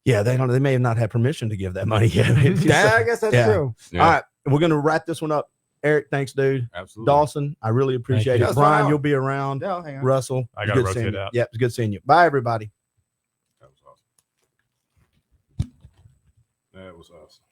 Yeah, they don't. They may have not had permission to give that money yet. Yeah, I guess that's true. Yeah. All right, we're gonna wrap this one up. Eric, thanks, dude. Absolutely. Dawson, I really appreciate you. it. That's Brian, fine. you'll be around. Yeah, hang on. Russell, I it's gotta good seeing rotate you. out. Yep, it's good seeing you. Bye, everybody. That was awesome.